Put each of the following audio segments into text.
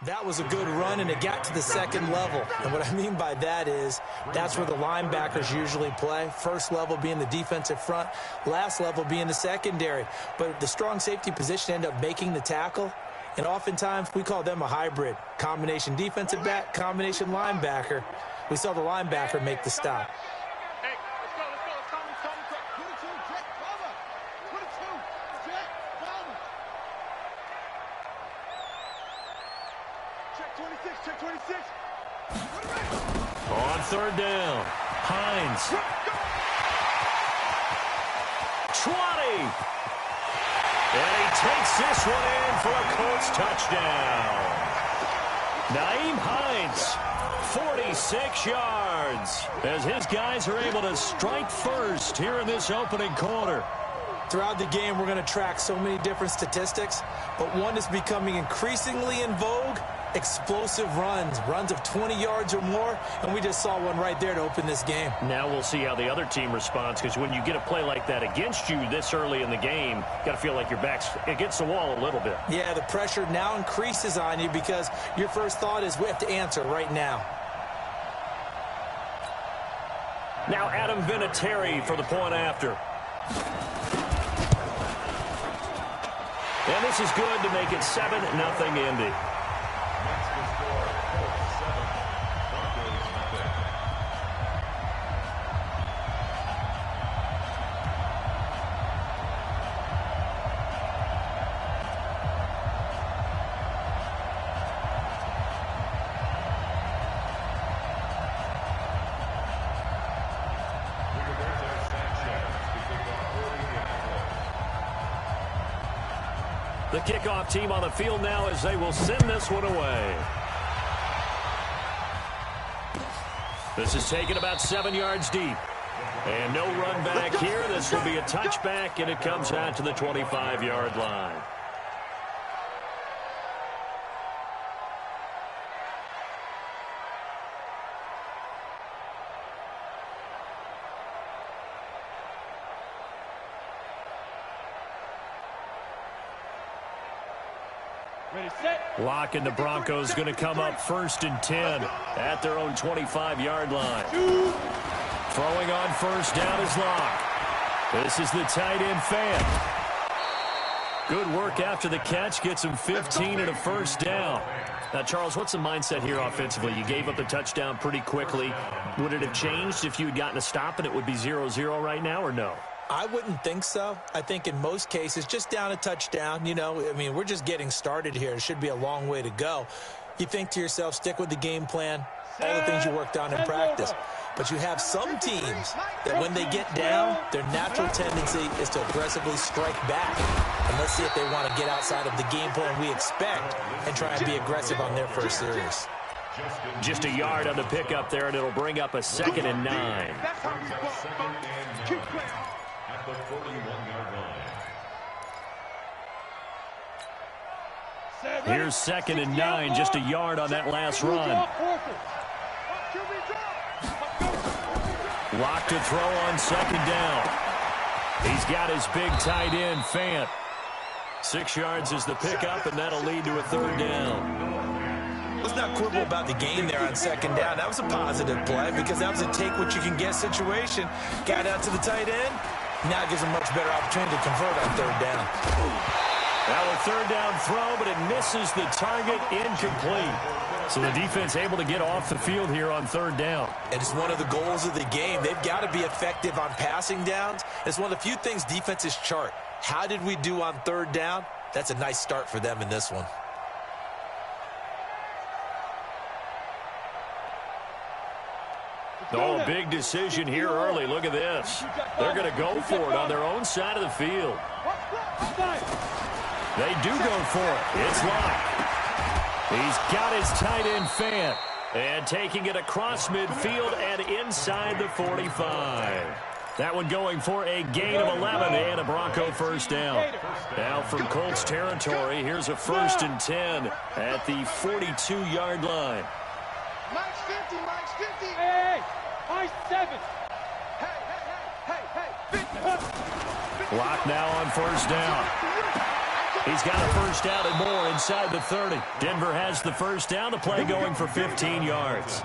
That was a good run, and it got to the second level. And what I mean by that is that's where the linebackers usually play. First level being the defensive front, last level being the secondary. But the strong safety position ended up making the tackle, and oftentimes we call them a hybrid. Combination defensive back, combination linebacker. We saw the linebacker make the stop. On third down, Hines. 20. And he takes this one in for a Colts touchdown. Nyheim Hines, 46 yards, as his guys are able to strike first here in this opening quarter. Throughout the game, we're going to track so many different statistics, but one is becoming increasingly in vogue: explosive runs of 20 yards or more, and we just saw one right there to open this game. Now we'll see how the other team responds, because when you get a play like that against you this early in the game, you got to feel like your back's against the wall a little bit. Yeah, the pressure now increases on you because your first thought is we have to answer right now. Now Adam Vinatieri for the point after. And this is good to make it 7-0 Indy. The kickoff team on the field now as they will send this one away. This is taken about 7 yards deep. And no run back here. This will be a touchback, and it comes out to the 25-yard line. Lock and the Broncos going to come up 1st and 10 at their own 25-yard line. Throwing on first down is Locke. This is the tight end Fant. Good work after the catch. Gets him 15 and a first down. Now, Charles, what's the mindset here offensively? You gave up the touchdown pretty quickly. Would it have changed if you had gotten a stop and it would be 0-0 right now, or no? I wouldn't think so. I think in most cases, just down a touchdown, you know, I mean, we're just getting started here. It should be a long way to go. You think to yourself, stick with the game plan, all the things you worked on in practice. But you have some teams that when they get down, their natural tendency is to aggressively strike back. And let's see if they want to get outside of the game plan we expect and try and be aggressive on their first series. Just a yard on the pickup there, and it'll bring up a 2nd and 9. The 41-yard line. Here's 2nd and 9, just a yard on that last run. Lock to throw on 2nd down. He's got his big tight end, Fant. 6 yards is the pickup, and that'll lead to a 3rd down. Let's not quibble about the game there on 2nd down. That was a positive play because that was a take-what-you-can-get situation. Got out to the tight end. Now gives a much better opportunity to convert on 3rd down. Now a 3rd down throw, but it misses the target, incomplete. So the defense able to get off the field here on 3rd down. And it's one of the goals of the game. They've got to be effective on passing downs. It's one of the few things defenses chart. How did we do on 3rd down? That's a nice start for them in this one. Oh, a big decision here early. Look at this. They're going to go for it on their own side of the field. They do go for it. It's Locke. He's got his tight end Fant. And taking it across midfield and inside the 45. That one going for a gain of 11 and a Bronco first down. Now from Colts territory, here's a 1st and 10 at the 42-yard line. Mike's 50, Mike's 50. Hey, Mike's 7. Hey. Lock now on first down. He's got a first down and more inside the 30. Denver has the first down. The play going for 15 yards.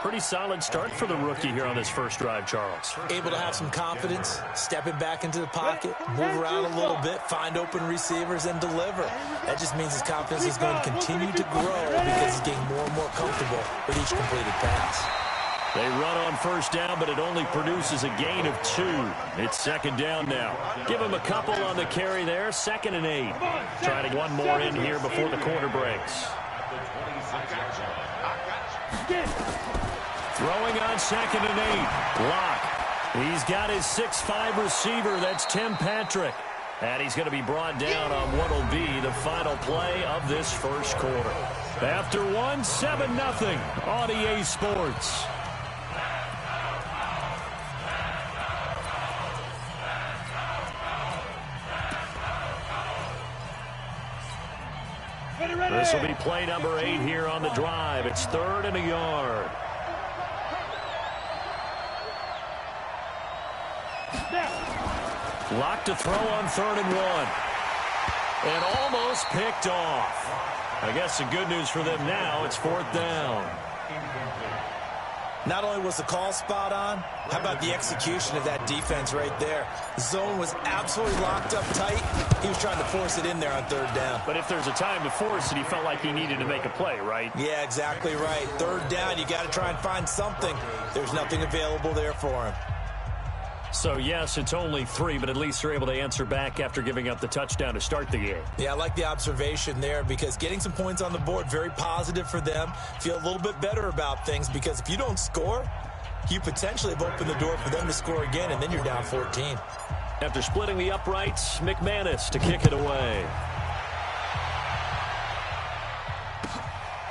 Pretty solid start for the rookie here on this first drive, Charles. Able to have some confidence, stepping back into the pocket, move around a little bit, find open receivers, and deliver. That just means his confidence is going to continue to grow because he's getting more and more comfortable with each completed pass. They run on first down, but it only produces a gain of 2. It's second down now. Give him a couple on the carry there. 2nd and 8. Trying to get one more in here before the quarter breaks. Throwing on 2nd and 8. Lock. He's got his 6'5 receiver. That's Tim Patrick. And he's going to be brought down on what will be the final play of this first quarter. After 1, 7-0 on EA Sports. This will be play number 8 here on the drive. It's 3rd and a yard. Locked to throw on 3rd and 1. And almost picked off. I guess the good news for them now, it's 4th down. Not only was the call spot on, how about the execution of that defense right there? The zone was absolutely locked up tight. He was trying to force it in there on 3rd down. But if there's a time to force it, he felt like he needed to make a play, right? Yeah, exactly right. 3rd down, you got to try and find something. There's nothing available there for him. So, yes, it's only 3, but at least they're able to answer back after giving up the touchdown to start the game. Yeah, I like the observation there because getting some points on the board, very positive for them. Feel a little bit better about things because if you don't score, you potentially have opened the door for them to score again, and then you're down 14. After splitting the uprights, McManus to kick it away.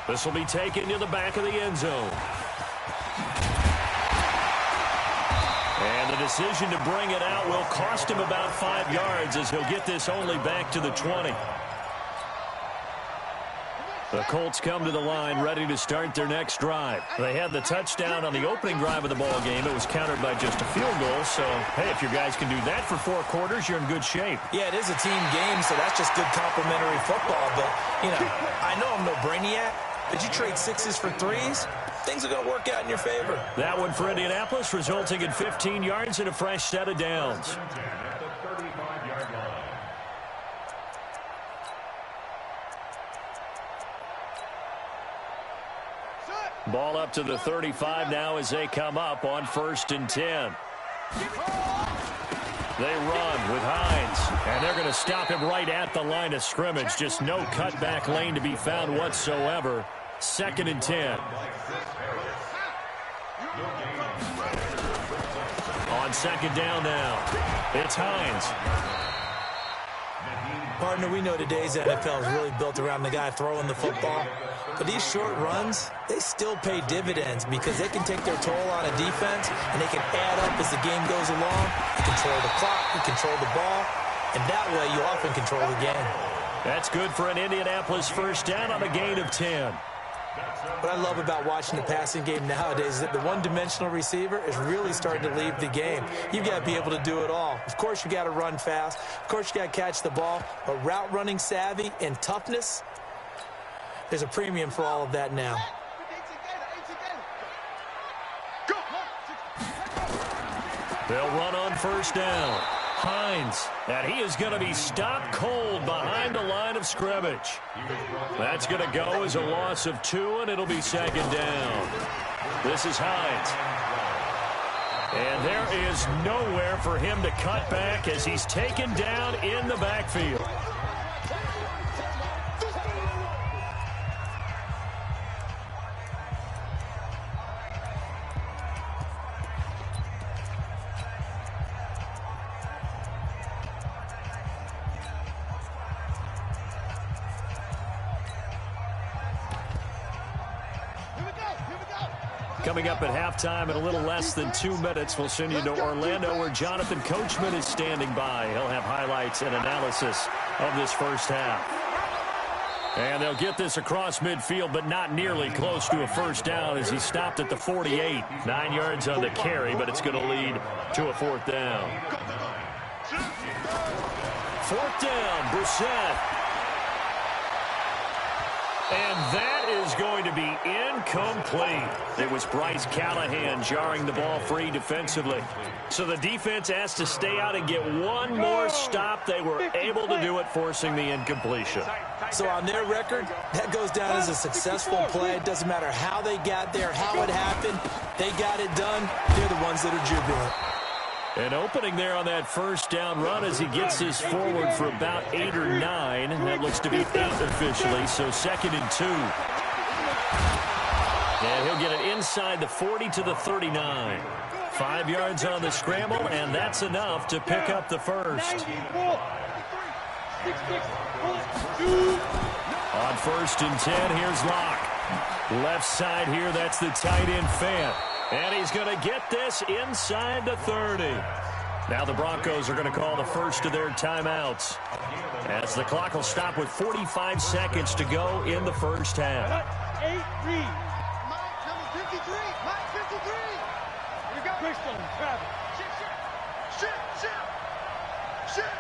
This will be taken to the back of the end zone. And the decision to bring it out will cost him about 5 yards as he'll get this only back to the 20. The Colts come to the line ready to start their next drive. They had the touchdown on the opening drive of the ball game. It was countered by just a field goal. So, hey, if your guys can do that for 4 quarters, you're in good shape. Yeah, it is a team game, so that's just good complimentary football. But, you know, I know I'm no brainiac, but you trade 6s for 3s, things are going to work out in your favor. That one for Indianapolis, resulting in 15 yards and a fresh set of downs. Ball up to the 35 now as they come up on 1st and 10. They run with Hines, and they're going to stop him right at the line of scrimmage. Just no cutback lane to be found whatsoever. 2nd and 10. On 2nd down now, it's Hines. Partner, we know today's NFL is really built around the guy throwing the football. But these short runs, they still pay dividends because they can take their toll on a defense and they can add up as the game goes along. You control the clock, you control the ball, and that way you often control the game. That's good for an Indianapolis first down on a gain of 10. What I love about watching the passing game nowadays is that the one-dimensional receiver is really starting to leave the game. You've got to be able to do it all. Of course, you got to run fast. Of course, you got to catch the ball. But route running savvy and toughness, there's a premium for all of that now. They'll run on first down. Hines, and he is going to be stopped cold behind the line of scrimmage. That's going to go as a loss of 2, and it'll be 2nd down. This is Hines. And there is nowhere for him to cut back as he's taken down in the backfield. Coming up at halftime in a little less than 2 minutes, we'll send you to Orlando where Jonathan Coachman is standing by. He'll have highlights and analysis of this first half. And they'll get this across midfield, but not nearly close to a first down as he stopped at the 48. 9 yards on the carry, but it's going to lead to a 4th down. 4th down, Brissett. And that is going to be incomplete. It was Bryce Callahan jarring the ball free defensively. So the defense asked to stay out and get one more stop. They were able to do it, forcing the incompletion. So on their record, that goes down as a successful play. It doesn't matter how they got there, how it happened. They got it done. They're the ones that are jubilant. An opening there on that first down run as he gets this forward for about 8 or 9. That looks to be 8 officially, so 2nd and 2. And he'll get it inside the 40 to the 39. 5 yards on the scramble, and that's enough to pick up the first. On 1st and 10, here's Locke. Left side here, that's the tight end Fant. And he's going to get this inside the 30. Now the Broncos are going to call the first of their timeouts, as the clock will stop with 45 seconds to go in the first half. Mike, number 53. Mike, 53. You got Christian, Travis. Shit.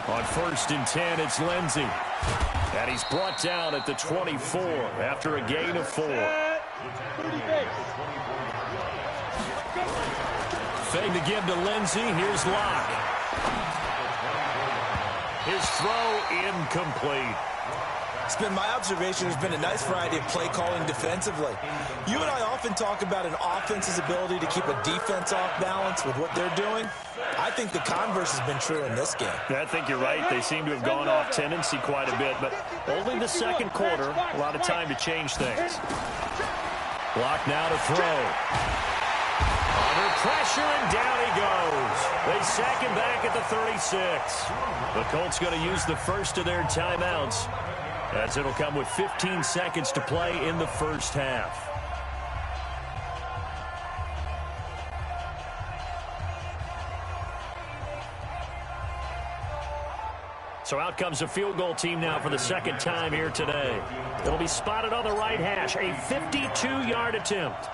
On 1st and 10, it's Lindsey. And he's brought down at the 24 after a gain of 4. Fake to give to Lindsey. Here's Locke. His throw incomplete. It's been my observation. There's been a nice variety of play calling defensively. You and I often talk about an offense's ability to keep a defense off balance with what they're doing. I think the converse has been true in this game. Yeah, I think you're right. They seem to have gone off tendency quite a bit, but only the second quarter, a lot of time to change things. Block now to throw. Under pressure, and down he goes. They sack him back at the 36. The Colts going to use the first of their timeouts, as it'll come with 15 seconds to play in the first half. So out comes a field goal team now for the second time here today. It'll be spotted on the right hash, a 52-yard attempt.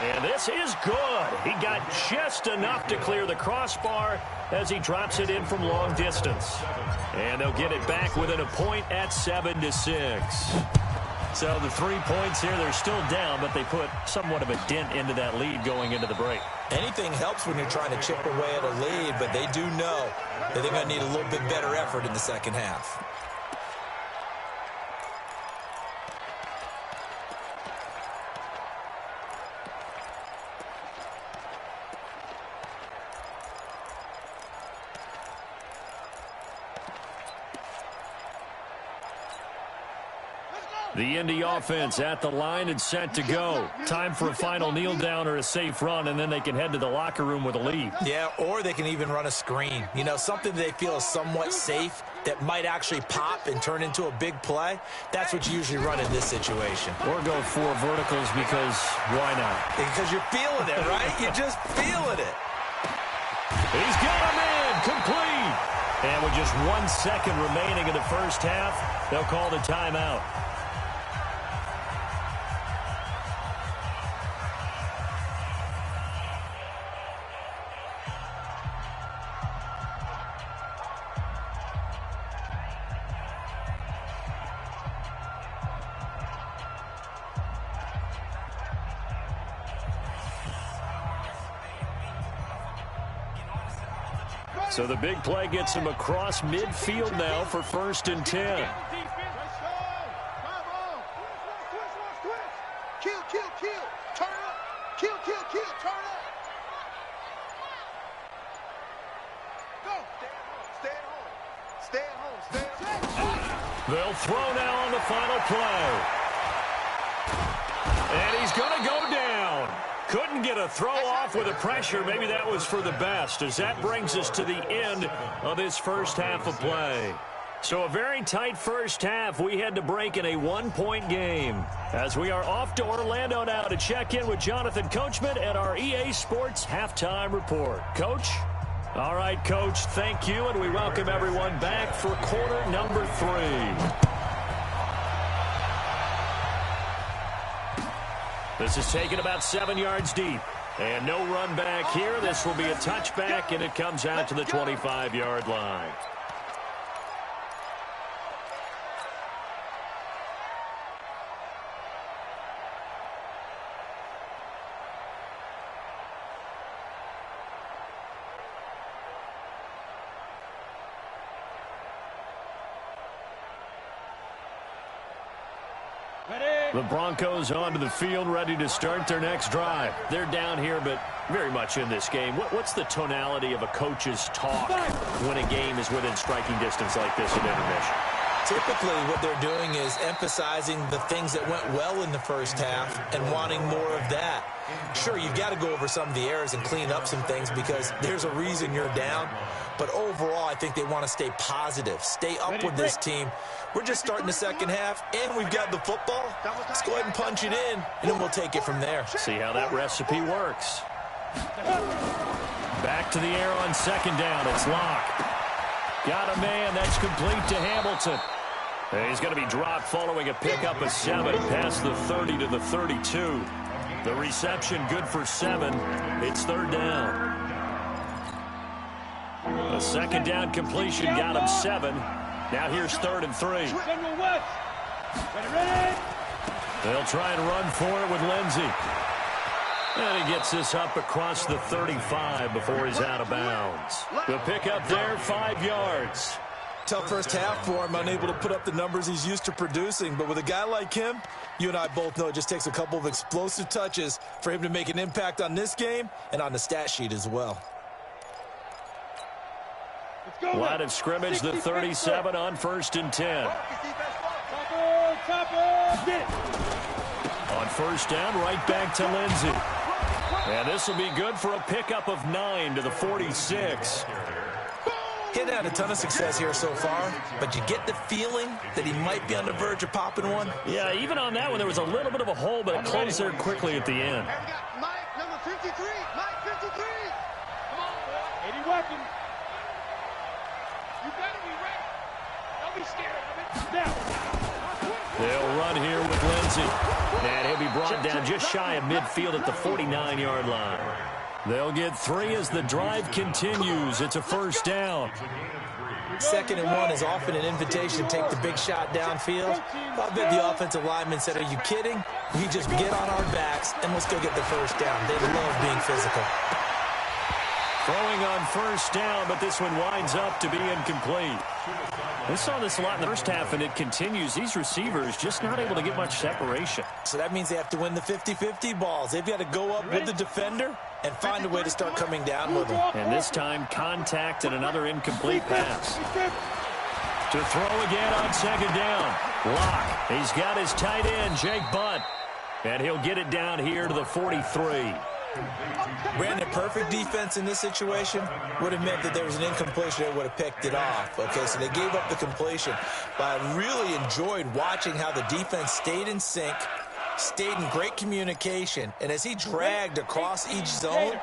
And this is good. He got just enough to clear the crossbar as he drops it in from long distance. And they'll get it back within a point at 7-6. So the 3 points here, they're still down, but they put somewhat of a dent into that lead going into the break. Anything helps when you're trying to chip away at a lead, but they do know that they're going to need a little bit better effort in the second half. The Indy offense at the line and set to go. Time for a final kneel down or a safe run, and then they can head to the locker room with a lead. Yeah, or they can even run a screen. You know, something they feel is somewhat safe that might actually pop and turn into a big play. That's what you usually run in this situation. Or go 4 verticals because why not? Because you're feeling it, right? You're just feeling it. He's got him in. Complete. And with just 1 second remaining in the first half, they'll call the timeout. So the big play gets him across midfield now for 1st and 10. Kill. Turn up. Kill. Turn up. Go. Stay at home. They'll throw now on the final play. And he's going to go down. Couldn't get a throw off with the pressure. Maybe that was for the best, as that brings us to the end of this first half of play. So a very tight first half. We had to break in a 1-point game, as we are off to Orlando now to check in with Jonathan Coachman at our EA Sports Halftime Report. Coach? All right, Coach, thank you, and we welcome everyone back for quarter number 3. This is taken about 7 yards deep. And no run back here. This will be a touchback, and it comes out to the 25-yard line. The Broncos onto the field, ready to start their next drive. They're down here, but very much in this game. What's the tonality of a coach's talk when a game is within striking distance like this at intermission? Typically, what they're doing is emphasizing the things that went well in the first half and wanting more of that. Sure, you've got to go over some of the errors and clean up some things because there's a reason you're down. But overall, I think they want to stay positive, stay up with this team. We're just starting the second half, and we've got the football. Let's go ahead and punch it in, and then we'll take it from there. See how that recipe works. Back to the air on second down. It's Locke. Got a man. That's complete to Hamilton. And he's going to be dropped following a pickup of 7 past the 30 to the 32. The reception good for 7. It's third down. A second down completion got him 7. Now here's 3rd and 3. They'll try and run for it with Lindsey. And he gets this up across the 35 before he's out of bounds. The pickup there, 5 yards. Tough first half for him, unable to put up the numbers he's used to producing. But with a guy like him, you and I both know it just takes a couple of explosive touches for him to make an impact on this game and on the stat sheet as well. Line of scrimmage, the 37 on 1st and 10. On first down, right back to Lindsey. And this will be good for a pickup of 9 to the 46. He hadn't had a ton of success here so far, but you get the feeling that he might be on the verge of popping one. Yeah, even on that one, there was a little bit of a hole, but it closed there quickly at the end. And we got Mike, number 53. Mike, 53. Come on, boy. 80 weapons. You better be ready. Don't be scared of it. Now. They'll run here with Lindsey. And he'll be brought down just shy of midfield at the 49-yard line. They'll get 3 as the drive continues. It's a first down. 2nd and 1 is often an invitation to take the big shot downfield. I bet the offensive lineman said, are you kidding? We just get on our backs and let's go get the first down. They love being physical. Throwing on first down, but this one winds up to be incomplete. We saw this a lot in the first half, and it continues. These receivers just not able to get much separation. So that means they have to win the 50-50 balls. They've got to go up with the defender and find a way to start coming down with them. And this time, contact and another incomplete pass. To throw again on second down. Locke. He's got his tight end, Jake Butt. And he'll get it down here to the 43. Brandon, perfect defense in this situation would have meant that there was an incompletion. They would have picked it off. Okay, so they gave up the completion. But I really enjoyed watching how the defense stayed in sync, stayed in great communication. And as he dragged across each zone,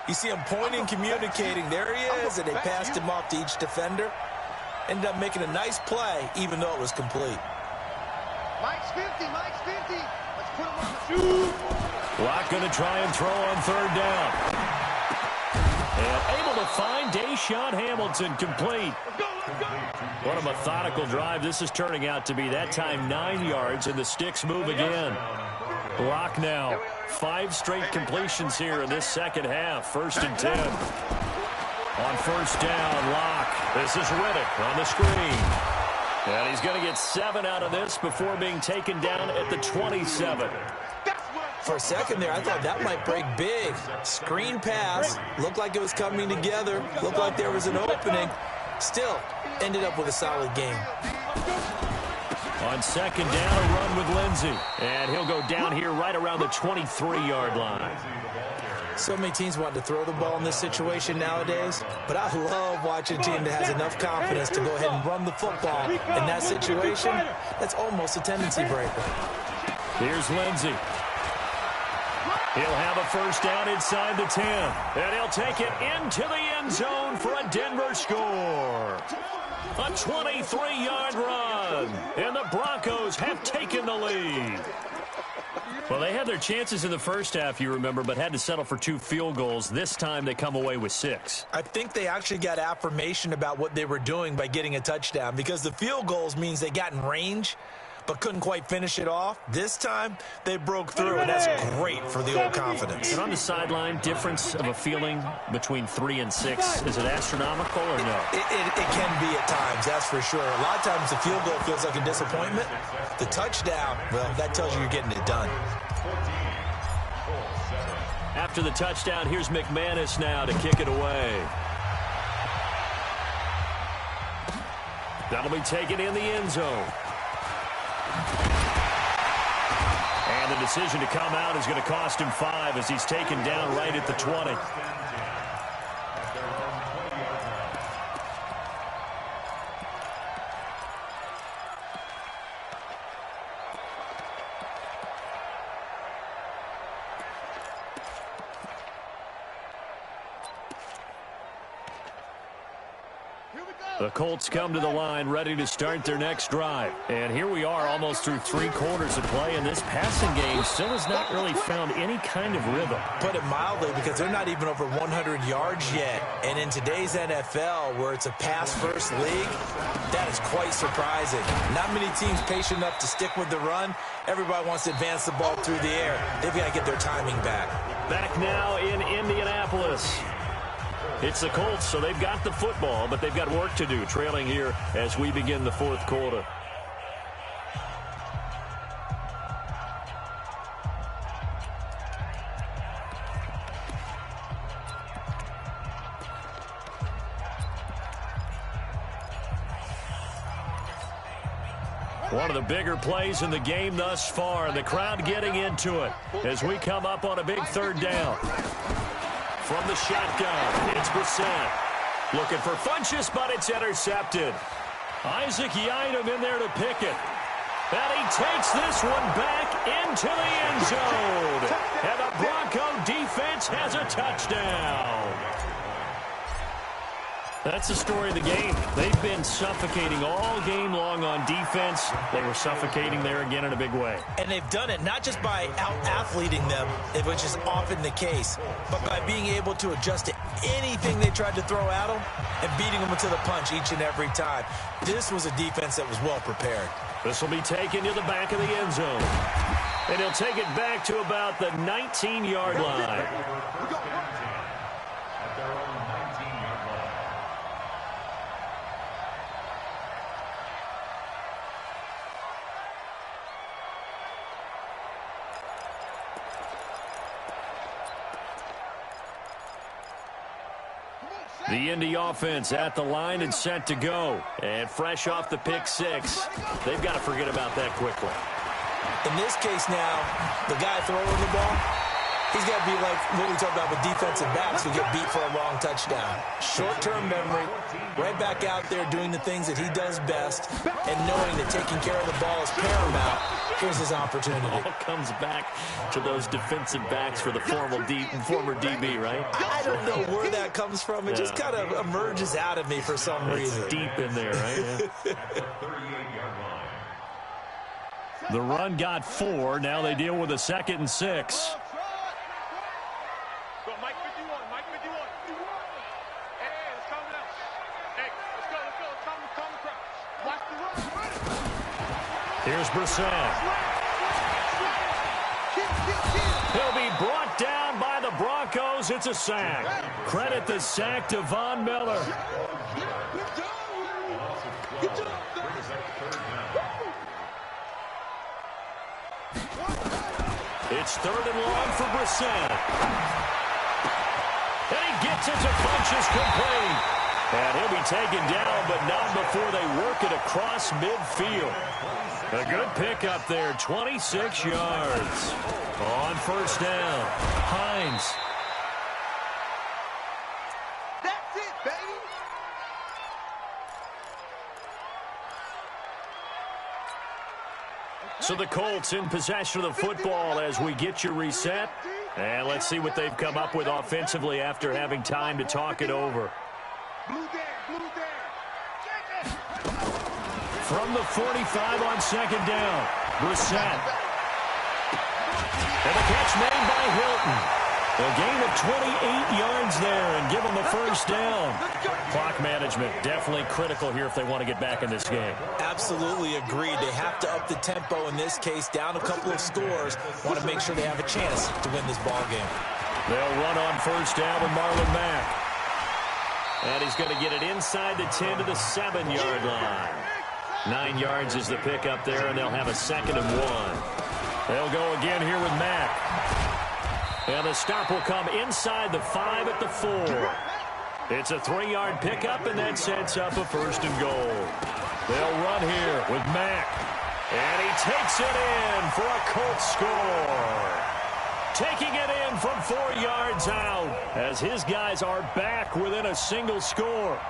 you see him pointing, communicating. There he is, and they passed him off to each defender. Ended up making a nice play, even though it was complete. Mike's 50. Mike's 50. Let's put him on the shoot. Locke going to try and throw on third down. And able to find Deshaun Hamilton complete. What a methodical drive this is turning out to be. That time 9 yards, and the sticks move again. Locke now. 5 straight completions here in this second half. 1st and 10. On first down, Locke. This is Riddick on the screen. And he's going to get 7 out of this before being taken down at the 27. For a second there, I thought that might break big. Screen pass. Looked like it was coming together. Looked like there was an opening. Still, ended up with a solid game. On second down, a run with Lindsey. And he'll go down here right around the 23-yard line. So many teams want to throw the ball in this situation nowadays, but I love watching a team that has enough confidence to go ahead and run the football. In that situation, that's almost a tendency breaker. Here's Lindsey. He'll have a first down inside the 10. And he'll take it into the end zone for a Denver score. A 23-yard run. And the Broncos have taken the lead. Well, they had their chances in the first half, you remember, but had to settle for 2 field goals. This time they come away with 6. I think they actually got affirmation about what they were doing by getting a touchdown, because the field goals means they got in range but couldn't quite finish it off. This time, they broke through, and that's great for the old confidence. And on the sideline, difference of a feeling between 3 and 6, is it astronomical or no? It can be at times, that's for sure. A lot of times the field goal feels like a disappointment. The touchdown, well, that tells you you're getting it done. After the touchdown, here's McManus now to kick it away. That'll be taken in the end zone. And the decision to come out is going to cost him 5 as he's taken down right at the 20. The Colts come to the line, ready to start their next drive. And here we are, almost through 3 quarters of play, and this passing game still has not really found any kind of rhythm. Put it mildly, because they're not even over 100 yards yet. And in today's NFL, where it's a pass-first league, that is quite surprising. Not many teams patient enough to stick with the run. Everybody wants to advance the ball through the air. They've got to get their timing back. Back now in Indianapolis. It's the Colts, so they've got the football, but they've got work to do, trailing here as we begin the 4th quarter. One of the bigger plays in the game thus far, and the crowd getting into it as we come up on a big 3rd down. From the shotgun, it's Brissett. Looking for Funchess, but it's intercepted. Isaac Yiadom in there to pick it. And he takes this one back into the end zone. And the Bronco defense has a touchdown. That's the story of the game. They've been suffocating all game long on defense. They were suffocating there again in a big way. And they've done it not just by out-athleting them, which is often the case, but by being able to adjust to anything they tried to throw at them and beating them to the punch each and every time. This was a defense that was well prepared. This will be taken to the back of the end zone. And he'll take it back to about the 19-yard line. The Indy offense at the line and set to go. And fresh off the pick 6, they've got to forget about that quickly. In this case now, the guy throwing the ball, he's got to be like what we talked about with defensive backs who get beat for a long touchdown. Short-term memory, right back out there doing the things that he does best, and knowing that taking care of the ball is paramount. Here's his opportunity. All comes back to those defensive backs for the former DB, right? I don't know where that comes from. It just kind of emerges out of me for some reason. It's deep in there, right? Yeah. The run got 4. Now they deal with a 2nd and 6. Here's Brissett. He'll be brought down by the Broncos. It's a sack. Credit the sack to Von Miller. It's 3rd and long for Brissett. And he gets it to Funchess complete. And he'll be taken down, but not before they work it across midfield. A good pickup there, 26 yards. On 1st down, Hines. That's it, baby. So the Colts in possession of the football as we get you reset. And let's see what they've come up with offensively after having time to talk it over. From the 45 on 2nd down, Brissett. And the catch made by Hilton. A gain of 28 yards there and give them the first down. Clock management definitely critical here if they want to get back in this game. Absolutely agreed. They have to up the tempo in this case, down a couple of scores. Want to make sure they have a chance to win this ball game. They'll run on first down with Marlon Mack. And he's going to get it inside the 10 to the 7-yard line. 9 yards is the pickup there, and they'll have a 2nd and 1. They'll go again here with Mack. And the stop will come inside the 5 at the 4. It's a 3-yard pickup, and that sets up a 1st and goal. They'll run here with Mack. And he takes it in for a Colts score. Taking it in from 4 yards out as his guys are back within a single score.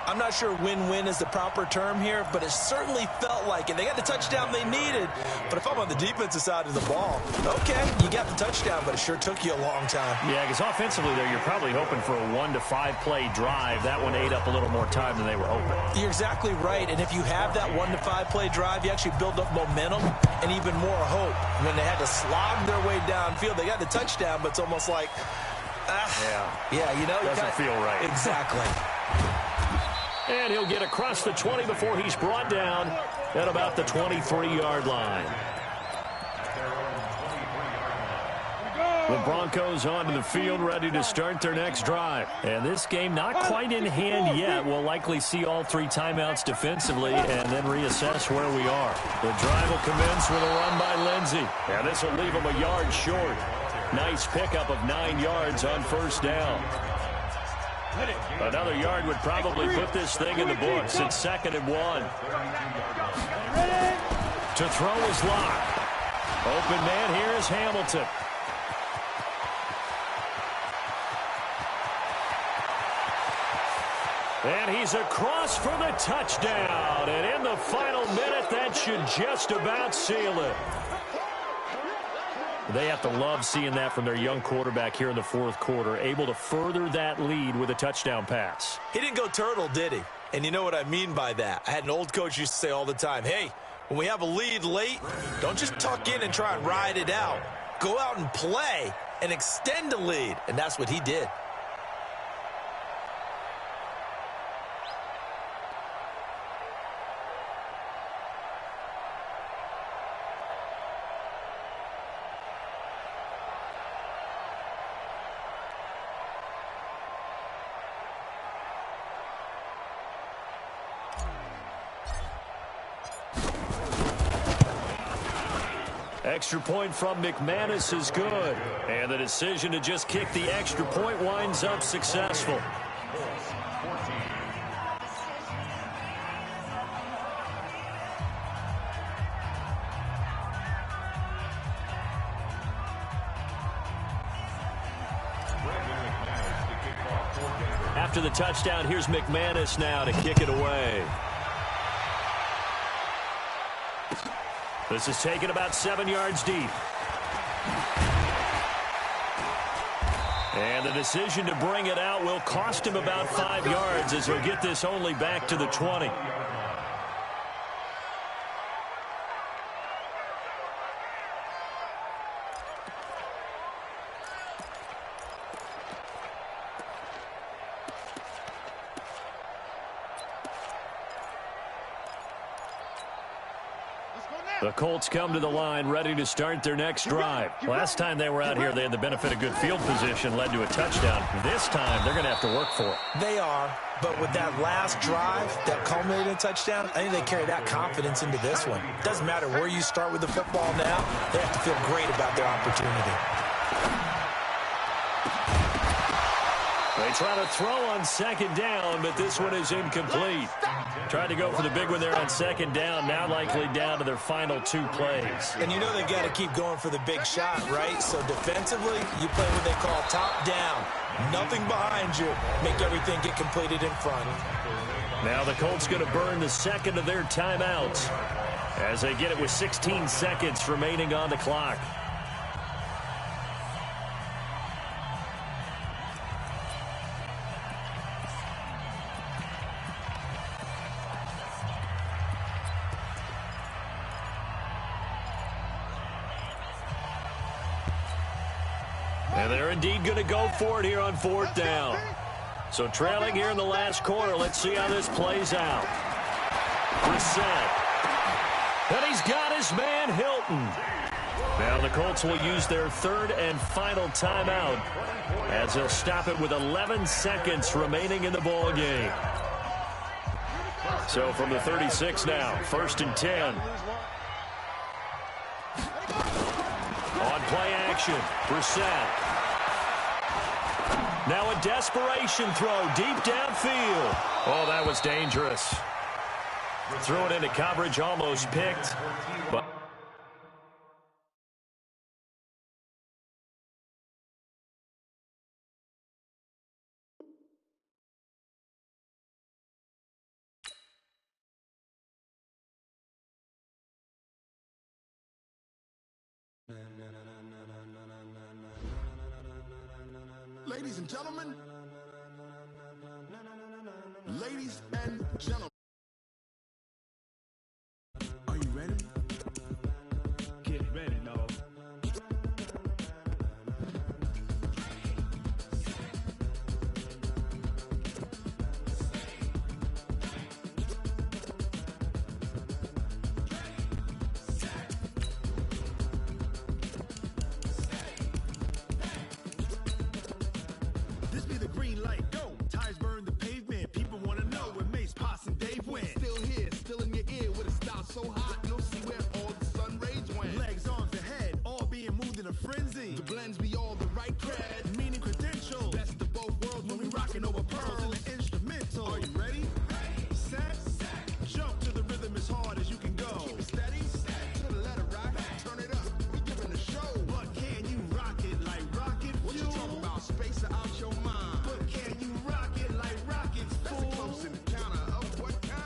I'm not sure win-win is the proper term here, but it certainly felt like it. They got the touchdown they needed, but if I'm on the defensive side of the ball, okay, you got the touchdown, but it sure took you a long time. Yeah, because offensively there, you're probably hoping for a 1 to 5 play drive. That one ate up a little more time than they were hoping. You're exactly right, and if you have that 1 to 5 play drive, you actually build up momentum and even more hope. When they had to slog their way downfield, they got the touchdown, but it's almost like, yeah, you know, doesn't feel right. Exactly. And he'll get across the 20 before he's brought down at about the 23-yard line. The Broncos onto the field, ready to start their next drive. And this game not quite in hand yet. We'll likely see all 3 timeouts defensively and then reassess where we are. The drive will commence with a run by Lindsey. And this will leave him a yard short. Nice pickup of 9 yards on first down. Another yard would probably put this thing in the books. It's 2nd and 1. To throw is Locke. Open man here is Hamilton. And he's across for the touchdown. And in the final minute, that should just about seal it. They have to love seeing that from their young quarterback here in the 4th quarter, able to further that lead with a touchdown pass. He didn't go turtle, did he? And you know what I mean by that. I had an old coach used to say all the time, hey, when we have a lead late, don't just tuck in and try and ride it out. Go out and play and extend the lead. And that's what he did. Extra point from McManus is good. And the decision to just kick the extra point winds up successful. After the touchdown, here's McManus now to kick it away. This is taken about 7 yards deep. And the decision to bring it out will cost him about 5 yards as he'll get this only back to the 20. The Colts come to the line ready to start their next drive. Last time they were out here, they had the benefit of good field position, led to a touchdown. This time, they're going to have to work for it. They are, but with that last drive that culminated in a touchdown, I think they carry that confidence into this one. Doesn't matter where you start with the football now, they have to feel great about their opportunity. They try to throw on 2nd down, but this one is incomplete. Tried to go for the big one there on 2nd down, now likely down to their final 2 plays. And you know they've got to keep going for the big shot, right? So defensively, you play what they call top down. Nothing behind you. Make everything get completed in front. Now the Colts going to burn the 2nd of their timeouts as they get it with 16 seconds remaining on the clock. And they're indeed going to go for it here on 4th down. So trailing here in the last quarter. Let's see how this plays out. Brissett. And he's got his man Hilton. Now the Colts will use their 3rd and final timeout as they'll stop it with 11 seconds remaining in the ball game. So from the 36 now, 1st and 10. On play action, Brissett. Now a desperation throw deep downfield. Oh, that was dangerous. Threw it into coverage, almost picked. But ladies and gentlemen, ladies and gentlemen, are you ready? Get ready, dog. This be the green light, go. Tires burn the pavement. People want to know where Mace, Poss, and Dave went. Still here, still in your ear with a style so hot, you'll see where all the sun rays went. Legs, arms, and head, all being moved in a frenzy. The blends be all the right cred, meaning credentials. Best of both worlds when we rocking over pearls in the instrumental. Are you ready? Set, jump to the rhythm as hard as you can go. Keep it steady, to the letter right, turn it up, we giving the show. But can you rock it like rocket fuel? What you talking about, space out your mind? But can you rock it like rockets, fool? That's a close encounter of what kind?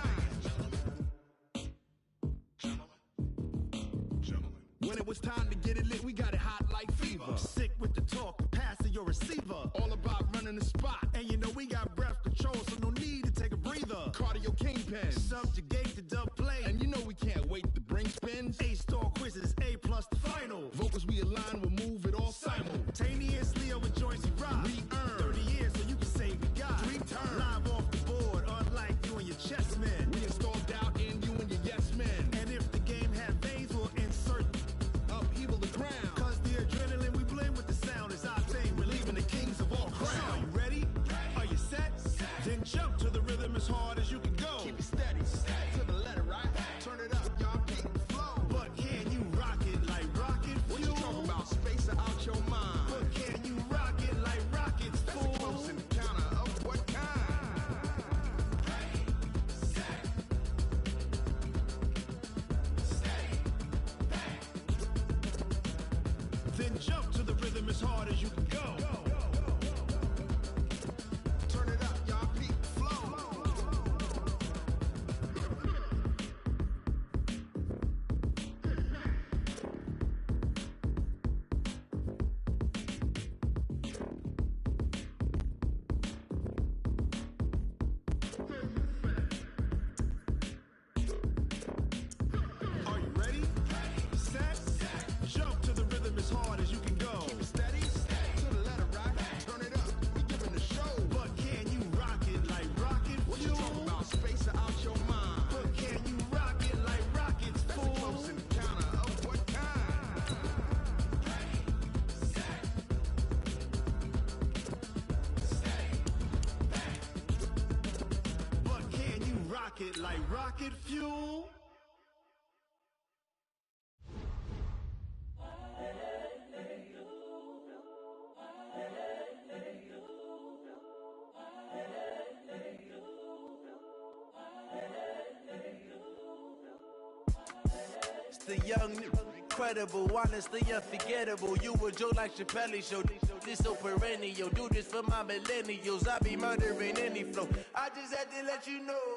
Gentlemen. When it was time to get it lit, we got it hot like fever. Sick with the talk, passing your receiver. All about running the spot. And you know we got breath control, so no need to take a breather. Cardio kingpin, subjugate the dub play. And you know we can't wait to bring spins. A-star quizzes, A+ the final. Vocals we align, we'll move it all simultaneously over joints we rock. We earn 30 years, so you can say we got 3 turns. Live off the board, unlike you and your chess men. We installed doubt in you and your yes men. And if the game had veins, we'll insert upheaval the ground. Cause the adrenaline we blend with the sound is our thing. We're leaving the kings of all crowns. So are you ready? Are you set? Then jump to the rhythm as hard as you can go. Keep it steady, to the letter right. Turn it up, y'all keep the flow. But can you rock it like rocket fuel? What you talking about, space out your mind? But can you rock it like rockets, fool? That's a close encounter of what kind? Then jump to the rhythm as hard as you can go. Turn it up, y'all peak flow. Are you ready? Set, jump to the rhythm as hard as you can go. Keep it steady, to the letter right. Turn it up, we giving the show. But can you rock it like rocket fuel? What you talking about, space out your mind? But can you rock it like rockets, fool? That's a close encounter of what kind? But can you rock it like rocket fuel? It's the young, incredible, honestly unforgettable. You a Joe like Chappelle show. This so perennial. Do this for my millennials. I be murdering any flow. I just had to let you know.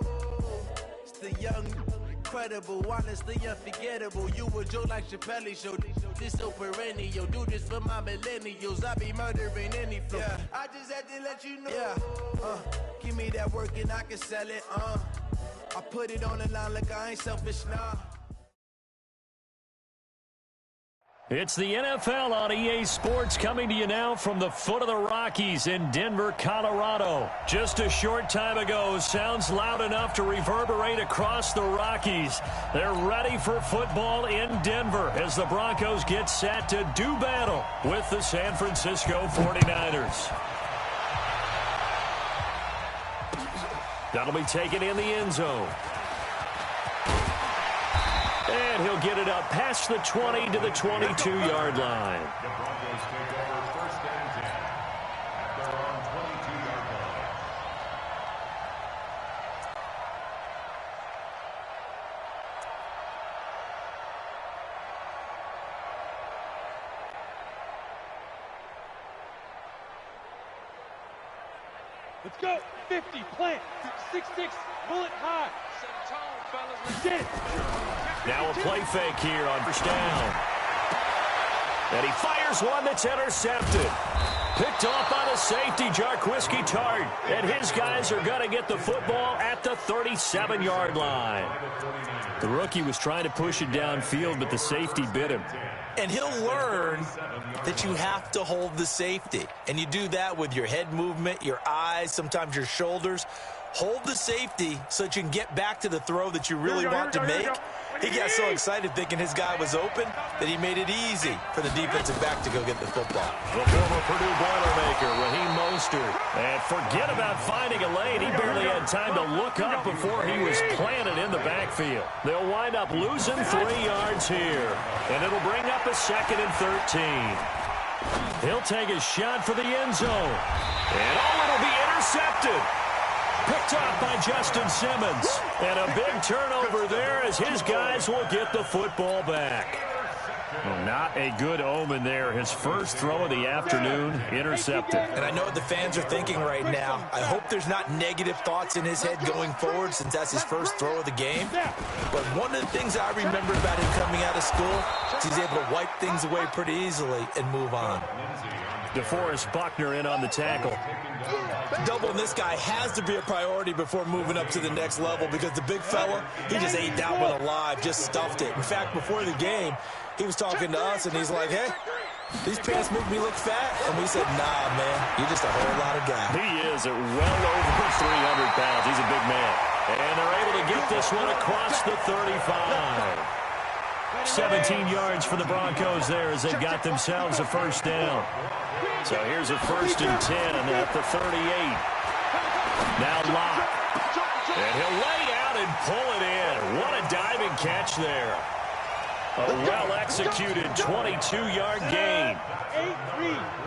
It's the young, incredible, honestly unforgettable. You a Joe like Chappelle show. This so perennial. Do this for my millennials. I be murdering any flow. Yeah. I just had to let you know. Yeah. Give me that work and I can sell it. I put it on the line like I ain't selfish, nah. It's the NFL on EA Sports coming to you now from the foot of the Rockies in Denver, Colorado. Just a short time ago, sounds loud enough to reverberate across the Rockies. They're ready for football in Denver as the Broncos get set to do battle with the San Francisco 49ers. That'll be taken in the end zone. And he'll get it up past the 20 to the 22-yard line. The Broncos take over first and 10 at their own 22-yard line. Let's go. 50, plant. 6-6, bullet high. Set a tone, fellas. Legit. Now a play fake here on first down. And he fires one that's intercepted. Picked off by the safety, Jarquiski Tart. And his guys are going to get the football at the 37-yard line. The rookie was trying to push it downfield, but the safety bit him. And he'll learn that you have to hold the safety. And you do that with your head movement, your eyes, sometimes your shoulders. Hold the safety so that you can get back to the throw that you really want to make. He got so excited thinking his guy was open that he made it easy for the defensive back to go get the football. The former Purdue Boilermaker, Raheem Mostert. And forget about finding a lane. He barely had time to look up before he was planted in the backfield. They'll wind up losing 3 yards here. And it'll bring up a 2nd and 13. He'll take a shot for the end zone. And it'll be intercepted. Picked off by Justin Simmons. And a big turnover there as his guys will get the football back. Well, not a good omen there. His first throw of the afternoon intercepted. And I know what the fans are thinking right now. I hope there's not negative thoughts in his head going forward since that's his first throw of the game. But one of the things I remember about him coming out of school is he's able to wipe things away pretty easily and move on. DeForest Buckner in on the tackle. Doubling this guy has to be a priority before moving up to the next level because the big fella, he just ate that one alive, just stuffed it. In fact, before the game, he was talking to us, and he's like, hey, these pants make me look fat. And we said, nah, man, you're just a whole lot of guy. He is at well over 300 pounds. He's a big man. And they're able to get this one across the 35. 17 yards for the Broncos there as they got themselves a first down. So here's a 1st and 10 at the 38. Now Locke. And he'll lay out and pull it in. What a diving catch there. A well-executed 22-yard gain.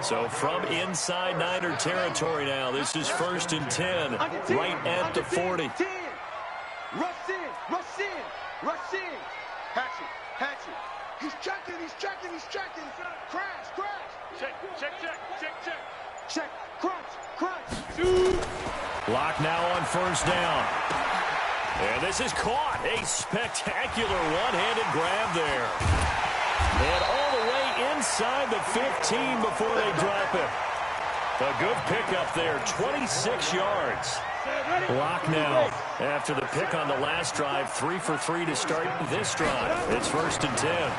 So from inside Niner territory now, this is 1st and 10 right at the 40. Rush in, rush in, rush in. Hatchet, hatchet. He's checking, he's checking, he's checking. Crash, crash. Check, check, check, check, check. Check, crunch, crunch. Locke now on 1st down. And this is caught. A spectacular one-handed grab there. And all the way inside the 15 before they drop it. A good pickup there, 26 yards. Locke now, after the pick on the last drive, 3 for 3 to start this drive. It's 1st and 10.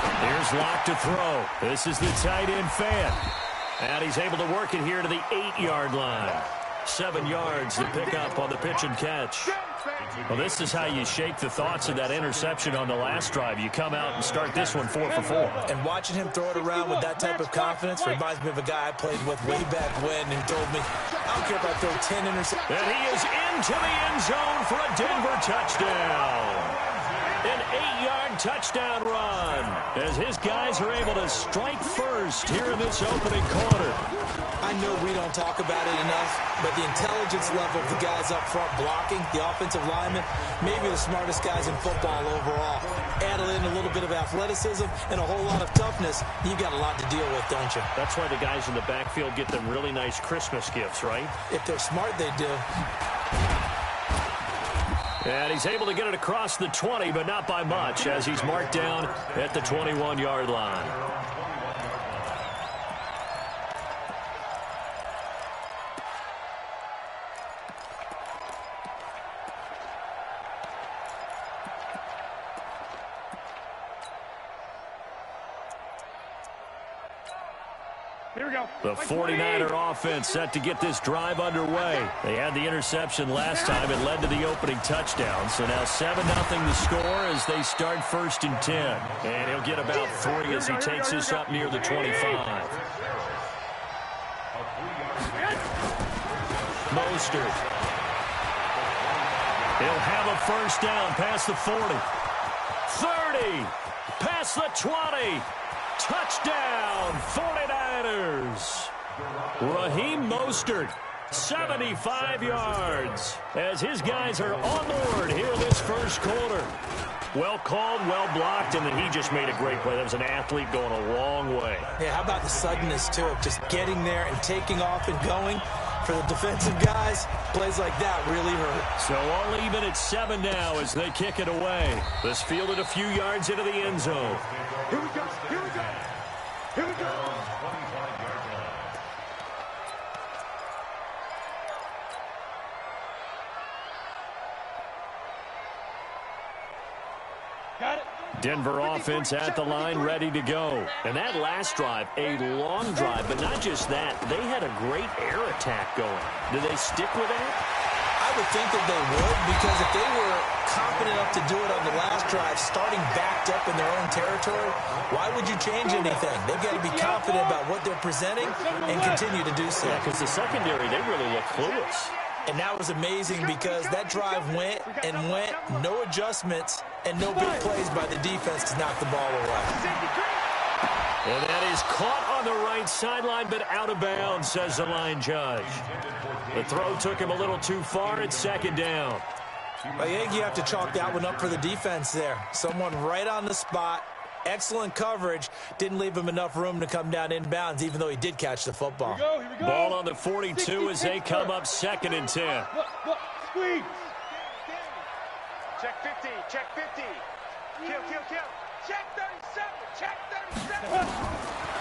Here's Locke to throw. This is the tight end fan. And he's able to work it here to the 8-yard line. 7 yards to pick up on the pitch and catch. Well, this is how you shake the thoughts of that interception on the last drive. You come out and start this one 4 for 4. And watching him throw it around with that type of confidence reminds me of a guy I played with way back when who told me, I don't care if I throw 10 interceptions. And he is into the end zone for a Denver touchdown. An 8-yard touchdown run as his guys are able to strike first here in this opening quarter. I know we don't talk about it enough, but the intelligence level of the guys up front blocking, the offensive linemen, maybe the smartest guys in football overall. Add in a little bit of athleticism and a whole lot of toughness, you got a lot to deal with, don't you? That's why the guys in the backfield get them really nice Christmas gifts, right? If they're smart, they do. And he's able to get it across the 20, but not by much, as he's marked down at the 21-yard line. The 49er offense set to get this drive underway. They had the interception last time. It led to the opening touchdown. So now 7-0 the score as they start 1st and 10. And he'll get about 3 as he takes this up near the 25. Mostert. He'll have a 1st down past the 40. 30. Past the 20. Touchdown, 49ers. Raheem Mostert, 75 yards, as his guys are on board here this 1st quarter. Well called, well blocked, and then he just made a great play. That was an athlete going a long way. Yeah, how about the suddenness, too, of just getting there and taking off and going? For the defensive guys, plays like that really hurt. So all even at 7 now as they kick it away. This fielded a few yards into the end zone. Here we go. Here we go. Here we go. Got it. Denver offense at the line, ready to go. And that last drive, a long drive, but not just that. They had a great air attack going. Do they stick with that? I would think that they would, because if they were confident enough to do it on the last drive, starting backed up in their own territory, why would you change anything? They've got to be confident about what they're presenting and continue to do so. Yeah, because the secondary, they really look clueless. And that was amazing because that drive went and went, no adjustments, and no big plays by the defense to knock the ball away. And that is caught on the right sideline, but out of bounds, says the line judge. The throw took him a little too far. It's 2nd down. I think you have to chalk that one up for the defense there. Someone right on the spot. Excellent coverage. Didn't leave him enough room to come down inbounds, even though he did catch the football. Here we go. Ball on the 42 as they come up 2nd and 10. Squeeze. Check 50. Check 50. Kill. Check 37. Check 37.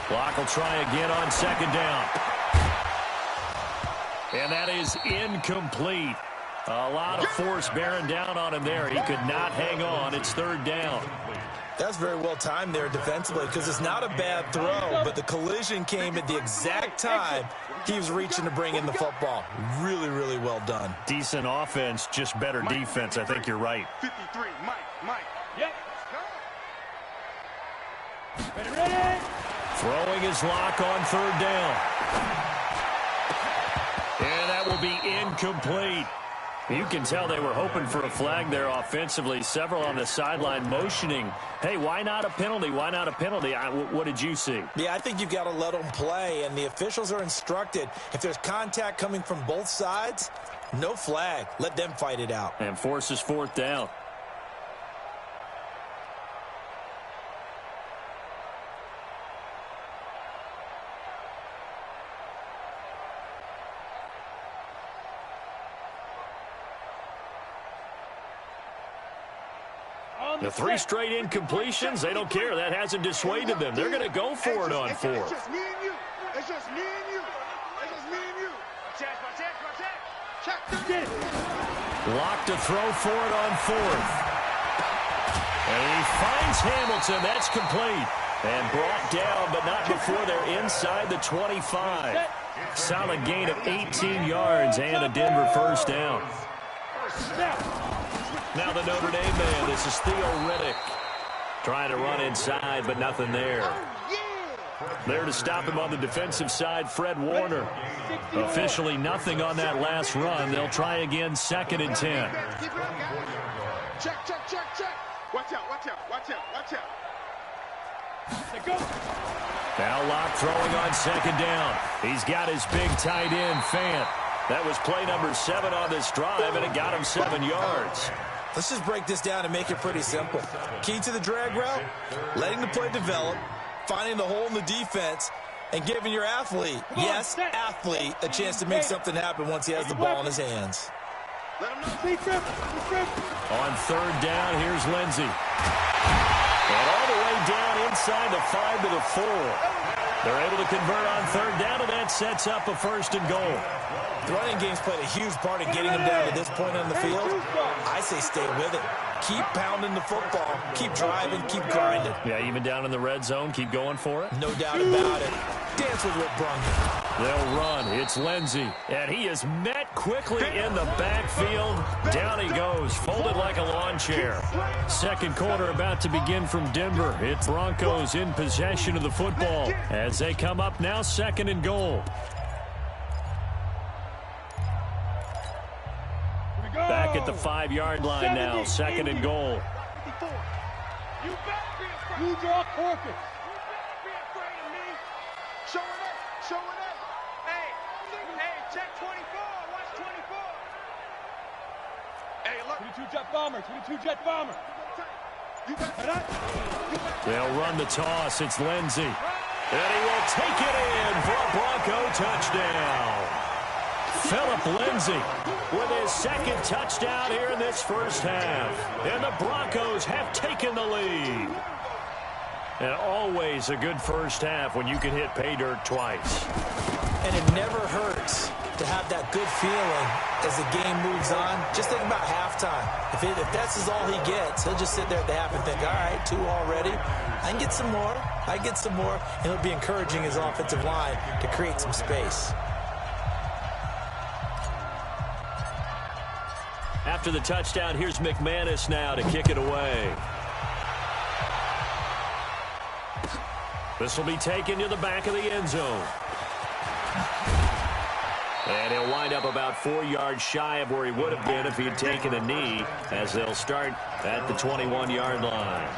Block will try again on 2nd down. And that is incomplete. A lot of force bearing down on him there. He could not hang on. It's 3rd down. That's very well timed there defensively, because it's not a bad throw, but the collision came at the exact time he was reaching to bring in the football. Really, really well done. Decent offense, just better defense. I think you're right. 53. Mike. Yep. Ready. Throwing his lock on 3rd down. And that will be incomplete. You can tell they were hoping for a flag there offensively. Several on the sideline motioning, hey, why not a penalty? Why not a penalty? What did you see? Yeah, I think you've got to let them play, and the officials are instructed. If there's contact coming from both sides, no flag. Let them fight it out. And forces 4th down. The 3 straight incompletions, they don't care. That hasn't dissuaded them. They're going to go for it on 4th. It's just me and you. It's just me and you. It's just me and you. Check. Get it. Lock to throw for it on 4th. And he finds Hamilton. That's complete. And brought down, but not before they're inside the 25. Solid gain of 18 yards and a Denver 1st down. Now the Notre Dame man, this is Theo Riddick. Trying to run inside, but nothing there. There to stop him on the defensive side, Fred Warner. Officially nothing on that last run. They'll try again, 2nd and 10. Check. Watch out. Now Locke throwing on 2nd down. He's got his big tight end, Fant. That was play number 7 on this drive, and it got him 7 yards. Let's just break this down and make it pretty simple. Key to the drag route, letting the play develop, finding the hole in the defense, and giving your athlete, yes, athlete, a chance to make something happen once he has the ball in his hands. On 3rd down, here's Lindsey. And all the way down inside the 5 to the 4. They're able to convert on 3rd down, and that sets up a 1st and goal. The running game's played a huge part in getting them down to this point on the field. I say stay with it. Keep pounding the football. Keep driving. Keep grinding. Yeah, even down in the red zone, keep going for it. No doubt about it. dance with what brung you. They'll run. It's Lindsey. And he is met quickly in the backfield. Down he goes, folded like a lawn chair. Second quarter about to begin from Denver. It's Broncos in possession of the football as they come up now 2nd and goal. Back at the 5-yard line now, 2nd and goal. You draw corpus. You better be afraid of me. Show it up. Show it up. Hey, check 24. Watch 24. Hey, look. 22 jet bomber. 22 jet bomber. They'll run the toss. It's Lindsey. And he will take it in for a Bronco touchdown. Philip Lindsey with his 2nd touchdown here in this first half. And the Broncos have taken the lead. And always a good first half when you can hit pay dirt twice. And it never hurts to have that good feeling as the game moves on. Just think about halftime. If that's all he gets, he'll just sit there at the half and think, all right, 2 already. I can get some more. And he'll be encouraging his offensive line to create some space. After the touchdown, here's McManus now to kick it away. This will be taken to the back of the end zone. And he'll wind up about 4 yards shy of where he would have been if he had taken a knee, as they'll start at the 21-yard line.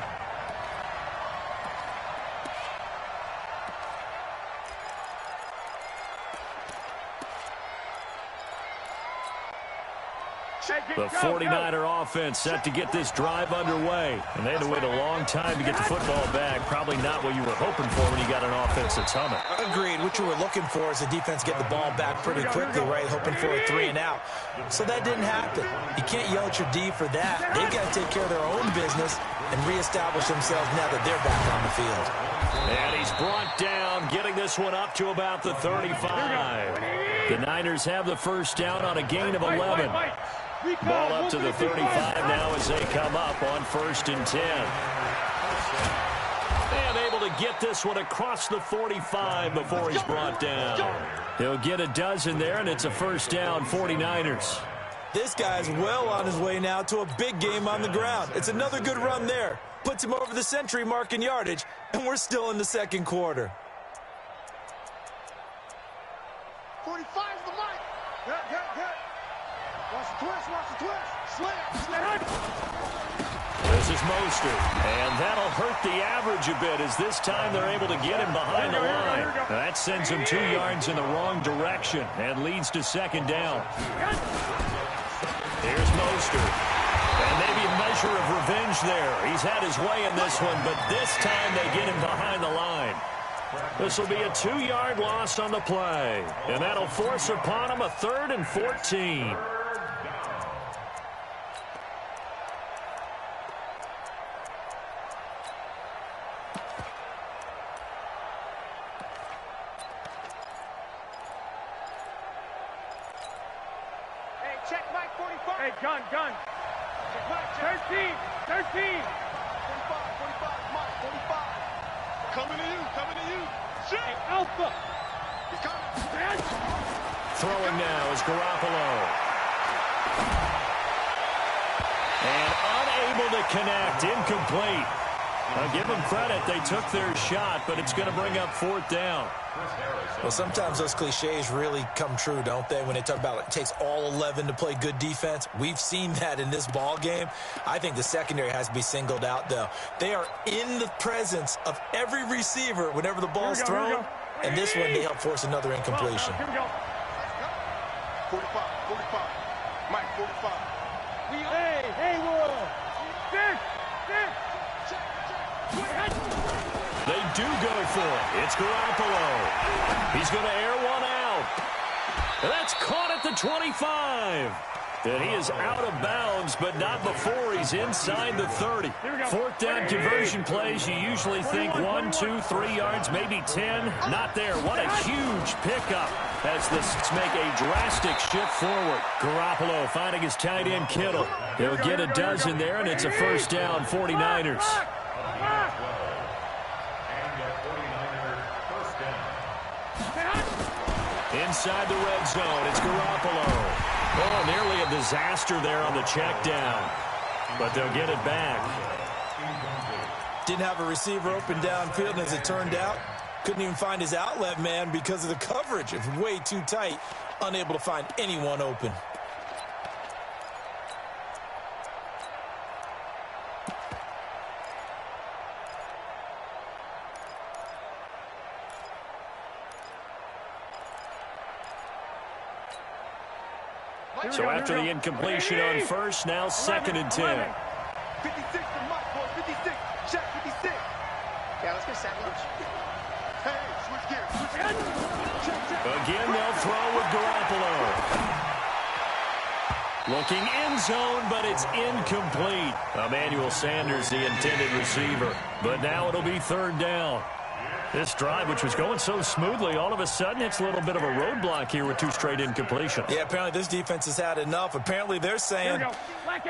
The 49er offense set to get this drive underway. And they had to wait a long time to get the football back. Probably not what you were hoping for when you got an offense that's humming. Agreed. What you were looking for is the defense get the ball back pretty quickly, right? Hoping for a 3 and out. So that didn't happen. You can't yell at your D for that. They've got to take care of their own business and reestablish themselves now that they're back on the field. And he's brought down, getting this one up to about the 35. The Niners have the first down on a gain of 11. Ball up to the 35 now as they come up on 1st and 10. And able to get this one across the 45 before he's brought down. He'll get a dozen there, and it's a first down, 49ers. This guy's well on his way now to a big game on the ground. It's another good run there. Puts him over the century mark in yardage, and we're still in the 2nd quarter. 45's the mic. Good. Watch the twist. Slam. This is Mostert, and that'll hurt the average a bit as this time they're able to get him behind the line. That sends him 2 yards in the wrong direction and leads to 2nd down. Here's Mostert, and maybe a measure of revenge there. He's had his way in this one, but this time they get him behind the line. This will be a 2-yard loss on the play, and that'll force upon him a 3rd and 14. Check Mike 45. Hey, gun. Check Mike, 13. 45, Mike, 45. Coming to you. Shit. Hey, Alpha. He's coming. Throwing now is Garoppolo. And unable to connect, incomplete. I'll give them credit. They took their shot, but it's going to bring up 4th down. Well, sometimes those cliches really come true, don't they? When they talk about it takes all 11 to play good defense. We've seen that in this ball game. I think the secondary has to be singled out, though. They are in the presence of every receiver whenever the ball's thrown. And this one, they help force another incompletion. Here we go. 45. Mike, 45. Hey, Will. They do go for it. It's Garoppolo. He's going to air one out. And that's caught at the 25. And he is out of bounds, but not before he's inside the 30. 4th down conversion plays, you usually think 1, 2, 3 yards, maybe 10. Not there. What a huge pickup as this make a drastic shift forward. Garoppolo finding his tight end Kittle. He'll get a dozen there, and it's a first down, 49ers. Inside the red zone, it's Garoppolo. Oh, nearly a disaster there on the check down. But they'll get it back. Didn't have a receiver open downfield, and as it turned out, couldn't even find his outlet man because of the coverage. It's way too tight, unable to find anyone open. So after the incompletion on first, now 2nd and 10. 56 to Mike, boy. 56. Check 56. Yeah, let's go sandwich. Hey, switch gears. Switch gears. Check. Again, they'll throw with Garoppolo. Looking end zone, but it's incomplete. Emmanuel Sanders, the intended receiver. But now it'll be 3rd down. This drive, which was going so smoothly, all of a sudden it's a little bit of a roadblock here with 2 straight incompletions. Yeah, apparently this defense has had enough. Apparently they're saying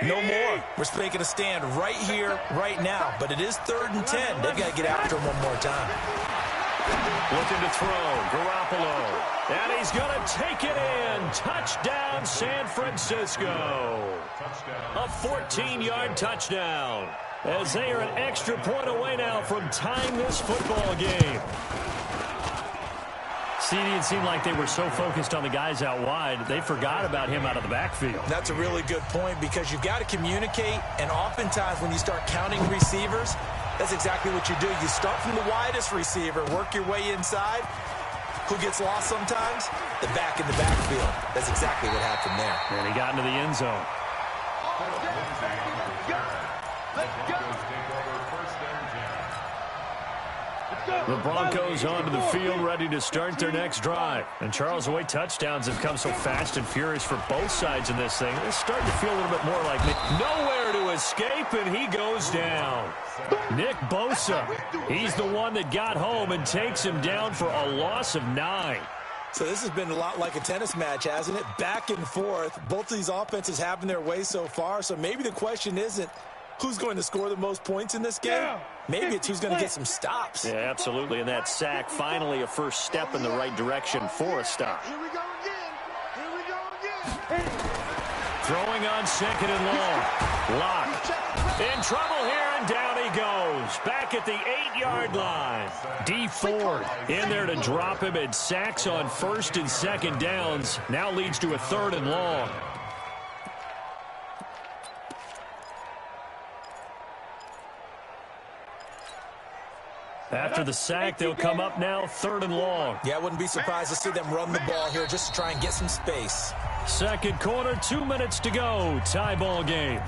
no more. We're making a stand right here, right now. But it is 3rd and 10. They've got to get after him one more time. Looking to throw, Garoppolo. And he's going to take it in. Touchdown, San Francisco. A 14-yard touchdown. As they are an extra point away now from tying this football game. It seemed like they were so focused on the guys out wide, they forgot about him out of the backfield. That's a really good point because you've got to communicate, and oftentimes when you start counting receivers, that's exactly what you do. You start from the widest receiver, work your way inside. Who gets lost sometimes? The back in the backfield. That's exactly what happened there. And he got into the end zone. The Broncos onto the field, ready to start their next drive. And Charles, the way touchdowns have come so fast and furious for both sides in this thing, it's starting to feel a little bit more like nowhere to escape, and he goes down. Nick Bosa, he's the one that got home and takes him down for a loss of 9. So this has been a lot like a tennis match, hasn't it? Back and forth. Both of these offenses having their way so far, so maybe the question isn't who's going to score the most points in this game. Maybe it's who's going to get some stops. Yeah, absolutely. And that sack, finally a first step in the right direction for a stop. Here we go again. Here we go again. Throwing on 2nd and long. Lock. In trouble here, and down he goes. Back at the 8-yard line. D Ford in there to drop him, and sacks on 1st and 2nd downs. Now leads to a 3rd and long. After the sack, they'll come up now 3rd and long. Yeah, I wouldn't be surprised to see them run the ball here just to try and get some space. 2nd quarter, 2 minutes to go. Tie ball game.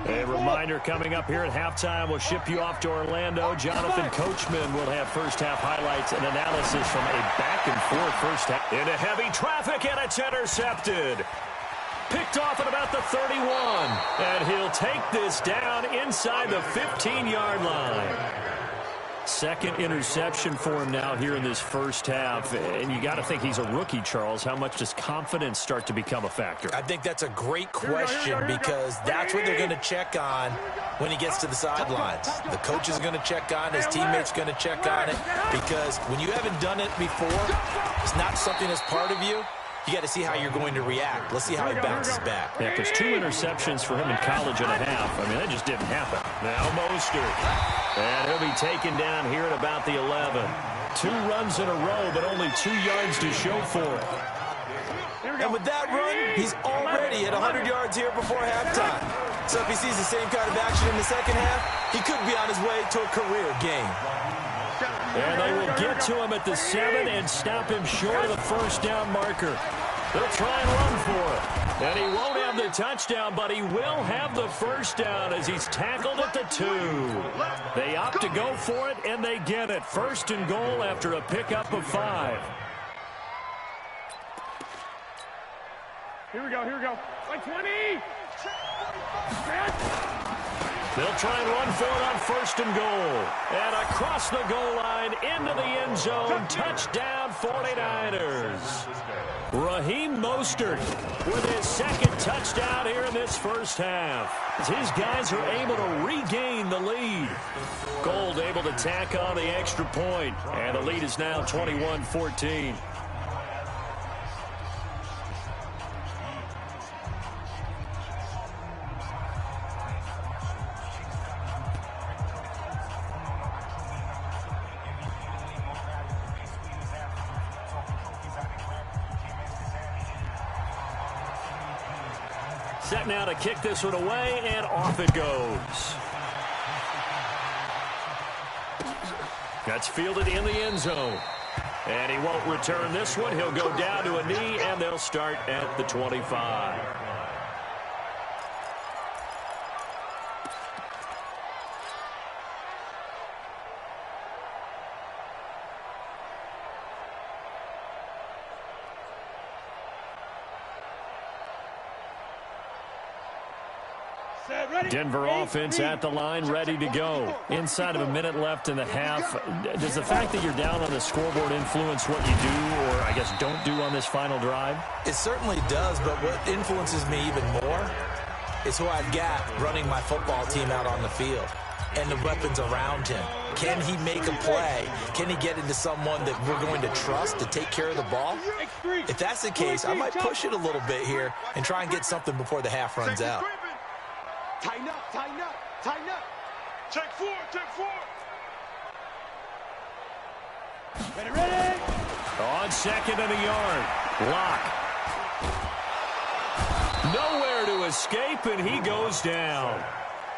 A reminder coming up here at halftime. We'll ship you off to Orlando. Jonathan Coachman will have first-half highlights and analysis from a back-and-forth first half. Into heavy traffic, and it's intercepted. Picked off at about the 31. And he'll take this down inside the 15-yard line. 2nd interception for him now here in this first half. And you got to think he's a rookie, Charles. How much does confidence start to become a factor? I think that's a great question because that's what they're going to check on when he gets to the sidelines. The coach is going to check on, his teammates going to check on it, because when you haven't done it before, it's not something that's part of you. You got to see how you're going to react. Let's see how he bounces back. Yeah, because 2 interceptions for him in college and a half. I mean, that just didn't happen. Now Mostert. And he'll be taken down here at about the 11. 2 runs in a row, but only 2 yards to show for it. And with that run, he's already at 100 yards here before halftime. So if he sees the same kind of action in the second half, he could be on his way to a career game. And they will get to him at the 7 and stop him short of the first down marker. They'll try and run for it. And he won't have the touchdown, but he will have the first down as he's tackled at the 2. They opt to go for it, and they get it. 1st and goal after a pickup of 5. Here we go. Like 20. They'll try and run for it on 1st and goal. And across the goal line into the end zone. Touchdown 49ers. Raheem Mostert with his 2nd touchdown here in this first half. As his guys are able to regain the lead. Gold able to tack on the extra point. And the lead is now 21-14. Set now to kick this one away, and off it goes. That's fielded in the end zone. And he won't return this one. He'll go down to a knee, and they'll start at the 25. Denver offense at the line, ready to go. Inside of a minute left in the half. Does the fact that you're down on the scoreboard influence what you do, or I guess don't do on this final drive? It certainly does, but what influences me even more is who I've got running my football team out on the field and the weapons around him. Can he make a play? Can he get into someone that we're going to trust to take care of the ball? If that's the case, I might push it a little bit here and try and get something before the half runs out. Tighten up, tighten up, tighten up. Check 4, check 4. Ready. On 2nd and a yard. Lock. Nowhere to escape, and he goes down.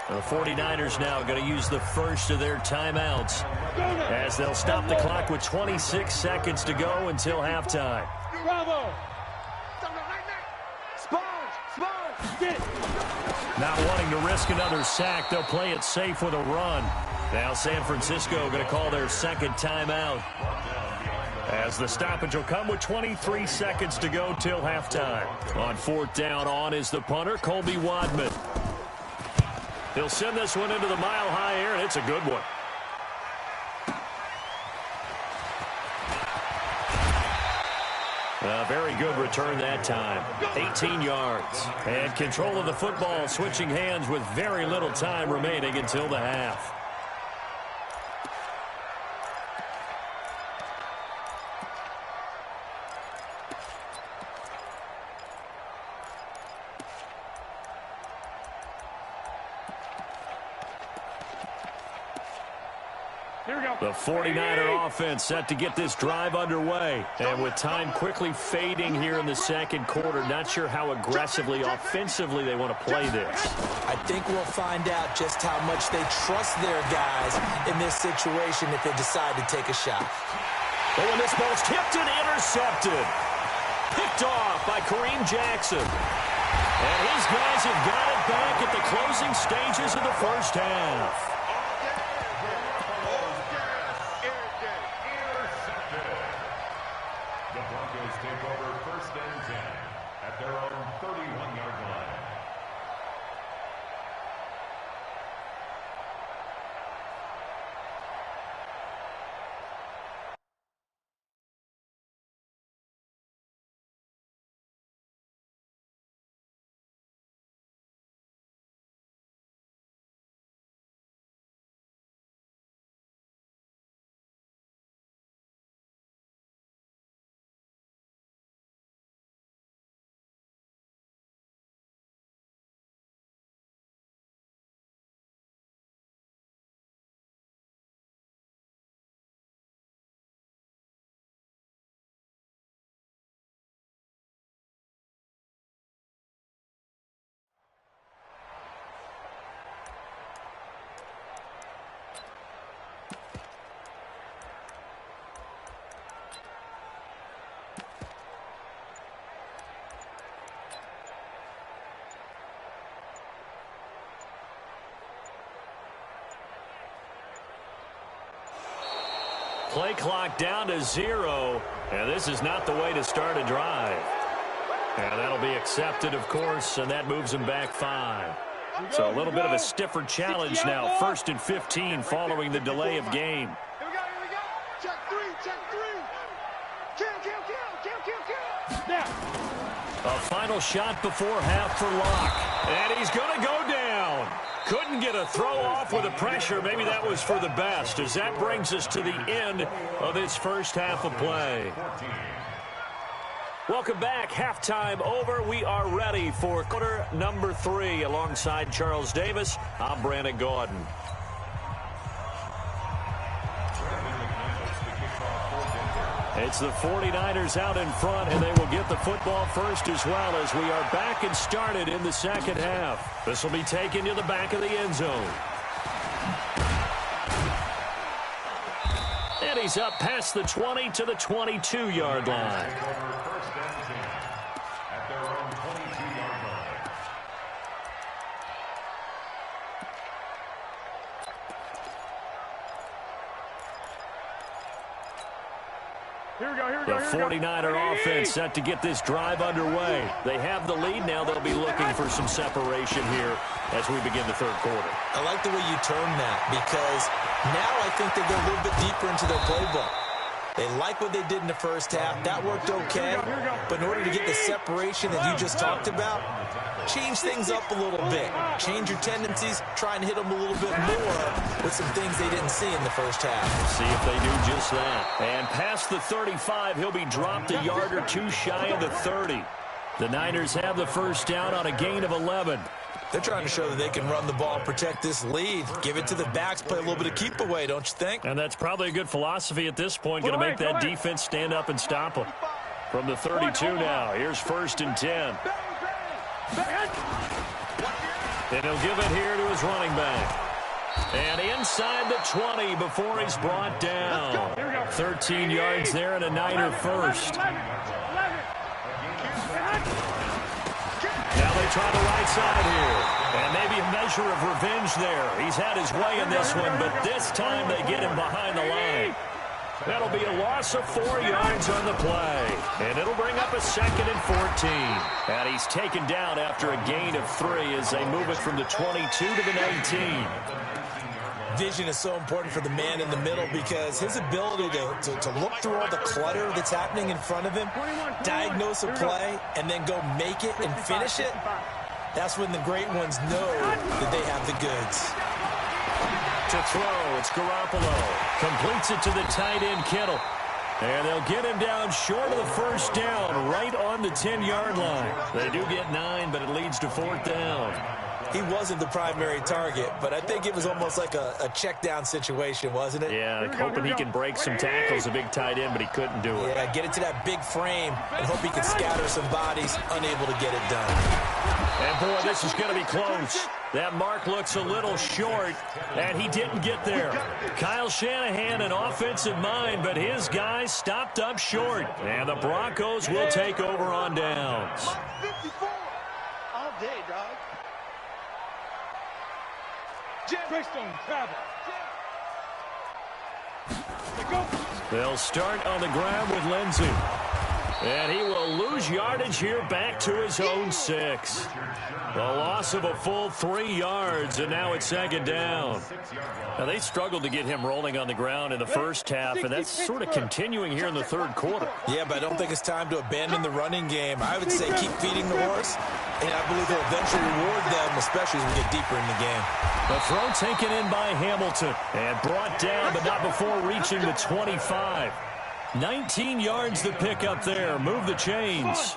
The 49ers now going to use the first of their timeouts as they'll stop the clock with 26 seconds to go until halftime. Bravo. Sponge, get it. Not wanting to risk another sack, they'll play it safe with a run. Now San Francisco going to call their 2nd timeout, as the stoppage will come with 23 seconds to go till halftime. On 4th down, on is the punter, Colby Wadman. He'll send this one into the mile-high air, and it's a good one. A very good return that time. 18 yards. And control of the football, switching hands with very little time remaining until the half. The 49er offense set to get this drive underway. And with time quickly fading here in the 2nd quarter, not sure how aggressively, offensively they want to play this. I think we'll find out just how much they trust their guys in this situation if they decide to take a shot. Oh, and this ball's tipped and intercepted. Picked off by Kareem Jackson. And his guys have got it back at the closing stages of the first half. Take over 1st and 10 at their own 31-yard line. Play clock down to 0, and this is not the way to start a drive. And that'll be accepted, of course, and that moves them back 5. So a little bit of a stiffer challenge now. 1st and 15 following the delay of game. Here we go. Check three. Kill. Now. A final shot before half for Locke. And he's going to go down. Couldn't get a throw off with the pressure. Maybe that was for the best, as that brings us to the end of this first half of play. Welcome back. Halftime over. We are ready for quarter number 3. Alongside Charles Davis, I'm Brandon Gaudin. It's the 49ers out in front, and they will get the football first as well, as we are back and started in the second half. This will be taken to the back of the end zone. And he's up past the 20 to the 22-yard line. The 49er offense set to get this drive underway. They have the lead now. They'll be looking for some separation here as we begin the third quarter. I like the way you term that, because now I think they go a little bit deeper into their playbook. They like what they did in the first half. That worked okay. But in order to get the separation that you just talked about, change things up a little bit. Change your tendencies. Try and hit them a little bit more with some things they didn't see in the first half. See if they do just that. And past the 35, he'll be dropped a yard or two shy of the 30. The Niners have the first down on a gain of 11. They're trying to show that they can run the ball and protect this lead. Give it to the backs, play a little bit of keep away, don't you think? And that's probably a good philosophy at this point. Going to make that defense stand up and stop them. From the 32 now, here's 1st and 10. And he'll give it here to his running back. And inside the 20 before he's brought down. 13 yards there and a Niner first. Now they try the right side here. And maybe a measure of revenge there. He's had his way in this one, but this time they get him behind the line. That'll be a loss of 4 yards on the play. And it'll bring up a 2nd and 14. And he's taken down after a gain of 3 as they move it from the 22 to the 19. Vision is so important for the man in the middle, because his ability to look through all the clutter that's happening in front of him, diagnose a play, and then go make it and finish it, that's when the great ones know that they have the goods. To throw, it's Garoppolo. Completes it to the tight end, Kittle. And they'll get him down short of the first down, right on the 10-yard line. They do get 9, but it leads to 4th down. He wasn't the primary target, but I think it was almost like a check down situation, wasn't it? Yeah, hoping he can break some tackles, a big tight end, but he couldn't do it. Yeah, get it to that big frame and hope he can scatter some bodies, unable to get it done. And boy, this is going to be close. That mark looks a little short, and he didn't get there. Kyle Shanahan, an offensive mind, but his guys stopped up short. And the Broncos will take over on downs. 54 all day, dog. They'll start on the ground with Lindsey. And he will lose yardage here back to his own 6. A loss of a full 3 yards, and now it's 2nd down. Now, they struggled to get him rolling on the ground in the first half, and that's sort of continuing here in the third quarter. Yeah, but I don't think it's time to abandon the running game. I would say keep feeding the horse, and I believe they'll eventually reward them, especially as we get deeper in the game. The throw taken in by Hamilton and brought down, but not before reaching the 25. 19 yards to pick up there. Move the chains.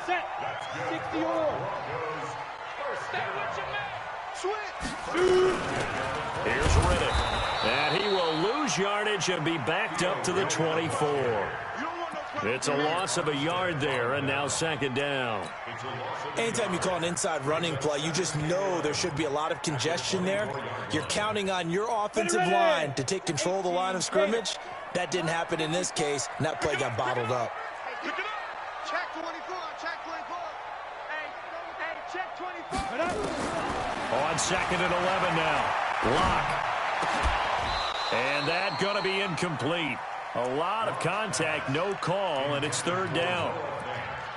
Here's Riddick. And he will lose yardage and be backed up to the 24. It's a loss of a yard there, and now 2nd down. Anytime you call an inside running play, you just know there should be a lot of congestion there. You're counting on your offensive line to take control of the line of scrimmage. That didn't happen in this case, and that play got bottled up. Pick it up. Check 24. Check 24. Hey, check 24. On 2nd and 11 now. Locke. And that going to be incomplete. A lot of contact, no call, and it's 3rd down.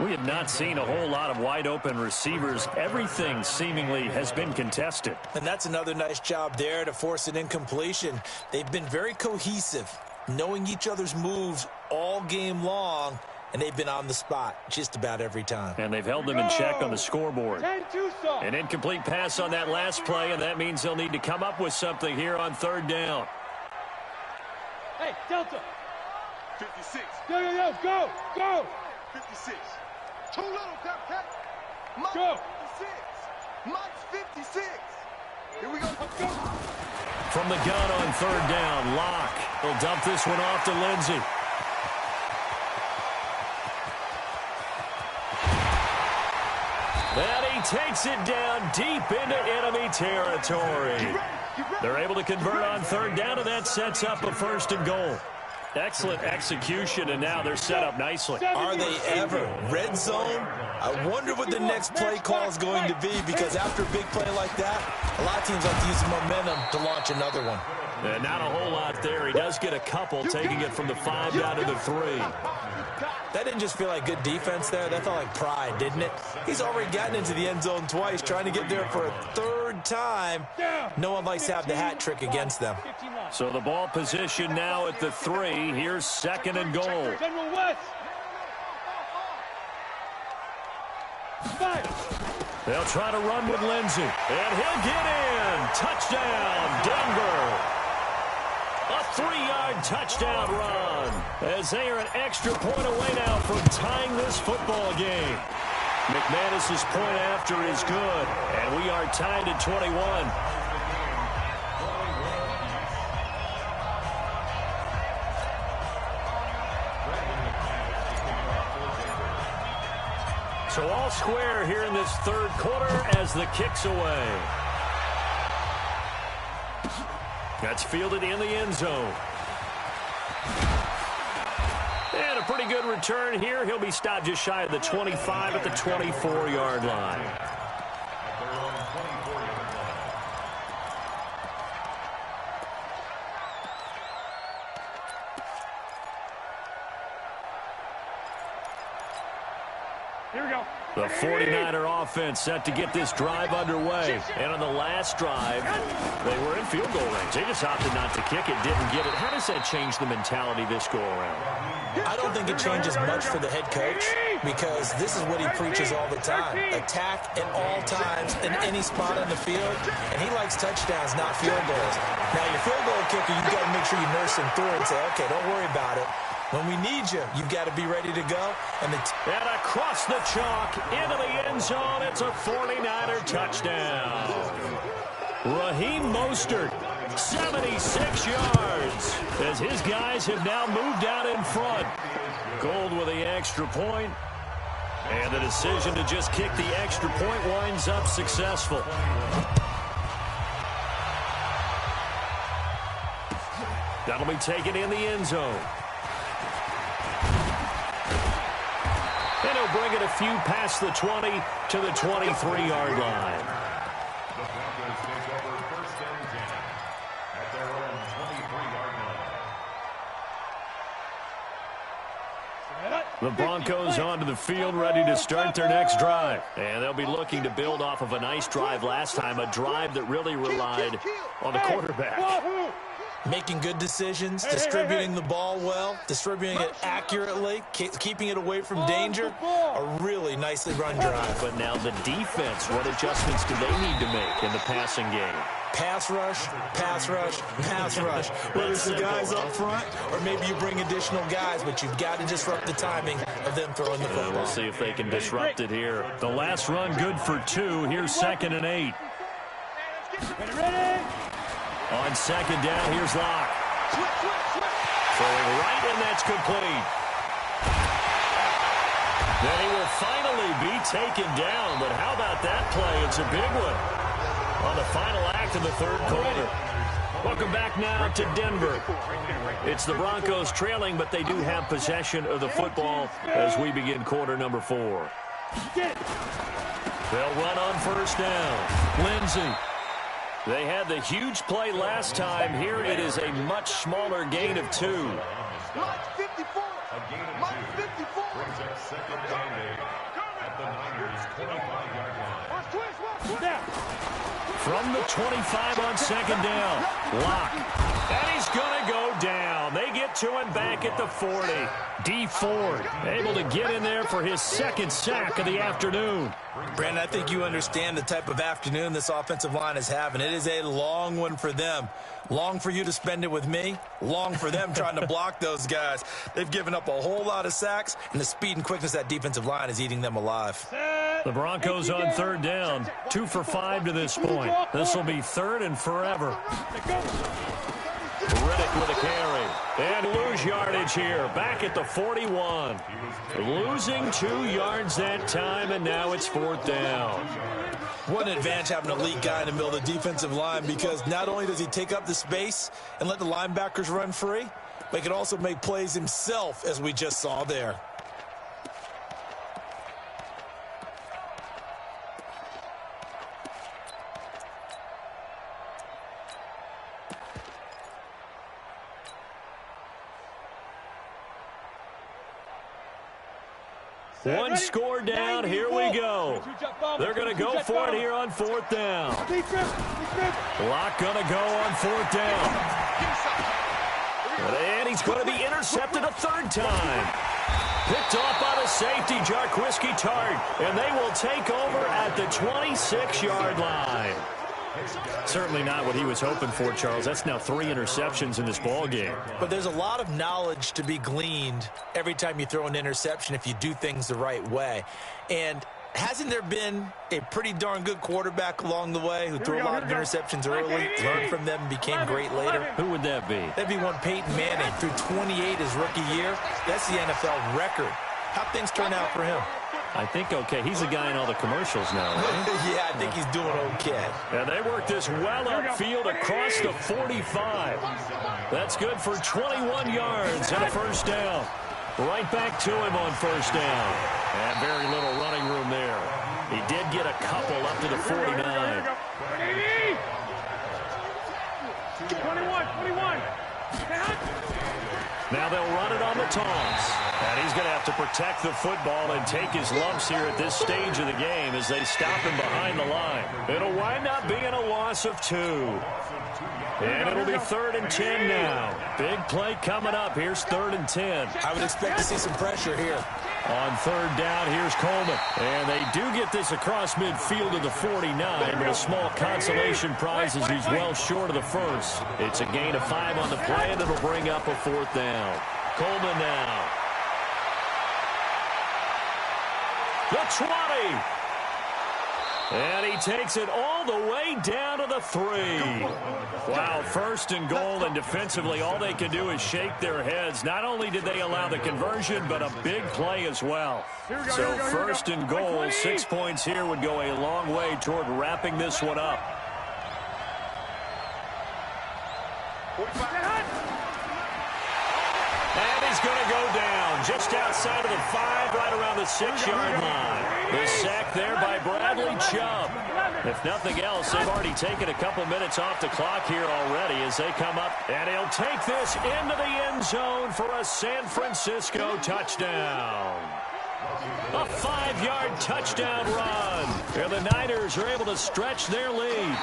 We have not seen a whole lot of wide-open receivers. Everything seemingly has been contested. And that's another nice job there to force an incompletion. They've been very cohesive, knowing each other's moves all game long, and they've been on the spot just about every time. And they've held them in check on the scoreboard. An incomplete pass on that last play, and that means they'll need to come up with something here on third down. Hey, Delta. 56. Yo, go. 56. Too little, Delta. Mike's go. 56. Mike's 56. Here we go. Let's go. From the gun on third down, Locke. He'll dump this one off to Lindsey. And he takes it down deep into enemy territory. They're able to convert on third down, and that sets up a first and goal. Excellent execution, and now they're set up nicely. Are they ever? Red zone? I wonder what the next play call is going to be, because after a big play like that, a lot of teams like to use the momentum to launch another one. And not a whole lot there. He does get a couple, taking it from the 5 down to the 3. That didn't just feel like good defense there. That felt like pride, didn't it? He's already gotten into the end zone twice, trying to get there for a third time. No one likes to have the hat trick against them. So the ball position now at the 3. Here's second and goal. They'll try to run with Lindsey. And he'll get in. Touchdown, Denver. A 3-yard touchdown run, as they are an extra point away now from tying this football game. McManus's point after is good, and we are tied at 21. So all square here in this third quarter as the kick's away. That's fielded in the end zone. And a pretty good return here. He'll be stopped just shy of the 25 at the 24-yard line. Here we go. The 49er offense set to get this drive underway. And on the last drive, they were in field goal range. They just opted not to kick it, didn't get it. How does that change the mentality this go-around? I don't think it changes much for the head coach, because this is what he preaches all the time. Attack at all times in any spot on the field, and he likes touchdowns, not field goals. Now, your field goal kicker, you've got to make sure you nurse him through and say, okay, don't worry about it. When we need you, you've got to be ready to go. And across the chalk, into the end zone, it's a 49er touchdown. Raheem Mostert, 76 yards, as his guys have now moved out in front. Gold with the extra point, and the decision to just kick the extra point winds up successful. That'll be taken in the end zone. And he'll bring it a few past the 20 to the 23-yard line. The Broncos take over first and 10 at their own 23-yard line. The Broncos onto the field, ready to start their next drive. And they'll be looking to build off of a nice drive last time, a drive that really relied on the quarterback. Making good decisions, distributing the ball well, distributing it accurately, keeping it away from danger. A really nicely run drive. But now the defense, what adjustments do they need to make in the passing game? Pass rush, pass rush, pass rush. Whether it's the guys up front or maybe you bring additional guys, but you've got to disrupt the timing of them throwing the football. We'll see if they can disrupt it here. The last run good for 2. Here's 2nd and 8. Ready? On second down, here's Locke. Throwing right, and that's complete. Then he will finally be taken down, but how about that play? It's a big one on the final act of the third quarter. Welcome back now to Denver. It's the Broncos trailing, but they do have possession of the football as we begin quarter number 4. They'll run on first down. Lindsey. They had the huge play last time. Here it is a much smaller gain of 2. A gain of 2 brings up second and 8 at the Niners' 25-yard line. From the 25 on second down. Lock. And he's going to go down. They get to him back at the 40. Dee Ford able to get in there for his second sack of the afternoon. Brandon, I think you understand the type of afternoon this offensive line is having. It is a long one for them. Long for you to spend it with me. Long for them trying to block those guys. They've given up a whole lot of sacks, and the speed and quickness of that defensive line is eating them alive. The Broncos on third down. 2 for 5 to this point. This will be third and forever. Riddick with a carry. And lose yardage here. Back at the 41. Losing 2 yards that time, and now it's fourth down. What an advantage having an elite guy in the middle of the defensive line, because not only does he take up the space and let the linebackers run free, but he can also make plays himself, as we just saw there. One score down. Here we go. They're going to go for it here on fourth down. Lock going to go on fourth down. And he's going to be intercepted a third time. Picked off by the safety, Jarquiski Tart. And they will take over at the 26-yard line. Certainly not what he was hoping for, Charles. That's now 3 interceptions in this ball game. But there's a lot of knowledge to be gleaned every time you throw an interception if you do things the right way. And hasn't there been a pretty darn good quarterback along the way who threw a lot of interceptions early, learned from them, and became great later? Who would that be? That'd be one Peyton Manning. Threw 28 his rookie year. That's the NFL record. How'd things turn out for him? I think okay. He's the guy in all the commercials now, right? Yeah, I think he's doing okay. And they work this well upfield across the 45. That's good for 21 yards and a first down. Right back to him on first down. And very little running room there. He did get a couple up to the 49. 21. Now they'll run it on the toss. And he's going to have to protect the football and take his lumps here at this stage of the game as they stop him behind the line. It'll wind up being a loss of 2. And it'll be 3rd and 10 now. Big play coming up. Here's 3rd and 10. I would expect to see some pressure here. On third down, here's Coleman. And they do get this across midfield to the 49, but a small consolation prize as he's well short of the first. It's a gain of 5 on the play, and it'll bring up a 4th down. Coleman now. The 20. And he takes it all the way down to the 3. Wow, 1st and goal, and defensively all they can do is shake their heads. Not only did they allow the conversion, but a big play as well. So 1st and goal, 6 points here would go a long way toward wrapping this one up. And he's going to go down just outside of the 5, right around the 6-yard line. The sack there by Bradley Chubb. If nothing else, they've already taken a couple minutes off the clock here already as they come up. And he'll take this into the end zone for a San Francisco touchdown. A 5-yard touchdown run. And the Niners are able to stretch their lead.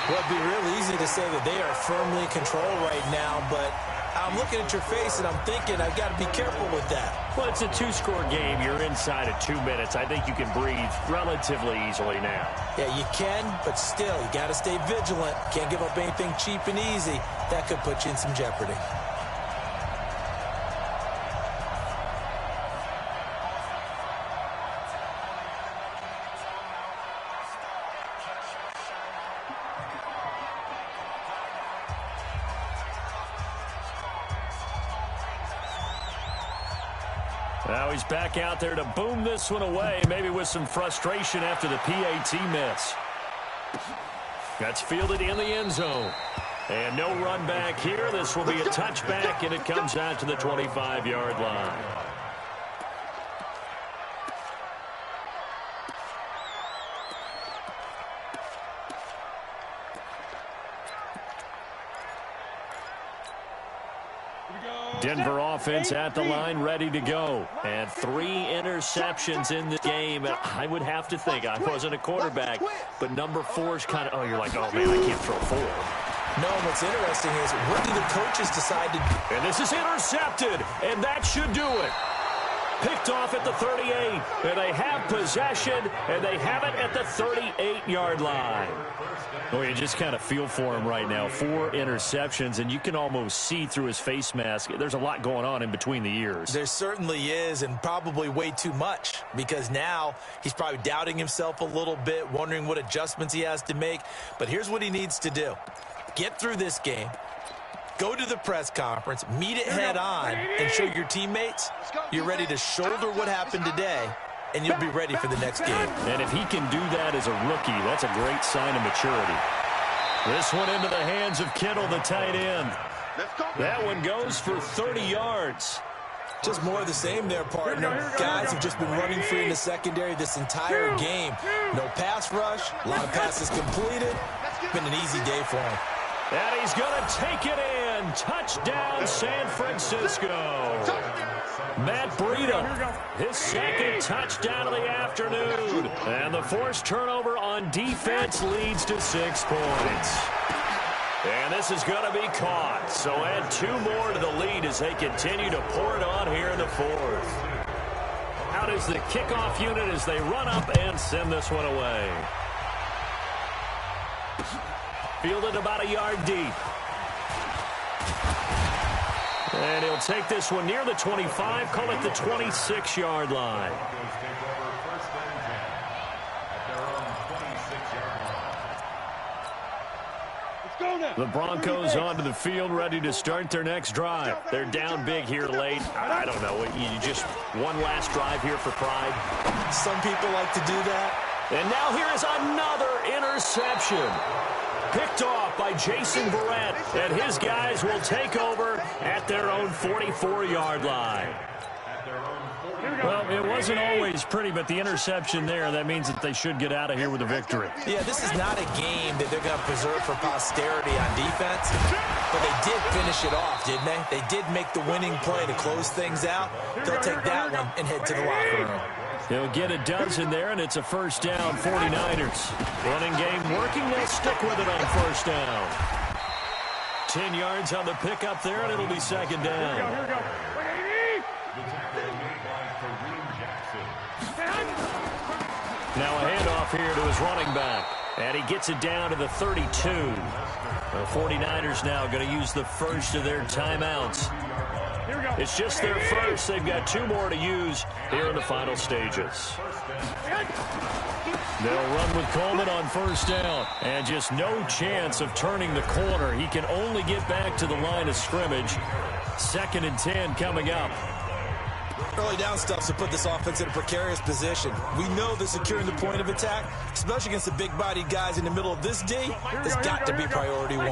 Well, it'd be real easy to say that they are firmly in control right now, but I'm looking at your face and I'm thinking I've got to be careful with that. Well, it's a 2-score game. You're inside of 2 minutes. I think you can breathe relatively easily now. Yeah, you can, but still, you got to stay vigilant. Can't give up anything cheap and easy. That could put you in some jeopardy. Now he's back out there to boom this one away, maybe with some frustration after the PAT miss. That's fielded in the end zone. And no run back here. This will be a touchback, and it comes out to the 25-yard line. Denver offense at the line, ready to go. And 3 interceptions in the game. I would have to think, I wasn't a quarterback, but number 4 is kind of, you're like, oh, man, I can't throw 4. No, what's interesting is, what do the coaches decide to do? And this is intercepted, and that should do it. Picked off at the 38, and they have possession, and they have it at the 38-yard line. Oh, you just kind of feel for him right now. 4 interceptions, and you can almost see through his face mask. There's a lot going on in between the ears. There certainly is, and probably way too much, because now he's probably doubting himself a little bit, wondering what adjustments he has to make. But here's what he needs to do. Get through this game. Go to the press conference, meet it head on, and show your teammates you're ready to shoulder what happened today, and you'll be ready for the next game. And if he can do that as a rookie, that's a great sign of maturity. This one into the hands of Kittle, the tight end. That one goes for 30 yards. Just more of the same there, partner. Guys have just been running free in the secondary this entire game. No pass rush, a lot of passes completed. It's been an easy day for him. And he's going to take it in. Touchdown, San Francisco. Matt Breida, his second touchdown of the afternoon. And the forced turnover on defense leads to 6 points. And this is going to be caught. So add 2 more to the lead as they continue to pour it on here in the 4th. Out is the kickoff unit as they run up and send this one away. Fielded about a yard deep. And he'll take this one near the 25, call it the 26-yard line. The Broncos onto the field, ready to start their next drive. They're down big here late. I don't know. You just one last drive here for pride. Some people like to do that. And now here is another interception. Picked off by Jason Verrett, and his guys will take over at their own 44-yard line. Well, it wasn't always pretty, but the interception there, that means that they should get out of here with a victory. Yeah, this is not a game that they're going to preserve for posterity on defense, but they did finish it off, didn't they? They did make the winning play to close things out. They'll take that one and head to the locker room. They'll get a dozen there, and it's a first down, 49ers. Running game working, they'll stick with it on first down. 10 yards on the pickup there, and it'll be second down. Here we go. Now a handoff here to his running back, and he gets it down to the 32. The 49ers now going to use the first of their timeouts. It's just their first. They've got 2 more to use here in the final stages. They'll run with Coleman on first down, and just no chance of turning the corner. He can only get back to the line of scrimmage. 2nd and 10 coming up. Early down stuff to put this offense in a precarious position. We know that securing the point of attack, especially against the big-bodied guys in the middle of this D, has got to be priority 1.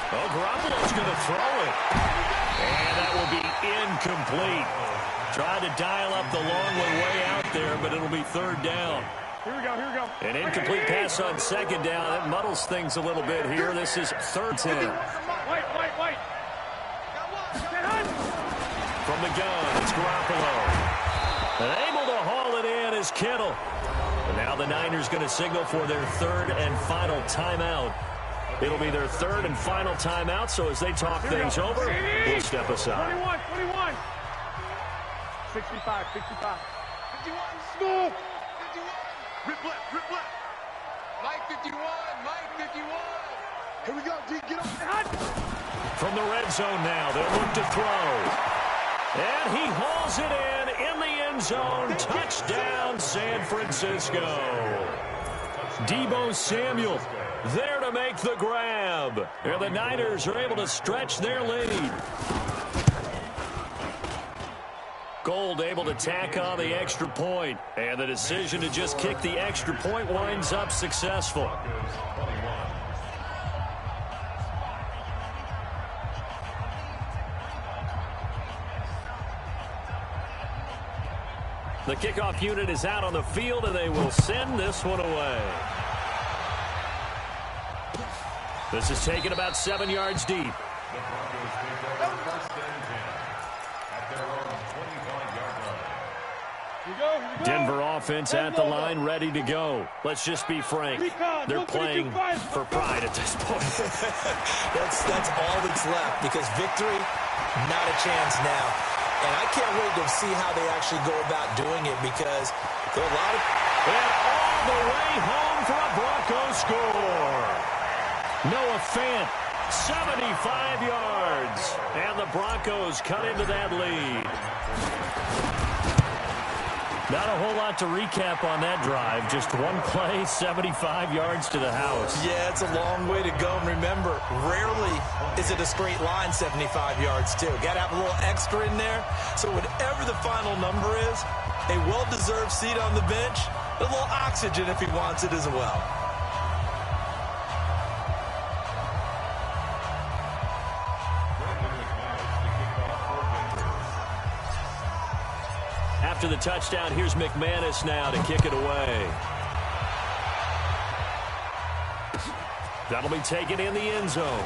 Oh, Garoppolo's going to throw it. And that will be incomplete. Tried to dial up the long way out there, but it'll be 3rd down. Here we go. An incomplete pass on 2nd down. That muddles things a little bit here. This is 3rd 10. Wait. From the gun, it's Garoppolo. And able to haul it in is Kittle. And now the Niners going to signal for their 3rd and final timeout. It'll be their 3rd and final timeout, so as they talk things over, we'll step aside. 21. 65. 51, smooth. 51. Rip left. Mike 51. Here we go, D, get up. From the red zone now, they'll look to throw. And he hauls it in the end zone. Touchdown, San Francisco. Deebo Samuel there to make the grab. And the Niners are able to stretch their lead. Gold able to tack on the extra point. And the decision to just kick the extra point winds up successful. The kickoff unit is out on the field, and they will send this one away. This is taken about 7 yards deep. The Broncos pick up first and 10 at their own 25-yard line. Denver offense at the line, ready to go. Let's just be frank. They're playing for pride at this point. That's all that's left, because victory, not a chance now. And I can't wait to see how they actually go about doing it, because there are a lot of... And all the way home for a Broncos score. Noah Fant, 75 yards. And the Broncos cut into that lead. Not a whole lot to recap on that drive. Just one play, 75 yards to the house. Yeah, it's a long way to go. And remember, rarely is it a straight line 75 yards, too. Got to have a little extra in there. So whatever the final number is, a well-deserved seat on the bench, a little oxygen if he wants it as well. After the touchdown, here's McManus now to kick it away. That'll be taken in the end zone.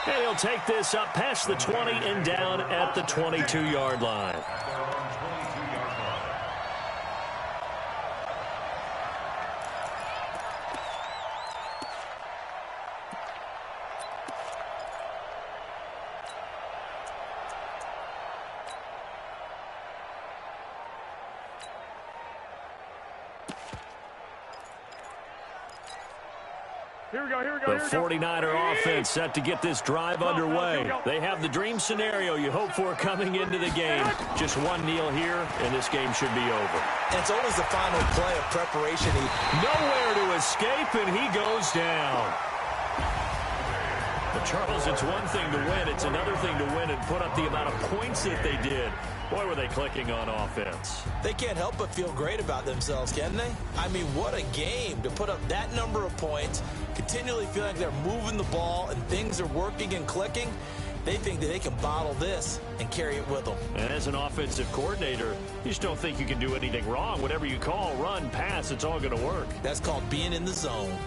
And he'll take this up past the 20 and down at the 22-yard line. The 49er offense set to get this drive underway. They have the dream scenario you hope for coming into the game. Just one kneel here, and this game should be over. And it's always the final play of preparation. Nowhere to escape, and he goes down. But Charles, it's one thing to win. It's another thing to win and put up the amount of points that they did. Boy, were they clicking on offense. They can't help but feel great about themselves, can they? I mean, what a game to put up that number of points, continually feel like they're moving the ball and things are working and clicking. They think that they can bottle this and carry it with them. And as an offensive coordinator, you just don't think you can do anything wrong. Whatever you call, run, pass, it's all going to work. That's called being in the zone.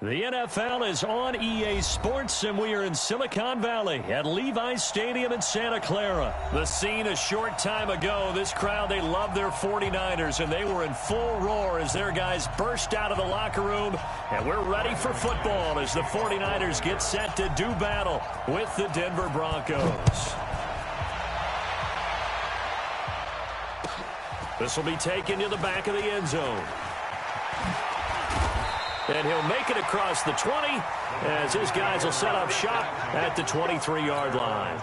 The NFL is on EA Sports, and we are in Silicon Valley at Levi's Stadium in Santa Clara. The scene a short time ago. This crowd, they love their 49ers, and they were in full roar as their guys burst out of the locker room. And we're ready for football as the 49ers get set to do battle with the Denver Broncos. This will be taken to the back of the end zone. And he'll make it across the 20 as his guys will set up shop at the 23-yard line.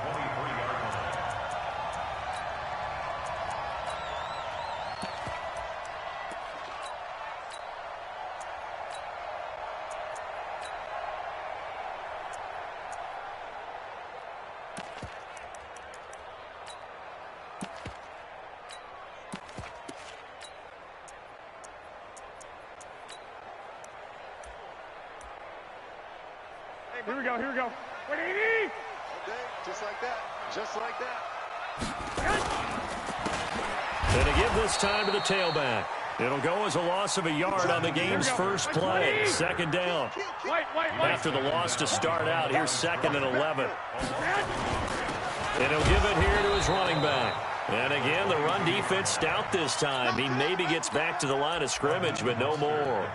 Here we go. Ready? Okay, just like that. Just like that. And to give this time to the tailback. It'll go as a loss of a yard on the game's first play. Second down. After the loss to start out, here's 2nd and 11. And he'll give it here to his running back. And again, the run defense stout this time. He maybe gets back to the line of scrimmage, but no more.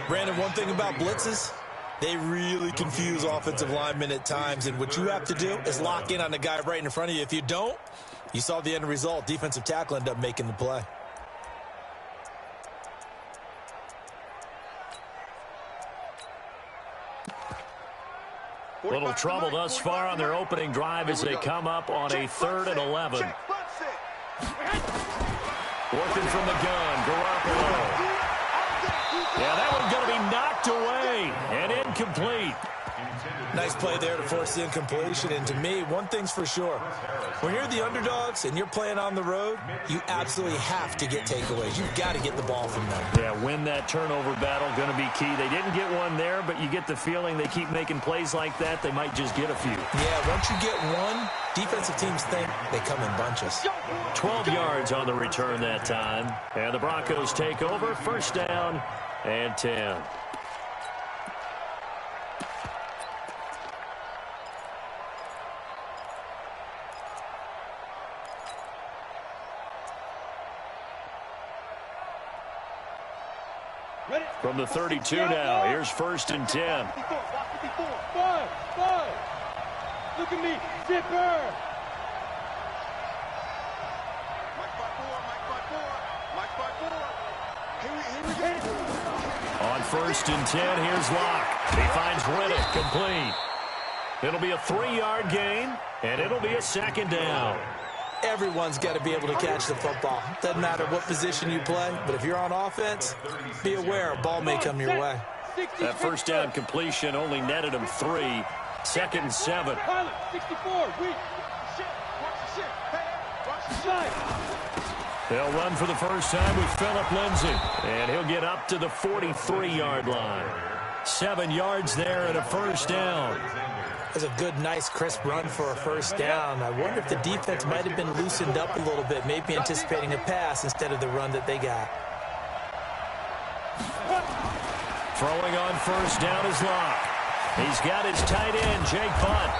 Brandon, one thing about blitzes, they really confuse offensive linemen at times. And what you have to do is lock in on the guy right in front of you. If you don't, you saw the end result. Defensive tackle ended up making the play. Little trouble thus far on their opening drive as they come up on a 3rd and 11. Working from the gun, Garoppolo. Yeah, that one's going to be knocked away and incomplete. Nice play there to force the incompletion. And to me, one thing's for sure. When you're the underdogs and you're playing on the road, you absolutely have to get takeaways. You've got to get the ball from them. Yeah, win that turnover battle, going to be key. They didn't get one there, but you get the feeling they keep making plays like that, they might just get a few. Yeah, once you get one, defensive teams think they come in bunches. 12 yards on the return that time. And the Broncos take over, 1st down and 10. From the 32 now, here's 1st and 10. 5. Look at me, zipper. On 1st and 10, here's Locke. He finds Riddick, complete. It'll be a 3-yard gain, and it'll be a 2nd down. Everyone's got to be able to catch the football. Doesn't matter what position you play, but if you're on offense, be aware a ball may come your way. That 1st down completion only netted him 3. 2nd and 7. They'll run for the first time with Phillip Lindsay, and he'll get up to the 43-yard line. 7 yards there and a 1st down. That's a good, nice, crisp run for a 1st down. I wonder if the defense might have been loosened up a little bit, maybe anticipating a pass instead of the run that they got. Throwing on 1st down is Locke. He's got his tight end, Jake Butt.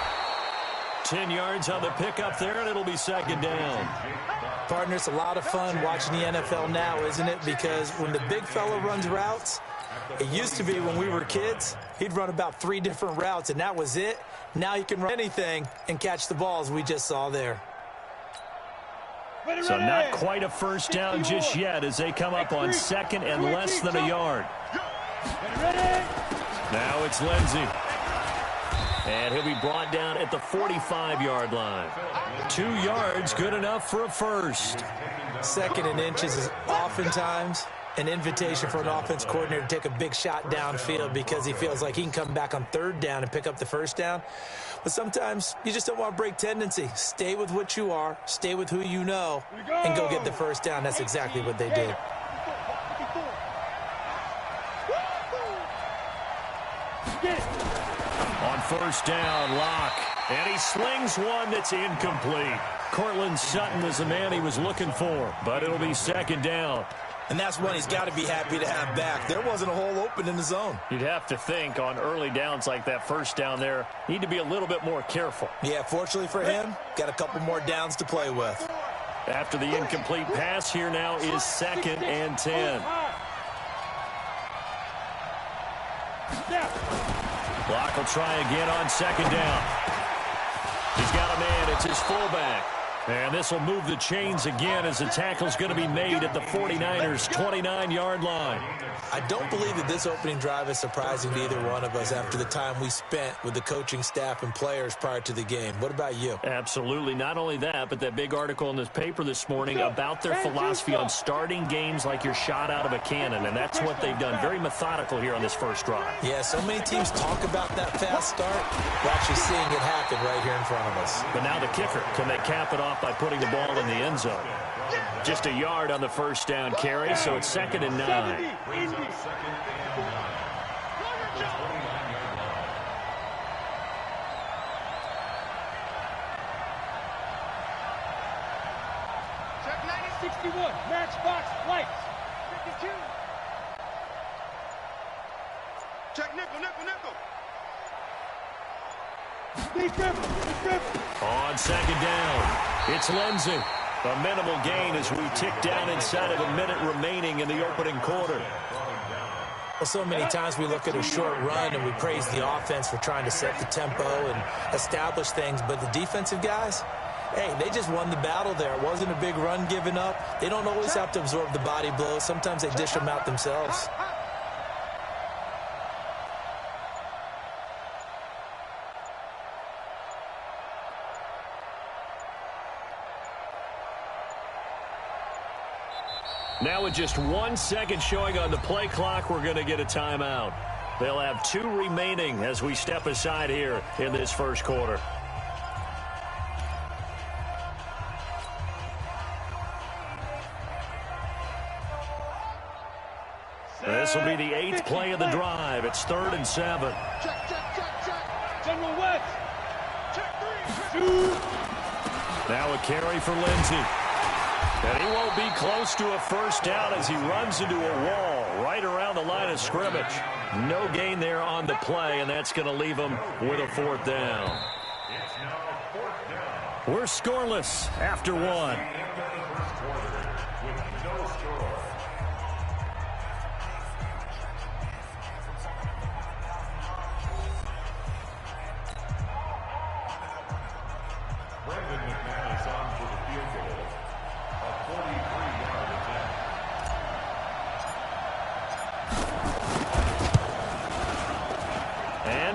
10 yards on the pickup there, and it'll be 2nd down. Partner, it's a lot of fun watching the NFL now, isn't it? Because when the big fella runs routes, it used to be when we were kids, he'd run about 3 different routes, and that was it. Now you can run anything and catch the balls we just saw there. So not quite a 1st down just yet as they come up on 2nd and less than a yard. Now it's Lindsay. And he'll be brought down at the 45-yard line. 2 yards, good enough for a 1st. 2nd and inches is oftentimes an invitation for an offense coordinator to take a big shot downfield because he feels like he can come back on 3rd down and pick up the 1st down. But sometimes you just don't want to break tendency. Stay with what you are, stay with who you know, and go get the 1st down. That's exactly what they did. On 1st down, Locke. And he slings one that's incomplete. Cortland Sutton is the man he was looking for, but it'll be 2nd down. And that's one he's got to be happy to have back. There wasn't a hole open in the zone. You'd have to think on early downs like that 1st down there, need to be a little bit more careful. Yeah, fortunately for him, got a couple more downs to play with. After the incomplete pass, here now is 2nd and 10. Locke will try again on 2nd down. He's got a man. It's his fullback. And this will move the chains again as the tackle's going to be made at the 49ers' 29-yard line. I don't believe that this opening drive is surprising to either one of us after the time we spent with the coaching staff and players prior to the game. What about you? Absolutely. Not only that, but that big article in this paper this morning about their philosophy on starting games like you're shot out of a cannon, and that's what they've done. Very methodical here on this 1st drive. Yeah, so many teams talk about that fast start. We're actually seeing it happen right here in front of us. But now the kicker. Can they cap it off by putting the ball in the end zone? Just a yard on the 1st down carry, so it's 2nd and 9. 61, Matchbox Lights. 52. Check nickel, nickel, nickel. On second down, it's Lindsey. A minimal gain as we tick down inside of a minute remaining in the opening quarter. Well, so many times we look at a short run and we praise the offense for trying to set the tempo and establish things, but the defensive guys, hey, they just won the battle there. It wasn't a big run given up. They don't always have to absorb the body blows. Sometimes they dish them out themselves. Now with just 1 second showing on the play clock, we're going to get a timeout. They'll have 2 remaining as we step aside here in this first quarter. This will be the 8th play of the drive. It's 3rd and 7. Check, check, check, check. General West. Check 3. 2. Now a carry for Lindsey. And he won't be close to a first down as he runs into a wall right around the line of scrimmage. No gain there on the play, and that's going to leave him with a 4th down. We're scoreless after 1.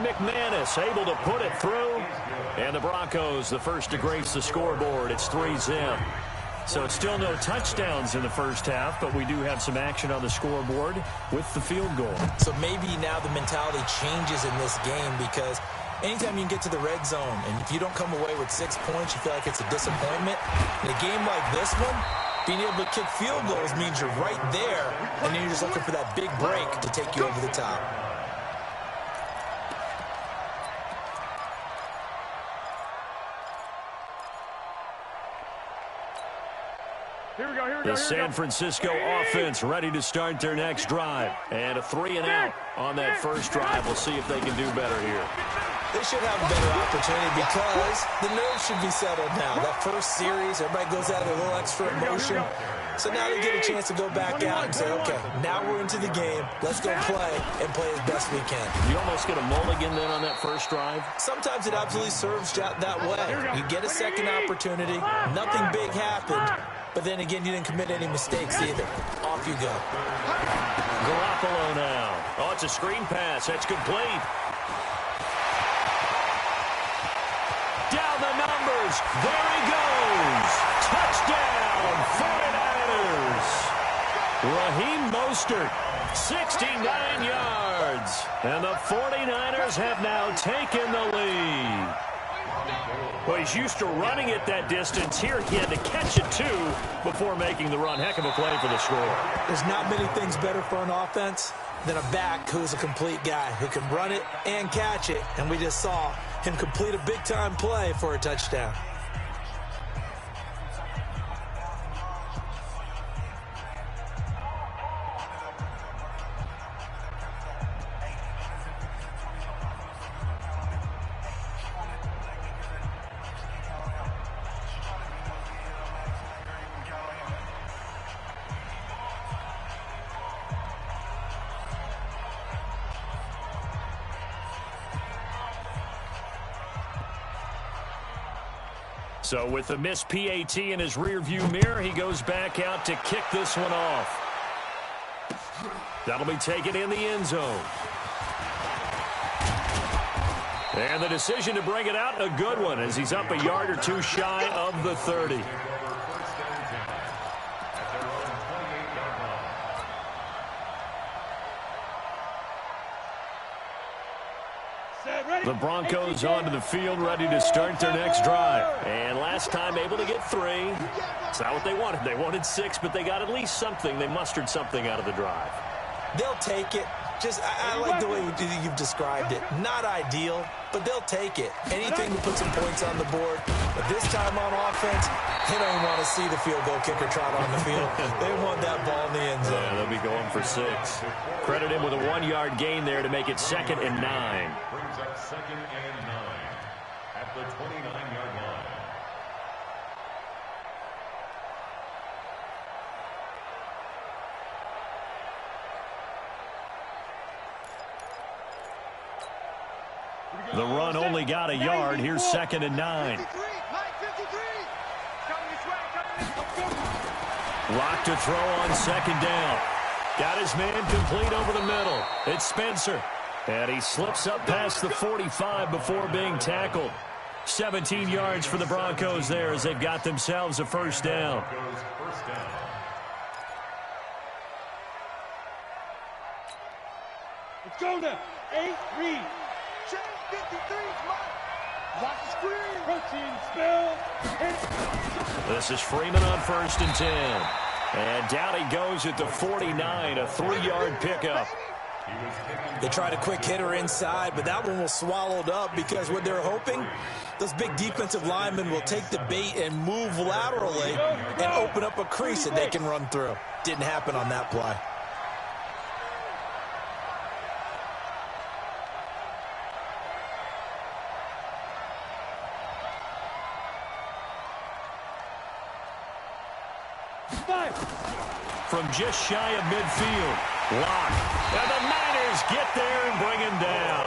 McManus able to put it through. And the Broncos, the first to grace the scoreboard. It's 3-zip. So it's still no touchdowns in the first half, but we do have some action on the scoreboard with the field goal. So maybe now the mentality changes in this game because anytime you can get to the red zone and if you don't come away with 6 points, you feel like it's a disappointment. In a game like this one, being able to kick field goals means you're right there, and then you're just looking for that big break to take you over the top. The San Francisco offense ready to start their next drive. And a 3-and-out on that first drive. We'll see if they can do better here. They should have a better opportunity because the nerves should be settled now. That first series, everybody goes out with a little extra emotion. So now they get a chance to go back out and say, okay, now we're into the game. Let's go play and play as best we can. You almost get a mulligan then on that first drive? Sometimes it absolutely serves that way. You get a second opportunity. Nothing big happened. But then again, you didn't commit any mistakes either. Off you go. Garoppolo now. Oh, it's a screen pass. That's complete. Down the numbers. There he goes. Touchdown, 49ers. Raheem Mostert, 69 yards. And the 49ers have now taken the lead. Well, he's used to running it that distance. Here he had to catch it, too, before making the run. Heck of a play for the score. There's not many things better for an offense than a back who's a complete guy who can run it and catch it. And we just saw him complete a big-time play for a touchdown. So with the missed PAT in his rearview mirror, he goes back out to kick this one off. That'll be taken in the end zone. And the decision to bring it out, a good one, as he's up a yard or two shy of the 30. The Broncos onto the field, ready to start their next drive. And last time able to get 3. It's not what they wanted. They wanted 6, but they got at least something. They mustered something out of the drive. They'll take it. Just, I like the way you've described it. Not ideal, but they'll take it. Anything to put some points on the board. But this time on offense, they don't even want to see the field goal kicker trot on the field. They want that ball in the end zone. Yeah, they'll be going for 6. Credit him with a 1-yard gain there to make it 2nd and 9. Brings up 2nd and 9 at the 29-yard line. The run only got a yard. Here's 2nd and 9. Lock to throw on 2nd down. Got his man complete over the middle. It's Spencer. And he slips up past the 45 before being tackled. 17 yards for the Broncos there as they've got themselves a 1st down. Let's go now. 8, read. Change 53, watch the screen. Protein spill. This is Freeman on 1st and 10. And down he goes at the 49, a 3-yard pickup. They tried a quick hitter inside, but that one was swallowed up because what they're hoping, those big defensive linemen will take the bait and move laterally and open up a crease that they can run through. Didn't happen on that play. From just shy of midfield, Locke. And the Niners get there and bring him down.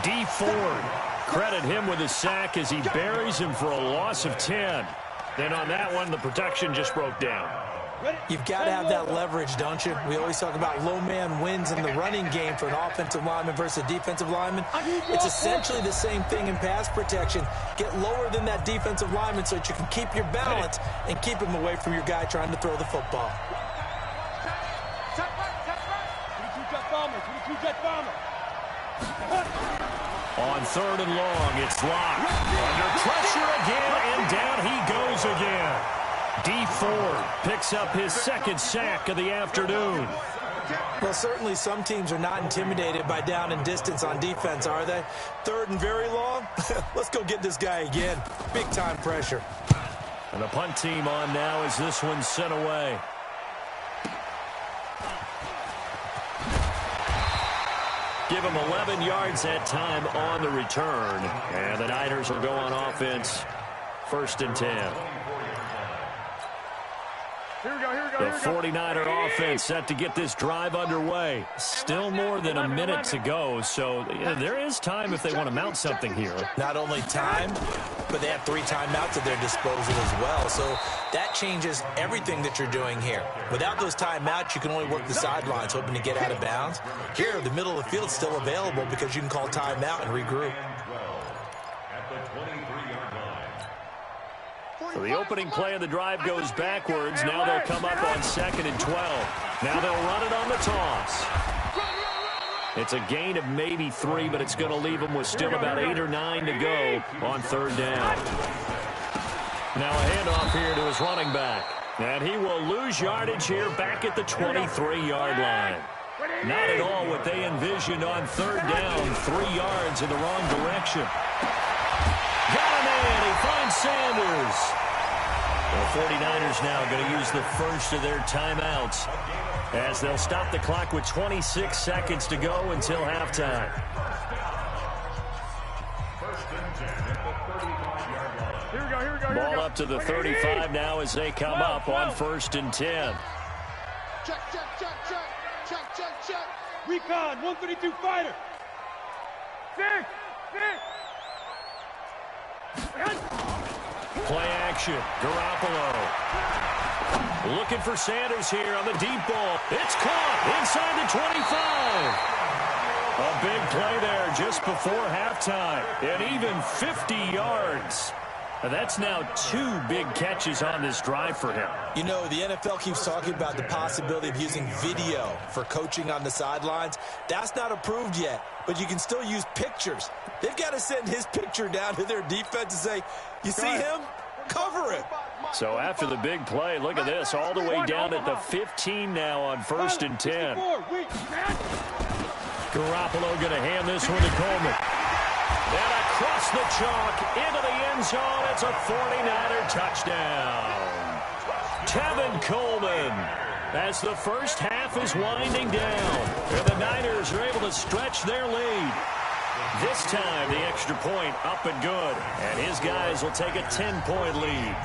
D. Ford, credit him with a sack as he buries him for a loss of 10. Then on that one, the protection just broke down. You've got to have that leverage, don't you? We always talk about low man wins in the running game for an offensive lineman versus a defensive lineman. It's essentially the same thing in pass protection. Get lower than that defensive lineman so that you can keep your balance and keep him away from your guy trying to throw the football. On 3rd and long, it's Locke. Under pressure again, and down he goes again. D. Ford picks up his 2nd sack of the afternoon. Well, certainly some teams are not intimidated by down and distance on defense, are they? 3rd and very long? Let's go get this guy again. Big-time pressure. And the punt team on now as this one's sent away. Give him 11 yards that time on the return. And the Niners will go on offense. 1st and 10. The 49er offense set to get this drive underway. Still more than a minute to go, so there is time if they want to mount something here. Not only time, but they have 3 timeouts at their disposal as well, so that changes everything that you're doing here. Without those timeouts, you can only work the sidelines, hoping to get out of bounds. Here, the middle of the field's still available because you can call timeout and regroup. So the opening play of the drive goes backwards. Now they'll come up on 2nd and 12. Now they'll run it on the toss. It's a gain of maybe 3, but it's going to leave them with still about 8 or 9 to go on 3rd down. Now a handoff here to his running back. And he will lose yardage here back at the 23-yard line. Not at all what they envisioned on 3rd down. 3 yards in the wrong direction. Got him in. He finds Sanders. The 49ers now going to use the first of their timeouts as they'll stop the clock with 26 seconds to go until halftime. Here we go. Ball up to the 35 now as they come up on 1st and 10. Check. Recon, 132 fighter. Play action. Garoppolo. Looking for Sanders here on the deep ball. It's caught inside the 25. A big play there just before halftime. And even 50 yards. And that's now 2 big catches on this drive for him. You know, the NFL keeps talking about the possibility of using video for coaching on the sidelines. That's not approved yet, but you can still use pictures. They've got to send his picture down to their defense and say, you see him? Cover it. So after the big play, look at this, all the way down at the 15 now on 1st and 10. Garoppolo going to hand this one to Coleman. And a across the chalk into the end zone. It's a 49er touchdown. Tevin Coleman, as the first half is winding down, and the Niners are able to stretch their lead. This time, the extra point up and good, and his guys will take a 10-point lead.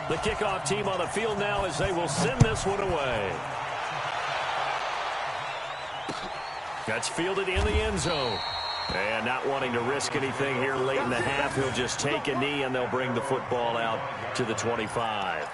The kickoff team on the field now as they will send this one away. That's fielded in the end zone. And not wanting to risk anything here late in the half, he'll just take a knee and they'll bring the football out to the 25.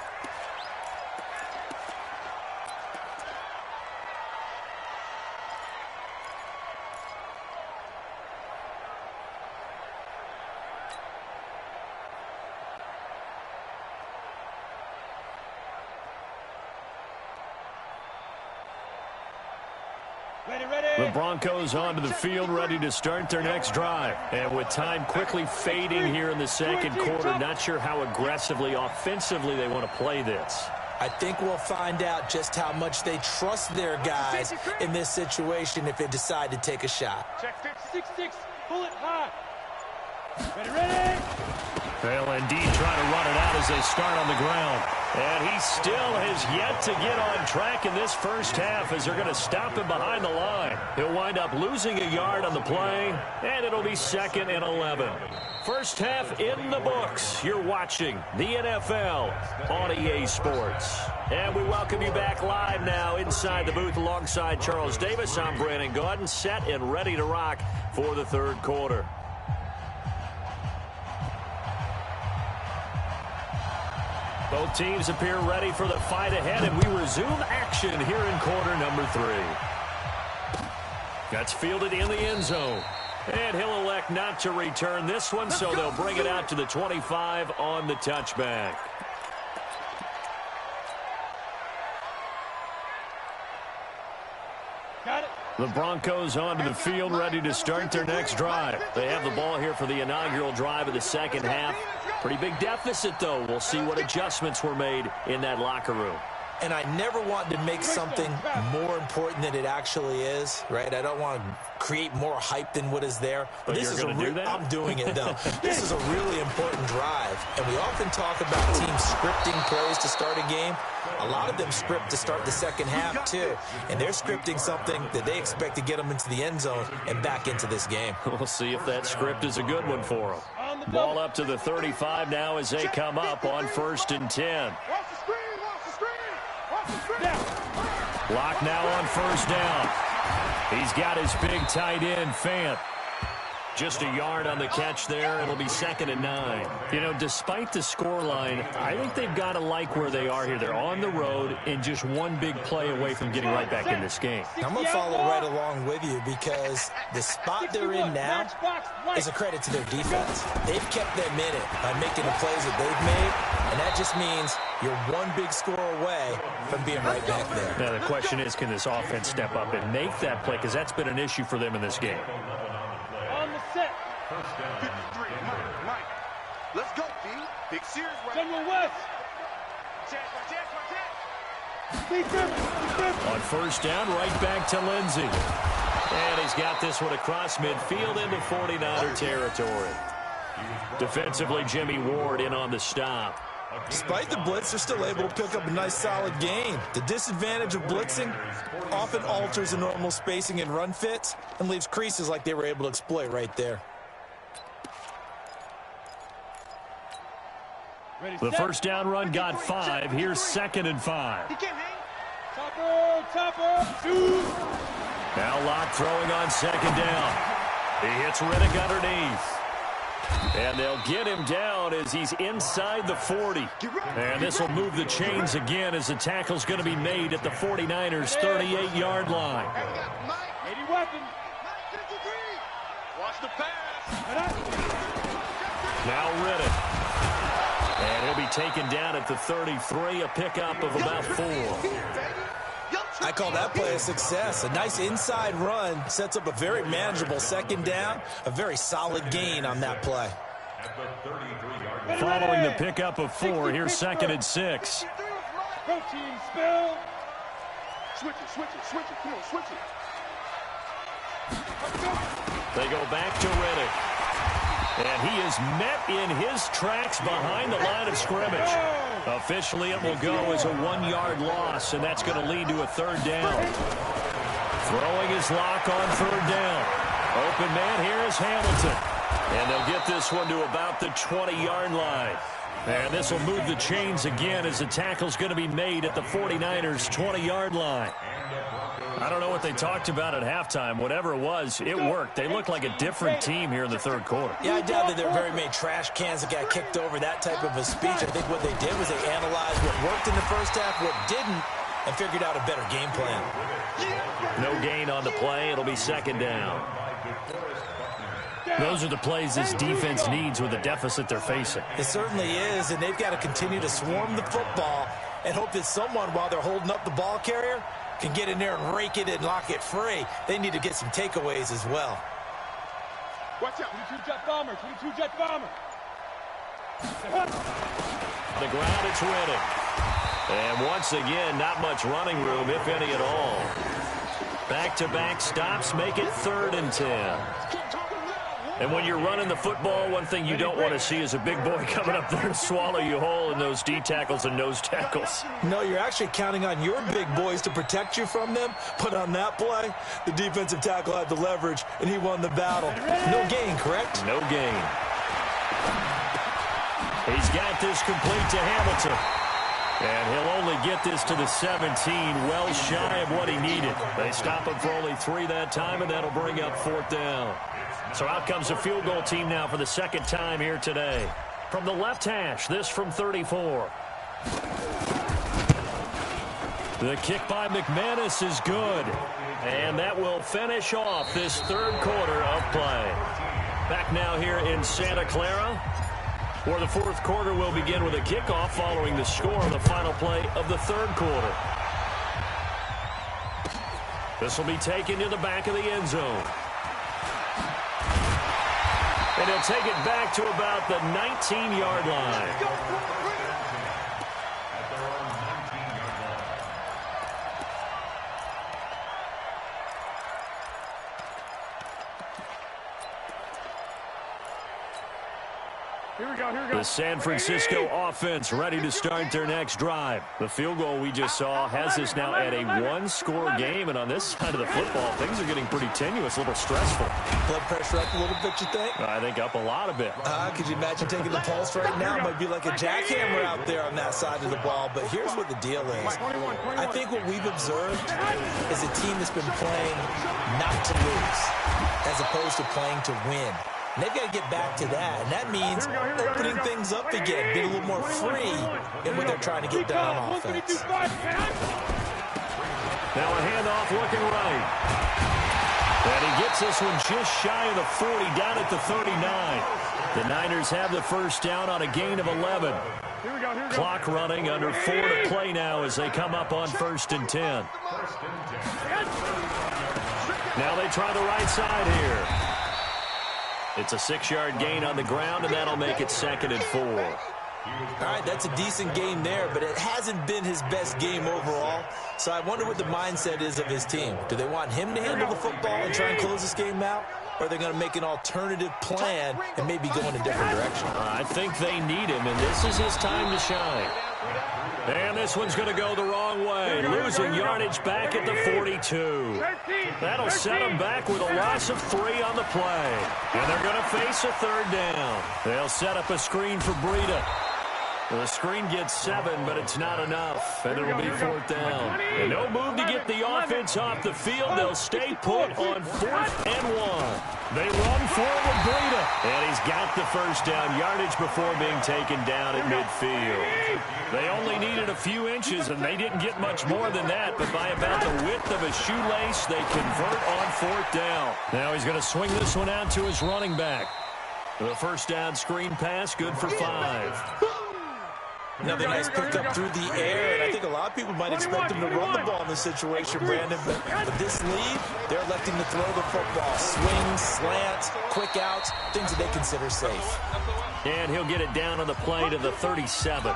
The Broncos onto the field, ready to start their next drive. And with time quickly fading here in the second quarter, not sure how aggressively, offensively they want to play this. I think we'll find out just how much they trust their guys in this situation if they decide to take a shot. Check 6-6, pull it high. Ready. They'll indeed try to run it out as they start on the ground. And he still has yet to get on track in this first half as they're going to stop him behind the line. He'll wind up losing a yard on the play, and it'll be 2nd and 11. First half in the books. You're watching the NFL on EA Sports. And we welcome you back live now inside the booth alongside Charles Davis. I'm Brandon Gaudin, set and ready to rock for the third quarter. Both teams appear ready for the fight ahead, and we resume action here in quarter number 3. That's fielded in the end zone. And he'll elect not to return this one, so they'll bring it out to the 25 on the touchback. Got it. The Broncos onto the field, ready to start their next drive. They have the ball here for the inaugural drive of the second half. Pretty big deficit, though. We'll see what adjustments were made in that locker room. And I never want to make something more important than it actually is, right? I don't want to create more hype than what is there. But this is I'm doing it, though. This is a really important drive. And we often talk about teams scripting plays to start a game. A lot of them script to start the second half, too. And they're scripting something that they expect to get them into the end zone and back into this game. We'll see if that script is a good one for them. Ball up to the 35 now as they come up on 1st and 10. Lock now on 1st down. He's got his big tight end, Fant. Just a yard on the catch there. It'll be 2nd and 9. You know, despite the scoreline, I think they've got to like where they are here. They're on the road and just one big play away from getting right back in this game. I'm going to follow right along with you because the spot they're in now is a credit to their defense. They've kept them in it by making the plays that they've made, and that just means you're one big score away from being right back there. Now, the question is, can this offense step up and make that play? Because that's been an issue for them in this game. Set. 53, Mike. Let's go, B. Big Sears right. General West. On 1st down, right back to Lindsey. And he's got this one across midfield into 49er territory. Defensively, Jimmy Ward in on the stop. Despite the blitz, they're still able to pick up a nice, solid gain. The disadvantage of blitzing often alters the normal spacing and run fits and leaves creases like they were able to exploit right there. The 1st down run got 5. Here's 2nd and 5. Topper. Now Locke throwing on 2nd down. He hits Riddick underneath. And they'll get him down as he's inside the 40. And this will move the chains again as the tackle's going to be made at the 49ers' 38-yard line. 80 weapon. Watch the pass. Now Riddick. And he'll be taken down at the 33, a pickup of about 4. I call that play a success. A nice inside run sets up a very manageable second down, a very solid gain on that play. Following the pickup of 4, here's 2nd and 6. Go team, spill. Switch it. Come on, switch it. They go back to Riddick. And he is met in his tracks behind the line of scrimmage. Officially, it will go as a 1-yard loss, and that's going to lead to a 3rd down. Throwing his lock on 3rd down. Open man here is Hamilton. And they'll get this one to about the 20-yard line. And this will move the chains again as the tackle's going to be made at the 49ers' 20-yard line. I don't know what they talked about at halftime. Whatever it was, it worked. They look like a different team here in the 3rd quarter. Yeah, I doubt that there were very many trash cans that got kicked over, that type of a speech. I think what they did was they analyzed what worked in the first half, what didn't, and figured out a better game plan. No gain on the play. It'll be 2nd down. Those are the plays this defense needs with the deficit they're facing. It certainly is, and they've got to continue to swarm the football and hope that someone, while they're holding up the ball carrier, can get in there and rake it and lock it free. They need to get some takeaways as well. Watch out. 22 jet bomber. The ground, it's Riddick. And once again, not much running room, if any at all. Back-to-back stops make it 3rd and 10. And when you're running the football, one thing you don't want to see is a big boy coming up there to swallow you whole in those D tackles and nose tackles. No, you're actually counting on your big boys to protect you from them. But on that play, the defensive tackle had the leverage, and he won the battle. No gain, correct? No gain. He's got this complete to Hamilton. And he'll only get this to the 17, well shy of what he needed. They stop him for only 3 that time, and that'll bring up 4th down. So out comes the field goal team now for the 2nd time here today. From the left hash, this from 34. The kick by McManus is good. And that will finish off this 3rd quarter of play. Back now here in Santa Clara, where the 4th quarter will begin with a kickoff following the score of the final play of the 3rd quarter. This will be taken to the back of the end zone. And he'll take it back to about the 19-yard line. The San Francisco offense ready to start their next drive. The field goal we just saw has us now at a 1-score game, and on this side of the football, things are getting pretty tenuous, a little stressful. Blood pressure up a little bit, you think? I think up a lot a bit. Could you imagine taking the pulse right now? It might be like a jackhammer out there on that side of the ball, but here's what the deal is. I think what we've observed is a team that's been playing not to lose as opposed to playing to win. And they've got to get back to that, and that means opening things up again, being a little more free in what they're trying to get done on offense. Now a handoff looking right. And he gets this one just shy of the 40, down at the 39. The Niners have the 1st down on a gain of 11. Clock running, under 4 to play now as they come up on 1st and 10. Now they try the right side here. It's a 6-yard gain on the ground, and that'll make it 2nd and 4. All right, that's a decent game there, but it hasn't been his best game overall. So I wonder what the mindset is of his team. Do they want him to handle the football and try and close this game out? Or are they going to make an alternative plan and maybe go in a different direction? I think they need him, and this is his time to shine. And this one's going to go the wrong way. Losing yardage back at the 42. That'll set them back with a loss of 3 on the play. And they're going to face a 3rd down. They'll set up a screen for Breida. The screen gets 7, but it's not enough, and it'll be 4th down. And no move to get the offense off the field. They'll stay put on 4th and 1. They run forward Breida, and he's got the 1st down yardage before being taken down at midfield. They only needed a few inches, and they didn't get much more than that, but by about the width of a shoelace, they convert on 4th down. Now he's going to swing this one out to his running back. The 1st down screen pass, good for 5. Another nice pickup through the air, and I think a lot of people might expect him to run the ball in this situation, Brandon, but with this lead, they're electing to throw the football. Swings, slants, quick outs, things that they consider safe. And he'll get it down on the play to the 37.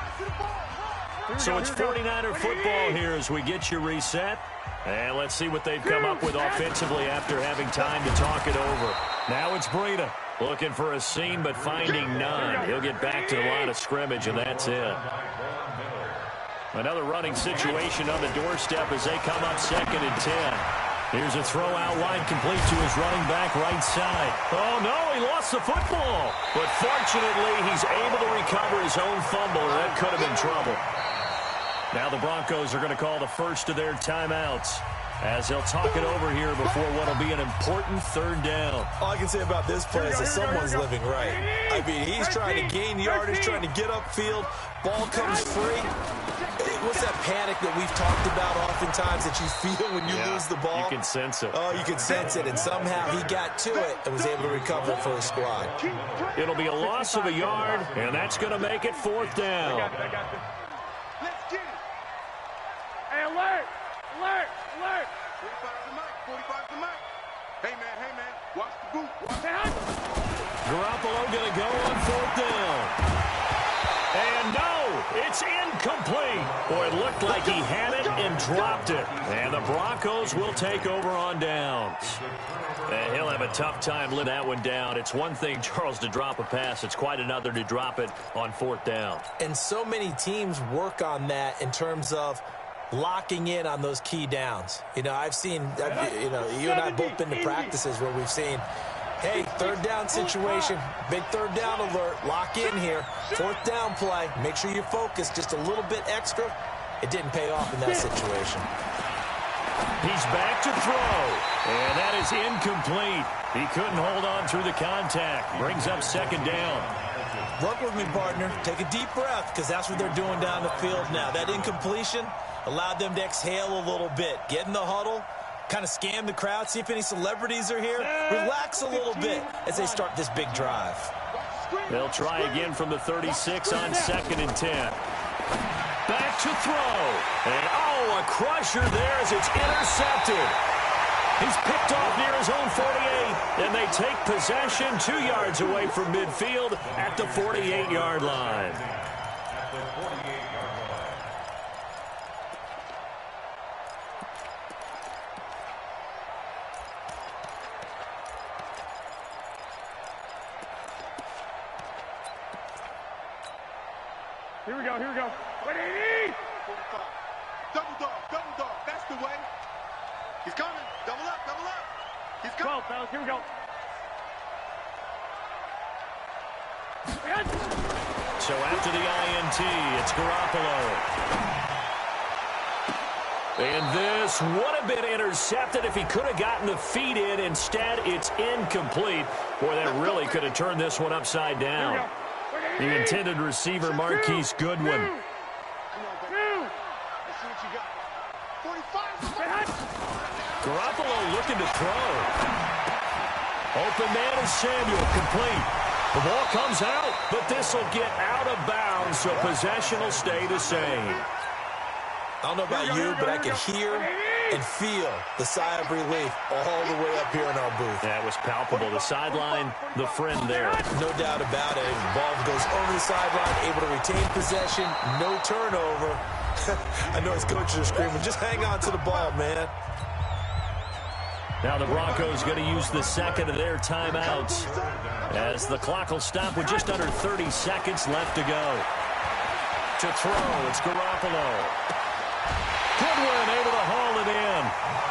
So it's 49er football here as we get you reset. And let's see what they've come up with offensively after having time to talk it over. Now it's Breida looking for a seam but finding none. He'll get back to the line of scrimmage, and that's it. Another running situation on the doorstep as they come up 2nd and 10. Here's a throw out wide, complete to his running back right side. Oh, no, he lost the football. But fortunately, he's able to recover his own fumble, or that could have been trouble. Now the Broncos are going to call the first of their timeouts as they'll talk it over here before what will be an important 3rd down. All I can say about this play is that someone's living right. I mean, he's trying to gain yardage, trying to get upfield. Ball comes free. What's that panic that we've talked about oftentimes that you feel when you lose the ball? You can sense it. Oh, you can sense it, and somehow he got to it and was able to recover it for his squad. It'll be a loss of a yard, and that's going to make it 4th down. Let's get it. Hey, alert! Alert! Alert! 45 to Mike. 45 to Mike. Hey, man. Watch the boot. Garoppolo going to go on 4th down. And no, it's incomplete. Boy, it looked like he had it and dropped it. And the Broncos will take over on downs. And he'll have a tough time letting that one down. It's one thing, Charles, to drop a pass. It's quite another to drop it on 4th down. And so many teams work on that in terms of locking in on those key downs. You know, I've seen, you and I both been to practices where we've seen, hey, 3rd down situation, big 3rd down alert, lock in here, 4th down play, make sure you focus just a little bit extra. It didn't pay off in that situation. He's back to throw, and that is incomplete. He couldn't hold on through the contact. Brings up 2nd down. Work with me, partner. Take a deep breath, because that's what they're doing down the field now. That incompletion allowed them to exhale a little bit, get in the huddle, kind of scan the crowd, see if any celebrities are here. Relax a little bit as they start this big drive. They'll try again from the 36 on 2nd and 10. Back to throw. And, a crusher there as it's intercepted. He's picked off near his own 48, and they take possession 2 yards away from midfield at the 48-yard line. Here we go. What do you need? 45. Double dog. That's the way. He's coming. Double up. He's coming. 12, fellas. Here we go. So after the INT, it's Garoppolo. And this would have been intercepted if he could have gotten the feet in. Instead, it's incomplete. Boy, that really could have turned this one upside down. The intended receiver, Marquise Goodwin. Garoppolo looking to throw. Open man is Samuel, complete. The ball comes out, but this will get out of bounds, so possession will stay the same. I don't know about you, but I can hear and feel the sigh of relief all the way up here in our booth. That was palpable. The sideline, the friend there. No doubt about it. The ball goes over the sideline, able to retain possession, no turnover. I know his coaches are screaming, just hang on to the ball, man. Now the Broncos going to use the second of their timeouts as the clock will stop with just under 30 seconds left to go. To throw, it's Garoppolo. Goodwin able to haul it in.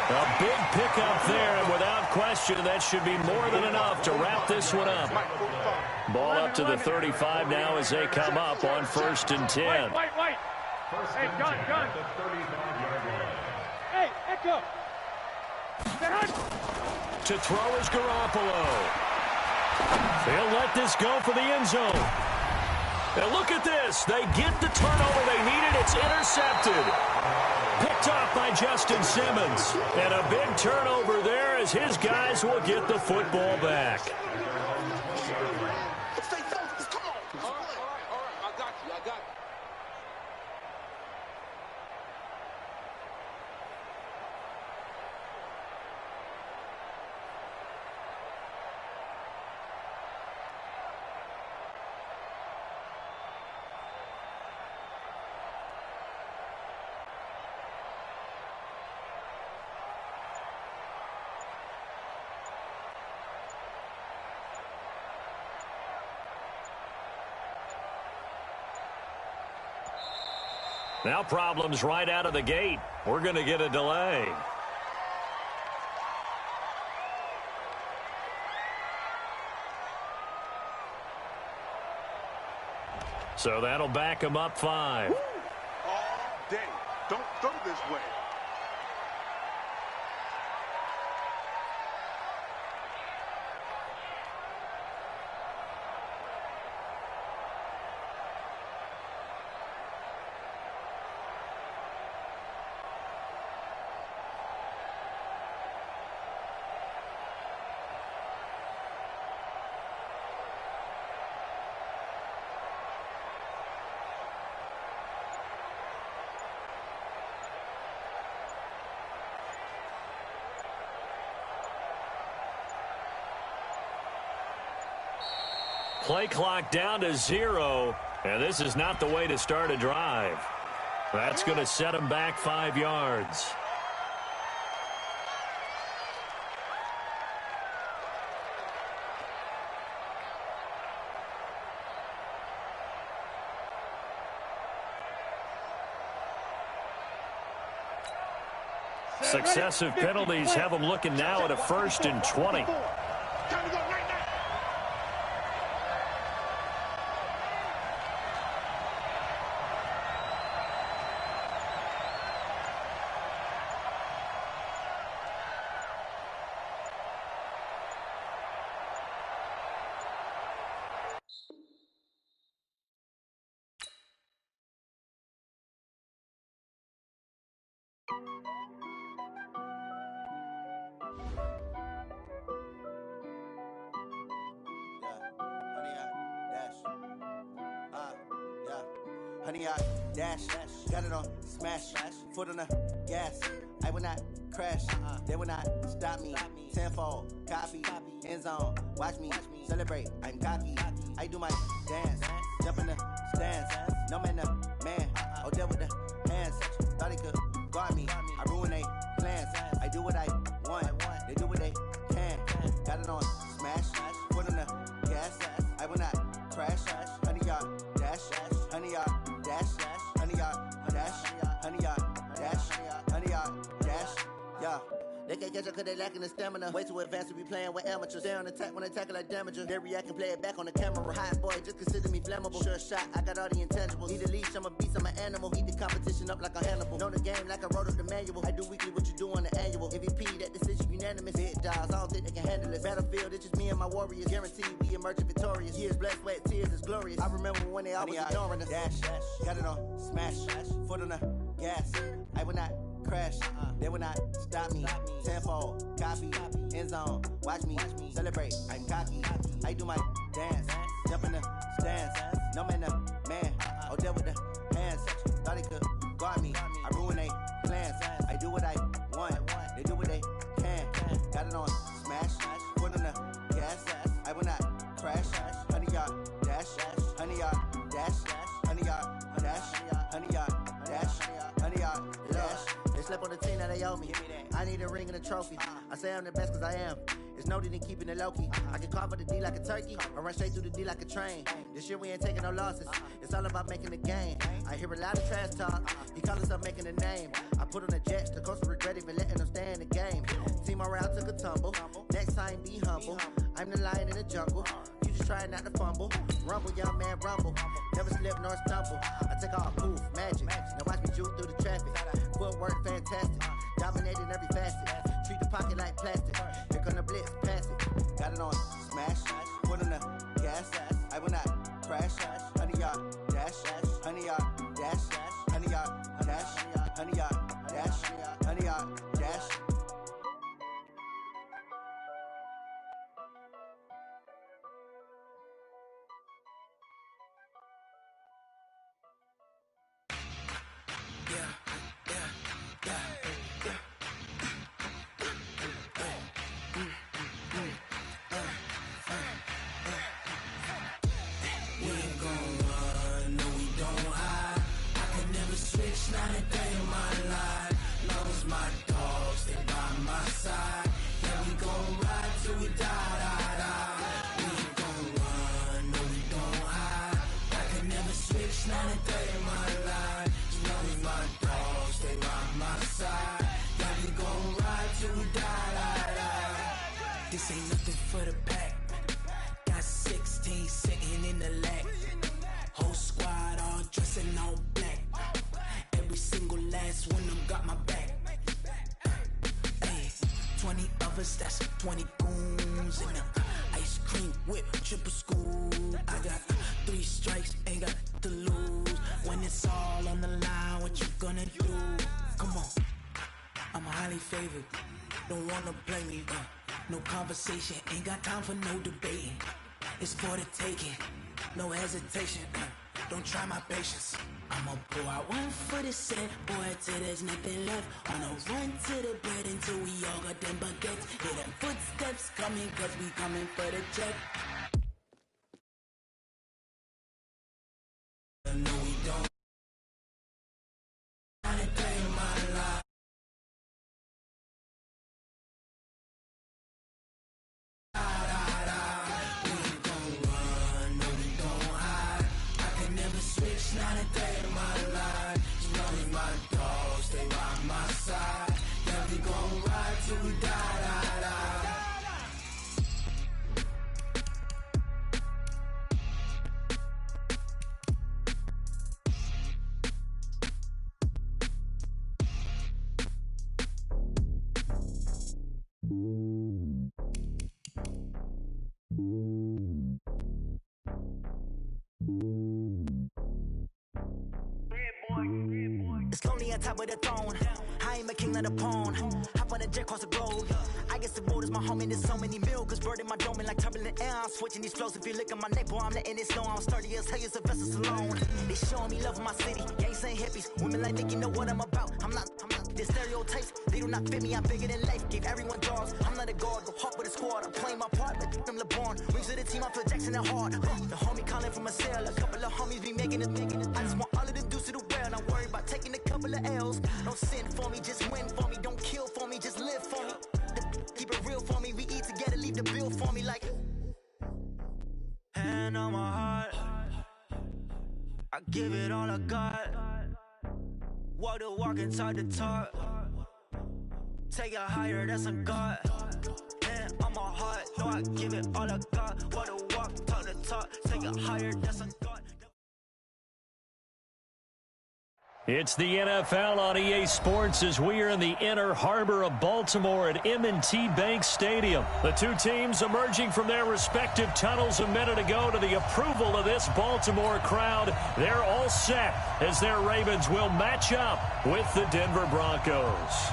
A big pickup there, and without question, that should be more than enough to wrap this one up. Ball up to the 35 now as they come up on 1st and 10. Wait. Hey, gun. Hey, Echo. To throw is Garoppolo. They'll let this go for the end zone. And look at this. They get the turnover they needed. It's intercepted. Picked off by Justin Simmons. And a big turnover there as his guys will get the football back. Stay focused. Come on. All right. I got you. Now problems right out of the gate. We're going to get a delay. So that'll back him up 5. All day. Don't throw this way. Play clock down to 0, and this is not the way to start a drive. That's going to set him back 5 yards. Successive penalties have him looking now at a 1st and 20. Honey, I dash, got it on smash, foot on the gas. I will not crash, they will not stop me. Tenfold, copy, end zone, watch me celebrate. I'm cocky, I do my dance, jump in the stands. No man, the man, oh there with the hands. Thought he could guard me, I ruin they plans. I do what I want, they do what they can. Got it on smash, foot on the gas. I will not crash, honey, y'all dash, honey, y'all dash, honey, y'all dash, honey, y'all dash, honey, y'all dash, yeah. They can't catch up cause they lacking the stamina. Way too advanced to be playing with amateurs. Stay on attack when they tackle like damager. They react and play it back on the camera. Hot boy, just consider me flammable. Sure shot, I got all the intangibles. Need a leash, I'm a beast, I'm an animal. Eat the competition up like a Hannibal. Know the game like I wrote up the manual. I do weekly what you do on the annual. MVP, that decision unanimous. Big dogs, I don't think they can handle it. Battlefield, it's just me and my warriors. Guaranteed we emerge victorious. Years, blood, sweat, tears, is glorious. I remember when they always ignoring us. Dash, got it on smash, foot on the gas. I will not crash, they will not stop me. Tenfold, copy, end zone, watch me celebrate. I'm cocky, I do my dance, jump in the stands. No man, the man, oh there with the hands. Thought he could guard me, I ruin they plans. I do what I want, they do what they can. Got it on smash, foot on the gas. I will not crash, honey, y'all dash, honey, y'all dash, honey, y'all dash, honey, y'all dash, honey, y'all dash. Slip on the team that they owe me. I need a ring and a trophy. I say I'm the best cause I am. It's noted in keeping it low-key. I can carve up the D like a turkey or run straight through the D like a train. This year we ain't taking no losses. It's all about making the game. I hear a lot of trash talk. He call us up making a name. I put on the Jets. The coach will regret even letting them stay in the game. Team morale took a tumble. Next time be humble. I'm the lion in the jungle. You just try not to fumble. Rumble, young man, rumble. Never slip nor stumble. I take all poof, magic. Now watch me juke through the traffic. Footwork fantastic. Dominating every facet. Treat the pocket like plastic. Here come the blitz, pass it. Got it on smash. Foot on the gas. I will not crash. Honey, y'all dash. Honey, y'all dash. Honey, y'all dash. Honey, y'all dash. Honey, y'all dash. Not a day in my life. Long as lovers, that's 20 goons in them. Ice cream whip, triple school. I got 3 strikes, ain't got to lose. When it's all on the line, what you gonna do? Come on, I'm highly favored. Don't wanna play me, no conversation, ain't got time for no debating. It's for the taking, no hesitation. Don't try my patience. I'ma pour out one for the set, boy, till there's nothing left. On a run to the bread until we all got them baguettes. Hear them footsteps coming, cause we coming for the check. No, we don't. Not a day in my life. We ain't gon' run, no, we gon' hide. I can never switch, not a day in my life. You know me, my dog, stay by my side. Yeah, we gon' ride till we die. It's lonely on top of the throne. I am a king, not a pawn. Hop on a jet across the globe. I guess the road is my home and there's so many milkers bird in my dome and like turbulent air. I'm switching these flows. If you look at my neck, boy, I'm letting it snow. I'm sturdy as hell, it's a vessel alone. They showing me love in my city. Gangs ain't hippies. Women like Nicki know what I'm about. I'm not. The stereotypes, they do not fit me. I'm bigger than life. Give everyone jobs. I'm not a guard. Go hop with a squad. I'm playing my part like them LeBron. Rings to the team. I feel Jackson and hard. The homie calling from a cell. A couple of homies be making it. I just want all of them dudes to the well. Not worry about taking a couple of L's. Don't sin for me, just win for me. Don't kill for me, just live for me. Keep it real for me. We eat together, leave the bill for me like. Hand on my heart, I give it all I got. Walk the walk and talk the talk. Take it higher, that's a God. Hand on my heart, no, I give it all I got. Walk the walk, talk the talk. Take it higher, that's a God. It's the NFL on EA Sports as we are in the inner harbor of Baltimore at M&T Bank Stadium. The two teams emerging from their respective tunnels a minute ago to the approval of this Baltimore crowd. They're all set as their Ravens will match up with the Denver Broncos.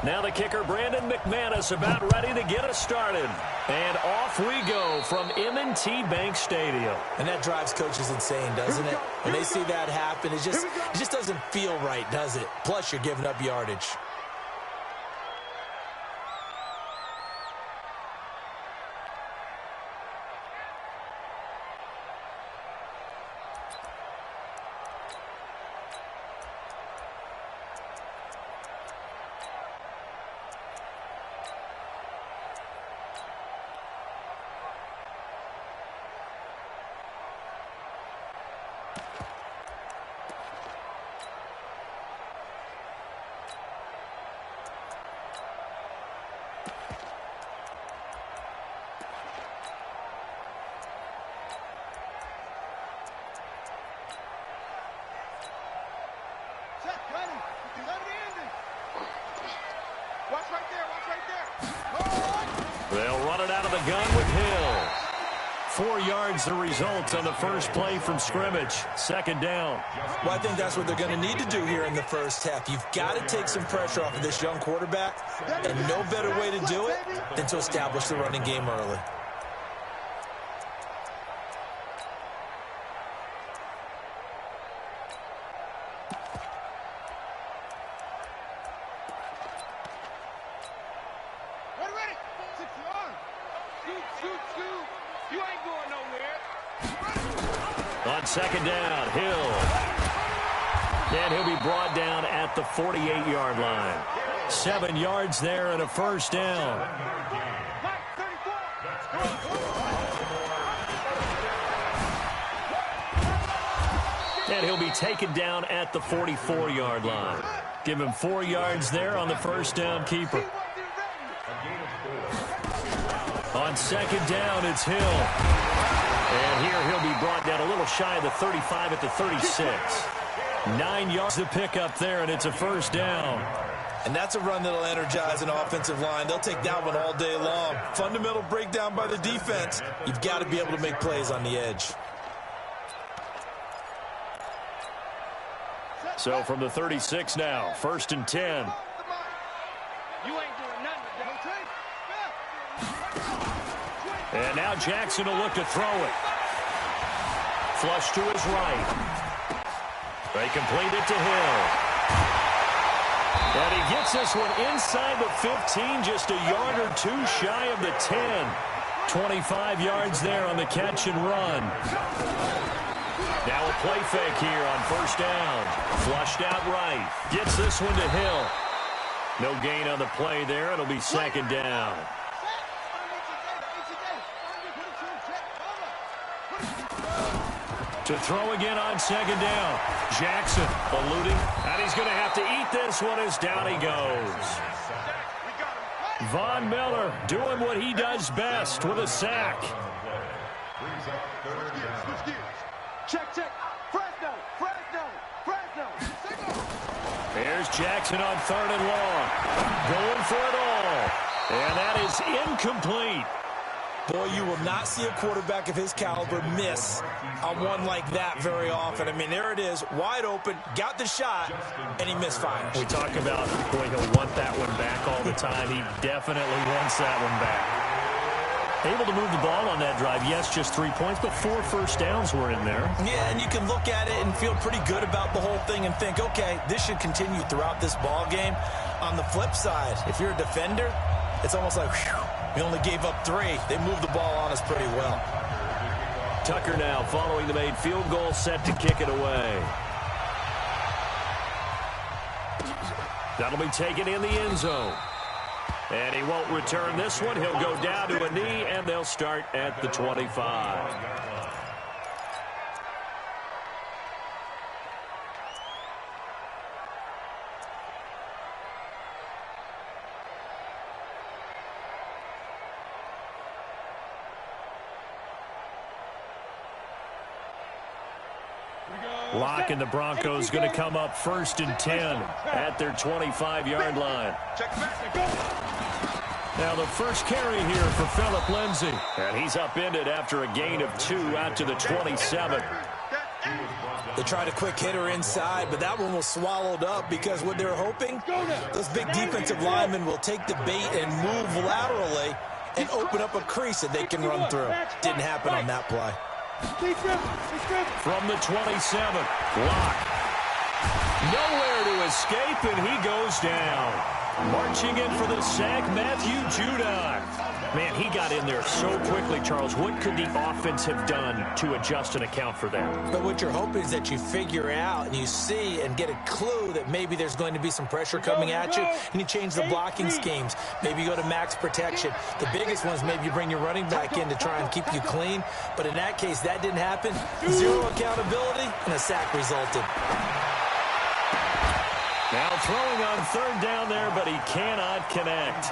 Now the kicker, Brandon McManus, about ready to get us started. And off we go from M&T Bank Stadium. And that drives coaches insane, doesn't it? When they see that happen, it just doesn't feel right, does it? Plus, you're giving up yardage. They'll run it out of the gun with Hill. 4 yards the result on the first play from scrimmage. Second down. Well, I think that's what they're going to need to do here in the first half. You've got to take some pressure off of this young quarterback, and no better way to do it than to establish the running game early. On second down, Hill. And he'll be brought down at the 48-yard line. 7 yards there and a first down. And he'll be taken down at the 44-yard line. Give him 4 yards there on the first down keeper. On second down, it's Hill. And here he'll be brought down a little shy of the 35 at the 36. 9 yards to pick up there, and it's a first down. And that's a run that'll energize an offensive line. They'll take that one all day long. Fundamental breakdown by the defense. You've got to be able to make plays on the edge. So from the 36 now, 1st and 10. You ain't doing nothing. And now Jackson will look to throw it. Flush to his right. They complete it to Hill. And he gets this one inside the 15, just a yard or two shy of the 10. 25 yards there on the catch and run. Now a play fake here on first down. Flushed out right. Gets this one to Hill. No gain on the play there. It'll be second down. To throw again on second down. Jackson eluding. And he's going to have to eat this one as down he goes. Von Miller doing what he does best with a sack. Check. Fresno. Here's Jackson on 3rd and long. Going for it all. And that is incomplete. Boy, you will not see a quarterback of his caliber miss on one like that very often. I mean, there it is, wide open, got the shot, and he misfires. We talk about, boy, he'll want that one back all the time. He definitely wants that one back. Able to move the ball on that drive. Yes, just 3 points, but 4 first downs were in there. Yeah, and you can look at it and feel pretty good about the whole thing and think, okay, this should continue throughout this ball game. On the flip side, if you're a defender, it's almost like, whew, we only gave up 3. They moved the ball on us pretty well. Tucker now following the made field goal, set to kick it away. That'll be taken in the end zone. And he won't return this one. He'll go down to a knee, and they'll start at the 25. Lock and the Broncos going to come up 1st and 10 at their 25-yard line. Now the first carry here for Phillip Lindsay. And he's upended after a gain of 2 out to the 27. They tried a quick hitter inside, but that one was swallowed up because what they're hoping, those big defensive linemen will take the bait and move laterally and open up a crease that they can run through. Didn't happen on that play. From the 27, Lock. Nowhere to escape, and he goes down. Marching in for the sack, Matthew Judon. Man, he got in there so quickly, Charles. What could the offense have done to adjust and account for that? But what you're hoping is that you figure out and you see and get a clue that maybe there's going to be some pressure coming at you, and you change the blocking schemes. Maybe you go to max protection. The biggest one is maybe you bring your running back in to try and keep you clean. But in that case, that didn't happen. 0 accountability, and a sack resulted. Now throwing on 3rd down there, but he cannot connect.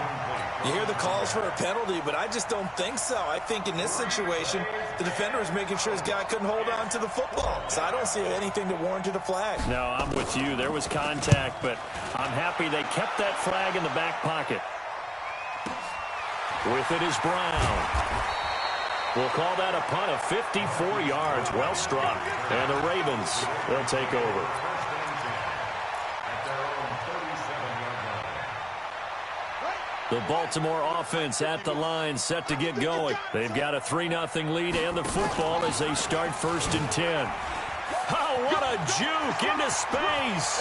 You hear the calls for a penalty, but I just don't think so. I think in this situation, the defender was making sure his guy couldn't hold on to the football. So I don't see anything that warranted a flag. No, I'm with you. There was contact, but I'm happy they kept that flag in the back pocket. With it is Brown. We'll call that a punt of 54 yards. Well struck. And the Ravens will take over. The Baltimore offense at the line, set to get going. They've got a 3-0 lead and the football as they start 1st and 10. Oh, what a juke into space.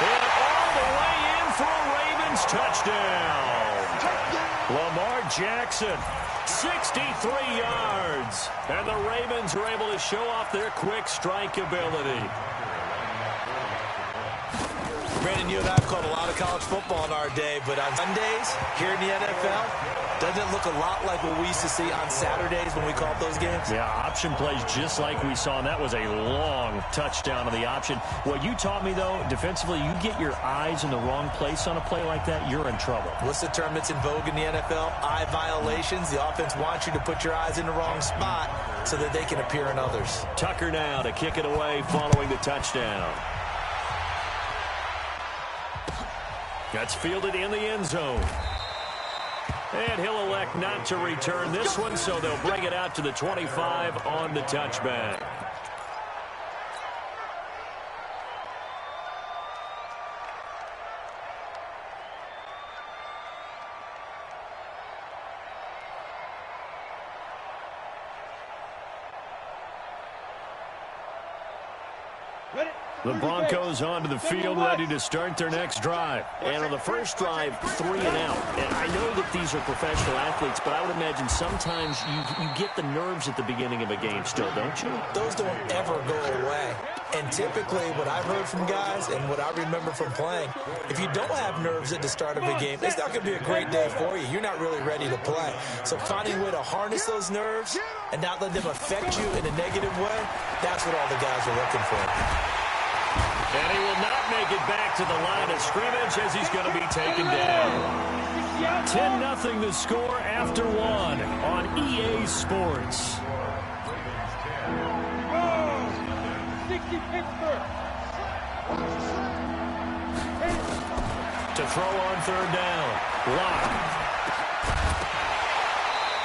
And all the way in for a Ravens touchdown. Lamar Jackson. 63 yards. And the Ravens are able to show off their quick strike ability. Brandon, you and I have called a lot of college football in our day, but on Sundays here in the NFL, doesn't it look a lot like what we used to see on Saturdays when we called those games? Yeah, option plays just like we saw, and that was a long touchdown on the option. What you taught me, though, defensively, you get your eyes in the wrong place on a play like that, you're in trouble. What's the term that's in vogue in the NFL? Eye violations. The offense wants you to put your eyes in the wrong spot so that they can appear in others. Tucker now to kick it away following the touchdown. That's fielded in the end zone. And he'll elect not to return this one, so they'll bring it out to the 25 on the touchback. The Broncos onto the field, ready to start their next drive. And on the first drive, 3 and out. And I know that these are professional athletes, but I would imagine sometimes you get the nerves at the beginning of a game still, don't you? Those don't ever go away. And typically what I've heard from guys and what I remember from playing, if you don't have nerves at the start of a game, it's not going to be a great day for you. You're not really ready to play. So finding a way to harness those nerves and not let them affect you in a negative way, that's what all the guys are looking for. And he will not make it back to the line of scrimmage as he's going to be taken down. 10-0 the score after 1 on EA Sports. To throw on third down. Lock.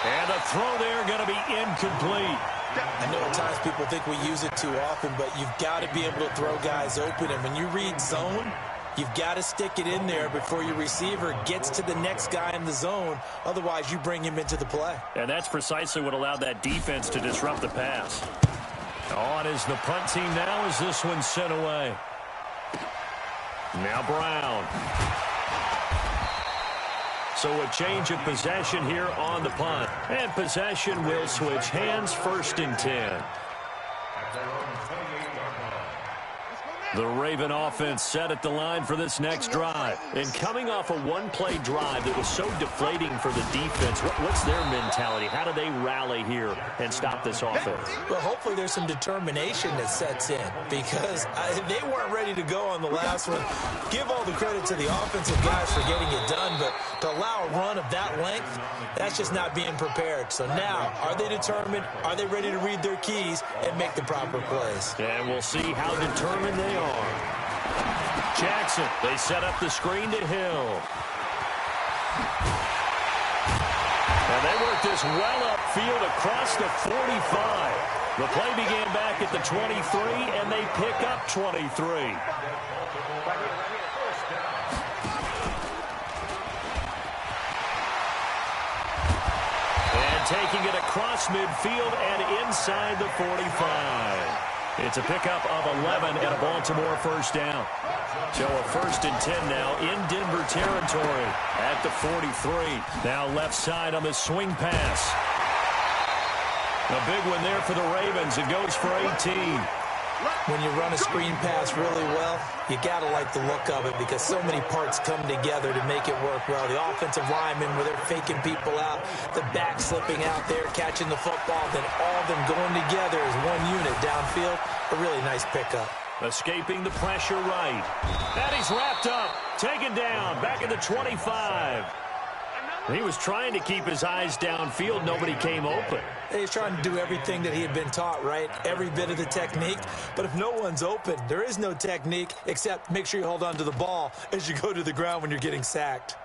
And the throw there going to be incomplete. I know at times people think we use it too often, but you've got to be able to throw guys open. And when you read zone, you've got to stick it in there before your receiver gets to the next guy in the zone. Otherwise, you bring him into the play. And that's precisely what allowed that defense to disrupt the pass. On is the punt team now as this one's sent away. Now Brown. So a change of possession here on the punt. And possession will switch hands, 1st and 10. The Raven offense set at the line for this next drive. And coming off a one-play drive that was so deflating for the defense, what's their mentality? How do they rally here and stop this offense? Well, hopefully there's some determination that sets in because they weren't ready to go on the last one. Give all the credit to the offensive guys for getting it done, but to allow a run of that length, that's just not being prepared. So now, are they determined? Are they ready to read their keys and make the proper plays? And we'll see how determined they are. Jackson, they set up the screen to Hill. And they work this well upfield across the 45. The play began back at the 23, and they pick up 23. And taking it across midfield and inside the 45. It's a pickup of 11 and a Baltimore 1st down. So a 1st and 10 now in Denver territory at the 43. Now left side on the swing pass. A big one there for the Ravens. It goes for 18. When you run a screen pass really well, you got to like the look of it because so many parts come together to make it work well. The offensive linemen, where they're faking people out, the back slipping out there, catching the football, then all of them going together as one unit downfield. A really nice pickup. Escaping the pressure right. And he's wrapped up, taken down, back at the 25. He was trying to keep his eyes downfield. Nobody came open. He's trying to do everything that he had been taught, right? Every bit of the technique. But if no one's open, there is no technique except make sure you hold on to the ball as you go to the ground when you're getting sacked.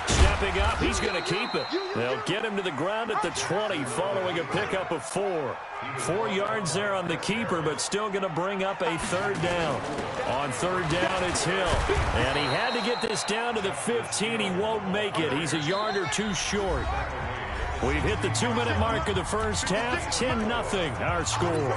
Stepping up, he's going to keep it. They'll get him to the ground at the 20 following a pickup of 4. 4 yards there on the keeper, but still going to bring up a 3rd down. On 3rd down, it's Hill. And he had to get this down to the 15. He won't make it. He's a yard or 2 short. We've hit the 2-minute mark of the first half. 10-0 our score.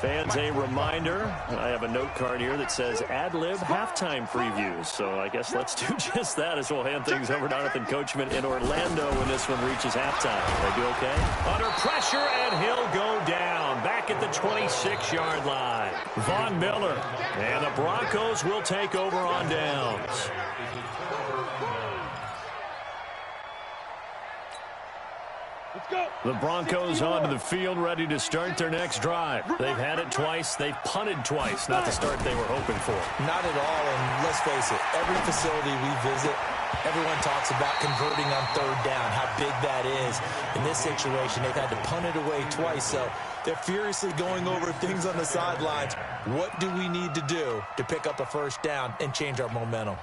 Fans, a reminder, I have a note card here that says ad-lib halftime previews. So I guess let's do just that as we'll hand things over to Jonathan Coachman in Orlando when this one reaches halftime. They do okay? Under pressure, and he'll go down. Back at the 26-yard line. Von Miller. And the Broncos will take over on downs. The Broncos onto the field, ready to start their next drive. They've had it twice. They've punted twice. Not the start they were hoping for. Not at all, and let's face it, every facility we visit, everyone talks about converting on third down, how big that is. In this situation, they've had to punt it away twice, so they're furiously going over things on the sidelines. What do we need to do to pick up a first down and change our momentum?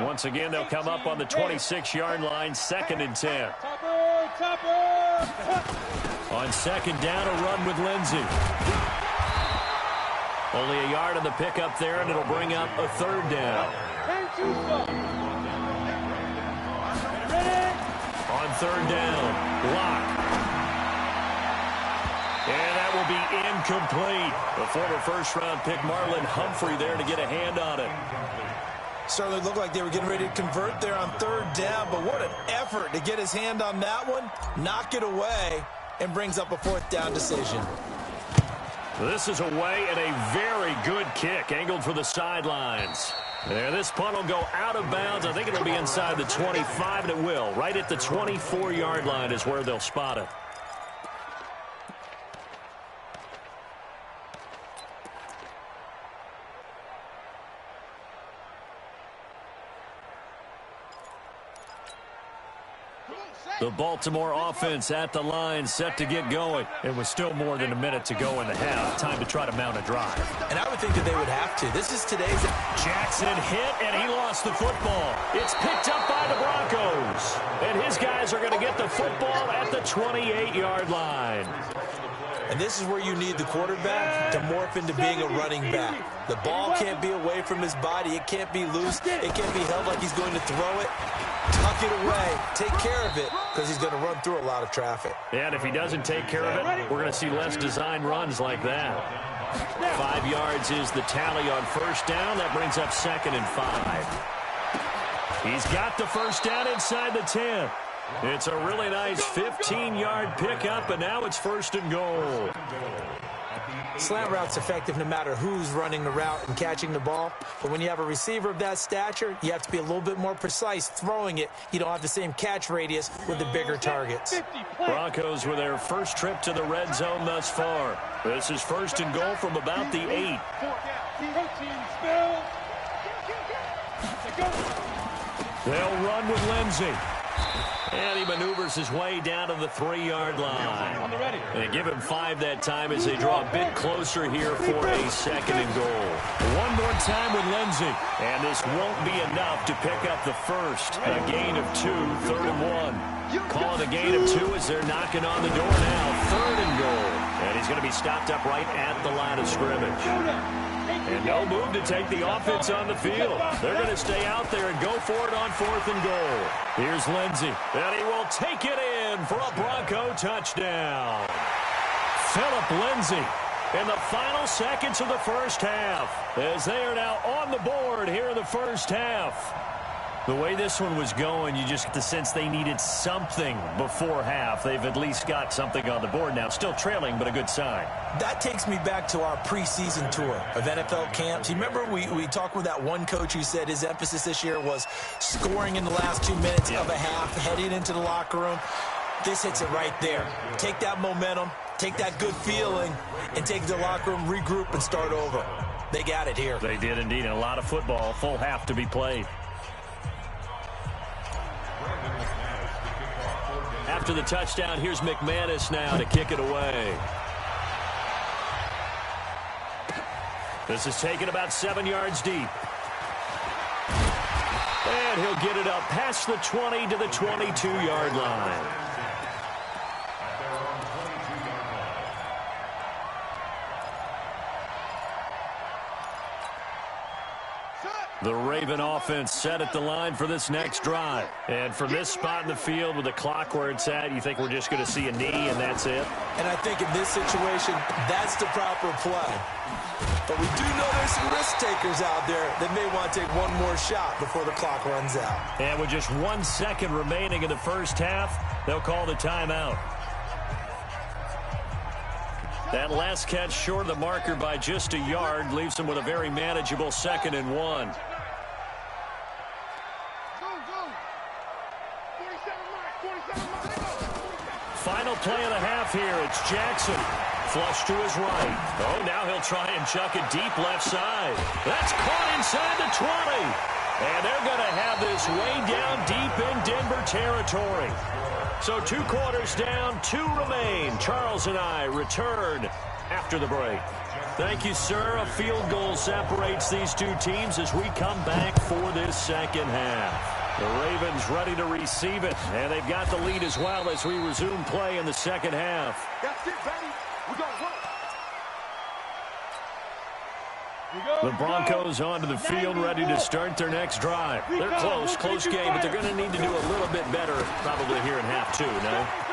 Once again, they'll come up on the 26-yard line, 2nd and 10. On second down, a run with Lindsey. Only a yard on the pickup there, and it'll bring up a 3rd down. On 3rd down, Locke. And that will be incomplete. The former first-round pick, Marlon Humphrey, there to get a hand on it. Certainly looked like they were getting ready to convert there on 3rd down, but what an effort to get his hand on that one, knock it away, and brings up a 4th down decision. This is away and a very good kick, angled for the sidelines. There, this punt will go out of bounds. I think it'll be inside the 25, and it will. Right at the 24-yard line is where they'll spot it. The Baltimore offense at the line, set to get going. It was still more than a minute to go in the half. Time to try to mount a drive. And I would think that they would have to. This is today's... Jackson hit, and he lost the football. It's picked up by the Broncos. And his guys are going to get the football at the 28-yard line. And this is where you need the quarterback to morph into being a running back. The ball can't be away from his body. It can't be loose. It can't be held like he's going to throw it. Tuck it away. Take care of it, because he's going to run through a lot of traffic. And if he doesn't take care of it, we're going to see less design runs like that. 5 yards is the tally on first down. That brings up 2nd and 5. He's got the first down inside the 10. It's a really nice 15-yard pickup, and now it's 1st and goal. Slant route's effective no matter who's running the route and catching the ball. But when you have a receiver of that stature, you have to be a little bit more precise throwing it. You don't have the same catch radius with the bigger targets. Broncos with their first trip to the red zone thus far. This is 1st and goal from about the 8. They'll run with Lindsey. And he maneuvers his way down to the 3-yard line. They give him 5 that time as they draw a bit closer here for a 2nd and goal. One more time with Lindsey. And this won't be enough to pick up the first. A gain of 2, 3rd and 1. Calling a gain of 2 as they're knocking on the door now. 3rd and goal. And he's going to be stopped up right at the line of scrimmage. And no move to take the offense on the field. They're going to stay out there and go for it on 4th and goal. Here's Lindsey, and he will take it in for a Bronco touchdown. Philip Lindsey in the final seconds of the first half, as they are now on the board here in the first half. The way this one was going, you just get the sense they needed something before half. They've at least got something on the board now. Still trailing, but a good sign. That takes me back to our preseason tour of NFL camps. You remember we talked with that one coach who said his emphasis this year was scoring in the last 2 minutes of a half, heading into the locker room. This hits it right there. Take that momentum, take that good feeling, and take the locker room, regroup, and start over. They got it here. They did indeed. And a lot of football, full half to be played. After the touchdown, here's McManus now to kick it away. This is taken about 7 yards deep. And he'll get it up past the 20 to the 22-yard line. Set. The Raven offense set at the line for this next drive. And from this spot in the field with the clock where it's at, you think we're just going to see a knee and that's it? And I think in this situation, that's the proper play. But we do know there's some risk takers out there that may want to take one more shot before the clock runs out. And with just 1 second remaining in the first half, they'll call the timeout. That last catch short of the marker by just a yard leaves them with a very manageable 2nd and 1. Final play of the half here. It's Jackson. Flush to his right. Oh, now he'll try and chuck it deep left side. That's caught inside the 20. And they're going to have this way down deep in Denver territory. So 2 quarters down, 2 remain. Charles and I return after the break. Thank you, sir. A field goal separates these two teams as we come back for this second half. The Ravens ready to receive it, and they've got the lead as well as we resume play in the second half. That's it, baby. We got one. The Broncos onto the field ready to start their next drive. They're close game, but they're going to need to do a little bit better probably here in half 2, no?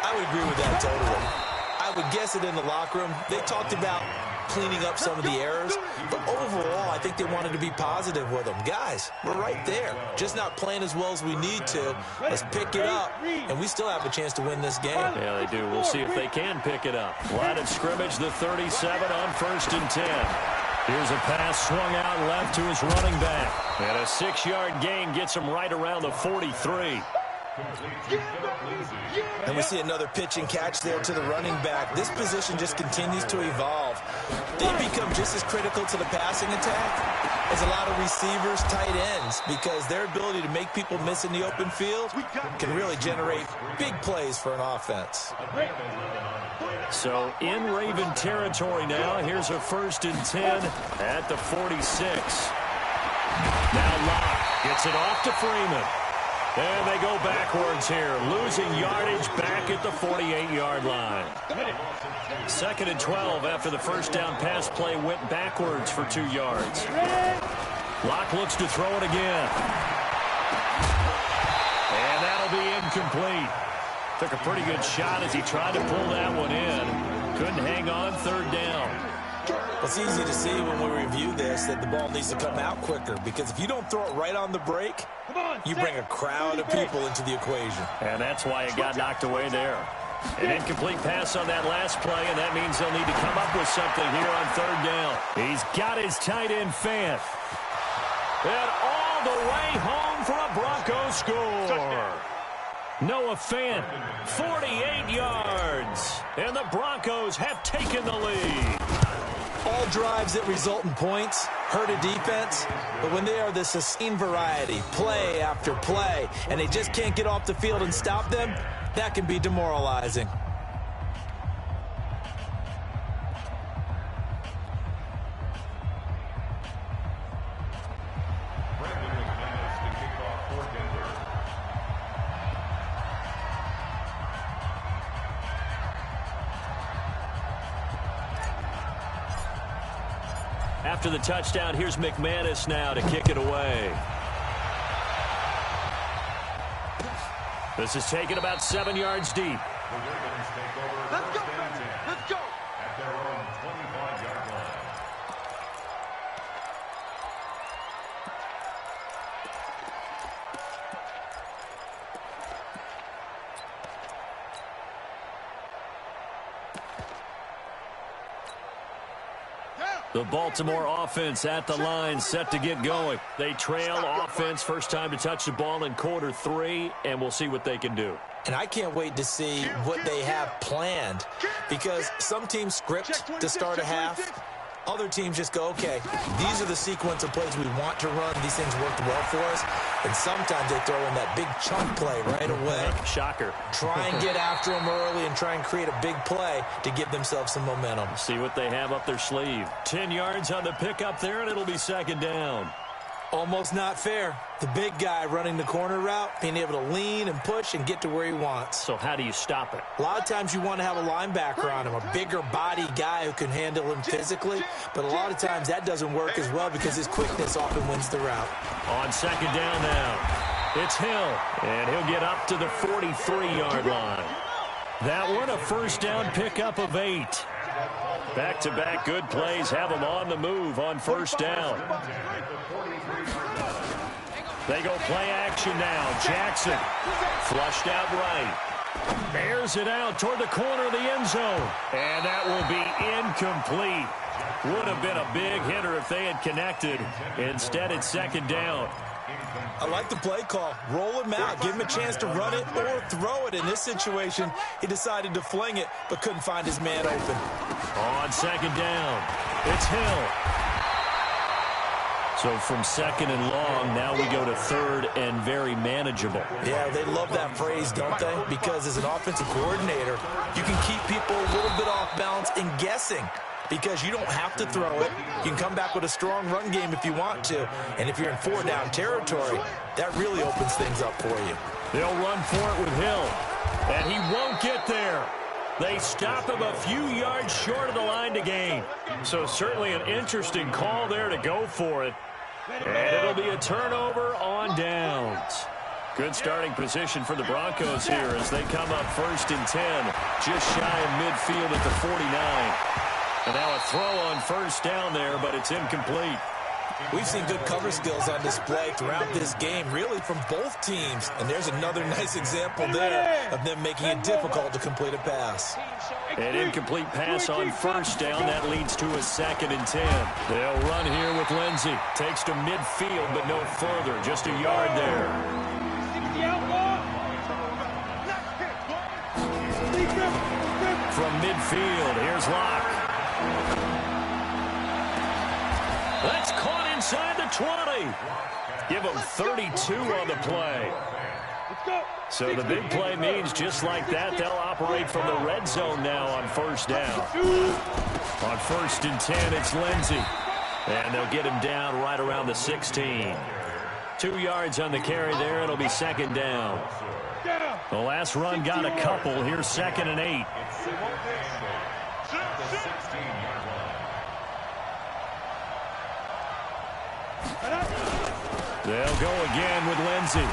I would agree with that totally. I would guess it in the locker room. They talked about cleaning up some of the errors, but overall, I think they wanted to be positive with them. Guys, we're right there. Just not playing as well as we need to. Let's pick it up, and we still have a chance to win this game. Yeah, they do. We'll see if they can pick it up. Line of scrimmage, the 37 on 1st and 10. Here's a pass swung out left to his running back. And a 6-yard gain gets him right around the 43. And we see another pitch and catch there to the running back. This position just continues to evolve. They become just as critical to the passing attack as a lot of receivers, tight ends, because their ability to make people miss in the open field can really generate big plays for an offense. So in Raven territory now. Here's a 1st and 10 at the 46. Now Locke gets it off to Freeman. And they go backwards here, losing yardage back at the 48-yard line. 2nd and 12 after the first down pass play went backwards for 2 yards. Locke looks to throw it again. And that'll be incomplete. Took a pretty good shot as he tried to pull that one in. Couldn't hang on, 3rd down. It's easy to see when we review this that the ball needs to come out quicker, because if you don't throw it right on the break, you bring a crowd of people into the equation. And that's why it got knocked away there. An incomplete pass on that last play, and that means they'll need to come up with something here on 3rd down. He's got his tight end Fant. And all the way home for a Broncos score. Noah Fant, 48 yards. And the Broncos have taken the lead. All drives that result in points hurt a defense, but when they are the sustained variety, play after play, and they just can't get off the field and stop them, that can be demoralizing. After the touchdown, here's McManus now to kick it away. This is taken about 7 yards deep. Let's go, baby. Let's go. At their own 25-yard line. The Baltimore offense at the line, set to get going. They trail offense, first time to touch the ball in quarter 3, and we'll see what they can do. And I can't wait to see what they have planned, because some teams script to start a half. Other teams just go, okay, these are the sequence of plays we want to run. These things worked well for us. And sometimes they throw in that big chunk play right away. Shocker. Try and get after them early and try and create a big play to give themselves some momentum. See what they have up their sleeve. 10 yards on the pickup there, and it'll be 2nd down. Almost not fair. The big guy running the corner route, being able to lean and push and get to where he wants. So how do you stop it? A lot of times you want to have a linebacker on him, a bigger body guy who can handle him physically, but a lot of times that doesn't work as well because his quickness often wins the route. On second down now, it's Hill, and he'll get up to the 43-yard line. That one a first down pickup of 8. Back-to-back good plays have them on the move on first down. They go play action now. Jackson flushed out right. Bears it out toward the corner of the end zone. And that will be incomplete. Would have been a big hitter if they had connected. Instead, it's second down. I like the play call. Roll him out. Give him a chance to run it or throw it. In this situation, he decided to fling it but couldn't find his man open. On second down, it's Hill. So from second and long, now we go to third and very manageable. Yeah, they love that phrase, don't they? Because as an offensive coordinator, you can keep people a little bit off balance and guessing. Because you don't have to throw it. You can come back with a strong run game if you want to. And if you're in 4-down territory, that really opens things up for you. They'll run for it with Hill. And he won't get there. They stop him a few yards short of the line to gain. So certainly an interesting call there to go for it. And it'll be a turnover on downs. Good starting position for the Broncos here as they come up first and 10. Just shy of midfield at the 49. And now a throw on first down there, but it's incomplete. We've seen good cover skills on display throughout this game, really from both teams. And there's another nice example there of them making it difficult to complete a pass. An incomplete pass on first down. That leads to a second and 10. They'll run here with Lindsey. Takes to midfield, but no further. Just a yard there. From midfield, here's Locke. That's caught inside the 20. Give them 32 on the play. So the big play means just like that, they'll operate from the red zone now on first down. On first and 10, it's Lindsey. And they'll get him down right around the 16. 2 yards on the carry there. It'll be second down. The last run got a couple. Here's second and 8. They'll go again with Lindsey.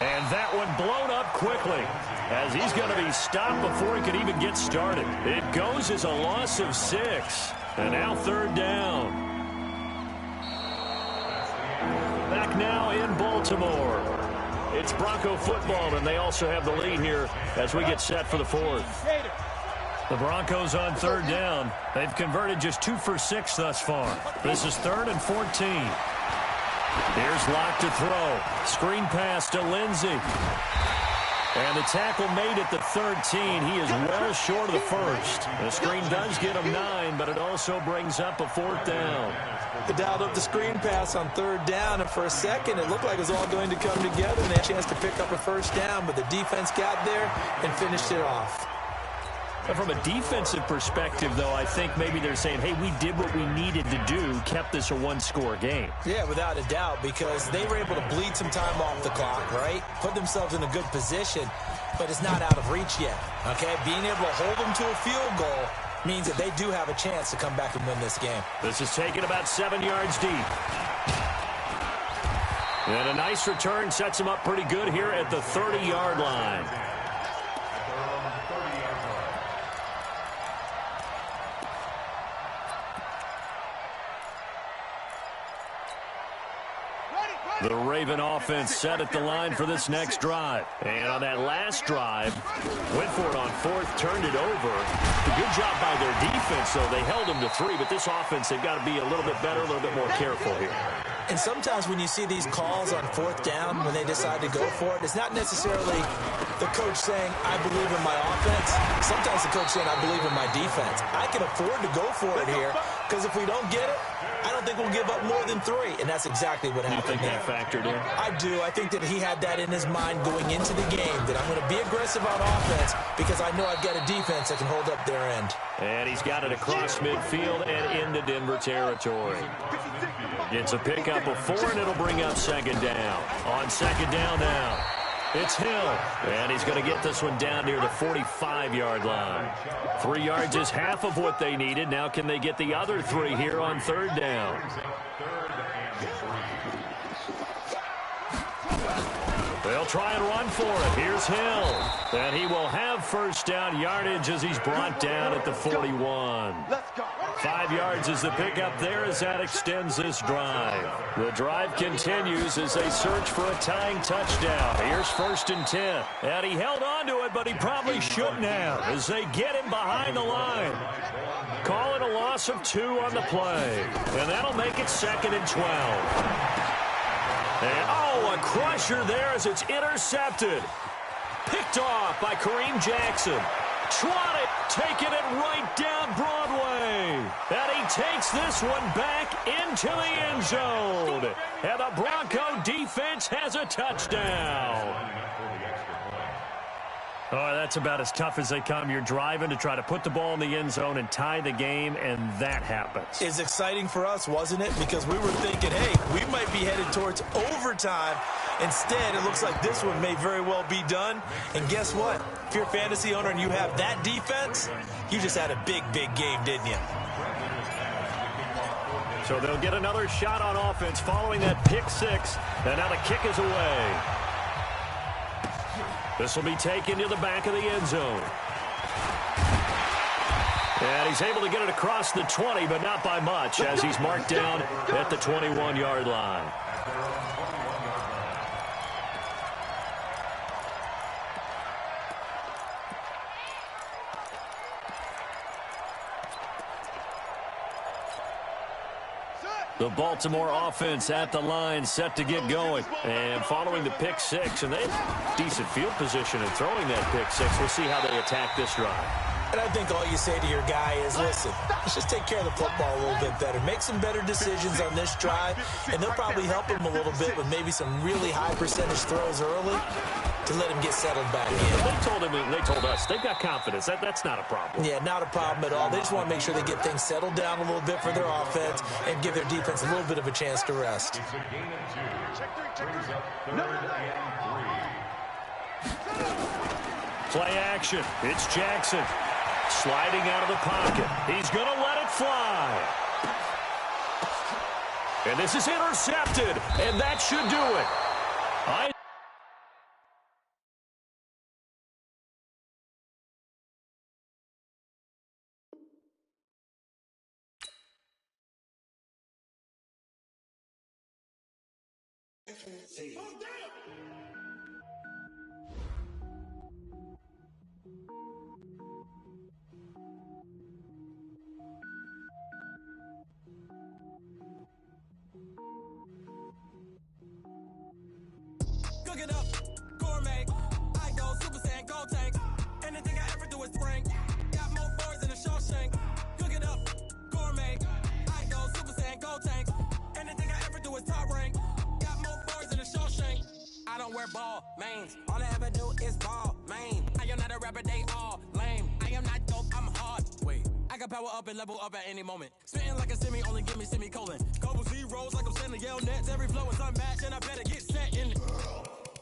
And that one blown up quickly as he's going to be stopped before he could even get started. It goes as a loss of 6. And now third down. Back now in Baltimore. It's Bronco football, and they also have the lead here as we get set for the fourth. The Broncos on third down. They've converted just 2 for 6 thus far. This is 3rd and 14. Here's Locke to throw. Screen pass to Lindsey. And the tackle made at the 13. He is well short of the first. The screen does get him 9, but it also brings up a 4th down. They dialed up the screen pass on third down, and for a second, it looked like it was all going to come together, and they had a chance to pick up a first down, but the defense got there and finished it off. From a defensive perspective, though, I think maybe they're saying, hey, we did what we needed to do, kept this a one-score game. Yeah, without a doubt, because they were able to bleed some time off the clock, right? Put themselves in a good position, but it's not out of reach yet, okay? Being able to hold them to a field goal means that they do have a chance to come back and win this game. This is taken about 7 yards deep. And a nice return sets him up pretty good here at the 30-yard line. The Raven offense set at the line for this next drive. And on that last drive, went for it on 4th, turned it over. A good job by their defense, though. They held them to 3, but this offense, they've got to be a little bit better, a little bit more careful here. And sometimes when you see these calls on 4th down, when they decide to go for it, it's not necessarily the coach saying, I believe in my offense. Sometimes the coach saying, I believe in my defense. I can afford to go for it here because if we don't get it, I don't think we'll give up more than 3, and that's exactly what happened. You think that factored in? I do. I think that he had that in his mind going into the game, that I'm going to be aggressive on offense because I know I've got a defense that can hold up their end. And he's got it across midfield and into Denver territory. Gets a pickup of 4, and it'll bring up second down. On second down now, it's Hill. And he's going to get this one down near the 45-yard line. 3 yards is half of what they needed. Now can they get the other 3 here on third down? They'll try and run for it. Here's Hill. And he will have first down yardage as he's brought down at the 41. 5 yards is the pickup there as that extends this drive. The drive continues as they search for a tying touchdown. Here's 1st and 10. And he held on to it, but he probably shouldn't have as they get him behind the line. Calling a loss of 2 on the play. And that'll make it 2nd and 12. And, a crusher there as it's intercepted. Picked off by Kareem Jackson. Trotted, taking it right down Broadway. And he takes this one back into the end zone. And the Bronco defense has a touchdown. Oh, that's about as tough as they come. You're driving to try to put the ball in the end zone and tie the game, and that happens. It's exciting for us, wasn't it? Because we were thinking, hey, we might be headed towards overtime. Instead, it looks like this one may very well be done. And guess what? If you're a fantasy owner and you have that defense, you just had a big, big game, didn't you? So they'll get another shot on offense following that pick 6. And now the kick is away. This will be taken to the back of the end zone. And he's able to get it across the 20, but not by much, as he's marked down at the 21-yard line. The Baltimore offense at the line, set to get going. And following the pick 6, and they have decent field position in throwing that pick 6. We'll see how they attack this drive. And I think all you say to your guy is, listen, let's just take care of the football a little bit better. Make some better decisions on this drive, and they'll probably help him a little bit with maybe some really high percentage throws early to let him get settled back in. They told us they've got confidence. That's not a problem. Yeah, not a problem at all. They just want to make sure they get things settled down a little bit for their offense and give their defense a little bit of a chance to rest. Play action. It's Jackson. Sliding out of the pocket. He's going to let it fly. And this is intercepted. And that should do it. Cook it up, gourmet. I go Super Saiyan, go tank. Anything I ever do is spring. Got more boys in the Shawshank. Cook it up, gourmet. I go Super Saiyan, go tank. Anything I ever do is top rank. Got more boys in the Shawshank. I don't wear ball mains. All I ever do is ball main. I am not a rapper, they all lame. I am not dope, I'm hard. Wait, I can power up and level up at any moment. Spitting like a semi, only give me semicolon. Couple zeros like I'm sending yell nets. Every flow is unmatched and I better get set in.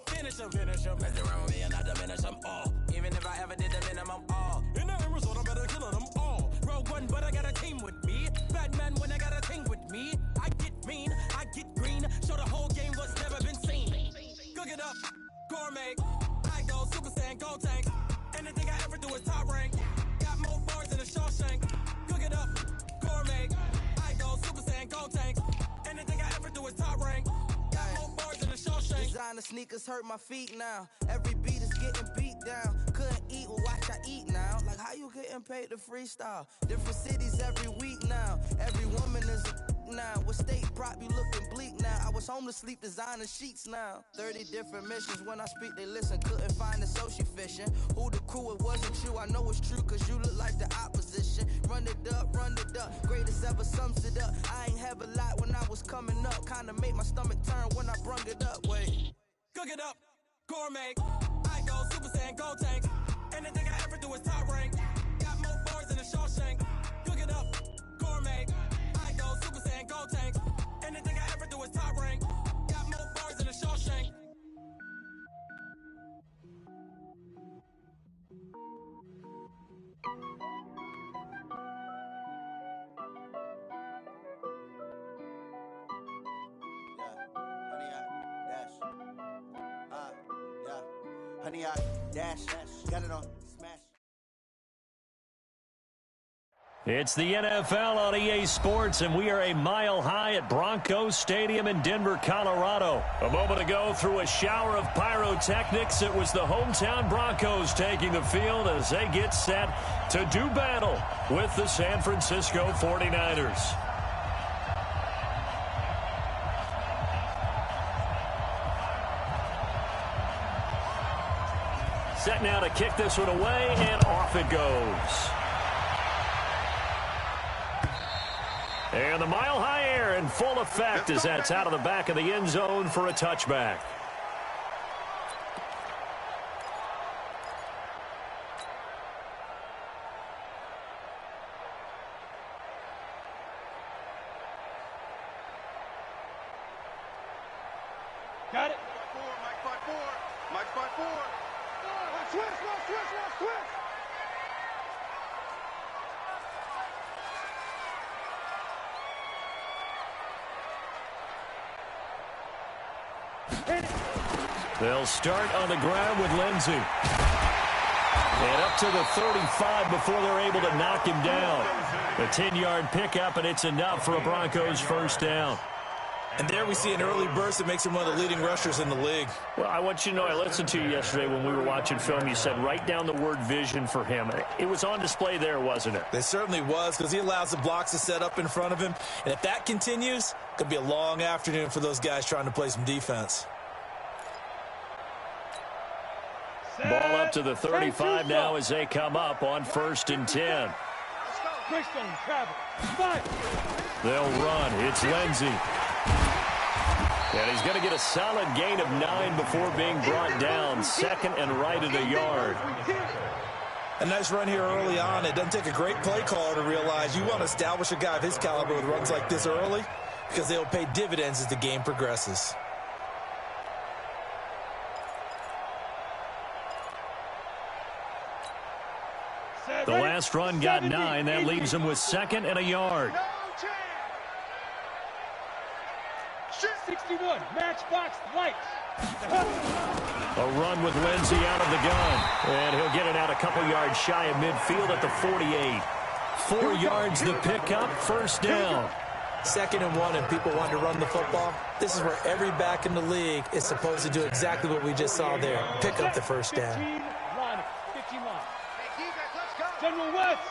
Finish them. Mess around with me and I diminish them all. Even if I ever did the minimum all. In the end result, I'm better killing them all. Rogue One, but I got a team with me. Batman when I got a team with me. I get mean, I get green. Show the whole game what's never been seen. Cook it up, gourmet. I go Super Saiyan, go tank. Anything I ever do is top rank. Got more bars in the Shawshank. Cook it up, gourmet. I go Super Saiyan, go tank. Anything I ever do is top rank. Designer sneakers hurt my feet now. Every beat is getting beat down. Couldn't eat, well watch I eat now. Like how you getting paid to freestyle? Different cities every week now. Every woman is a now. With state prop, you looking bleak now. I was was home to sleep, designer sheets now. 30 different missions. When I speak, they listen. Couldn't find the social fishing. Who the crew, it wasn't you. I know it's true, cause you look like the opposition. Run it up, greatest ever sums it up. I ain't have a lot when I was coming up. Kinda made my stomach turn when I brung it up. Wait. Cook it up, gourmet. I go Super Saiyan, go tank. Anything I ever do is top rank. Got more bars than a Shawshank. Cook it up, gourmet. I go Super Saiyan, go tank. Anything I ever do is top rank. Got more bars than a Shawshank. Honey, I dash, got it on smash. It's the NFL on EA Sports, and we are a mile high at Broncos Stadium in Denver, Colorado. A moment ago, through a shower of pyrotechnics, it was the hometown Broncos taking the field as they get set to do battle with the San Francisco 49ers. Set now to kick this one away, and off it goes. And the mile-high air in full effect as that's out of the back of the end zone for a touchback. Got it. Mike 5-4. Mike 5-4. Switch. They'll start on the ground with Lindsey. And up to the 35 before they're able to knock him down. A 10-yard pickup, and it's enough for a Broncos first down. And there we see an early burst that makes him one of the leading rushers in the league. Well, I want you to know, I listened to you yesterday when we were watching film. You said write down the word vision for him. It was on display there, wasn't it? It certainly was, because he allows the blocks to set up in front of him. And if that continues, it could be a long afternoon for those guys trying to play some defense. Ball up to the 35 now as they come up on 1st and 10. They'll run. It's Lindsey. And he's going to get a solid gain of 9 before being brought down. 2nd and right at a yard. A nice run here early on. It doesn't take a great play caller to realize you want to establish a guy of his caliber with runs like this early, because they'll pay dividends as the game progresses. The last run got 9. That leaves him with 2nd and a yard. 61, matchbox lights. A run with Lindsey out of the gun. And he'll get it out a couple yards shy of midfield at the 48. 4 yards the pickup, first down. 2nd and 1, and people want to run the football. This is where every back in the league is supposed to do exactly what we just saw there. Pick up the first down. 15 line. General West.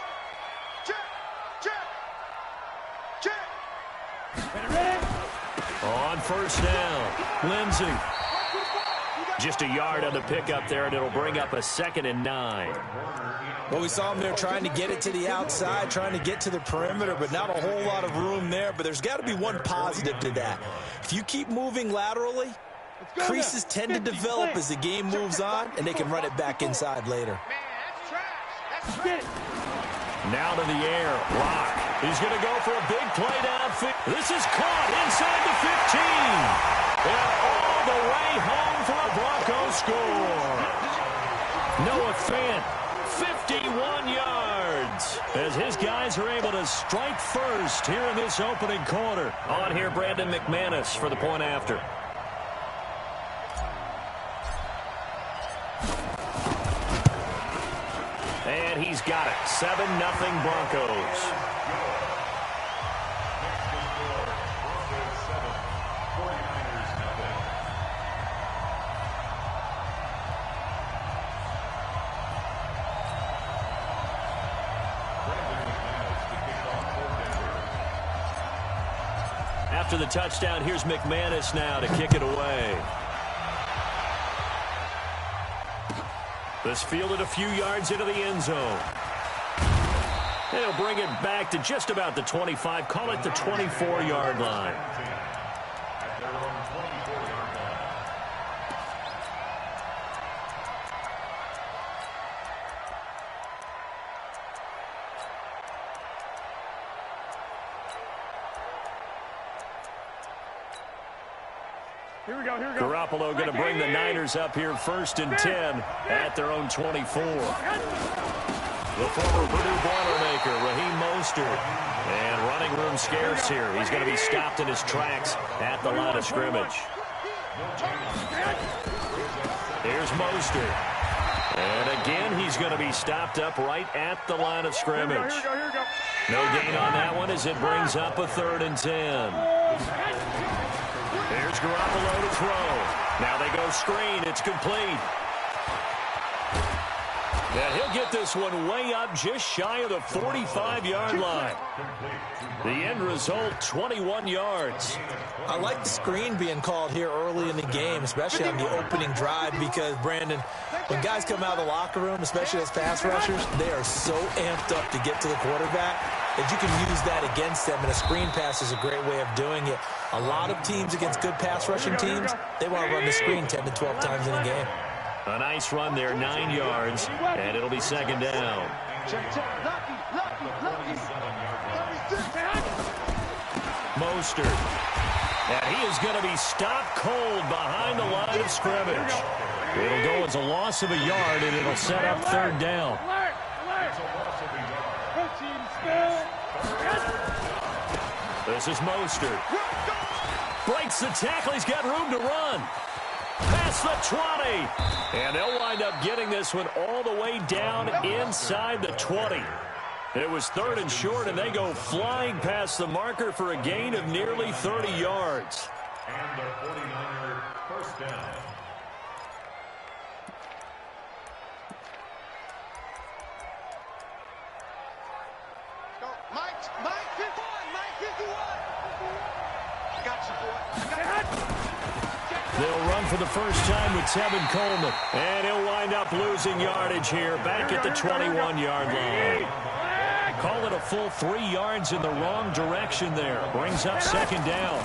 Check. Ready. On first down, Lindsey. Just a yard on the pickup there, and it'll bring up a 2nd and 9. Well, we saw him there trying to get it to the outside, trying to get to the perimeter, but not a whole lot of room there. But there's got to be one positive to that. If you keep moving laterally, creases tend to develop as the game moves on, and they can run it back inside later. Now to the air, Locke. He's going to go for a big play downfield. This is caught inside the 15. And all the way home for a Broncos score. Noah Fant, 51 yards. As his guys are able to strike first here in this opening quarter. On here, Brandon McManus for the point after. And he's got it. 7-0 Broncos. After the touchdown, here's McManus now to kick it away. This fielded a few yards into the end zone. And he'll bring it back to just about the 25. Call it the 24-yard line. Here we go. Garoppolo going to bring the Niners up here 1st and 10 at their own 24. The former Purdue Boilermaker, Raheem Mostert. And running room scarce here. He's going to be stopped in his tracks at the line of scrimmage. Here's Mostert. And again, he's going to be stopped up right at the line of scrimmage. No gain on that one as it brings up a 3rd and 10. Here's Garoppolo to throw. Now they go screen. It's complete. And he'll get this one way up just shy of the 45-yard line. The end result, 21 yards. I like the screen being called here early in the game, especially on the opening drive, because, Brandon, when guys come out of the locker room, especially as pass rushers, they are so amped up to get to the quarterback that you can use that against them, and a screen pass is a great way of doing it. A lot of teams against good pass rushing teams, they want to run the screen 10 to 12 times in a game. A nice run there, 9 yards, and it'll be 2nd down. Mostert. And he is going to be stopped cold behind the line of scrimmage. It'll go as a loss of a yard, and it'll set up 3rd down. This is Mostert. Breaks the tackle. He's got room to run. Past the 20. And they'll wind up getting this one all the way down inside the 20. It was 3rd and short, and they go flying past the marker for a gain of nearly 30 yards. And the 49er 1st down. Mike 51, Mike 51. Got you, boy. They'll run for the first time with Tevin Coleman. And he'll wind up losing yardage here back at the 21-yard line. Call it a full 3 yards in the wrong direction there. Brings up 2nd down.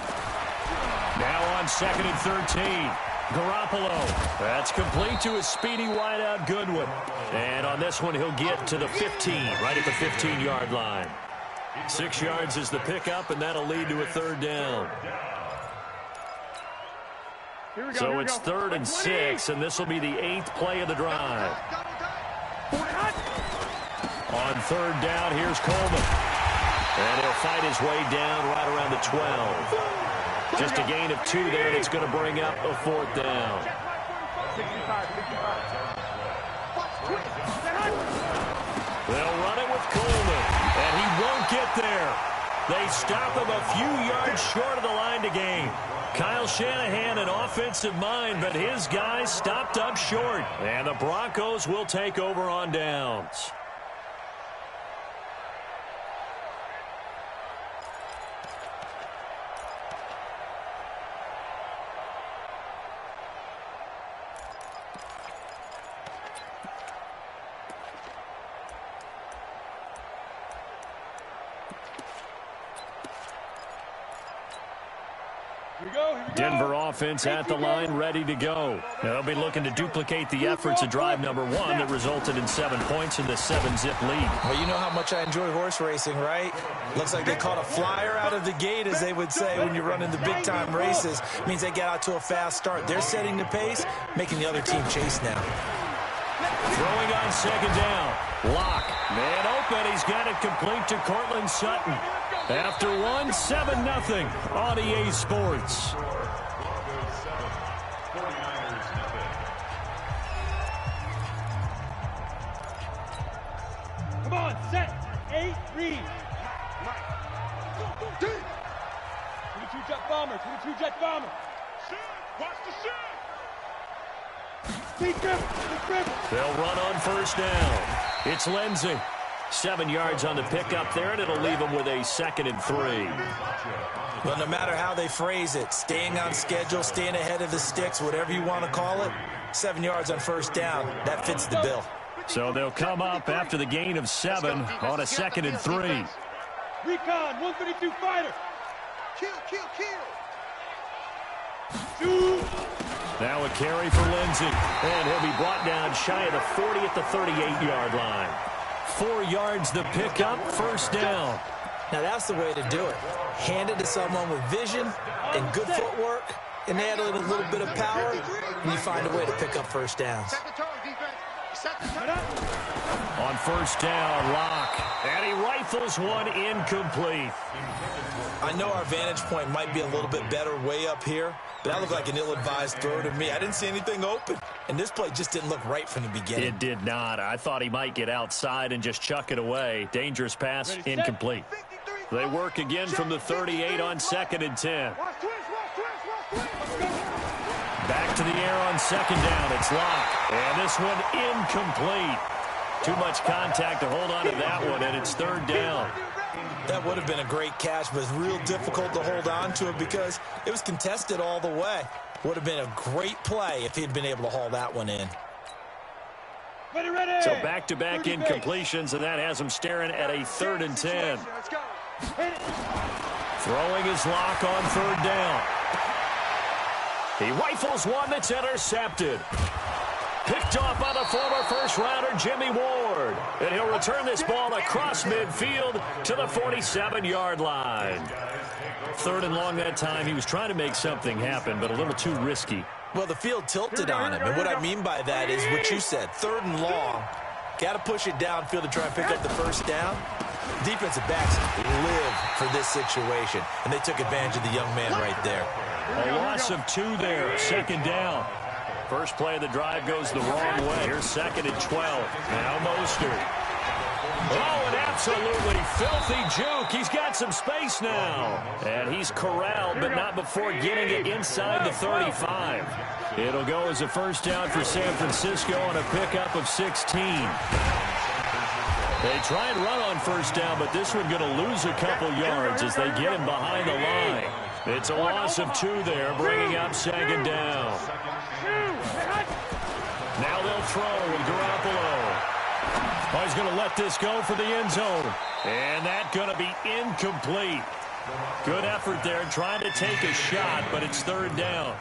Now on 2nd and 13. Garoppolo. That's complete to his speedy wideout Goodwin. And on this one, he'll get to the 15, right at the 15-yard line. 6 yards is the pickup, and that'll lead to a 3rd down. So it's 3rd and 6, and this will be the 8th play of the drive. On 3rd down, here's Coleman. And he'll fight his way down right around the 12. Just a gain of 2 there, and it's going to bring up a 4th down. They'll run it with Coleman, and he won't get there. They stop him a few yards short of the line to gain. Kyle Shanahan, an offensive mind, but his guys stopped up short. And the Broncos will take over on downs. Denver offense at the line, ready to go. Now they'll be looking to duplicate the efforts of drive number 1 that resulted in 7 points in the 7-zip lead. Well, you know how much I enjoy horse racing, right? Looks like they caught a flyer out of the gate, as they would say, when you're running the big-time races. It means they get out to a fast start. They're setting the pace, making the other team chase now. Throwing on 2nd down. Lock. Man open. He's got it complete to Cortland Sutton. After 1, 7-0 on EA Sports. Come on, set, 8, read. 22 jet bomber, 22 jet bomber. Watch the shit. Speed grip, They'll run on 1st down. It's Lindsey. 7 yards on the pickup there, and it'll leave them with a 2nd and 3. Well, no matter how they phrase it, staying on schedule, staying ahead of the sticks, whatever you want to call it, 7 yards on first down, that fits the bill. So they'll come up after the gain of 7 on a 2nd and 3. Recon, 132 fighter. Kill. Now a carry for Lindsey, and he'll be brought down shy of the 40 at the 38-yard line. 4 yards the pickup, first down. Now that's the way to do it. Hand it to someone with vision and good footwork, and add a little bit of power, and you find a way to pick up first downs. On first down, Locke, and he rifles one incomplete. I know our vantage point might be a little bit better way up here, but that looked like an ill-advised throw to me. I didn't see anything open, and this play just didn't look right from the beginning. It did not. I thought he might get outside and just chuck it away. Dangerous pass, incomplete. They work again from the 38 on 2nd and 10. Back to the air on 2nd down. It's Locke, and this one incomplete. Too much contact to hold on to that one, and it's 3rd down. That would have been a great catch, but it's real difficult to hold on to it because it was contested all the way. Would have been a great play if he'd been able to haul that one in. So back-to-back incompletions, and that has him staring at a 3rd and 10. Throwing his Locke on 3rd down. He rifles one that's intercepted. Picked off by the former first-rounder Jimmy Ward. And he'll return this ball across midfield to the 47-yard line. 3rd and long that time. He was trying to make something happen, but a little too risky. Well, the field tilted on him, and what I mean by that is what you said. 3rd and long. Got to push it downfield to try and pick up the first down. Defensive backs live for this situation, and they took advantage of the young man right there. A loss of 2 there, 2nd down. First play of the drive goes the wrong way. Here's 2nd and 12. Now Mostert. Oh, an absolutely filthy juke. He's got some space now. And he's corralled, but not before getting it inside the 35. It'll go as a first down for San Francisco on a pickup of 16. They try and run on first down, but this one going to lose a couple yards as they get him behind the line. It's a loss of 2 there, bringing up 2nd down. Now they'll throw with Garoppolo. Oh, he's going to let this go for the end zone. And that's going to be incomplete. Good effort there, trying to take a shot, but it's 3rd down.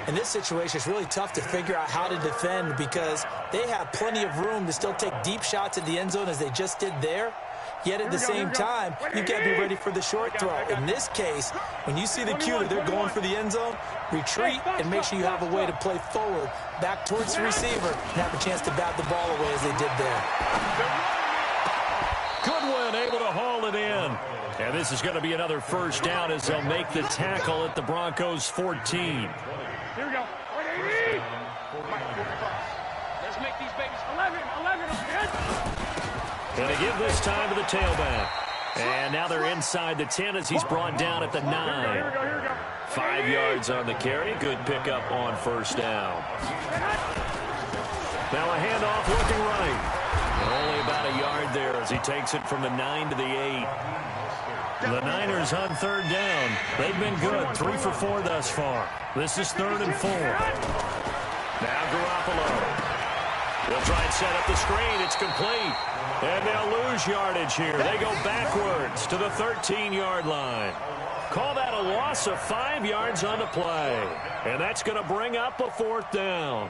In this situation, it's really tough to figure out how to defend because they have plenty of room to still take deep shots at the end zone as they just did there. Yet at the same time, you've got to be ready for the short throw. In this case, when you see the cue that they're going for the end zone, retreat and make sure you have a way to play forward, back towards the receiver, and have a chance to bat the ball away as they did there. Goodwin able to haul it in. And this is going to be another first down as they'll make the tackle at the Broncos 14. Here we go. 180. Let's make these babies 11. And they give this time to the tailback. And now they're inside the 10 as he's brought down at the 9. Here we go. 5 yards on the carry. Good pickup on first down. Now a handoff looking right. And only about a yard there as he takes it from the 9 to the 8. The Niners on 3rd down. They've been good. 3 for 4 thus far. This is 3rd and 4. Now Garoppolo. They'll try and set up the screen. It's complete. And they'll lose yardage here. They go backwards to the 13-yard line. Call that a loss of 5 yards on the play. And that's going to bring up a 4th down.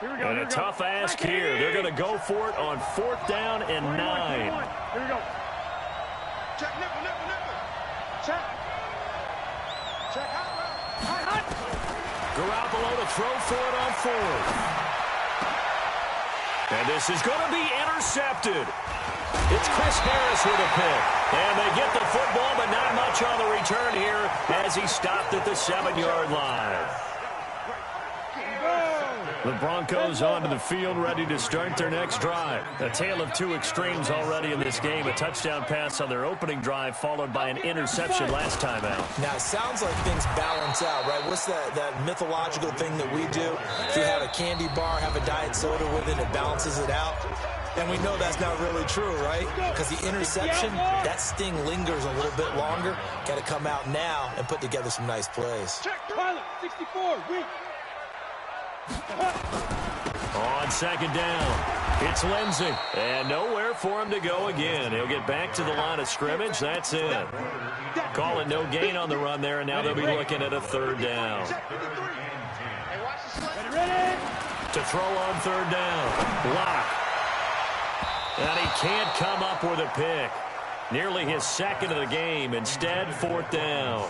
And a tough ask here. They're going to go for it on 4th down and 9. Here we go. Check, nipple. Check. Check, hot. Garoppolo to throw for it on 4th. And this is going to be intercepted. It's Chris Harris with a pick. And they get the football, but not much on the return here as he stopped at the 7-yard line. The Broncos onto the field, ready to start their next drive. A tale of two extremes already in this game. A touchdown pass on their opening drive, followed by an interception last time out. Now, it sounds like things balance out, right? What's that mythological thing that we do? If you have a candy bar, have a diet soda with it, it balances it out. And we know that's not really true, right? Because the interception, that sting lingers a little bit longer. Got to come out now and put together some nice plays. Pilot, 64, weak. On second down, it's Lindsey. And nowhere for him to go again. He'll get back to the line of scrimmage. That's it. Call it no gain on the run there, and now they'll be looking at a third down. To throw on third down, Locke. And he can't come up with a pick. Nearly his second of the game. Instead, fourth down.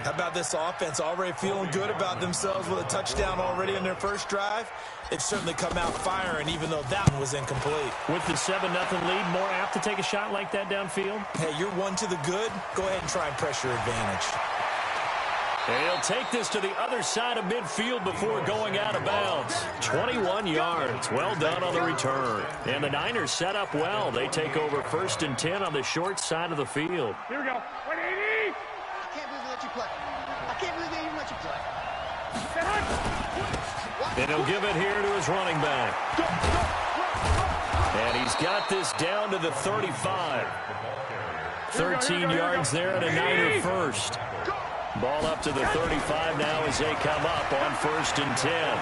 How about this offense already feeling good about themselves with a touchdown already in their first drive? They've certainly come out firing, even though that one was incomplete. With the 7-0 lead, more apt to take a shot like that downfield? Hey, you're one to the good. Go ahead and try and press your advantage. He'll take this to the other side of midfield before going out of bounds. 21 yards. Well done on the return. And the Niners set up well. They take over 1st and 10 on the short side of the field. Here we go. 180. I can't believe they let you play. I can't believe they even let you play. And he'll give it here to his running back. And he's got this down to the 35. 13 yards there and a Niner first. Ball up to the 35 now as they come up on 1st and 10.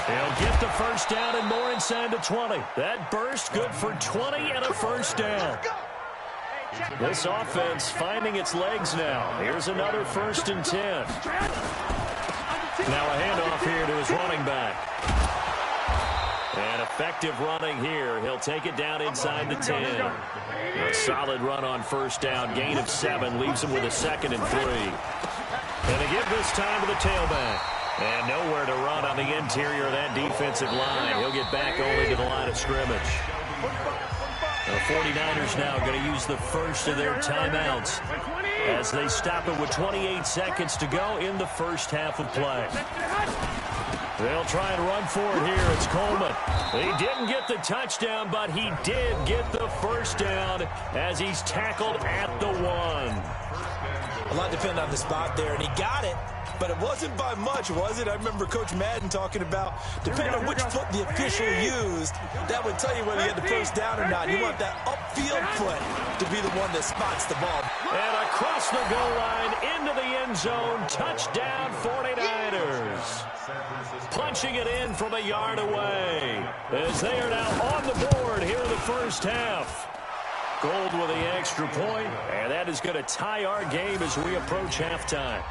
They'll get the first down and more inside the 20. That burst good for 20 and a first down. This offense finding its legs now. Here's another 1st and 10. Now a handoff here to his running back. And effective running here. He'll take it down inside the 10. A solid run on first down. Gain of 7. Leaves him with a 2nd and 3. And they give this time to the tailback. And nowhere to run on the interior of that defensive line. He'll get back only to the line of scrimmage. The 49ers now going to use the first of their timeouts as they stop it with 28 seconds to go in the first half of play. They'll try and run for it here. It's Coleman. He didn't get the touchdown, but he did get the first down as he's tackled at the 1. A lot depended on the spot there, and he got it, but it wasn't by much, was it? I remember Coach Madden talking about, depending on which foot the official used, that would tell you whether you had the first down or not. You want that upfield foot to be the one that spots the ball. And across the goal line, into the end zone, touchdown 49ers. Punching it in from a yard away as they are now on the board here in the first half. Gold with the extra point, and that is going to tie our game as we approach halftime.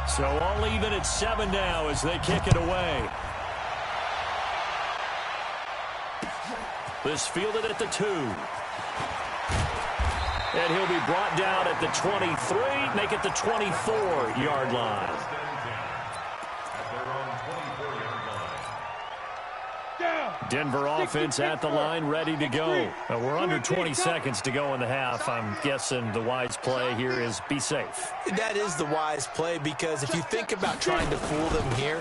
So all even at 7 now as they kick it away. This fielded at the 2. And he'll be brought down at the 23, make it the 24-yard line. Denver offense at the line, ready to go. We're under 20 seconds to go in the half. I'm guessing the wise play here is be safe. That is the wise play, because if you think about trying to fool them here,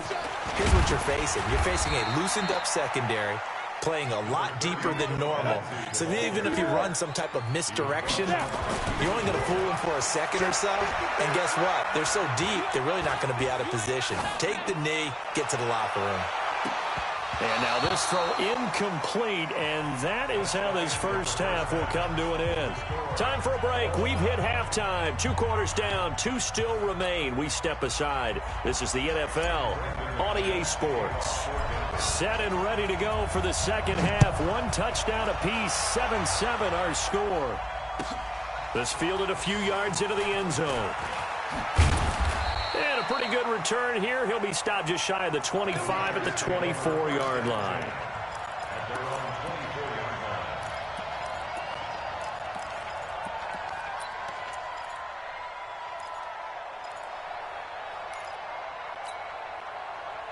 here's what you're facing. You're facing a loosened up secondary, playing a lot deeper than normal. So even if you run some type of misdirection, you're only going to fool them for a second or so. And guess what? They're so deep, they're really not going to be out of position. Take the knee, get to the locker room. And now this throw incomplete, and that is how this first half will come to an end. Time for a break. We've hit halftime. 2 quarters down, 2 still remain. We step aside. This is the NFL on EA Sports. Set and ready to go for the second half. 1 touchdown apiece, 7-7 our score. This fielded a few yards into the end zone. And a pretty good return here. He'll be stopped just shy of the 25 at the 24-yard line.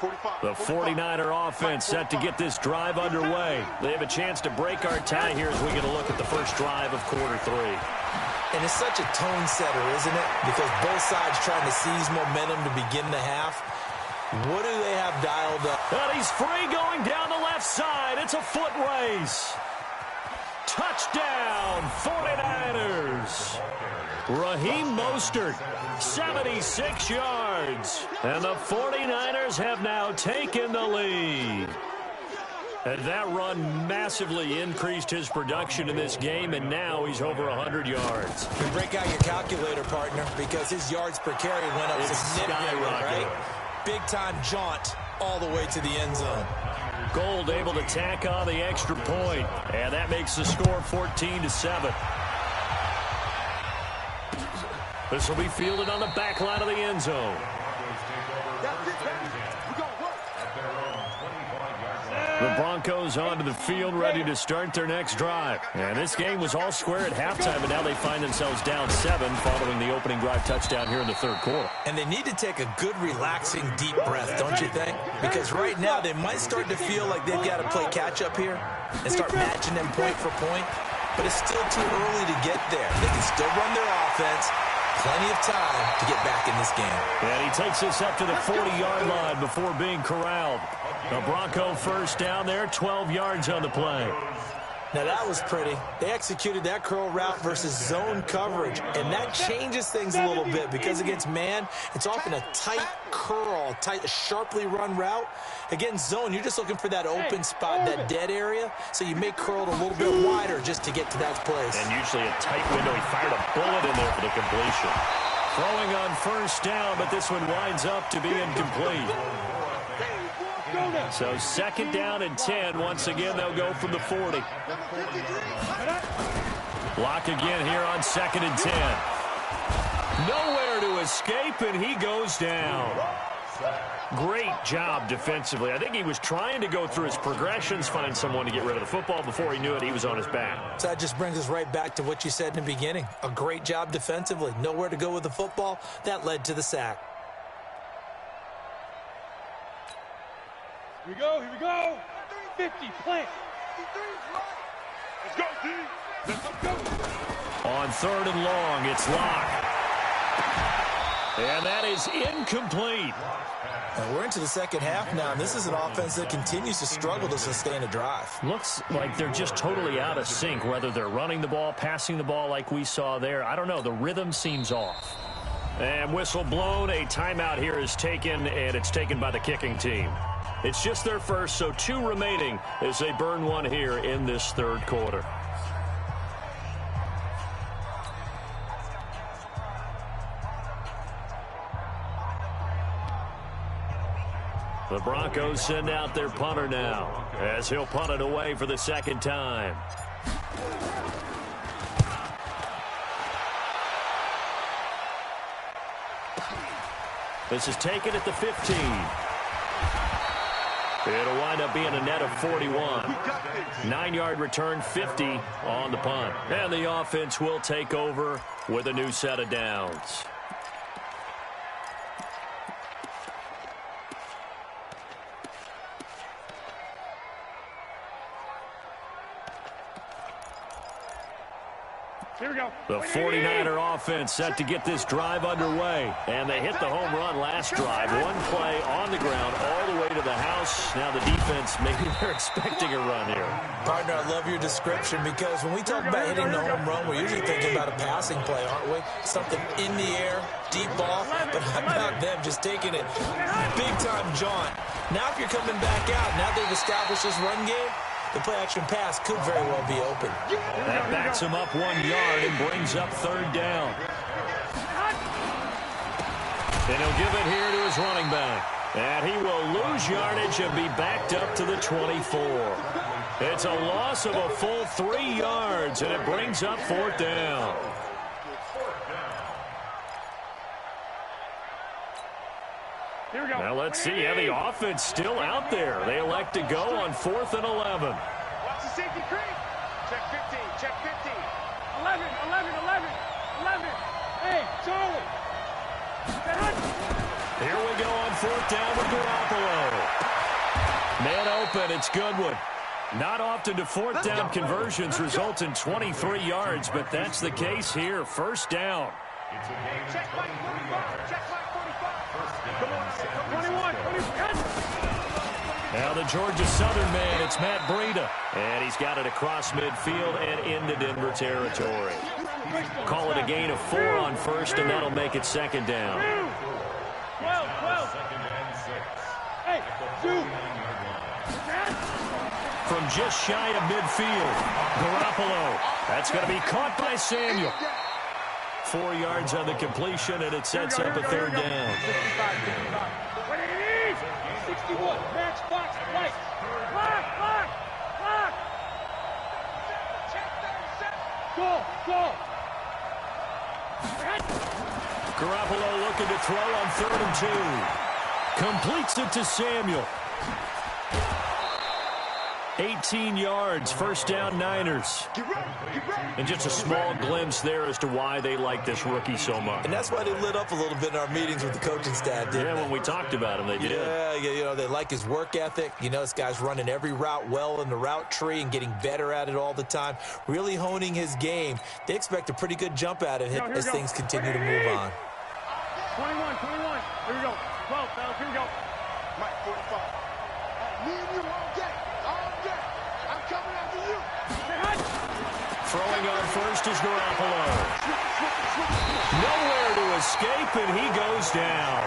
The 49er offense set to get this drive underway. They have a chance to break our tie here as we get a look at the first drive of quarter 3. And it's such a tone setter, isn't it? Because both sides trying to seize momentum to begin the half. What do they have dialed up? And he's free going down the left side. It's a foot race. Touchdown, 49ers. Raheem Mostert, 76 yards. And the 49ers have now taken the lead. And that run massively increased his production in this game, and now he's over 100 yards. You break out your calculator, partner, because his yards per carry went up significantly, right? Big-time jaunt all the way to the end zone. Gold able to tack on the extra point, and that makes the score 14-7. This will be fielded on the back line of the end zone. The Broncos onto the field, ready to start their next drive. And this game was all square at halftime, but now they find themselves down 7 following the opening drive touchdown here in the third quarter. And they need to take a good, relaxing, deep breath, don't you think? Because right now they might start to feel like they've got to play catch-up here and start matching them point for point. But it's still too early to get there. They can still run their offense. Plenty of time to get back in this game. And he takes us up to the 40-yard line before being corralled. The Bronco first down there, 12 yards on the play. Now that was pretty. They executed that curl route versus zone coverage, and that changes things a little bit because against man, it's often a tight curl, sharply run route. Against zone, you're just looking for that open spot, that dead area, so you may curl it a little bit wider just to get to that place. And usually a tight window. He fired a bullet in there for the completion. Throwing on first down, but this one winds up to be incomplete. So second down and 10. Once again, they'll go from the 40. Block again here on second and 10. Nowhere to escape, and he goes down. Great job defensively. I think he was trying to go through his progressions, find someone to get rid of the football. Before he knew it, he was on his back. So that just brings us right back to what you said in the beginning. A great job defensively. Nowhere to go with the football. That led to the sack. Here we go, here we go. 50, plant. Let's go, D. Let's go. On third and long, it's Locke. And that is incomplete. And we're into the second half now, and this is an offense that continues to struggle to sustain a drive. Looks like they're just totally out of sync, whether they're running the ball, passing the ball like we saw there. I don't know. The rhythm seems off. And whistle blown. A timeout here is taken, and it's taken by the kicking team. It's just their first, so 2 remaining as they burn one here in this third quarter. The Broncos send out their punter now as he'll punt it away for the second time. This is taken at the 15. It'll wind up being a net of 41. 9-yard return, 50 on the punt. And the offense will take over with a new set of downs. Here we go. The 49er offense set to get this drive underway. And they hit the home run last drive. One play on the ground all the way to the house. Now the defense, maybe they're expecting a run here. Partner, I love your description because when we talk about hitting the home run, we're usually thinking about a passing play, aren't we? Something in the air, deep ball. But how about them just taking it big-time jaunt? Now if you're coming back out, now they've established this run game, the play-action pass could very well be open. That backs him up 1 yard and brings up third down. And he'll give it here to his running back. And he will lose yardage and be backed up to the 24. It's a loss of a full 3 yards, and it brings up fourth down. Here we go. Now let's see. Yeah, the offense still out there. They elect to go on 4th and 11. Watch the safety creep. Check 15. Check 15. 11. 11. 11. 11. Hey, Charlie. Here we go on 4th down with Garoppolo. Garoppolo. Man open, it's Goodwin. Not often do fourth down conversions result in 23 yards, but that's the case here. First down. It's a game of 23 yards. Check line 45. First down. 21. Now the Georgia Southern man, it's Matt Breida. And he's got it across midfield and into Denver territory. Call it a gain of 4 on first, and that'll make it second down. 12. Second and 6. Hey, 2. From just shy of midfield, Garoppolo. That's going to be caught by Samuel. 4 yards on the completion, and it sets up a third down. 61. Match box. Right. Lock. Go. Garoppolo looking to throw on 3rd and 2. Completes it to Samuel. 18 yards, first down Niners. And just a small glimpse there as to why they like this rookie so much. And that's why they lit up a little bit in our meetings with the coaching staff, didn't they? When we talked about him, they did. Yeah, you know, they like his work ethic. You know, this guy's running every route well in the route tree and getting better at it all the time. Really honing his game. They expect a pretty good jump out of him as things continue to move on. 21. Here we go. 12, fellas. Here we go. Mike, 45. Me and you all day. I'm coming after you. Throwing on first is Garoppolo. Nowhere to escape, and he goes down.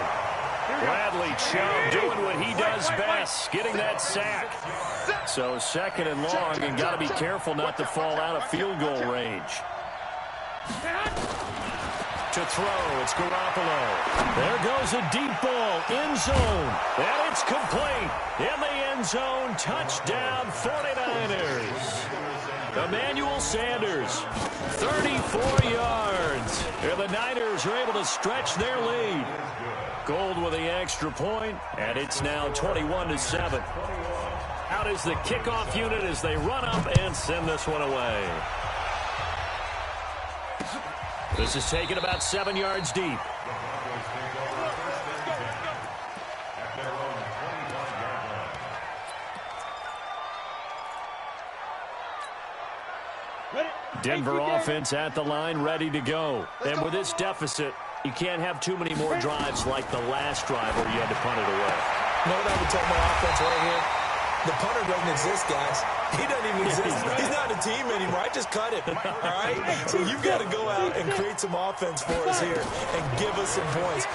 Bradley Chubb doing what he does best, getting that sack. So second and long, and got to be careful not to fall out of field goal range. To throw, it's Garoppolo. There goes a deep ball, end zone, and it's complete. In the end zone, touchdown 49ers. Emmanuel Sanders, 34 yards. And the Niners are able to stretch their lead. Gold with the extra point, and it's now 21-7. Out is the kickoff unit as they run up and send this one away. This is taken about 7 yards deep. Denver offense at the line, ready to go. And with this deficit, you can't have too many more drives like the last drive where you had to punt it away. You know what I would tell my offense right here? The punter doesn't exist, guys. He doesn't even exist. He's not a team anymore. I just cut him, all right? So you've got to go out and create some offense for us here and give us some points.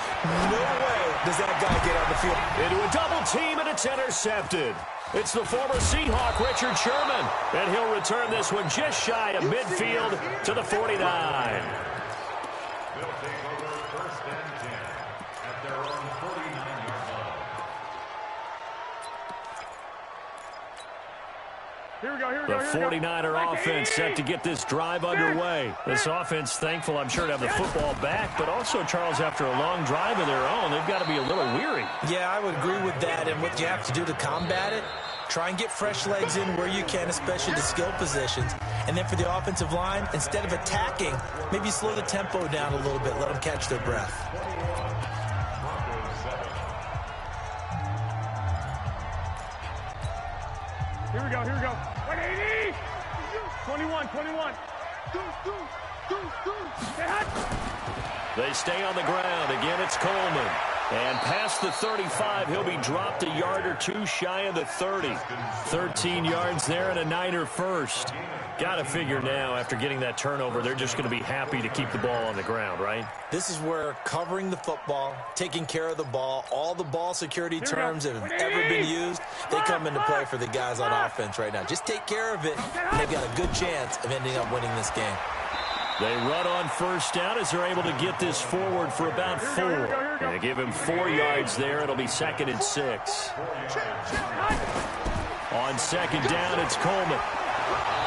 No way does that guy get on the field. Into a double team, and it's intercepted. It's the former Seahawk, Richard Sherman, and he'll return this one just shy of midfield to the 49. They'll take over first and 10 at their own 49-yard line. Here we go. The 49er offense set to get this drive underway. This offense thankful, I'm sure, to have the football back, but also, Charles, after a long drive of their own, they've got to be a little weary. Yeah, I would agree with that, and what you have to do to combat it, try and get fresh legs in where you can, especially the skill positions. And then for the offensive line, instead of attacking, maybe slow the tempo down a little bit, let them catch their breath. Here we go. 180. 21. They stay on the ground. Again, it's Coleman. And past the 35, he'll be dropped a yard or two shy of the 30. 13 yards there and a Niner first. Got to figure now, after getting that turnover, they're just going to be happy to keep the ball on the ground, right? This is where covering the football, taking care of the ball, all the ball security terms that have ever been used, they come into play for the guys on offense right now. Just take care of it, and they've got a good chance of ending up winning this game. They run on first down as they're able to get this forward for about 4. They give him 4 yards there. It'll be 2nd and 6. On second down, it's Coleman.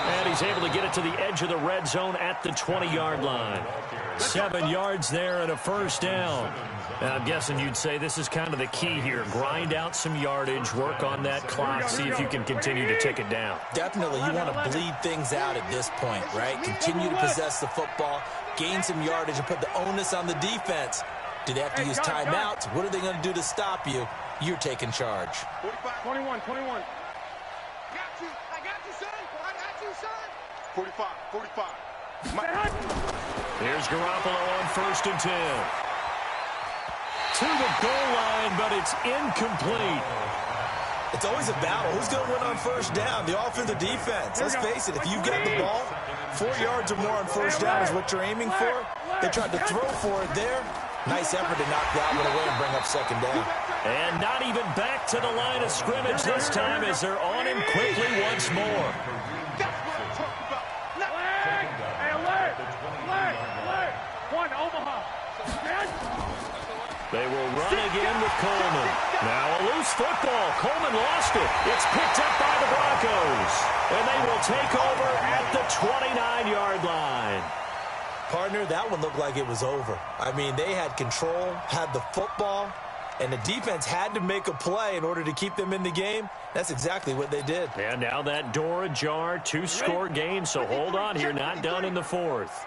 And he's able to get it to the edge of the red zone at the 20-yard line. 7 yards there and a first down. Now, I'm guessing you'd say this is kind of the key here. Grind out some yardage, work on that clock, see if you can continue to tick it down. Definitely. You want to bleed things out at this point, right? Continue to possess the football, gain some yardage, and put the onus on the defense Do they have to use timeouts? What are they going to do to stop you? You're taking charge. 45, 21. I got you, son. 45. Here's Garoppolo on 1st and 10. To the goal line, but it's incomplete. It's always a battle. Who's going to win on 1st down? The offense or defense? Let's face it, if you've got the ball, 4 yards or more on 1st down is what you're aiming for. They tried to throw for it there. Nice effort to knock that one away and bring up 2nd down. And not even back to the line of scrimmage this time as they're on him quickly once more. That's what I'm talking about. Hey, alert! One, Omaha. They will run again with Coleman. Now a loose football. Coleman lost it. It's picked up by the Broncos. And they will take over at the 29-yard line. Partner, that one looked like it was over. I mean, they had control, had the football, and the defense had to make a play in order to keep them in the game. That's exactly what they did. And now that door ajar, 2-score game, so hold on here, not done in the 4th.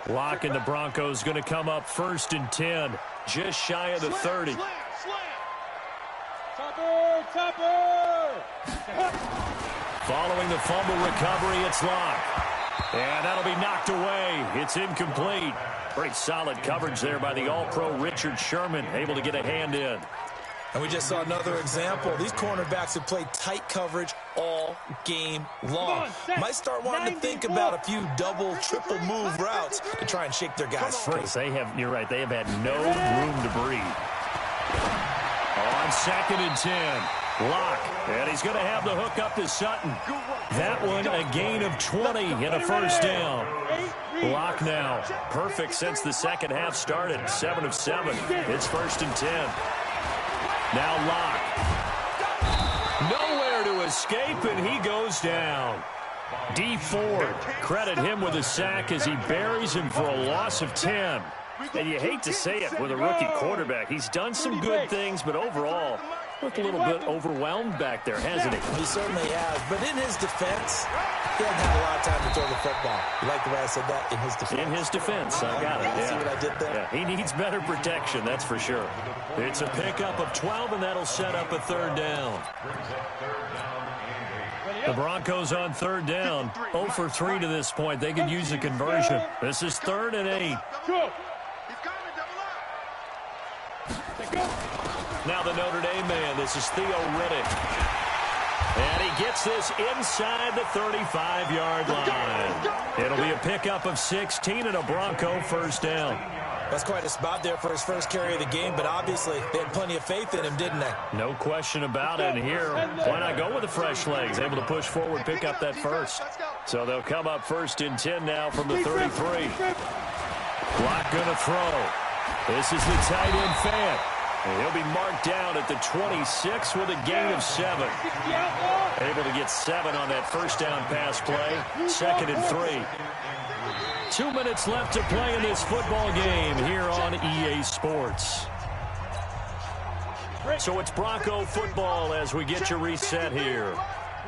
Locke and the Broncos going to come up 1st and 10, just shy of the 30. Topper! Following the fumble recovery, it's Locke. And that'll be knocked away. It's incomplete. Pretty solid coverage there by the All-Pro Richard Sherman, able to get a hand in. And we just saw another example. These cornerbacks have played tight coverage all game long. Might start wanting to think about a few double, triple move routes to try and shake their guys free. You're right, they have had no room to breathe. On 2nd and 10, Locke, and he's going to have the hook up to Sutton. That one a gain of 20 and a 1st down. Locke now perfect since the second half started, 7 of 7. It's 1st and 10. Now Locke. Nowhere to escape, and he goes down. D. Ford, credit him with a sack as he buries him for a loss of 10. And you hate to say it with a rookie quarterback. He's done some good things, but overall, looked a little bit overwhelmed back there, hasn't he? He certainly has. But in his defense, he hasn't had a lot of time to throw the football. You like the way I said that? In his defense. In his defense. I got it. See what I did there? Yeah, he needs better protection, that's for sure. It's a pickup of 12, and that'll set up a 3rd down. The Broncos on 3rd down. 0 for 3 to this point. They could use a conversion. This is 3rd and 8. Now the Notre Dame man. This is Theo Riddick. And he gets this inside the 35-yard line. It'll be a pickup of 16 and a Bronco 1st down. That's quite a spot there for his first carry of the game, but obviously they had plenty of faith in him, didn't they? No question about it. And here, why not go with the fresh legs? Able to push forward, pick up that 1st. So they'll come up 1st and 10 now from the 33. Locke going to throw. This is the tight end Fant. And he'll be marked down at the 26 with a gain of 7. Able to get 7 on that 1st down pass play. 2nd and 3. 2 minutes left to play in this football game here on EA Sports. So it's Bronco football as we get you reset here.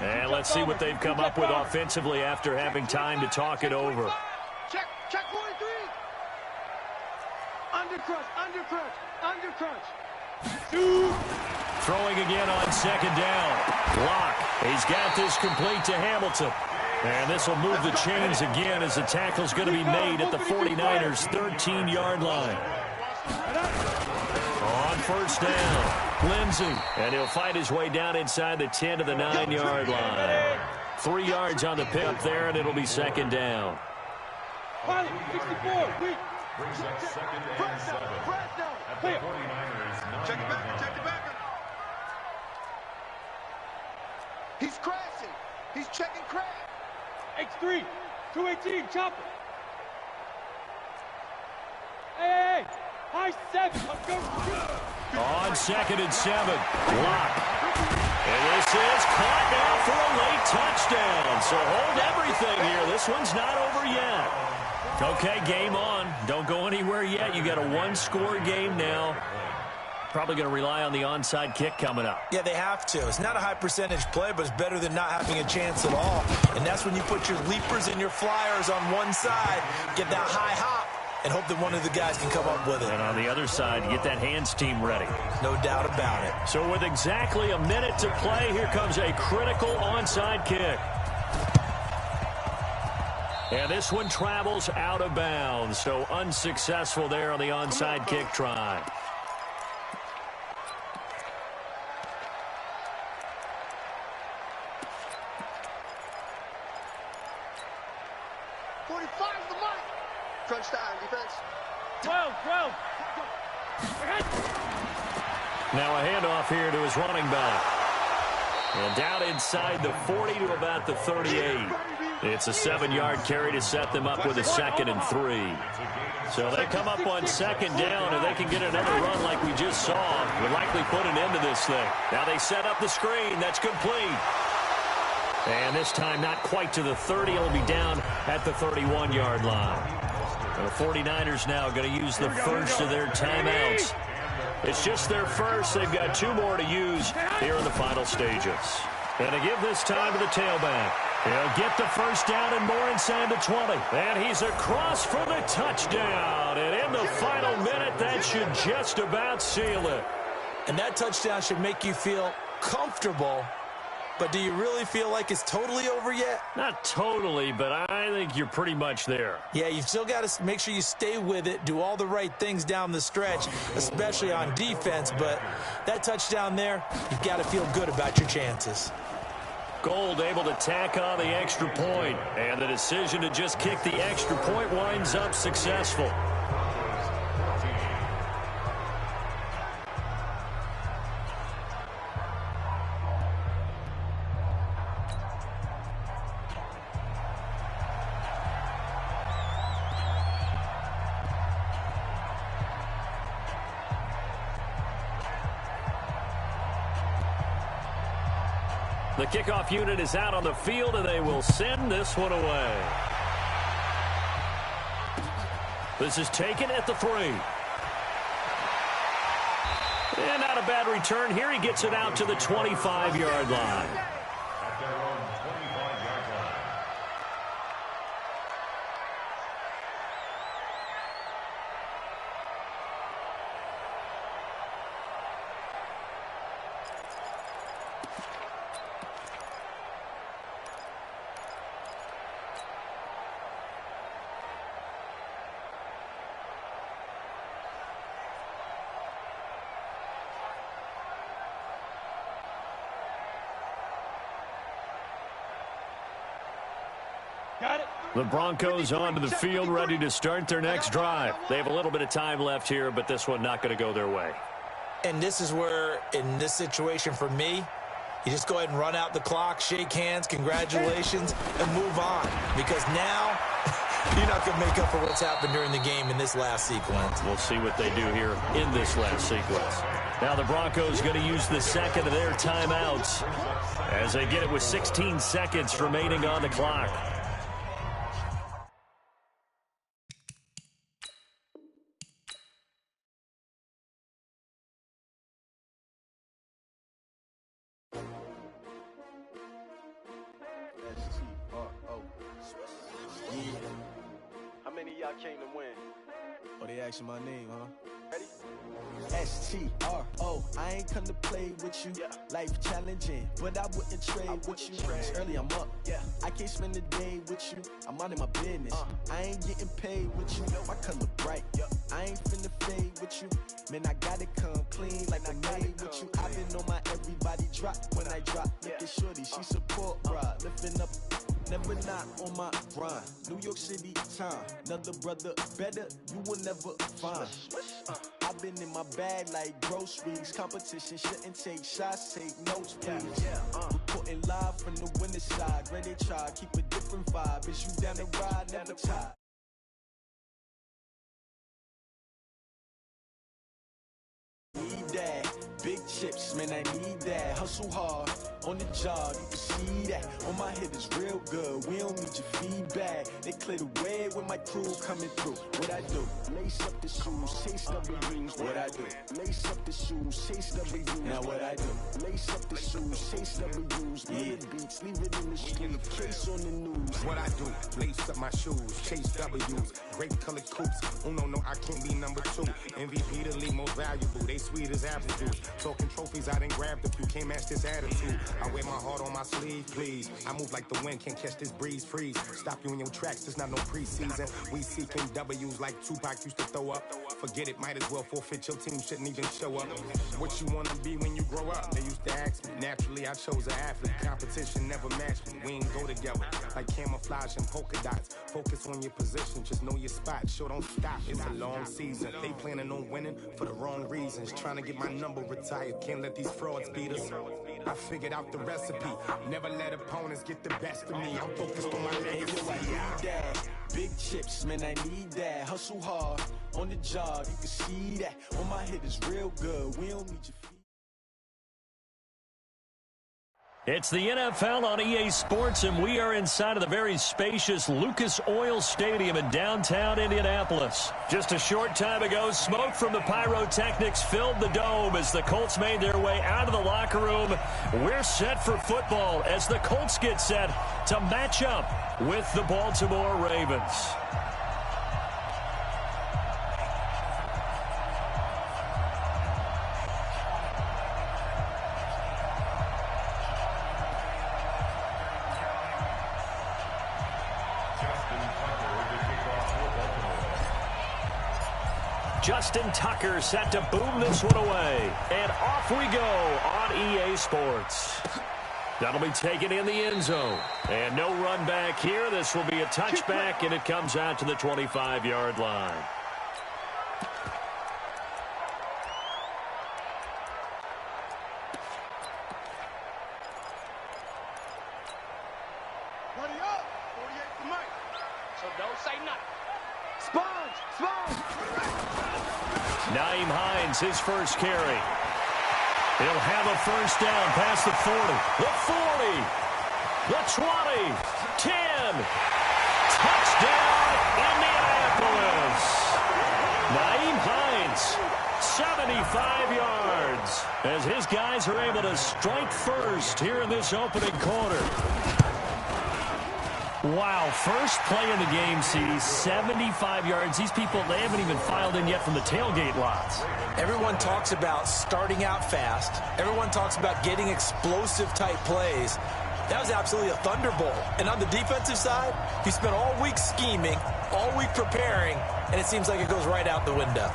And let's see what they've come up with offensively after having time to talk it over. Check 43. Under crunch. Throwing again on 2nd down. Locke. He's got this complete to Hamilton. And this will move the chains again as the tackle's going to be made at the 49ers' 13-yard line. On 1st down, Lindsey. And he'll fight his way down inside the 10 to the 9-yard line. 3 yards on the pip there, and it'll be 2nd down. Brings up 2nd and 7 at the 49ers' 9-yard Check it back. He's crashing. He's checking crash. X3, 218, chopper. Hey, high 7, let's go. On 2nd and 7, Locke. And this is caught now for a late touchdown. So hold everything here. This one's not over yet. Okay, game on. Don't go anywhere yet. You got a 1-score game now. Probably going to rely on the onside kick coming up. Yeah, they have to. It's not a high percentage play, but it's better than not having a chance at all. And that's when you put your leapers and your flyers on one side, get that high hop, and hope that one of the guys can come up with it. And on the other side, get that hands team ready. No doubt about it. So with exactly a minute to play, here comes a critical onside kick. And this one travels out of bounds, so unsuccessful there on the onside kick try. Crunch time, defense. 12. Now a handoff here to his running back. And down inside the 40 to about the 38. It's a 7-yard carry to set them up with a 2nd and 3. So they come up on 2nd down, and they can get another run like we just saw. Would likely put an end to this thing. Now they set up the screen. That's complete. And this time not quite to the 30. It'll be down at the 31-yard line. The 49ers now going to use the first of their timeouts. It's just their first. They've got 2 more to use here in the final stages. And to give this time to the tailback. He'll get the first down and more inside the 20. And he's across for the touchdown. And in the final minute, that should just about seal it. And that touchdown should make you feel comfortable. But do you really feel like it's totally over yet? Not totally, but I think you're pretty much there. Yeah, you've still got to make sure you stay with it, do all the right things down the stretch, especially on defense. But that touchdown there, you've got to feel good about your chances. Gold able to tack on the extra point, and the decision to just kick the extra point winds up successful. The kickoff unit is out on the field, and they will send this one away. This is taken at the 3. And not a bad return here. He gets it out to the 25-yard line. At their own 25-yard line. The Broncos onto the field, ready to start their next drive. They have a little bit of time left here, but this one not going to go their way. And this is where, in this situation for me, you just go ahead and run out the clock, shake hands, congratulations, and move on. Because now you're not going to make up for what's happened during the game in this last sequence. We'll see what they do here in this last sequence. Now the Broncos going to use the second of their timeouts as they get it with 16 seconds remaining on the clock. How many of y'all came to win? Oh, they asking my name, huh? Ready? S-T-R-O, I ain't come to play with you. Yeah. Life challenging, but I wouldn't trade with you. It's early, I'm up. Yeah. I can't spend the day with you. I'm minding my business. I ain't getting paid with you. My color bright. I ain't finna fade with you. Man, I gotta come clean like I made with you. I've been on my everybody drop when I drop. Look at shorty, she support, bruh. Lifting up. Never not on my grind. New York City time. Another brother better, you will never find. I've been in my bag like groceries. Competition shouldn't take shots, take notes, please. Reporting live from the winning side. Ready to try, keep a different vibe. Is you down the ride, never tired. Need that. Big chips, man, I need that. Hustle hard on the job, you can see that. On my hit is real good. We don't need your feedback. They clear the way with my crew coming through. What I do? Lace up the shoes, chase W's. What I do? Lace up the shoes, chase W's. Now what I do? Lace up the shoes, chase W's. Yeah, beats, leave it in the street. Case on the news. What I do? Lace up my shoes, chase W's. Grape colored coops. Oh no, I can't be number 2. MVP the league most valuable. They sweet as apple juice. Talking trophies, I done grabbed a few. Can't match this attitude. I wear my heart on my sleeve, please. I move like the wind, can't catch this breeze, freeze. Stop you in your tracks, there's not no preseason. We seeking W's like Tupac used to throw up. Forget it, might as well forfeit, your team shouldn't even show up. What you wanna be when you grow up? They used to ask me. Naturally, I chose an athlete. Competition never matched me. We ain't go together like camouflage and polka dots. Focus on your position, just know your spot. Sure, don't stop, it's a long season. They planning on winning for the wrong reasons. Trying to get my number retired, can't let these frauds beat us. I figured out the recipe. Never let opponents get the best of me. I'm focused on my legacy. I need that. Big chips, man, I need that. Hustle hard on the job, you can see that. On my hit is real good. We don't need your feet. It's the NFL on EA Sports, and we are inside of the very spacious Lucas Oil Stadium in downtown Indianapolis. Just a short time ago, smoke from the pyrotechnics filled the dome as the Colts made their way out of the locker room. We're set for football as the Colts get set to match up with the Baltimore Ravens. Justin Tucker set to boom this one away. And off we go on EA Sports. That'll be taken in the end zone. And no run back here. This will be a touchback, and it comes out to the 25-yard line. Buddy up. 48 for Mike. So don't say nothing. Sponge. Nyheim Hines, his first carry. He'll have a first down past the 40, the 40, the 20, 10. Touchdown, Indianapolis. Nyheim Hines, 75 yards, as his guys are able to strike first here in this opening quarter. Wow, first play in the game sees 75 yards. These people, they haven't even filed in yet from the tailgate lots. Everyone talks about starting out fast. Everyone talks about getting explosive type plays. That was absolutely a thunderbolt. And on the defensive side, you spent all week scheming, all week preparing, and it seems like it goes right out the window.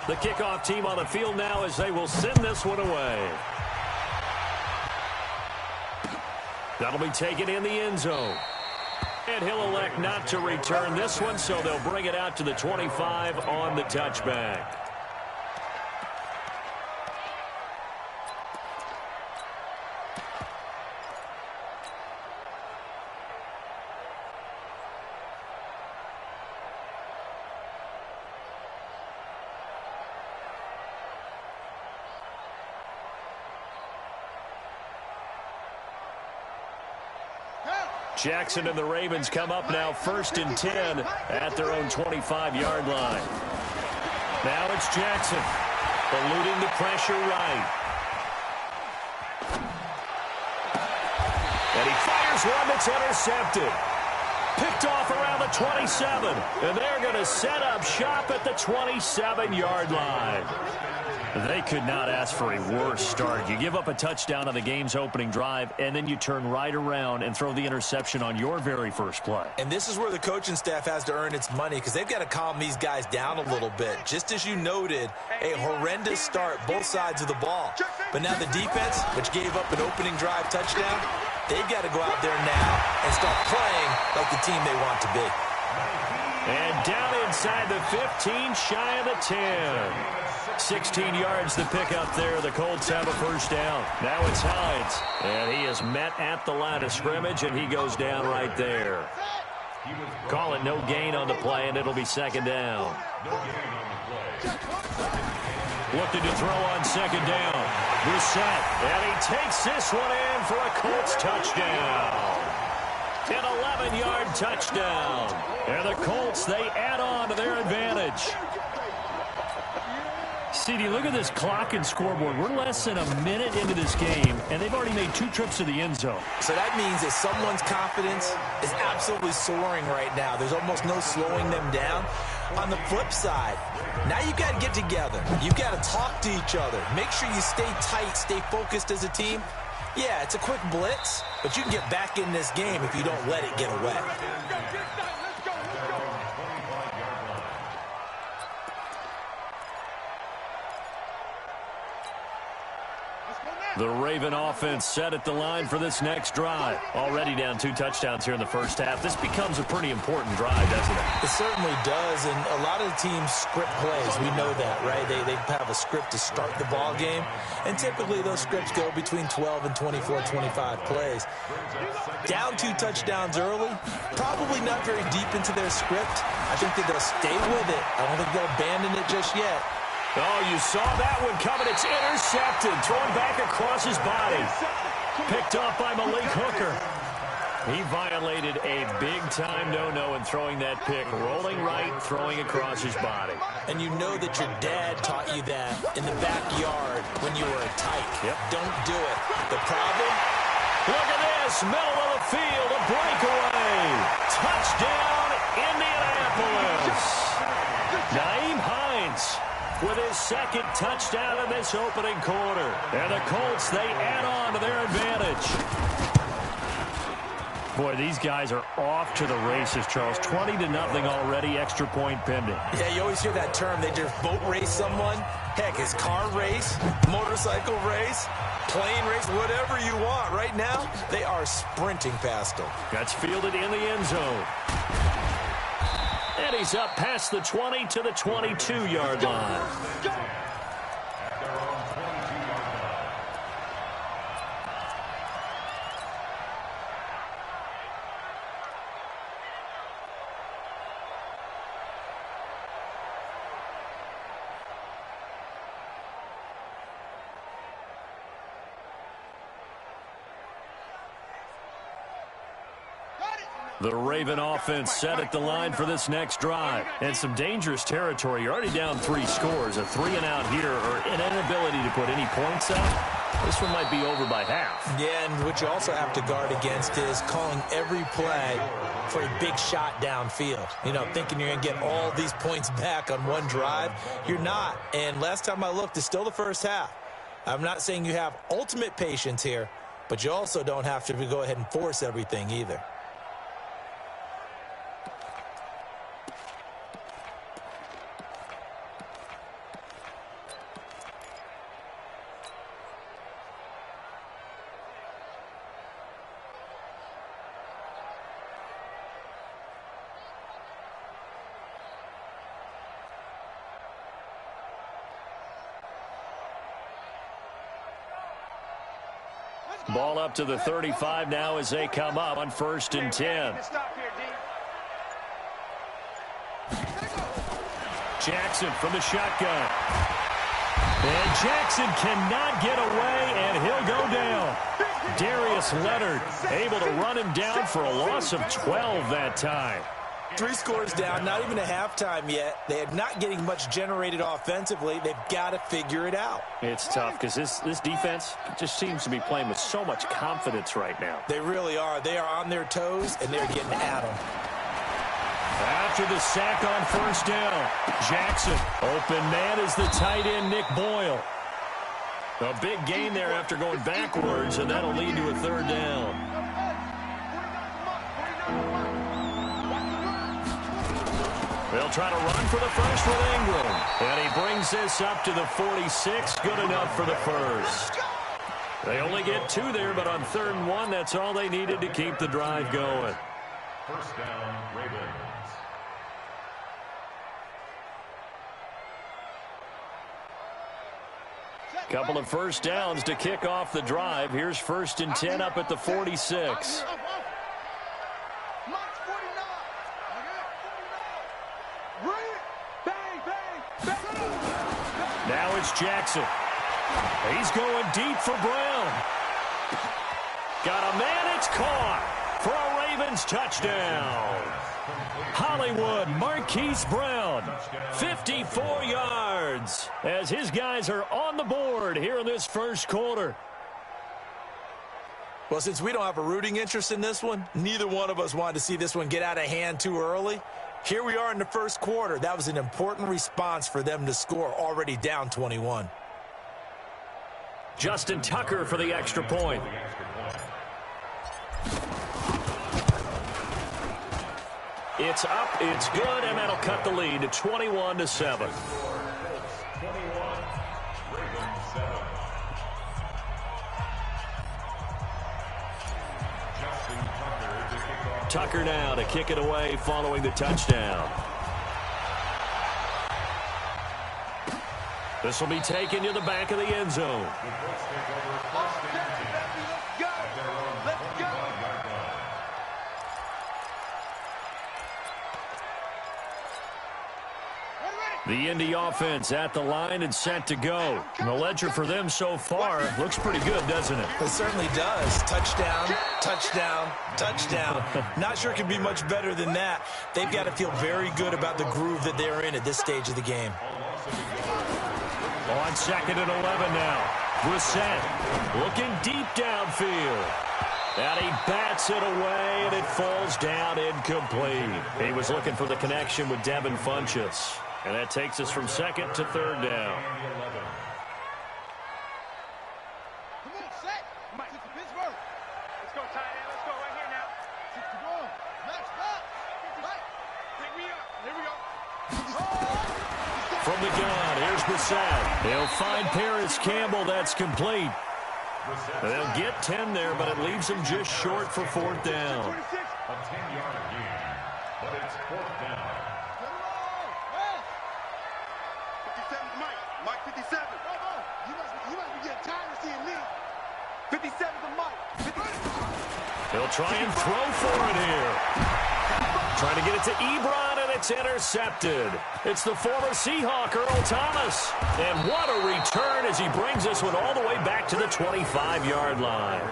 The kickoff team on the field now as they will send this one away. That'll be taken in the end zone. And he'll elect not to return this one, so they'll bring it out to the 25 on the touchback. Jackson and the Ravens come up now 1st and 10 at their own 25-yard line. Now it's Jackson eluding the pressure right. And he fires one that's intercepted. Picked off around the 27. And they're going to set up shop at the 27-yard line. They could not ask for a worse start. You give up a touchdown on the game's opening drive, and then you turn right around and throw the interception on your very first play. And this is where the coaching staff has to earn its money because they've got to calm these guys down a little bit. Just as you noted, a horrendous start, both sides of the ball. But now the defense, which gave up an opening drive touchdown, they've got to go out there now and start playing like the team they want to be. And down inside the 15, shy of the 10. 16 yards to pick up there. The Colts have a first down. Now it's Hines. And he is met at the line of scrimmage, and he goes down right there. Call it no gain on the play, and it'll be second down. Looking to throw on second down. Brissett, and he takes this one in for a Colts touchdown. An 11-yard touchdown. And the Colts, they add on to their advantage. CD, look at this clock and scoreboard. We're less than a minute into this game, and they've already made 2 trips to the end zone. So that means that someone's confidence is absolutely soaring right now. There's almost no slowing them down. On the flip side, now you've got to get together. You've got to talk to each other. Make sure you stay tight, stay focused as a team. Yeah, it's a quick blitz, but you can get back in this game if you don't let it get away. The Raven offense set at the line for this next drive. Already down 2 touchdowns here in the first half. This becomes a pretty important drive, doesn't it? It certainly does, and a lot of the teams script plays. We know that, right? They have a script to start the ball game, and typically those scripts go between 12 and 24, 25 plays. Down 2 touchdowns early, probably not very deep into their script. I think that they'll stay with it. I don't think they'll abandon it just yet. Oh, you saw that one coming. It's intercepted. Thrown back across his body. Picked off by Malik Hooker. He violated a big-time no-no in throwing that pick. Rolling right, throwing across his body. And you know that your dad taught you that in the backyard when you were a tyke. Yep. Don't do it. The problem? Look at this. Middle of the field. A breakaway. Touchdown, Indianapolis. Nyheim Hines with his second touchdown in this opening quarter. And the Colts, they add on to their advantage. Boy, these guys are off to the races, Charles. 20-0 already, extra point pending. Yeah, you always hear that term. They just boat race someone. Heck, it's car race, motorcycle race, plane race, whatever you want. Right now, they are sprinting past them. That's fielded in the end zone. And he's up past the 20 to the 22-yard line. The Raven offense set at the line for this next drive. And some dangerous territory. You're already down 3 scores. A 3-and-out here or an inability to put any points up. This one might be over by half. Yeah, and what you also have to guard against is calling every play for a big shot downfield. You know, thinking you're going to get all these points back on one drive. You're not. And last time I looked, it's still the first half. I'm not saying you have ultimate patience here, but you also don't have to go ahead and force everything either. Ball up to the 35 now as they come up on 1st and 10. Jackson from the shotgun. And Jackson cannot get away, and he'll go down. Darius Leonard able to run him down for a loss of 12 that time. 3 scores down, not even a halftime yet. They are not getting much generated offensively. They've got to figure it out. It's tough because this defense just seems to be playing with so much confidence right now. They really are. They are on their toes, and they're getting at them. After the sack on 1st down, Jackson. Open man is the tight end, Nick Boyle. A big gain there after going backwards, and that'll lead to a 3rd down. They'll try to run for the first with Ingram. And he brings this up to the 46. Good enough for the first. They only get 2 there, but on 3rd and 1, that's all they needed to keep the drive going. First down, Ravens. Couple of first downs to kick off the drive. Here's 1st and 10 up at the 46. Now it's Jackson. He's going deep for Brown. Got a man, it's caught for a Ravens touchdown. Hollywood Marquise Brown, 54 yards, as his guys are on the board here in this first quarter. Well, since we don't have a rooting interest in this one, neither one of us wanted to see this one get out of hand too early. Here we are in the first quarter. That was an important response for them to score, already down 21. Justin Tucker for the extra point. It's up, it's good, and that'll cut the lead to 21-7. Tucker now to kick it away following the touchdown. This will be taken to the back of the end zone. The Indy offense at the line and set to go. And the ledger for them so far looks pretty good, doesn't it? It certainly does. Touchdown, touchdown, touchdown. Not sure it can be much better than that. They've got to feel very good about the groove that they're in at this stage of the game. On 2nd and 11 now. Brissett looking deep downfield. And he bats it away, and it falls down incomplete. He was looking for the connection with Devin Funchess. And that takes us from 2nd to 3rd down. Come on, set. Mike, to Pittsburgh. Let's go, tight end. Let's go right here now. 61. Max back. Mike. Pick me up. Here we go. From the gun, here's Brissett. He'll find Paris Campbell. That's complete. They'll get 10 there, but it leaves them just short for 4th down. A 10-yard gain, but it's 4th down. 57. You must be getting tired of seeing me. 57 to Mike. He'll try and throw for it here. Trying to get it to Ebron, and it's intercepted. It's the former Seahawk, Earl Thomas. And what a return as he brings this one all the way back to the 25-yard line.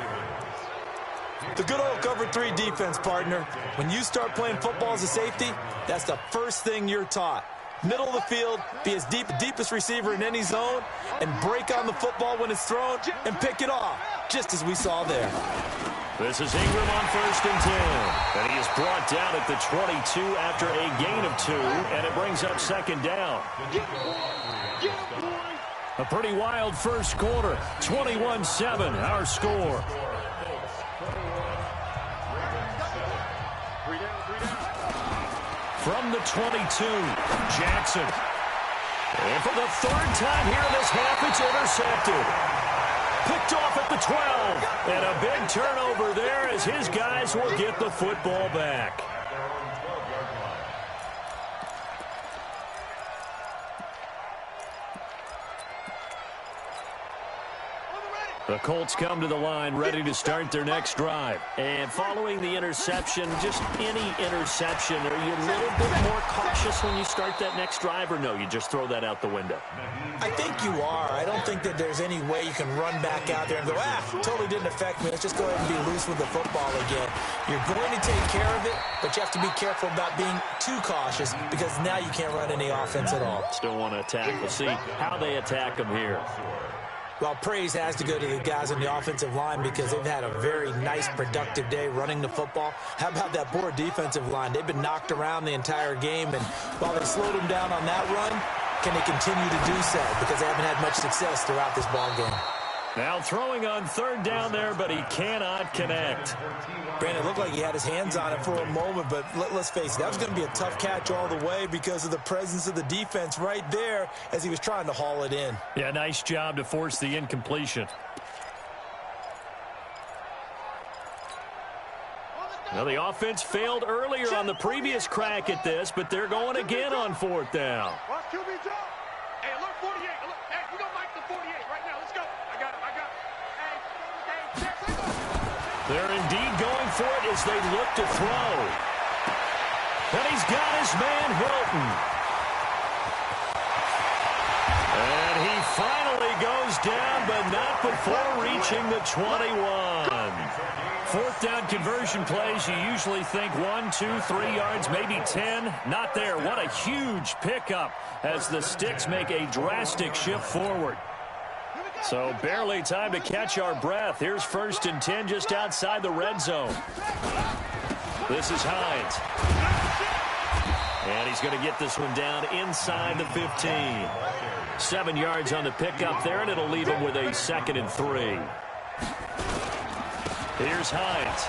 The good old cover 3 defense, partner. When you start playing football as a safety, that's the first thing you're taught. Middle of the field, be as deepest receiver in any zone, and break on the football when it's thrown and pick it off, just as we saw there. This is Ingram on 1st and 10. And he is brought down at the 22 after a gain of 2, and it brings up 2nd down. A pretty wild first quarter, 21-7, our score. From the 22, Jackson. And for the 3rd time here in this half, it's intercepted. Picked off at the 12. And a big turnover there as his guys will get the football back. The Colts come to the line ready to start their next drive. And following the interception, just any interception, are you a little bit more cautious when you start that next drive, or no, you just throw that out the window? I think you are. I don't think that there's any way you can run back out there and go, totally didn't affect me. Let's just go ahead and be loose with the football again. You're going to take care of it, but you have to be careful about being too cautious because now you can't run any offense at all. Still want to attack. We'll see how they attack them here. Well, praise has to go to the guys on the offensive line because they've had a very nice, productive day running the football. How about that poor defensive line? They've been knocked around the entire game, and while they slowed them down on that run, can they continue to do so? Because they haven't had much success throughout this ball game. Now throwing on 3rd down there, but he cannot connect. Brandon, it looked like he had his hands on it for a moment, but let's face it, that was going to be a tough catch all the way because of the presence of the defense right there as he was trying to haul it in. Yeah, nice job to force the incompletion. Now the offense failed earlier on the previous crack at this, but they're going again on 4th down. Watch QB drop. Hey, look. 48. Hey, we don't like the 48 right now. Let's go. I got it. Hey, check. They're indeed going for it as they look to throw. And he's got his man, Hilton. And he finally goes down, but not before reaching the 21. Fourth down conversion plays, you usually think 1, 2, 3 yards, maybe 10. Not there. What a huge pickup as the Sticks make a drastic shift forward. So barely time to catch our breath. Here's 1st and 10 just outside the red zone. This is Hines. And he's going to get this one down inside the 15. 7 yards on the pickup there, and it'll leave him with a 2nd and 3. Here's Hines.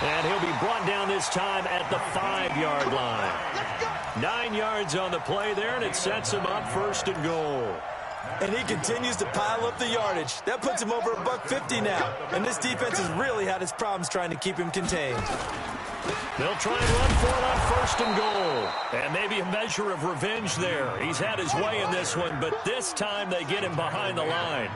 And he'll be brought down this time at the 5-yard line. 9 yards on the play there, and it sets him up 1st and goal. And he continues to pile up the yardage. That puts him over $150 now. And this defense has really had its problems trying to keep him contained. They'll try and run for it on 1st and goal. And maybe a measure of revenge there. He's had his way in this one, but this time they get him behind the line.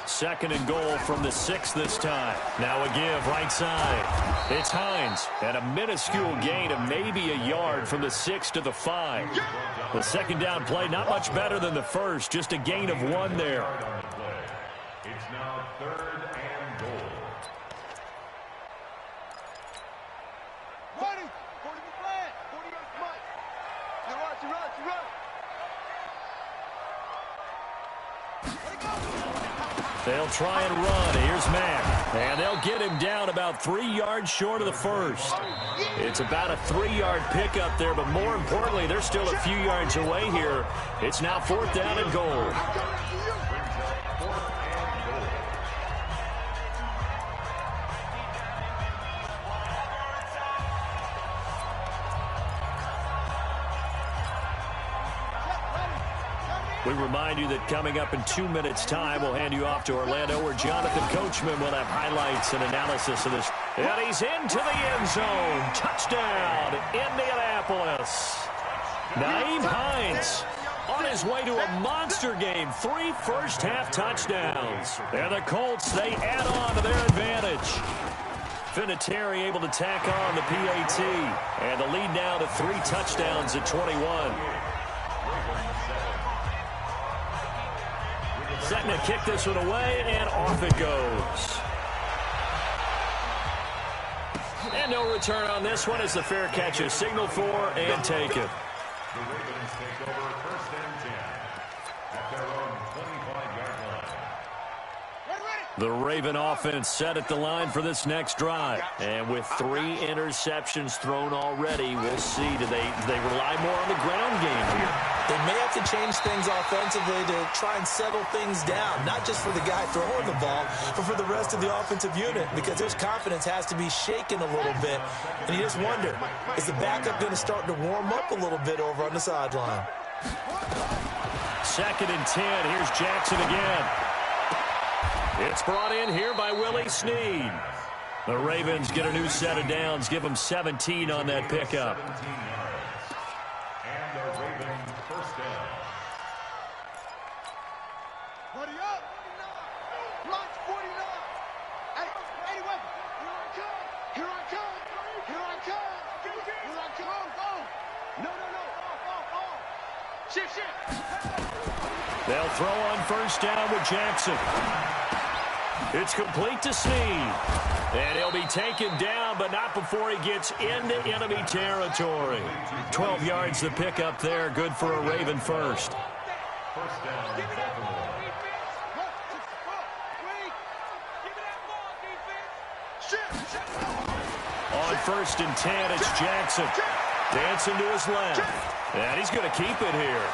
2nd and goal from the 6 this time. Now a give right side. It's Hines at a minuscule gain of maybe a yard from the 6 to the 5. The 2nd down play not much better than the first, just a gain of 1 there. It's now 3rd and goal. Running. 40 flat. 40 yards much. You run. They'll try and run. Here's Mack. And they'll get him down about 3 yards short of the first. It's about a 3-yard pickup there, but more importantly, they're still a few yards away here. It's now 4th down and goal. We remind you that coming up in 2 minutes' time, we'll hand you off to Orlando, where Jonathan Coachman will have highlights and analysis of this. And he's into the end zone. Touchdown, Indianapolis. Nyheim Hines on his way to a monster game. 3 first-half touchdowns. And the Colts, they add on to their advantage. Vinatieri able to tack on the PAT. And the lead now to 3 touchdowns at 21. Setting to kick this one away, and off it goes. And no return on this one as the fair catch is signaled for and taken. The Ravens take over 1st and 10 at their own 25-yard line. The Raven offense set at the line for this next drive. And with 3 interceptions thrown already, we'll see. Do they rely more on the ground game here? They may have to change things offensively to try and settle things down, not just for the guy throwing the ball, but for the rest of the offensive unit, because his confidence has to be shaken a little bit. And you just wonder, is the backup going to start to warm up a little bit over on the sideline? 2nd and 10. Here's Jackson again. It's brought in here by Willie Snead. The Ravens get a new set of downs, give them 17 on that pickup. And the Ravens 1st down. Buddy up. Launch 49. Hey, weapon. Here I come. No. Shift. They'll throw on 1st down with Jackson. It's complete to Snead. And he'll be taken down, but not before he gets into enemy territory. 12 yards to pick up there. Good for a Raven first. 1st down, Baltimore. On 1st and 10, it's Jackson. Dancing to his left. And he's going to keep it here.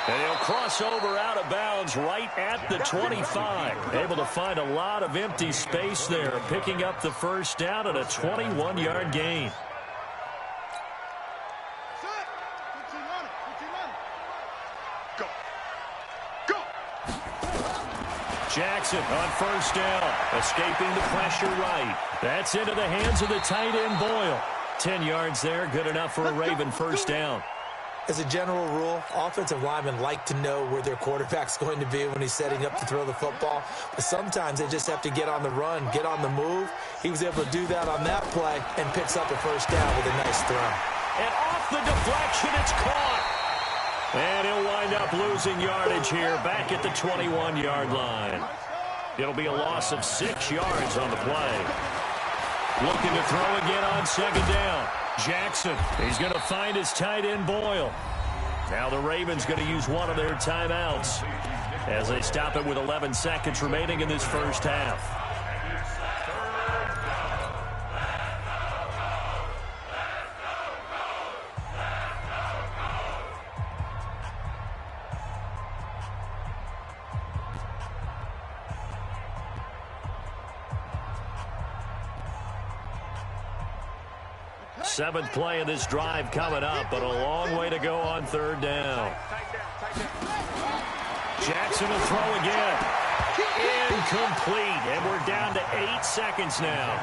And he'll cross over out of bounds right at the 25. Able to find a lot of empty space there, picking up the 1st down at a 21-yard gain. Jackson on 1st down, escaping the pressure right. That's into the hands of the tight end, Boyle. 10 yards there, good enough for a Raven 1st down. As a general rule, offensive linemen like to know where their quarterback's going to be when he's setting up to throw the football. But sometimes they just have to get on the run, get on the move. He was able to do that on that play and picks up a first down with a nice throw. And off the deflection, it's caught. And he'll wind up losing yardage here back at the 21-yard line. It'll be a loss of 6 yards on the play. Looking to throw again on second down. Jackson, he's going to find his tight end Boyle. Now the Ravens going to use one of their timeouts as they stop it with 11 seconds remaining in this first half. Seventh play of this drive coming up, but a long way to go on third down. Jackson will throw again. Incomplete, and we're down to 8 seconds now.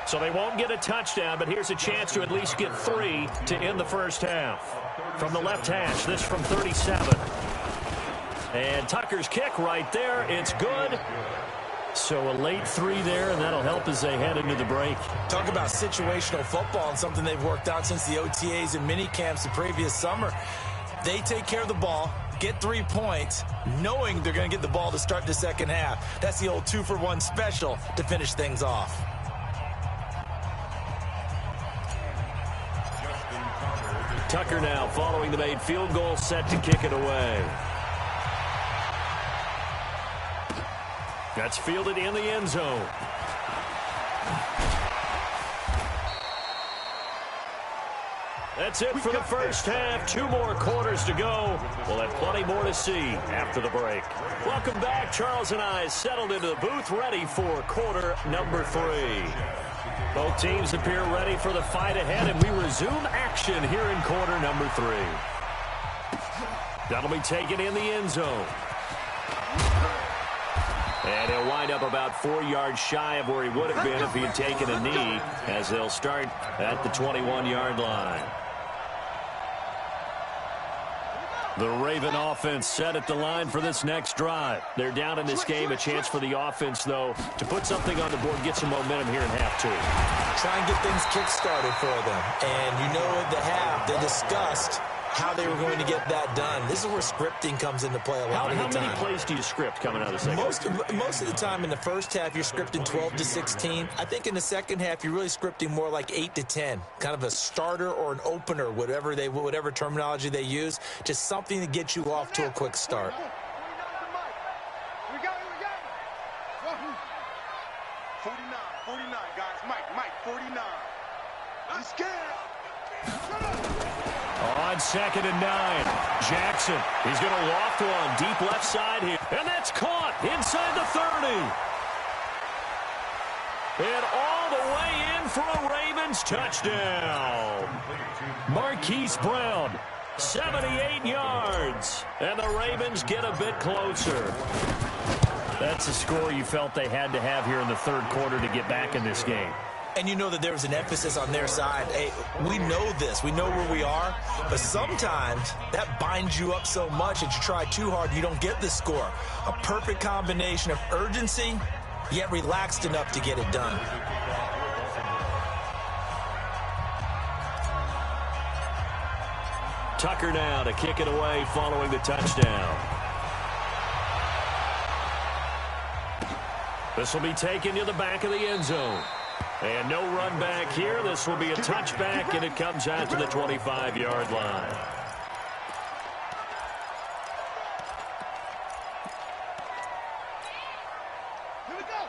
So they won't get a touchdown, but here's a chance to at least get 3 to end the first half. From the left hash, this from 37. And Tucker's kick right there. It's good. So a late 3 there, and that'll help as they head into the break. Talk about situational football and something they've worked out since the OTAs and mini camps the previous summer. They take care of the ball, get 3 points, knowing they're going to get the ball to start the second half. That's the old 2-for-1 special to finish things off. Tucker now following the made field goal, set to kick it away. That's fielded in the end zone. That's it for the first half. 2 more quarters to go. We'll have plenty more to see after the break. Welcome back. Charles and I settled into the booth, ready for quarter number 3. Both teams appear ready for the fight ahead, and we resume action here in quarter number 3. That'll be taken in the end zone. And he'll wind up about 4 yards shy of where he would have been if he had taken a knee, as they'll start at the 21-yard line. The Raven offense set at the line for this next drive. They're down in this game. A chance for the offense, though, to put something on the board, get some momentum here in half 2. Try and get things kick-started for them. And you know at the half, they discussed how they were going to get that done. This is where scripting comes into play a lot of the time. How many plays do you script coming out of the second half? Most of the time in the first half, you're scripting 12 to 16. I think in the second half, you're really scripting more like 8 to 10. Kind of a starter or an opener, whatever terminology they use. Just something to get you off to a quick start. We got it. 49, guys. Mike, 49. I'm scared. On second and 9, Jackson. He's going to loft one deep left side here. And that's caught inside the 30. And all the way in for a Ravens touchdown. Marquise Brown, 78 yards. And the Ravens get a bit closer. That's a score you felt they had to have here in the third quarter to get back in this game. And you know that there was an emphasis on their side. Hey, we know this. We know where we are. But sometimes that binds you up so much that you try too hard, you don't get the score. A perfect combination of urgency, yet relaxed enough to get it done. Tucker now to kick it away following the touchdown. This will be taken to the back of the end zone. And no run back here. This will be a touchback, and it comes out to the 25-yard line.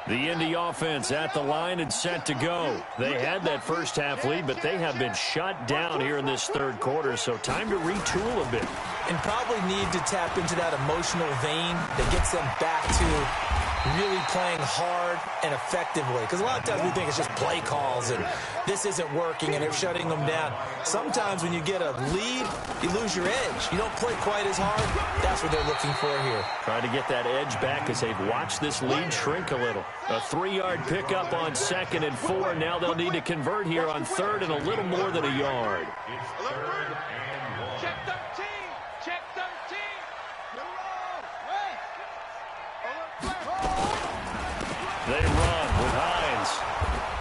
The Indy offense at the line and set to go. They had that first half lead, but they have been shut down here in this third quarter, so time to retool a bit. And probably need to tap into that emotional vein that gets them back to really playing hard and effectively. Because a lot of times we think it's just play calls and this isn't working and they're shutting them down. Sometimes when you get a lead, you lose your edge. You don't play quite as hard. That's what they're looking for here. Trying to get that edge back as they've watched this lead shrink a little. A 3-yard pickup on 2nd and 4. Now they'll need to convert here on 3rd and a little more than a yard. Check 13. Check 13. They run with Hines.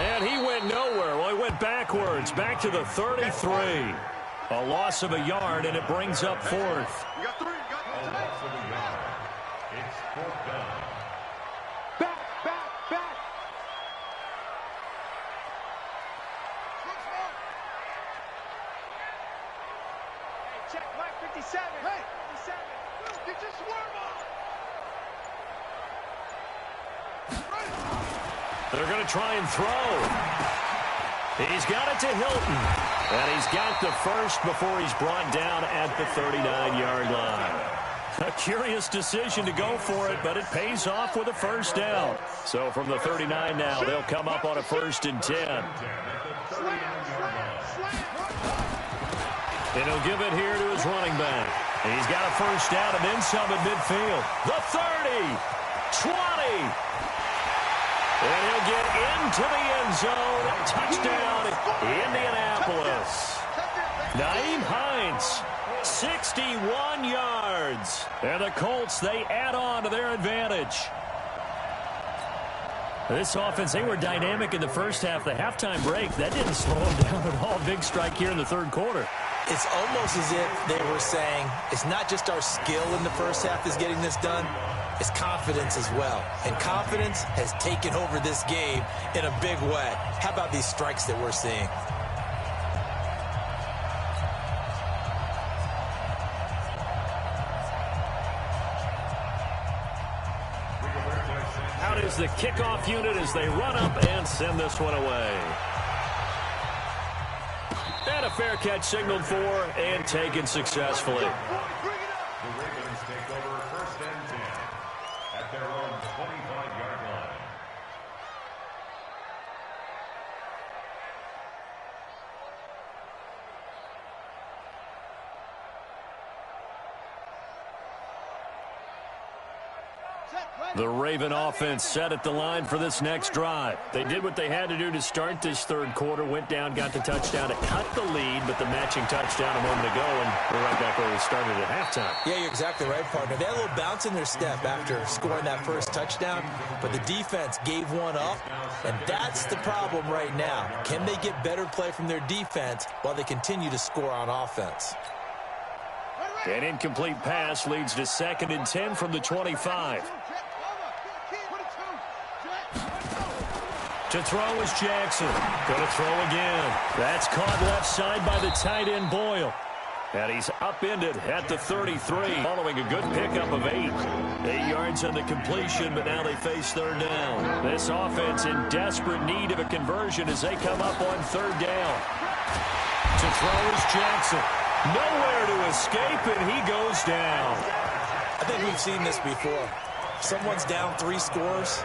And he went nowhere. Well, he went backwards, back to the 33. A loss of a yard, and it brings up 4th. You got 3. You got 3. A loss of a yard. It's 4th down. Back, back, back. Hey, check Mike 57. Hey, 57. Get your swerve on. They're going to try and throw. He's got it to Hilton. And he's got the first before he's brought down at the 39-yard line. A curious decision to go for it, but it pays off with a first down. So from the 39 now, they'll come up on a 1st and 10. And he'll give it here to his running back. And he's got a first down and then some at midfield. The 30, 20. And he'll get into the end zone. Touchdown, Indianapolis. Nyheim Hines, 61 yards. And the Colts, they add on to their advantage. This offense, they were dynamic in the first half. The halftime break, that didn't slow them down at all. Big strike here in the 3rd quarter. It's almost as if they were saying, it's not just our skill in the first half that's getting this done. It's confidence as well. And confidence has taken over this game in a big way. How about these strikes that we're seeing? Out is the kickoff unit as they run up and send this one away. And a fair catch signaled for and taken successfully. The Ravens take over 1st and 10 at their own 25-yard line. The Raven offense set at the line for this next drive. They did what they had to do to start this 3rd quarter, went down, got the touchdown to cut the lead, but the matching touchdown a moment ago, and we're right back where we started at halftime. Yeah, you're exactly right, partner. They had a little bounce in their step after scoring that first touchdown, but the defense gave one up, and that's the problem right now. Can they get better play from their defense while they continue to score on offense? An incomplete pass leads to 2nd and 10 from the 25. To throw is Jackson. Going to throw again. That's caught left side by the tight end Boyle. And he's upended at the 33, following a good pickup of 8. 8 yards on the completion, but now they face 3rd down. This offense in desperate need of a conversion as they come up on 3rd down. To throw is Jackson. Nowhere to escape, and he goes down. I think we've seen this before. Someone's down 3 scores.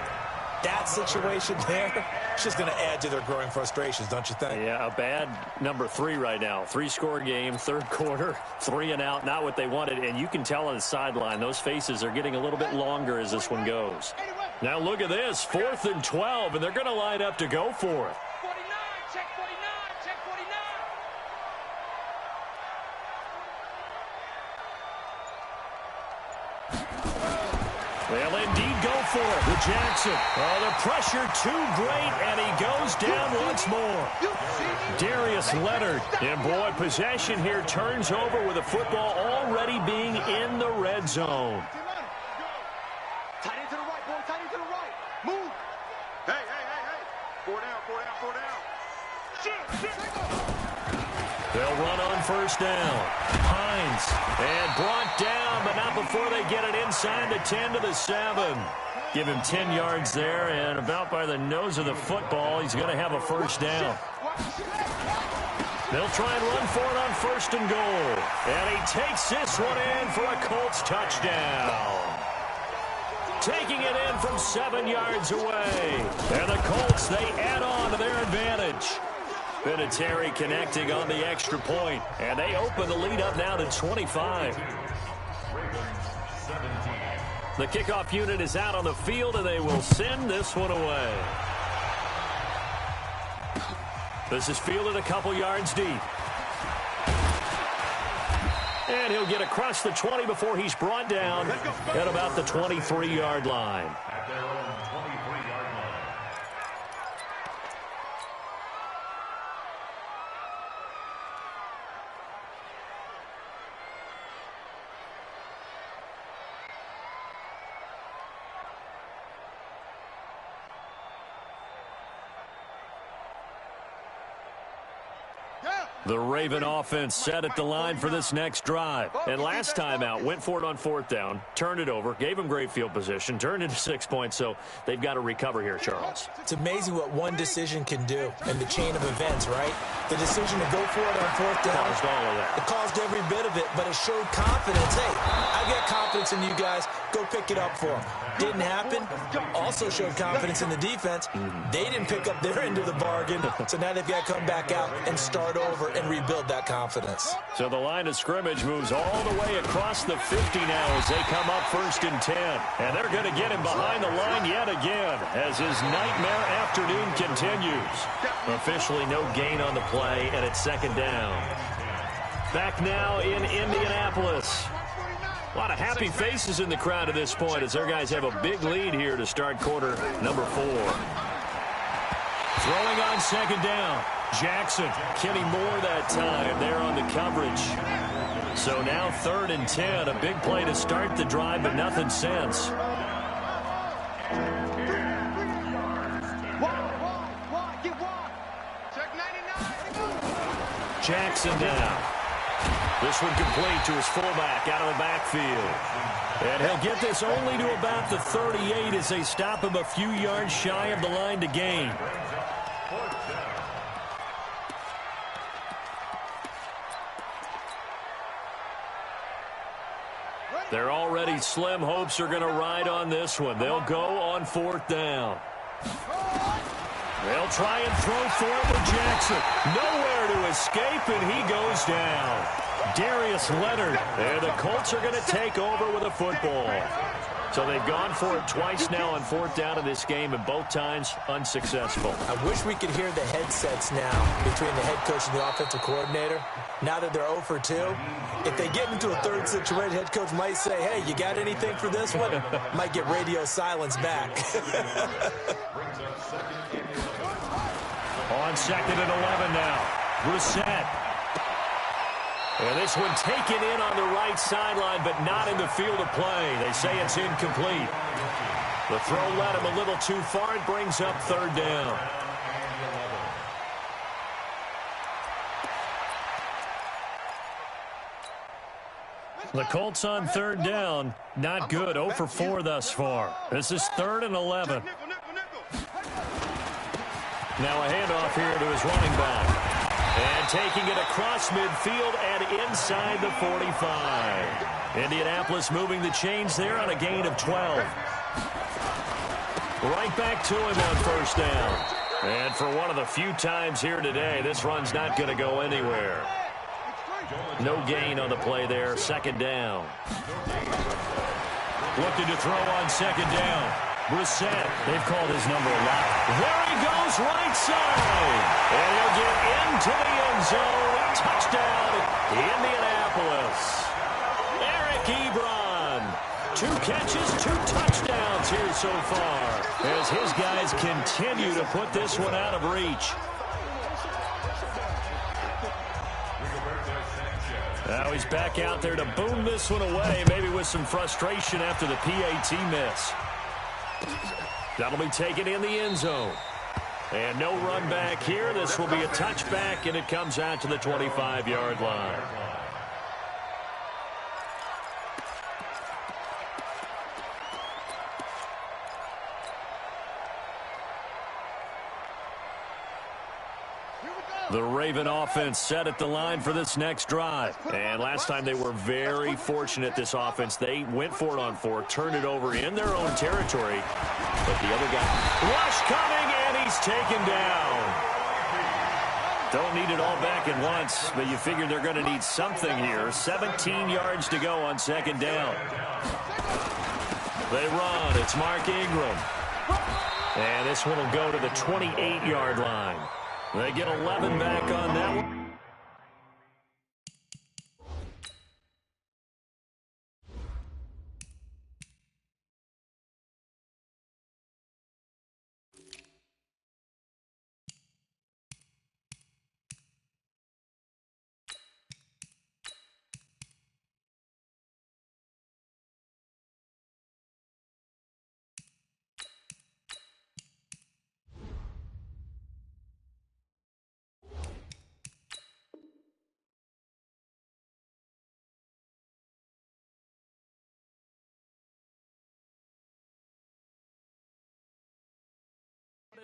That situation there, it's just going to add to their growing frustrations, don't you think? Yeah, a bad number 3 right now. 3-score game, 3rd quarter, 3 and out, not what they wanted. And you can tell on the sideline, those faces are getting a little bit longer as this one goes. Now look at this, 4th and 12, and they're going to line up to go for it. 49, check 49, check 49. They'll indeed go for it with Jackson. Oh, the pressure too great, and he goes down once more. Darius Leonard. And boy, possession here turns over with the football already being in the red zone. Tight end to the right, boy, tight end to the right. Move. Hey, hey, hey, hey. 4 down, 4 down, 4 down. They'll run on 1st down. Hines. And brought down, but not before they get it inside the 10 to the 7. Give him 10 yards there, and about by the nose of the football, he's going to have a 1st down. They'll try and run for it on 1st and goal. And he takes this one in for a Colts touchdown. taking it in from 7 yards away. And the Colts, they add on to their advantage. Vinatieri connecting on the extra point, and they open the lead up now to 25. The kickoff unit is out on the field, and they will send this one away. This is fielded a couple yards deep. And he'll get across the 20 before he's brought down at about the 23-yard line. At their own 23-yard line. The Raven offense set at the line for this next drive. And last time out, went for it on 4th down, turned it over, gave them great field position, turned it to 6 points, so they've got to recover here, Charles. It's amazing what one decision can do in the chain of events, right? The decision to go for it on 4th down. Caused all of that. It caused every bit of it, but it showed confidence. Hey, I've got confidence in you guys. Go pick it up for them. Didn't happen. Also showed confidence in the defense. They didn't pick up their end of the bargain, so now they've got to come back out and start over and rebuild that confidence. So the line of scrimmage moves all the way across the 50 now as they come up 1st and 10. And they're going to get him behind the line yet again as his nightmare afternoon continues. Officially no gain on the play, and it's 2nd down. Back now in Indianapolis. A lot of happy faces in the crowd at this point as their guys have a big lead here to start quarter number 4. Throwing on 2nd down. Jackson, Kenny Moore that time there on the coverage. So now 3rd and 10, a big play to start the drive, but nothing since. Jackson down. This one complete to his fullback out of the backfield. And he'll get this only to about the 38 as they stop him a few yards shy of the line to gain. They're already slim hopes are going to ride on this one. They'll go on 4th down. They'll try and throw for it with Jackson. Nowhere to escape, and he goes down. Darius Leonard. And the Colts are going to take over with a football. So they've gone for it twice now on 4th down in this game, and both times unsuccessful. I wish we could hear the headsets now between the head coach and the offensive coordinator. Now that they're 0 for 2, if they get into a 3rd situation, head coach might say, hey, you got anything for this one? Might get radio silence back. On 2nd and 11 now. Brissett. And this one taken in on the right sideline, but not in the field of play. They say it's incomplete. The throw led him a little too far. It brings up 3rd down. The Colts on 3rd down. Not good. 0 for 4 thus far. This is 3rd and 11. Now a handoff here to his running back. And taking it across midfield and inside the 45. Indianapolis moving the chains there on a gain of 12. Right back to him on 1st down. And for one of the few times here today, this run's not going to go anywhere. No gain on the play there. 2nd down. Looking to throw on 2nd down. Brissett, they've called his number a lot. There he goes, right side. And he'll get into the end zone. Touchdown, Indianapolis. Eric Ebron. 2 catches, 2 touchdowns here so far, as his guys continue to put this one out of reach. Now he's back out there to boom this one away, maybe with some frustration after the PAT miss. That'll be taken in the end zone. And no run back here. This will be a touchback, and it comes out to the 25-yard line. The Raven offense set at the line for this next drive. And last time they were very fortunate, this offense. They went for it on 4, turned it over in their own territory. But the other guy, rush coming, and he's taken down. Don't need it all back at once, but you figure they're going to need something here. 17 yards to go on second down. They run. It's Mark Ingram. And this one will go to the 28-yard line. They get 11 back on that one.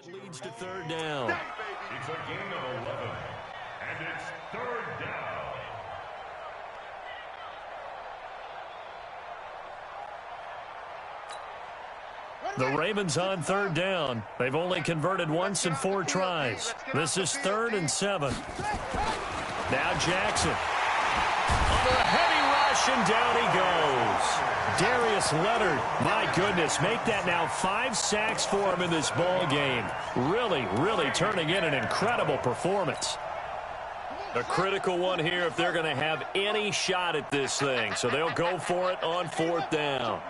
Leads to third down. It's a gain of 11, and it's third down. The Ravens on third down. They've only converted once in 4 tries. This is 3rd and 7. Now Jackson. Under a heavy rush, and down he goes. Darius Leonard, my goodness, make that now 5 sacks for him in this ball game. Really, really turning in an incredible performance. A critical one here if they're going to have any shot at this thing. So they'll go for it on 4th down.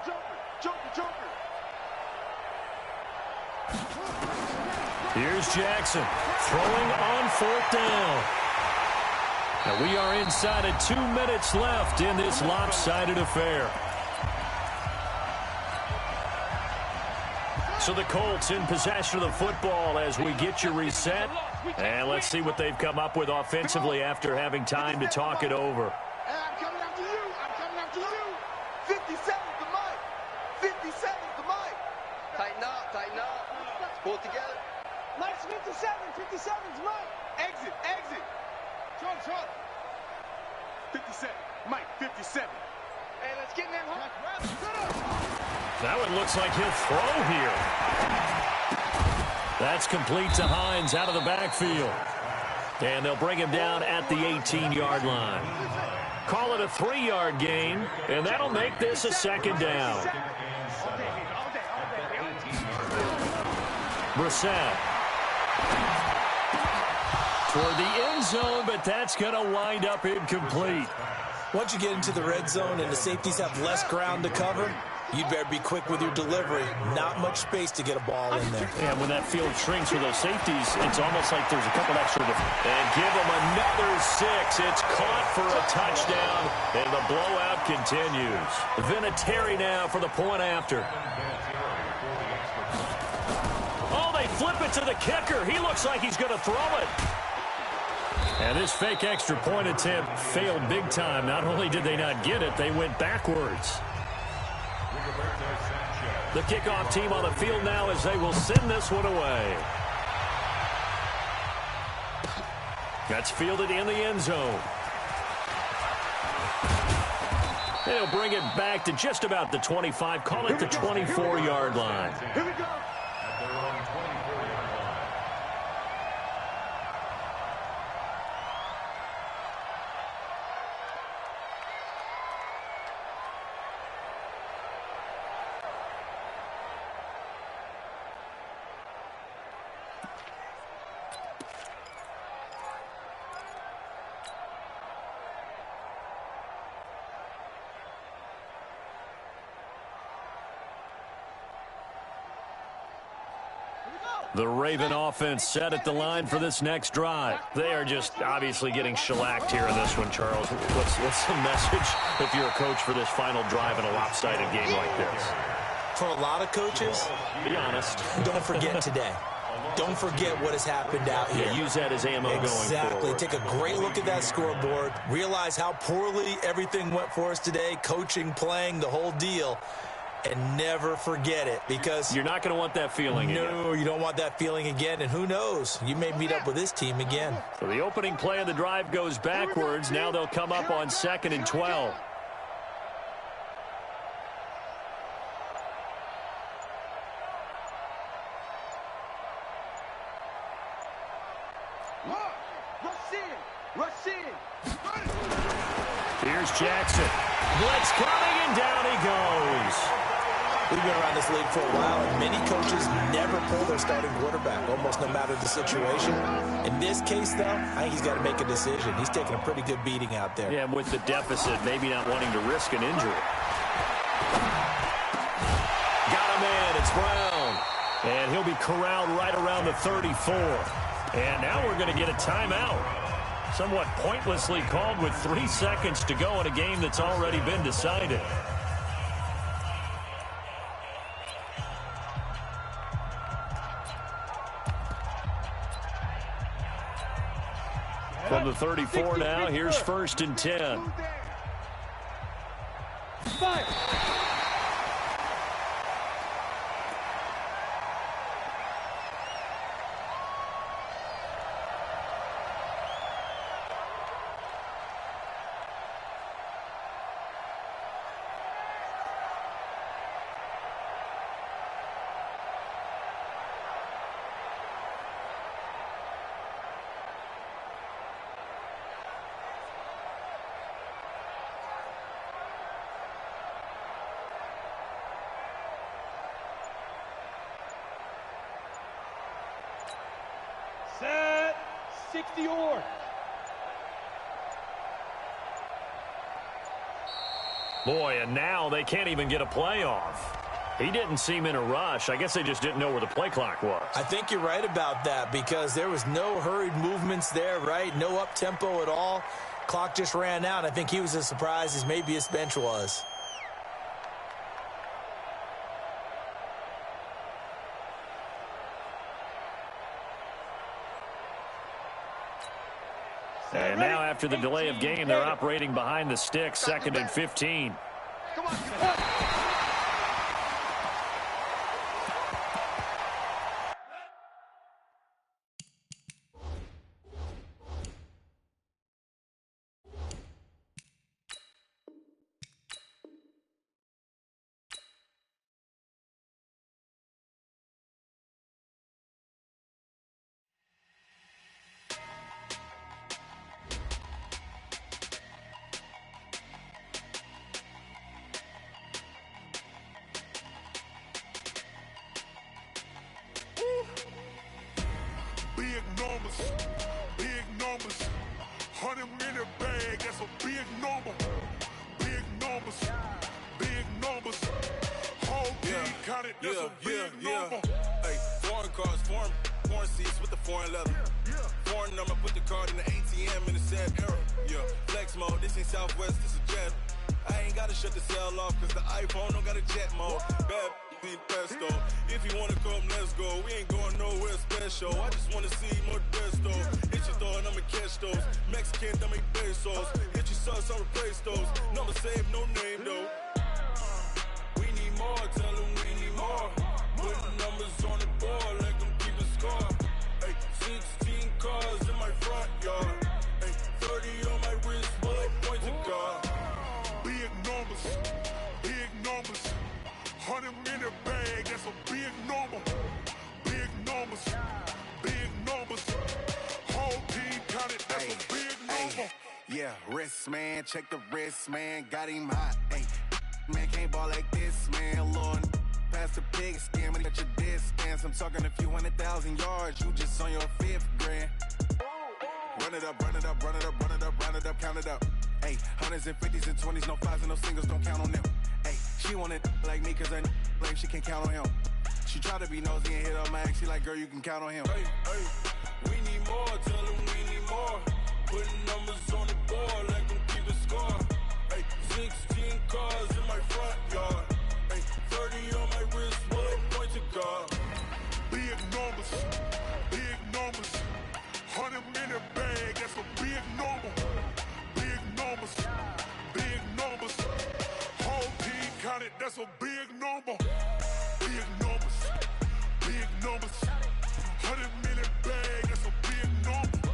Here's Jackson throwing on 4th down. Now we are inside of 2 minutes left in this lopsided affair. So the Colts in possession of the football as we get you reset. And let's see what they've come up with offensively after having time to talk it over. Hey, I'm coming after you. I'm coming after you. 57's the mic. 57's the mic. Tighten up, tighten up. Pull it together. Mike's 57. 57's Mike. Exit, exit. Short. 57. Mike, 57. Hey, let's get in there, huh? That one looks like he'll throw here. That's complete to Hines out of the backfield. And they'll bring him down at the 18-yard line. Call it a 3-yard gain, and that'll make this a 2nd down. Brissett. Toward the end zone, but that's going to wind up incomplete. Once you get into the red zone and the safeties have less ground to cover, you'd better be quick with your delivery. Not much space to get a ball in there. And when that field shrinks with those safeties, it's almost like there's a couple extra. And give them another 6. It's caught for a touchdown, and the blowout continues. Vinatieri now for the point after. Oh, they flip it to the kicker. He looks like he's going to throw it. And this fake extra point attempt failed big time. Not only did they not get it, they went backwards. The kickoff team on the field now as they will send this one away. That's fielded in the end zone. They'll bring it back to just about the 25. Call it the 24-yard line. Here we go. The Raven offense set at the line for this next drive. They are just obviously getting shellacked here in this one, Charles. What's the message if you're a coach for this final drive in a lopsided game like this? For a lot of coaches, be honest. Don't forget today. Don't forget what has happened out here. Yeah, use that as ammo going forward. Exactly. Take a great look at that scoreboard. Realize how poorly everything went for us today. Coaching, playing, the whole deal. and never forget it, because you're not going to want that feeling again. No, you don't want that feeling again, and who knows? You may meet up with this team again. So the opening play of the drive goes backwards. Now they'll come up on 2nd and 12. Here's Jackson. Blitz coming, and down he goes. We've been around this league for a while, and many coaches never pull their starting quarterback, almost no matter the situation. In this case, though, I think he's got to make a decision. He's taking a pretty good beating out there. Yeah, and with the deficit, maybe not wanting to risk an injury. Got him in. It's Brown. And he'll be corralled right around the 34. And now we're going to get a timeout. Somewhat pointlessly called with 3 seconds to go in a game that's already been decided. From the 34 now, here's 1st and 10. Fire. Set 60 or. Boy, and now they can't even get a play off. He didn't seem in a rush. I guess they just didn't know where the play clock was. I think you're right about that, because there was no hurried movements there, right? No up-tempo at all. Clock just ran out. I think he was as surprised as maybe his bench was. And now after the delay of game, they're operating behind the sticks, 2nd and 15. Come on. Big numbers, 100-minute bag, that's a big number. Big numbers, whole team counted, that's a big number. Hey, foreign cars, foreign seats with the foreign leather. Foreign number, put the card in the ATM in the sad era. Yeah, flex mode, this ain't Southwest, this is jet. I ain't gotta shut the cell off, cause the iPhone don't got a jet mode. Bad need pesto. If you wanna come, let's go. We ain't going nowhere special. I just wanna see more pesto. Hit your throw and I'ma catch those. Mexican, dummy pesos. Hit your sauce, I'll replace those. Number save, no name though. We need more, tell them we need more. Put the numbers on the board, let them keep the score. Hey, 16 cars in my front yard. Hey, 30 on my wrist, bullet point to God. Big numbers, 100-minute bag, that's a big number. Big numbers, whole team counted, that's a big number. Yeah, wrist, man, check the wrist, man, got him hot. Hey, man, can't ball like this, man, Lord. Pass the pig scam and got your distance. I'm talking a few 100,000 yards, you just on your 5th grand. Run it up, count it up. Hey, hundreds and 50s and 20s, no 5s and no singles, don't count on them. Hey, she want it like me, cause I like she can count on him. She try to be nosy and hit up my ex, she like, girl, you can count on him. Hey, we need more, tell them we need more. Putting numbers on the board, let them keep the score. Hey, 16 cars in my front yard. Hey, 30 on my wrist, bullet point to God. Big numbers, 100-minute bag, that's a big number. Big numbers, whole team counted, that's a big number. Big numbers, big numbers. 100 million bag, that's a big number.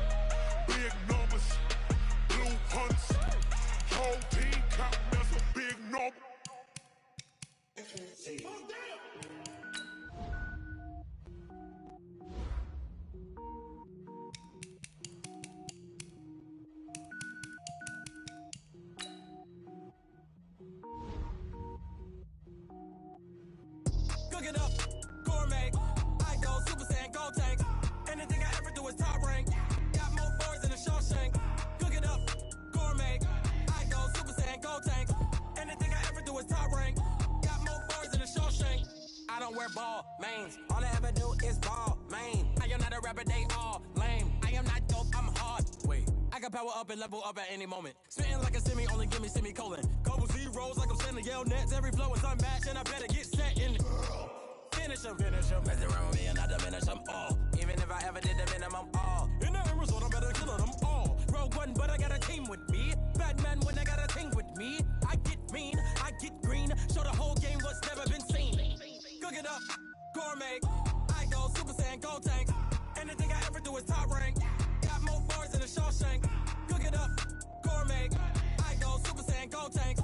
Big numbers, blue hunts. Whole team count, that's a big number. Cook it up, gourmet. I go Super Saiyan, go tank. Anything I ever do is top rank. Got more boys than a Shawshank. Cook it up, gourmet. I go Super Saiyan, go tank. Anything I ever do is top rank. Got more boys than a Shawshank. I don't wear ball mains. All I ever do is ball main. I am not a rapper, they all lame. I am not dope, I'm hard. Wait, I can power up and level up at any moment. Spitting like a semi, only give me semicolon. Couple zeros like I'm sending yell nets. Every flow is unmatched and I better get set in. Finish them. Mess around with me and I diminish them all. Even if I ever did the minimum all. In the end result, I'm better killing them all. Rogue One, but I got a team with me. Batman when I got a thing with me. I get mean, I get green. Show the whole game what's never been seen. Cook it up, gourmet. I go Super Saiyan, go tank. Anything I ever do is top rank. Got more bars than a Shawshank. Cook it up, gourmet. I go Super Saiyan, go tank.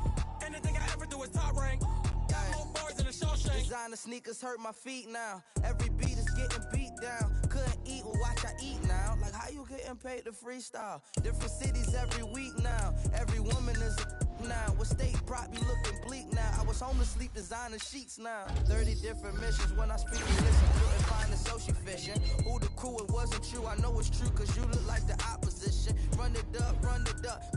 Anything I ever do is top rank. Got more bars than a Shawshank. Designer sneakers hurt my feet now. Every beat is getting beat down. Couldn't eat, well watch I eat now. Like how you getting paid to freestyle? Different cities every week now. Every woman is a now. What state prop be looking bleak now? I was home to sleep designing sheets now. 30 different missions when I speak and listen. Couldn't find the social fishing. Who the crew, it wasn't you. I know it's true cause you look like the opposition. Run it up,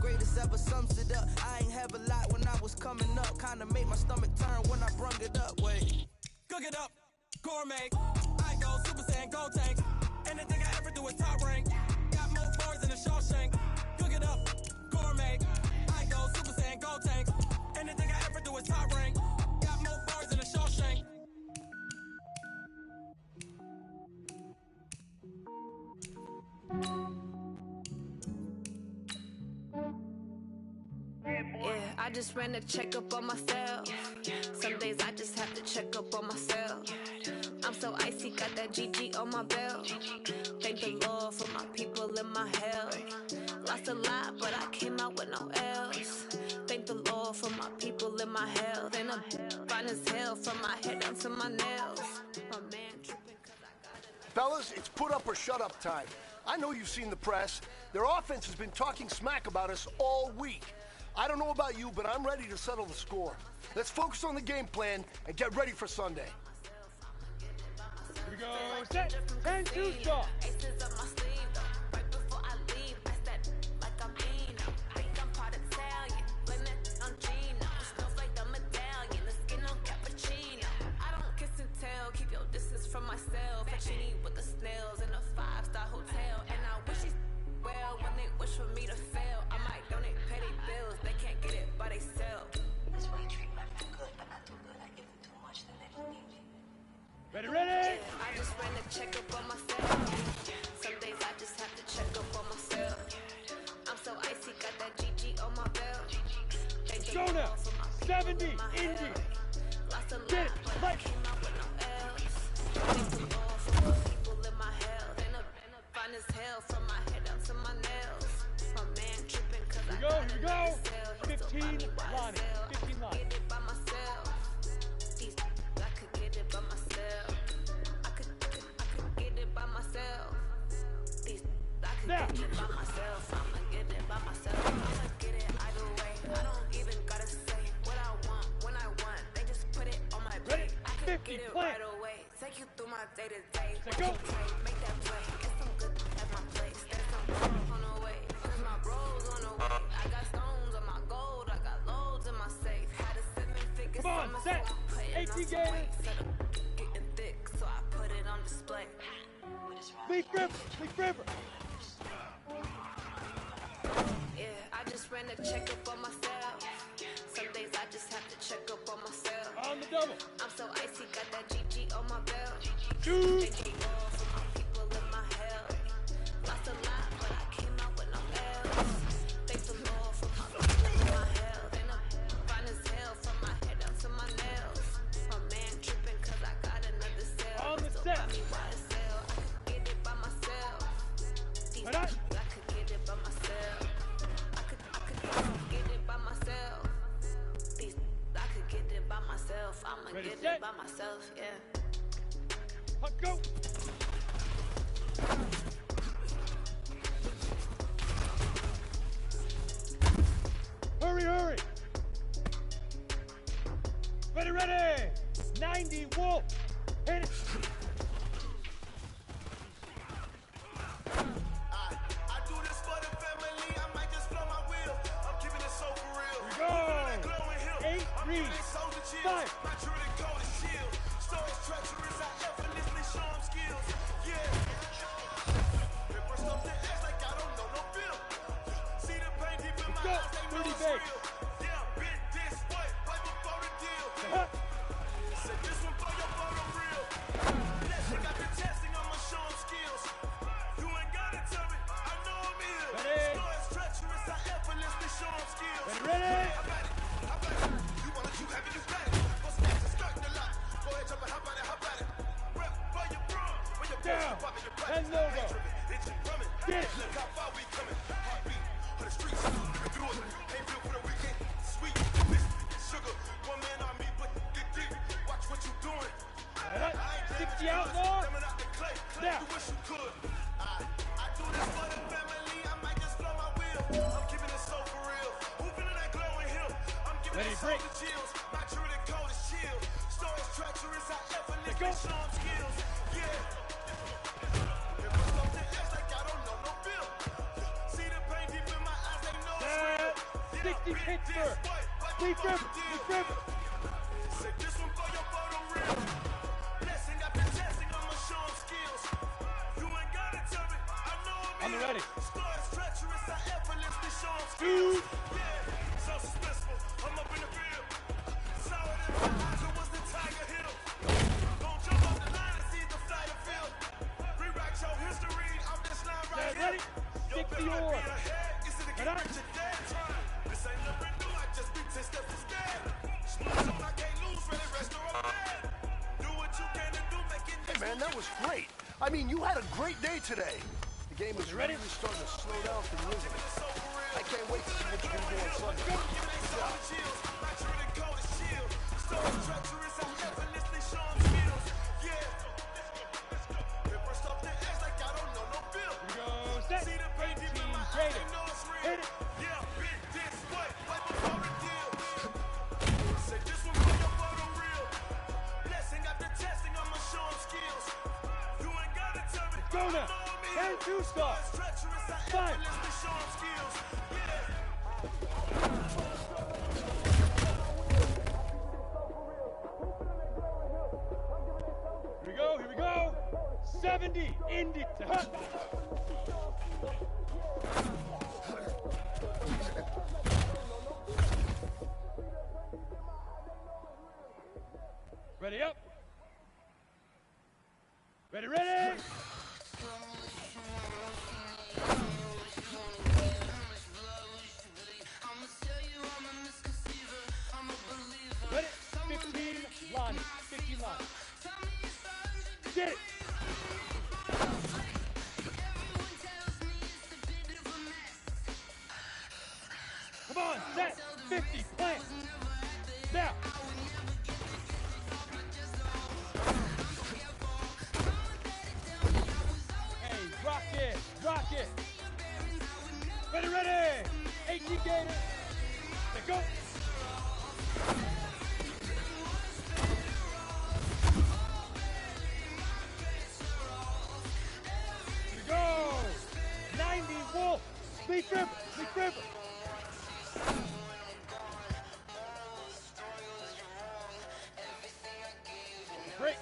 greatest ever sums it up. I ain't have a lot when I was coming up. Kinda made my stomach turn when I brung it up. Wait. Cook it up, gourmet. I go Super Saiyan, go tank. Anything I ever do is top rank. Got more bars than a Shawshank. Cook it up, gourmet. I go Super Saiyan, go tank. Anything I ever do is top rank. Got more bars than a Shawshank. Yeah, I just ran a checkup on myself. Some days I just have to check up on myself. I'm so icy, got that GG on my belt. Thank the Lord for my people in my health. Lost a lot, but I came out with no L's. Thank the Lord for my people in my health. And I'm fine as hell from my head down to my nails. My man tripping cause I got it. Fellas, it's put up or shut up time. I know you've seen the press. Their offense has been talking smack about us all week. I don't know about you, but I'm ready to settle the score. Let's focus on the game plan and get ready for Sunday. Here we go, set, and two stop. Aces up my sleeve, though. Right before I leave, I said, like I'm Eno. Think I'm part Italian, blame that on Gino. It smells like the medallion, the skin on cappuccino. I don't kiss and tell, keep your distance from myself. Pacini with the snails in a 5-star hotel. And I wish he's well when they wish for me to fail. I might donate petty bills, they can't get it by themselves. That's why you treat my friend good, but not too good. I give them too much, then they don't need me. Ready? Yeah, I just ran a checkup on myself. Some days I just have to check up on myself. I'm so icy, got that GG on my belt. Go now, 70, Indy. Lost a lot, Get it, but I right. came out with no L's. Thank the Lord for my people in my health. And I'm fine as hell from my head down to my nails. My man tripping cause I got Here we go. 15 Lonnie, 15 Lonnie. Get it by myself. I could get it by myself. I could get it by myself. I could Now. get it by myself. I'ma get it by myself. I'ma get it either way. I don't even gotta say what I want when I want. They just put it on my plate. I could 50, get it play. right away. Take you through my day to day. Let's go. Make that play. Get some good at my place. There's some bros on the way. Cause my bros on the way. I got stones on my gold. I got loads in my safe. Had a 7-figure Come on, summer, set. so I'm putting 18 on some games. weight. Set up getting thick, so I put it on display. Leaf River. Yeah, I just ran a checkup on myself. Some days I just have to check up on myself. On the double. I'm so icy, got that GG on my belt. Two. Thank the Lord for my people in my health. Lost a lot, but I came out with no L's. Thank the Lord for my people in my health. And I'm fine as hell from my head down to my nails. I'ma Ready, get set. it by myself, yeah. Go! Hurry, hurry! Ready, ready! 90 Wolf! Hit it! I do this for the family. I might just blow my wheel. I'm keeping it so for real. Go! 8, read, 5. My true to code is chill. Stories treacherous. I effortlessly show them skills. Yeah. Paper stuff that acts like I don't know no bill. See the pain deep in my eyes. They know it's real. Yeah, bit this way. Right before the deal. Said this one for your photo real. Blessing got the testing. I'ma show them skills. You ain't gotta tell me. I know I'm ill. Stories treacherous. I effortlessly show them skills. Ready? I got it. You want it, you have it, you got it. Go snatch and skirt the lot. Go ahead, jump and hop on it, hop on it. Rep for your bro. When your Down. pop in your butt. And logo. It's coming. Get it. Look how far we coming. Heartbeat on the streets. We through it. Ain't built for the weekend. Sweet. This sugar. One man on me, but get deep. Watch what you doing. All right. 60 outlaw. Coming out the clay. Now. You wish you could. I do this for the family. I might just blow my wheel. I'm keeping it so for real. Who feeling that glowing hill? I'm giving Ready, it break. so the chills. My true to code is chill. Stories treacherous. I effortlessly show them skills. Yeah. Paper stuff that acts like I don't know no bill. See the pain deep in my eyes. They know it's real. 60 Pittsburgh. Deep river. Say this one for your photo real. Blessing got the testing. I'ma show them skills. You ain't gotta tell me. I know I'm On the ill. ready. Stories treacherous. I effortlessly show them skills. Yeah. So suspenseful. I'm up in the field. Saw it in my eyes. It was the Tiger Hill. Don't jump off the line and see the flight of field. Rewrite your history. I'm this line right Ready? here. Your 60 bill might or. be ahead. It's in the Ready? get rich or dead time. This ain't nothing new. I just be 10 steps instead. Smooth so I can't lose. Ready, rest or I'm dead. Do what you can and do. Make it Hey, man, that was great. I mean, you had a great day today. The game is really starting to slow down for you, isn't it? I can't wait to see what you're going to do on Sunday. Good job. Go set. 18 Trader. Hit it. Go now. And 2 stars. 5. Here we go. 70. Indy. Ready up. Ready. Ready. 15 line. 15 line. Get it. Come on, set. 50, plant. Now. Hey, rock it. Ready. 18 Gators. Let's go. Here we go. 90 Wolf. Big River. Break.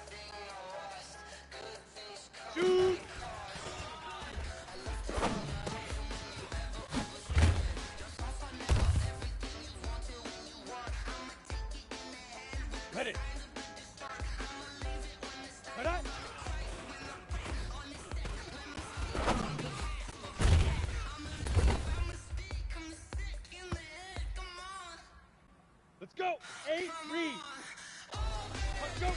Shoot. Ready. Ready. Let's go. 8, read. Let's go.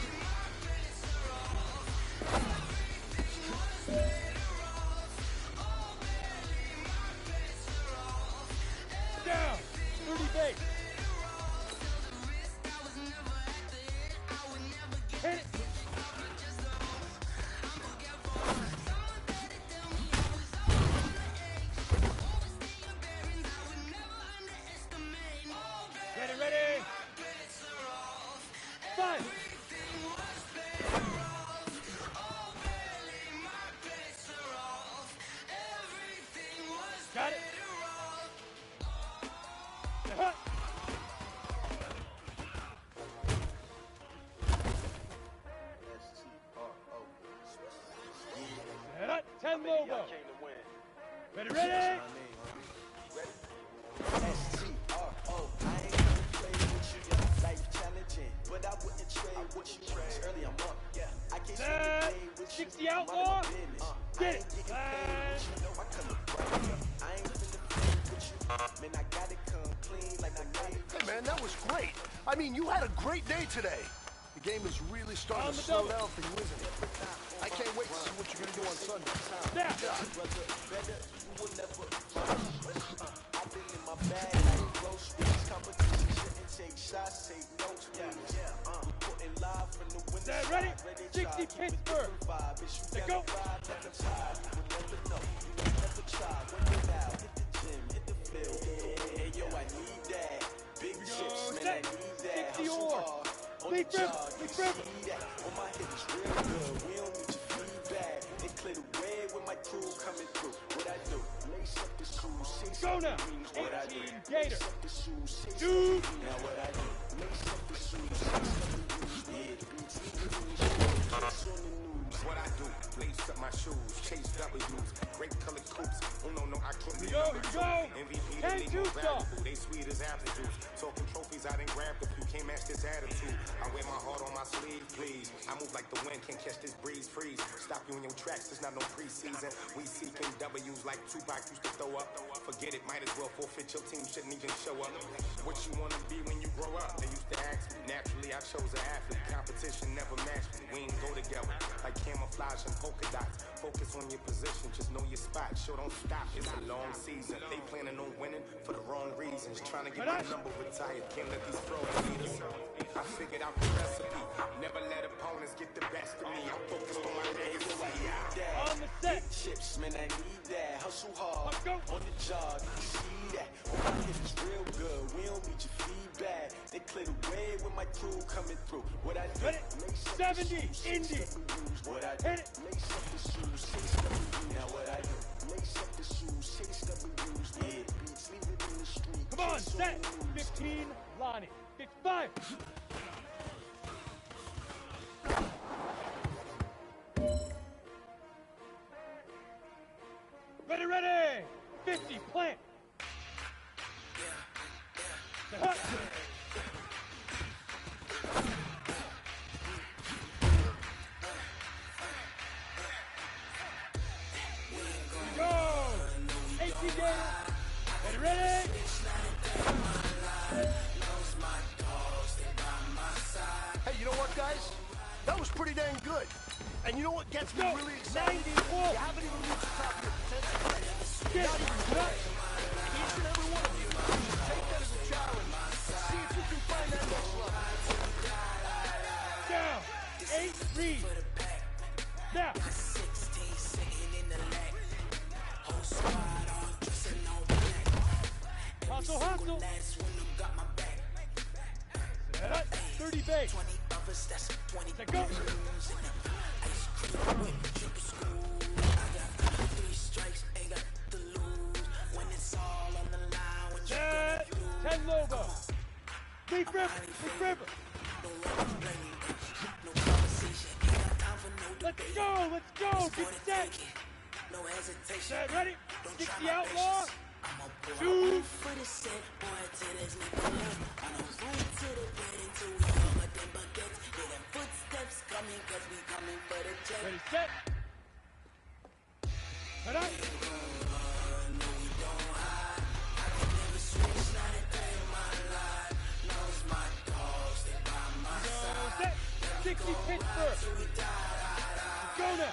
Down. 30 base. outlaw. Get it. Hey, man, that was great. I mean, you had a great day today. The game is really starting to slow down for you, isn't it? I can't wait to see what you're going to do on Sunday. Stand ready? 60 Pittsburgh. Let's go. Big chips, man, I need that. 60 or. Leap river. On my hip is real good. We don't need your feedback. They clear the way with my crew coming through. What I do? Lace up the shoes. Go now. 18 Gator. Dude. Now what I do? Lace up the shoes. What I do, lace up my shoes, chase W's, great colored coops. Oh no, I can't be number two. MVP, the league most valuable. They sweet as apple juice. Talking trophies, I done grabbed a few. Can't match this attitude. I wear my heart on my sleeve, please. I move like the wind, can't catch this breeze, freeze. Stop you in your tracks, it's not no preseason. We seeking W's like Tupac used to throw up. Forget it, might as well forfeit. Your team shouldn't even show up. What you wanna be when you grow up? They used to ask me. Naturally, I chose an athlete. Competition never matched me. We ain't go together like camouflage and polka dots. Focus on your position, just know your spot. Show don't stop, it's a long season. They planning on winning for the wrong reasons. Trying to get my number retired, can't let these frauds lead us. I figured out the recipe. Never let opponents get the best of me. I'm focused on my legacy. On the set. Big chips, man, I need that. Hustle hard. On the job, you see that. On my hip is real good. We don't need your feedback. They clear the way with my crew coming through. What I do? 70 Indy. What I do? Lace up the shoes, 6 W's. Now what I do? Lace up the shoes, 6 W's. Yeah, beats, leave it in the street. Come on, set. 15 Lonnie. 55. Ready. 50 plant. Go! 18 Gator. Ready? Hey, you know what, guys? That was pretty dang good. And you know what gets me really excited? 94. You haven't even reached the top of your potential. Not even close. Each and every one of you should take that as a challenge. See if you can find that next level. Down. 8 read. Now. 16 sitting in the leg. Whole squad all dressing all black. Hustle. Last one who got my back. 30 base. 20 others, that's 20 Let go. Ice cream with triple school. I got 3 strikes, ain't got to lose. When it's all on the line, what you gonna do? 10 logo. Leap river. No conversation, ain't got time for no debate. Let's go. Get set. No hesitation. Set, ready? Don't 60 try my outlaw. patience. I'm a boy. Two. For the set, boy, to this nigga left. On the road to the wedding, till we over them baguettes. Hear them footsteps coming, cause we coming for the jet. Ready, set. Head up. No, we don't hide. I can never switch, not a day in my life. Knows my dogs, they by my side. Set. 60 Pittsburgh. Go now.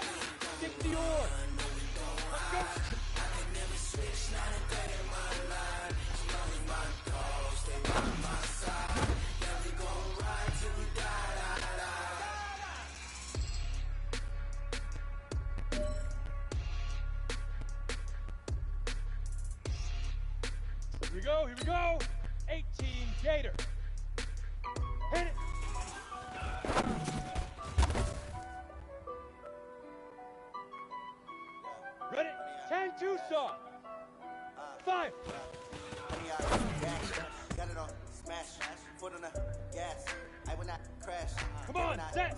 60 or. Let's go. I can never switch, not a day in my life. Knows my dogs, they by my side. Yeah, we gon' ride till we die. Here we go. 18 Gator. Hit it. Ready? 10 Tucson. 5. Got it on smash, foot on the gas. I will not crash. Come on, set.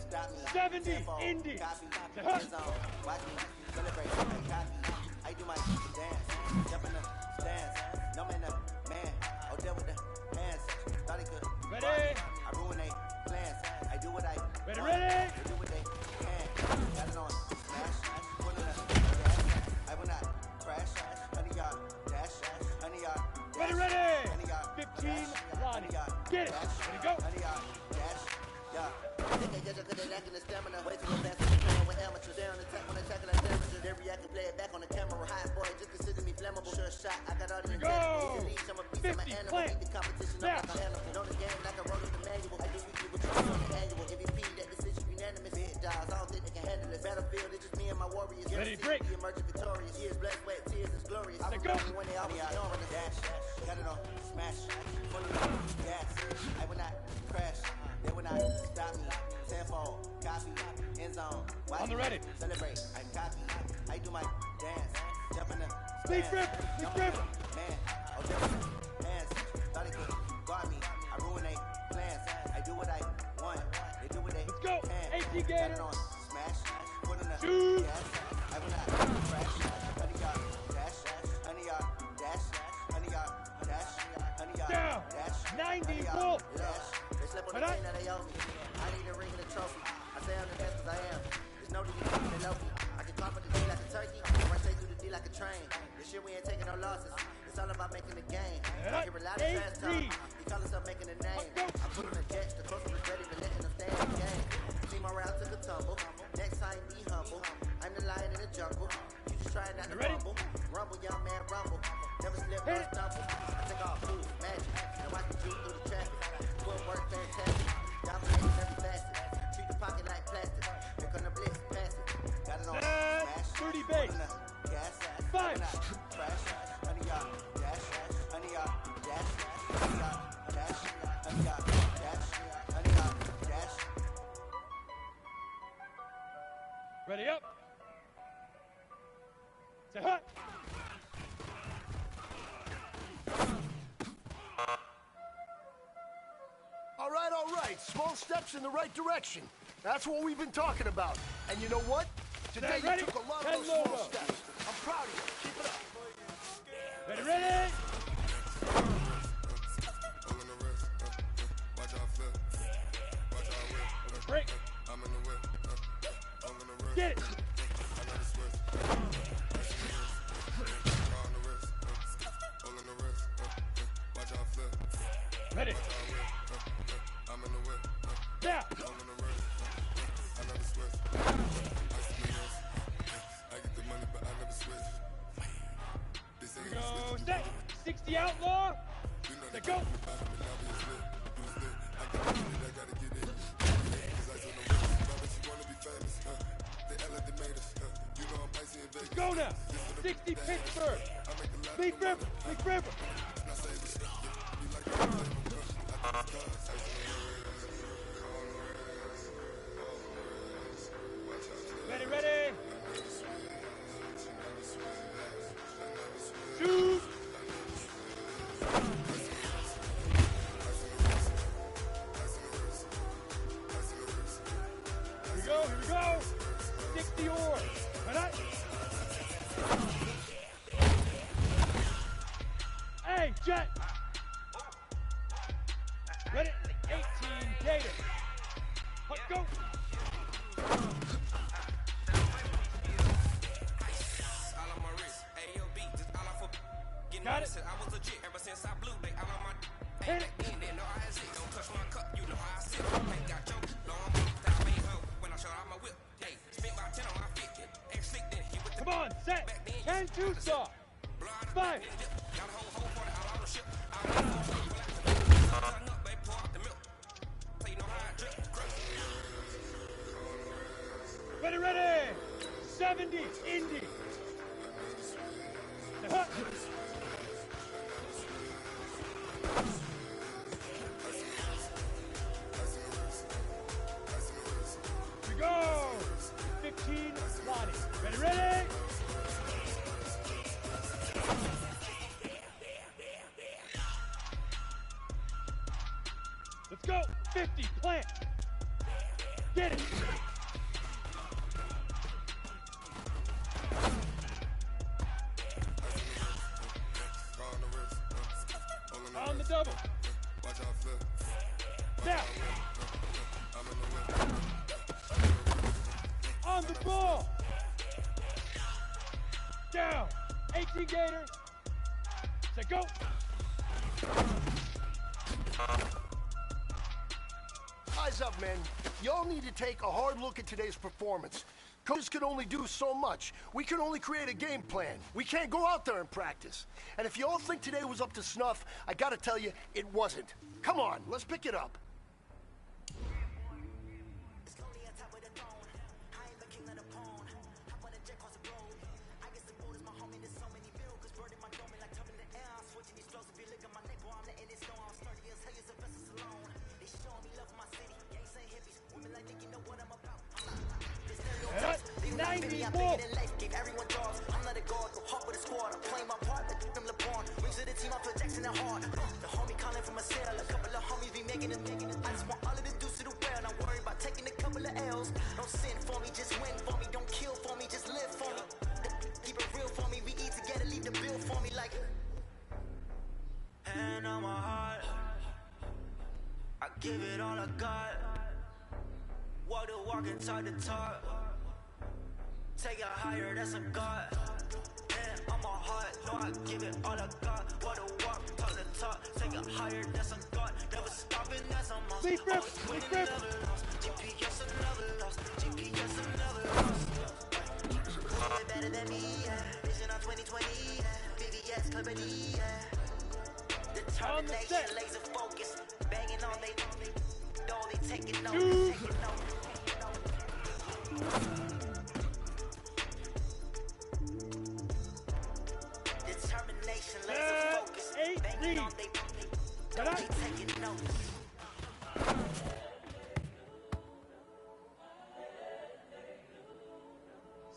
70 Indy. Watch me celebrate. I do my dance. Jump in the stands. No man, man. Out there with the hands. Thought he could. Ready? I ruin they plans. I do what I Ready? They do what they can. Got it on smash. Ready, go. Honey, dash. Yeah. They can get you cause they lacking the stamina. Way too fast when playing with amateurs. They on attack when they tackle like damages. They react and play it back on the camera. Hot boy, just consider me flammable. Sure shot, I got all the intent. I'm a beast, I'm an animal. Beat the competition up like an animal. Know the game like I wrote in the manual. I do weekly with you on the annual. MVP, that decision unanimous. Big dogs, I don't think they can handle it. Battlefield, it's just me and my warriors. Ready, break. The emerging victorious. Years, blood, sweat, tears, it's glorious. I remember when they always on the dash. Got it on, smash. Full of gas. I will not crash. They will not stop me. Tenfold, copy, end zone. On the ready. Celebrate, I copy. I do my dance. Jump in the Speed grip, Man, oh, different hands. Thought he could guard me. I ruin they plans. I do what I want. They do what they go. can. 18 Gator. On, smash. Put in the shoot. Gas. I will not crash. Honey yard, dash. Honey yard, dash. Honey yard, dash. Honey yard, down. Dash. 90 full. Dash. They slip on the chain that they owe me. I need a ring and a trophy. I say I'm the best cause I am. There's no defeat in Loki. I can conquer the D like a turkey. Run straight through the D like a train. This year we ain't taking no losses. It's all about making the game. I hear a lot of trash talk. He call himself making a name. I put on the jets. The coach was ready to letting them stay in the game. See my route took a tumble. Next time be humble. I'm the lion in the jungle. You just try not to rumble. Rumble, young man, rumble. Never slip, no stumble. I take off food, magic. Now watch me shoot through the traffic. Footwork fantastic. Dominating every facet. Treat the pocket like plastic. Pick on the blitz, pass it. Got it on smash. 30 base. Gas. 5. Crash. Honey yard. Dash. Honey yard. Dash. Honey yard. Dash. Honey yard. Dash. Honey yard. Dash. Ready up. Say hut. All right. Small steps in the right direction. That's what we've been talking about. And you know what? Today you took a lot of those small steps. I'm proud of you. Keep it up. Ready? Break. Get it. Ready. Yeah. Go, set. 60 outlaw. Let go. Let's go now. 60 Pittsburgh. Big River. Big River. Ready. Shoot. Here we go. 60 oars. Ready? Hey, Jet. Ready? 18 Gator. Let's go. Got it. I was legit ever since I blew they all on my hit it. Know I had shit. Don't touch my cup, you know how I sit. Ain't got your long that I made her when I shot out my whip. Hey, spent about 10 on my fit. Ex slick then he with the come on, set. 10 2 saw. 5. got a whole for it, all on the ship. I'll turn up, baby, pour out the milk. Play no how I drip. Ready. 70 Indy. We go. 15 Lonnie. Ready. Let's go. 50 plant. Get it. On the double. Now. On the ball. Down. 18 Gator. Say go. Eyes up, men. Y'all need to take a hard look at today's performance. Coaches can only do so much. We can only create a game plan. We can't go out there and practice. And if you all think today was up to snuff, I gotta tell you, it wasn't. Come on, let's pick it up. Gave everyone jobs. I'm not a god, go hop with a squad. I'm playing my part, like them LeBron. Rings of the team, I feel Jackson and hard. The homie calling from a cell. A couple of homies be making it. I just want all of the dudes to do well. Not worry about taking a couple of L's. Don't sin for me, just win for me. Don't kill for me, just live for me. Keep it real for me. We eat together, leave the bill for me like. Hand on my heart, I give it all I got. Walk the walk and talk the talk. Take it higher, that's a God. Hand on my heart, no, I give it all I got. Walk the walk, talk the talk. Take it higher, that's a God. Never stopping, that's a must. Always winning, never lost. GPS another loss. GPS another loss. Who is better than me? Yeah. Vision on 2020. Yeah. VVS company. Yeah. Determination, laser focus. Banging on they taking notes. Taking notes. Determination, laser focus. Banging on they taking notes.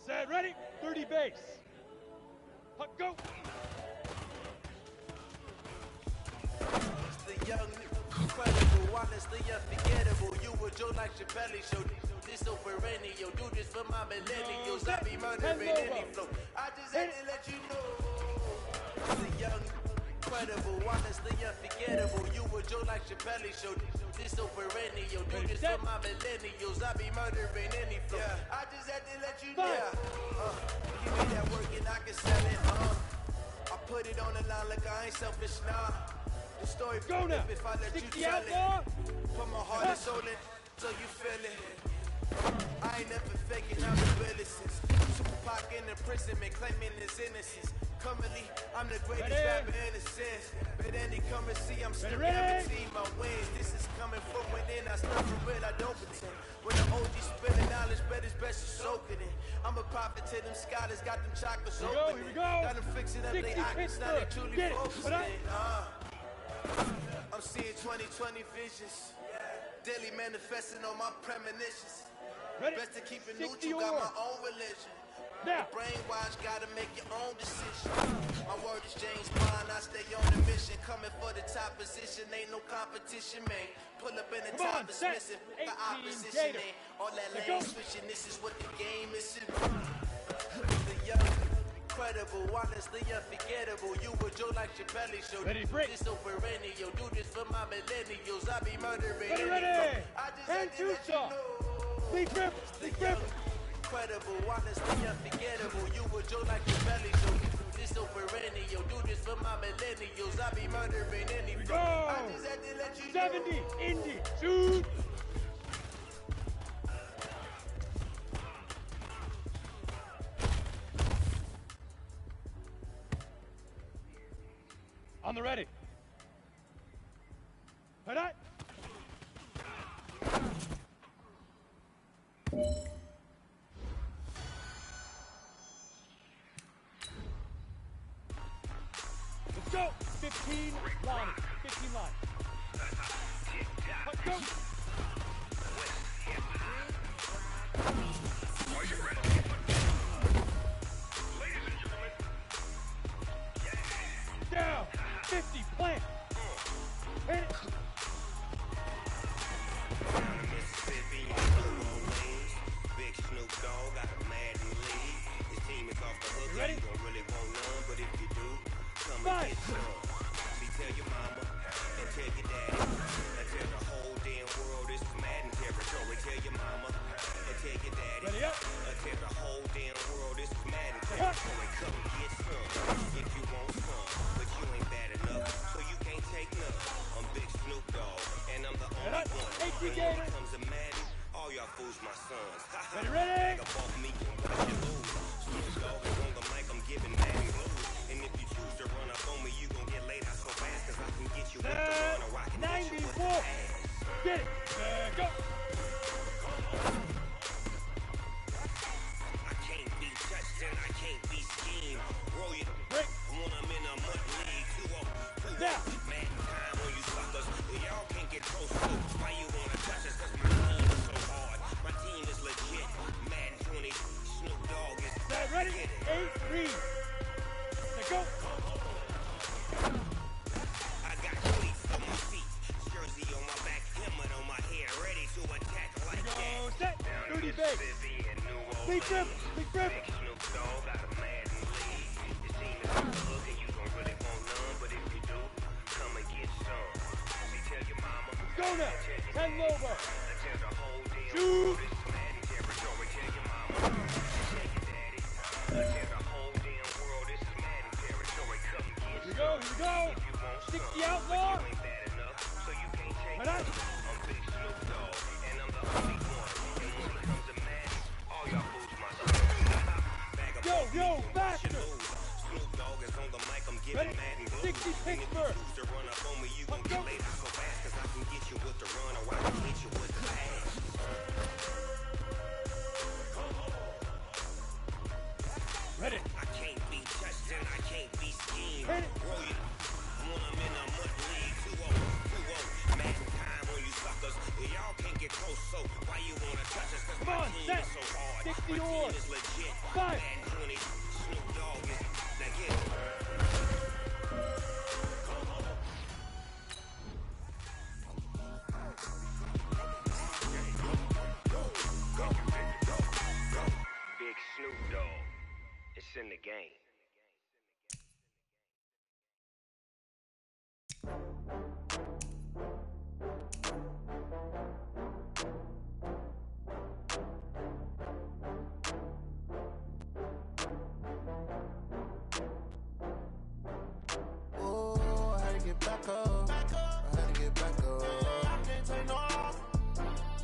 Set, ready, 30 base. Puck, go. It's the young, incredible, honestly unforgettable. You were Joe like Chappelle show. This so perennial, do this for my millennials. I be murdering any flow. I just had to let you know. It's the young, incredible, honestly unforgettable. You were Joe like Chappelle show. This so perennial, do this for my millennials. I be murdering any flow. I just had to let you know. Give me that work and I can sell it. I put it on the line like I ain't selfish now. The story go now. If I let you tell it. Put my heart and soul in so you feel it. I ain't never faking out the since Tupac in the prison man claiming his innocence. Currently, I'm the greatest rapper in a sense. But any come and see, I'm still guaranteeing my wins. This is coming from within. I stuff for real, I don't pretend. When the OG spilling knowledge, bet it's best you soak it in. I'm a prophet to them scholars, got them chakras open. Got them fixing up they ockets, now they truly focused in. I'm seeing 2020 visions. Daily manifesting on my premonitions. Best to keep it neutral, got my own religion. The brainwash, gotta make your own decision. My word is James Bond, I stay on the mission. Coming for the top position, ain't no competition, man. Pull up in the top is missing, the opposition ain't. All that lane switching, this is what the game is. The young, incredible, honestly unforgettable. You were Joe like Chappelle show. This so perennial, do this for my millennials. I be murdering any. I just had to let you know. Big grip, big grip. Incredible, honestly unforgettable. You were Joe like Chappelle show. This so perennial, do this for my millennials. I be murdering any. I just had to let you 70, know. Indy, shoot. On the ready. Put it. Let's go. 15 line. 15 line. Let's go. Are you ready? Ladies and gentlemen. Down. 50. Plant. Hit it. Mississippi, Big Snoop Dogg got a mad in the league. His team is off the hook. You don't really want none, but if you do, come and get some. See, tell your mama and tell When it comes to Madden, all y'all fools my sons. Ready? Nigga bought me and watch you lose. Snoop Dogg is on the mic, I'm giving Madden blues. And if you choose to run up on me, you gon' get laid out so fast, cause I can get you with the run or I can get you with the ass. Get it. Go. I can't be touched and I can't be schemed. Roll it. Break. When I'm in a mud league, 2-0. Now. Man, time on you suckers. Y'all can't get close to. Why you wanna touch us? Cause my team is so hard. My team is legit. Madden 20. Snoop Dogg is Set, ready? 8, read. Let's go. I got cleats on my feet, jersey on my back, helmet on my head, ready to attack like that. Set. Dirty base. Big grip. Big grip. Snoop Dogg got a Madden league. Your team is on the hook and you don't really want none, but if you do, come and get some. See, tell your mama. Go now. 10 over. Tell the whole damn Shoot. world this is Madden territory. Tell your mama. Tell your daddy. Tell the whole damn world this is Madden territory. Come and get Here we go. Here we go. 60 outlaw. you ain't bad enough, so you can't take Right on. I'm Big Snoop Dogg, and I'm the only one. And when it comes to Madden, all y'all fools my sons. Yo, faster. Snoop Dogg is on the mic, I'm giving Ready? Madden blues. 60 And if you Pittsburgh. choose to run up on me, you gon' get laid out so fast, cause I can get you with the run, or I can hit you with the pass. Ready. I can't be touched and I can't be schemed. Hit it. Roll it. When I'm in a mud league, 2-0. Madden time on you suckers. Y'all can't get close, so why you wanna touch us? Cause Come my on, team set. is so hard. 60 My on. team is legit. 5. Madden 20, Snoop Dogg is. Now get it. Big Snoop Dogg. It's in the game. Oh, I had to get back up. I had to get back up. I can't take no loss.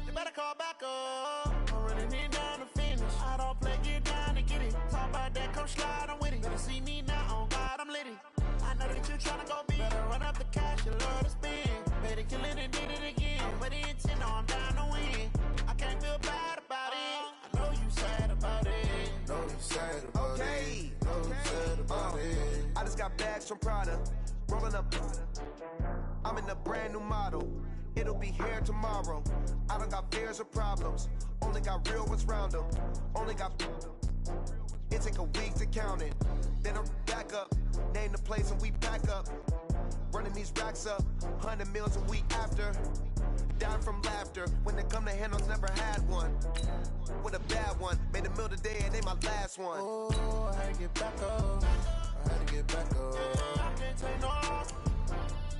You better call back up. I'm running it down to finish. I don't play, get down to get it. Talk about that, come slide, I'm with it. Better see me now, on God, I'm lit it. I know that you tryna go big. Better run up the cash, you love to spend. Better kill it and did it again. But the intent, no, I'm down to win. I can't feel bad about it. I know you sad about it. Know you sad about it. Know you sad about it. I just got bags from Prada, rolling up. I'm in a brand new model. It'll be here tomorrow. I don't got fears or problems. Only got real ones round them. Only got. It take a week to count it. Then I'm back up. Name the place and we pack up. Running these racks up. 100 meals a week after. Down from laughter. When they come to handles, never had one. With a bad one. Made a meal today and they my last one. Oh, I had to get back up. I had to get back up. I can't take no loss.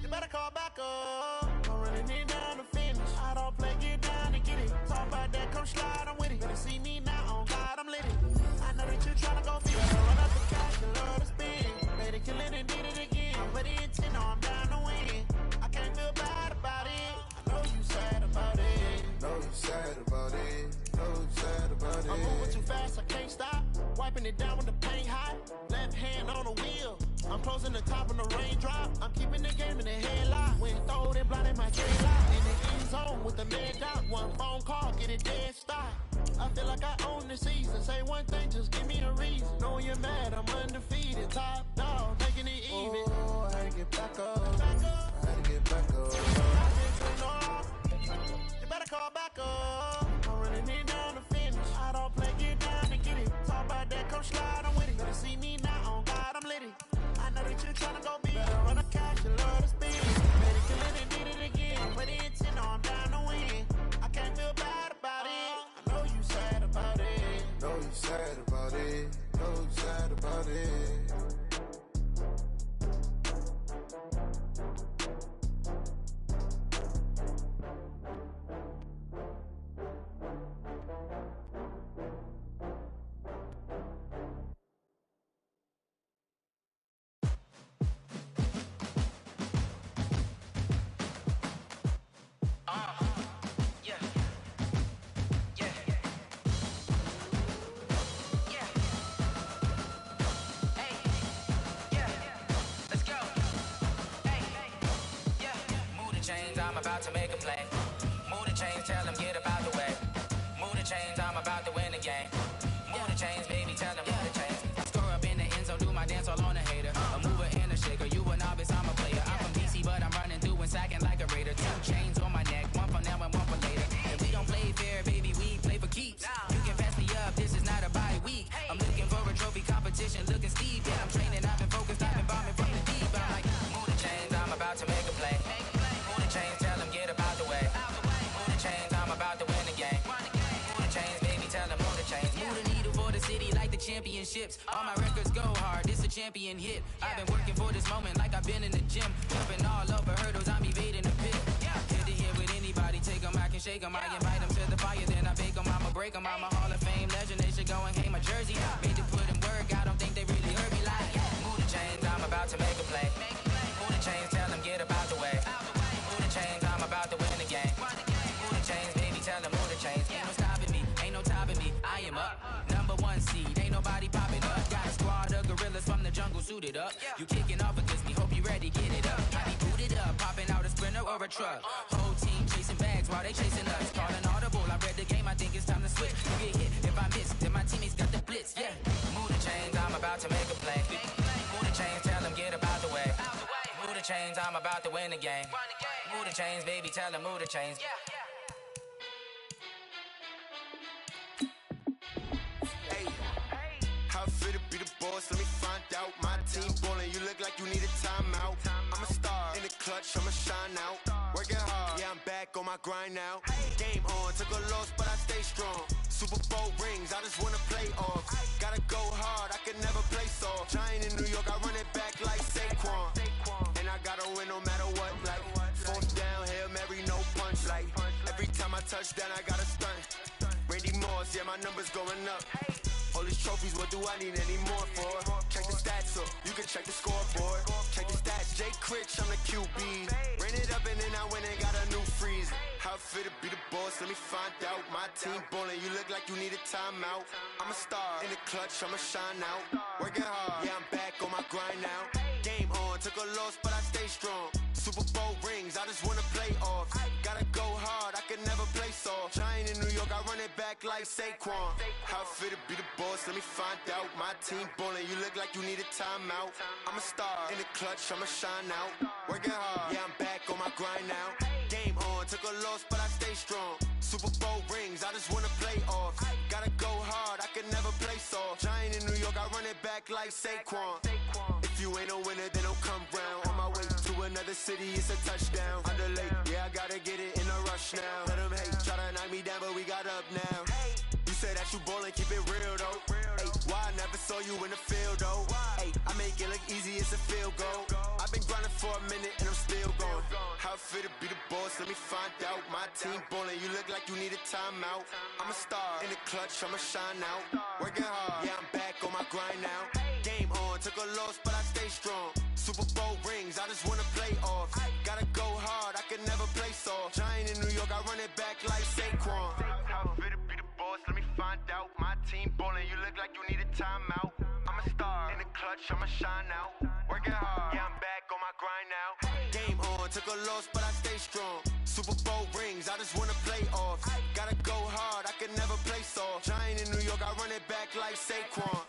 You better call back up. I'm running it down to finish. I don't play, get down to get it. Talk about that, come slide, I'm with it. Better see me now, on God, I'm lit it. I know that you tryna go feel. Run up the cash, you love to spend. Better kill it and did it again. But the intent, no, I'm down to win. I can't feel bad about it. I know you sad about it. Know you sad about it. Know you sad about it. I'm moving too fast, I can't stop. Wiping it down with the paint hot. Left hand on the wheel. I'm closing the top of the raindrop. I'm keeping the game in the headlock. When throwed and blinded my J lock. In the end zone with the man dot. One phone call, get it dead stop. I feel like I own the season. Say one thing, just give me a reason. Knowing you're mad, I'm undefeated. Top dog, making it even. Oh, I had to get back up. I had to get back up. I can't take no loss. You better call back up. I'm running it down to finish. I don't play, get down to get it. Talk about that, come slide, I'm with it. Better see me now, on God, I'm lit it. I know that you tryna go big. Better run up cash, you love to spend. Better kill it and did it again. But the intent, no, I'm down to win. I can't feel bad about it. I know you sad about it. Know you sad about it. Know you sad about it. championships. All my records go hard, this a champion hit. I've been working for this moment like I've been in the gym. Jumping all over hurdles, I'm evading the pit. Head to head with anybody, take them, I can shake them. I invite them to the fire, then I bake them. I'ma break them, I'm a Hall of Fame legend. They should go and hang my jersey. Made to put in work, I don't think they really heard me like. Move the chains, I'm about to make a play. Move the chains, tell them get up out the way. Move the chains, I'm about to win the game. Move the chains, baby, tell them move the chains. Ain't no stopping me, ain't no topping me. I am up, #1 seed, ain't nobody popping up. Got a squad of gorillas from the jungle suited up. You kicking off against me, hope you ready, get it up. I be booted up, popping out a Sprinter or a truck. Whole team chasing bags while they chasing us. Calling audible, I read the game, I think it's time to switch. You get hit if I miss, then my teammates got the blitz, yeah. Move the chains, I'm about to make a play. Move the chains, tell them get up out the way. Move the chains, I'm about to win the game. Move the chains, baby, tell them move the chains. How fit to be the boss? Let me find out. My team ballin', you look like you need a timeout. I'm a star in the clutch, I'ma shine out. Working hard, yeah, I'm back on my grind now. Game on, took a loss, but I stay strong. Super Bowl rings, I just wanna play off. Gotta go hard, I can never play soft. Giant in New York, I run it back like Saquon. And I gotta win no matter what, like 4th down, Hail Mary, no punch. Like every time I touch down, I gotta stunt. Randy Moss, yeah, my numbers going up. All these trophies, what do I need any more for? Check the stats up, you can check the scoreboard. Check the stats, Jay Critch, I'm the QB. Ran it up and then I went and got a new freeze. How fit to be the boss, let me find out. My team ballin', you look like you need a timeout. I'm a star in the clutch, I'ma shine out. Working hard, yeah, I'm back on my grind now. Game on, took a loss, but I stay strong. Super Bowl rings, I just wanna play off. Gotta go hard, I can never play soft. Giant in New York, I run it back like Saquon. How fit to be the boss, let me find out. My team ballin', you look like you need a timeout. I'm a star in the clutch, I'ma shine out. Working hard, yeah, I'm back on my grind now. Game on, took a loss, but I stay strong. Super Bowl rings, I just wanna play off. Gotta go hard, I can never play soft. Giant in New York, I run it back like Saquon. If you ain't a winner, then don't come round. On my way to another city, it's a touchdown. Underlay, yeah, I gotta get it in a rush now. Let them hate, try to knock me down, but we got up now. You say that you ballin', keep it real though. Ay, why I never saw you in the field though? Ay, I make it look easy, it's a field goal. I've been grinding for a minute and I'm still going. How fit to be the boss, let me find out. My team ballin', you look like you need a timeout. I'm a star in the clutch, I'ma shine out. Working hard, yeah, I'm back on my grind now. Game on, took a loss, but I stay strong. Super Bowl rings, I just wanna play off. Gotta go hard, I can never play soft. Giant in New York, I run it back like Saquon. How fit to be the boss, let me find out. My team ballin', you look like you need a timeout. I'm a star in the clutch, I'ma shine out. Working hard, yeah, I'm back on my grind now. Game on, took a loss, but I stay strong. Super Bowl rings, I just wanna play off. Gotta go hard, I can never play soft. Giant in New York, I run it back like Saquon.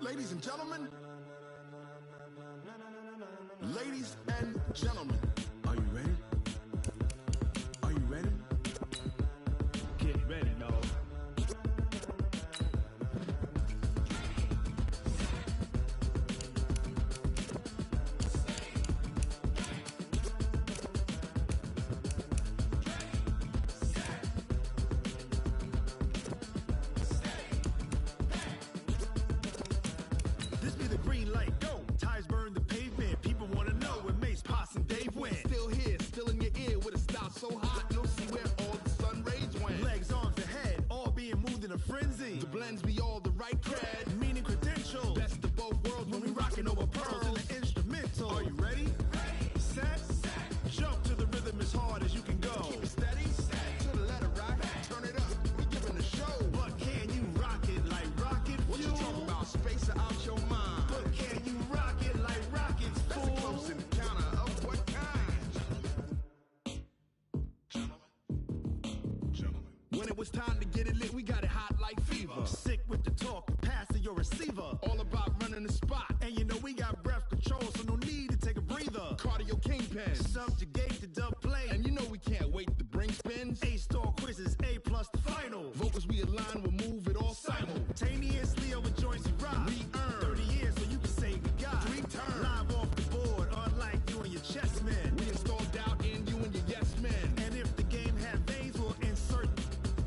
Ladies and gentlemen. Ladies and gentlemen. Are you ready? Are you ready? Get ready, y'all. This be the green light, go. Ties burn the pavement. People wanna know where Mace, Poss, and Dave went. Still here, still in your ear with a style so hot, you'll see where all the sun rays went. Legs, arms, the head, all being moved in a frenzy. The blends be all the right cred, meaning credentials. Best of both worlds when we rockin' over pearls in the instrumental. Are you ready? Set, jump to the rhythm as hard as you can go. Keep it steady, to the letter right, turn it up, we giving the show. But can you rock it like rocket fuel? What you talking about, space out your mind? But can you rock it like rockets, fool? That's a close encounter of what kind? Gentlemen. When it was time to get it lit, we got it hot like fever. Sick with the talk, passing your receiver. All about running the spot. And you know we got breath control, so no need to take a breather. Cardio kingpin, subjugate the dub play. And you know we can't wait to bring spins. A-star quizzes, A+ the final. Vocals we align, we'll move it all simultaneously over joints we rock. We earn 30 years so you can say we got 3 turns. Live off the board, unlike you and your chess men. We installed doubt in you and your yes men. And if the game had veins, we'll insert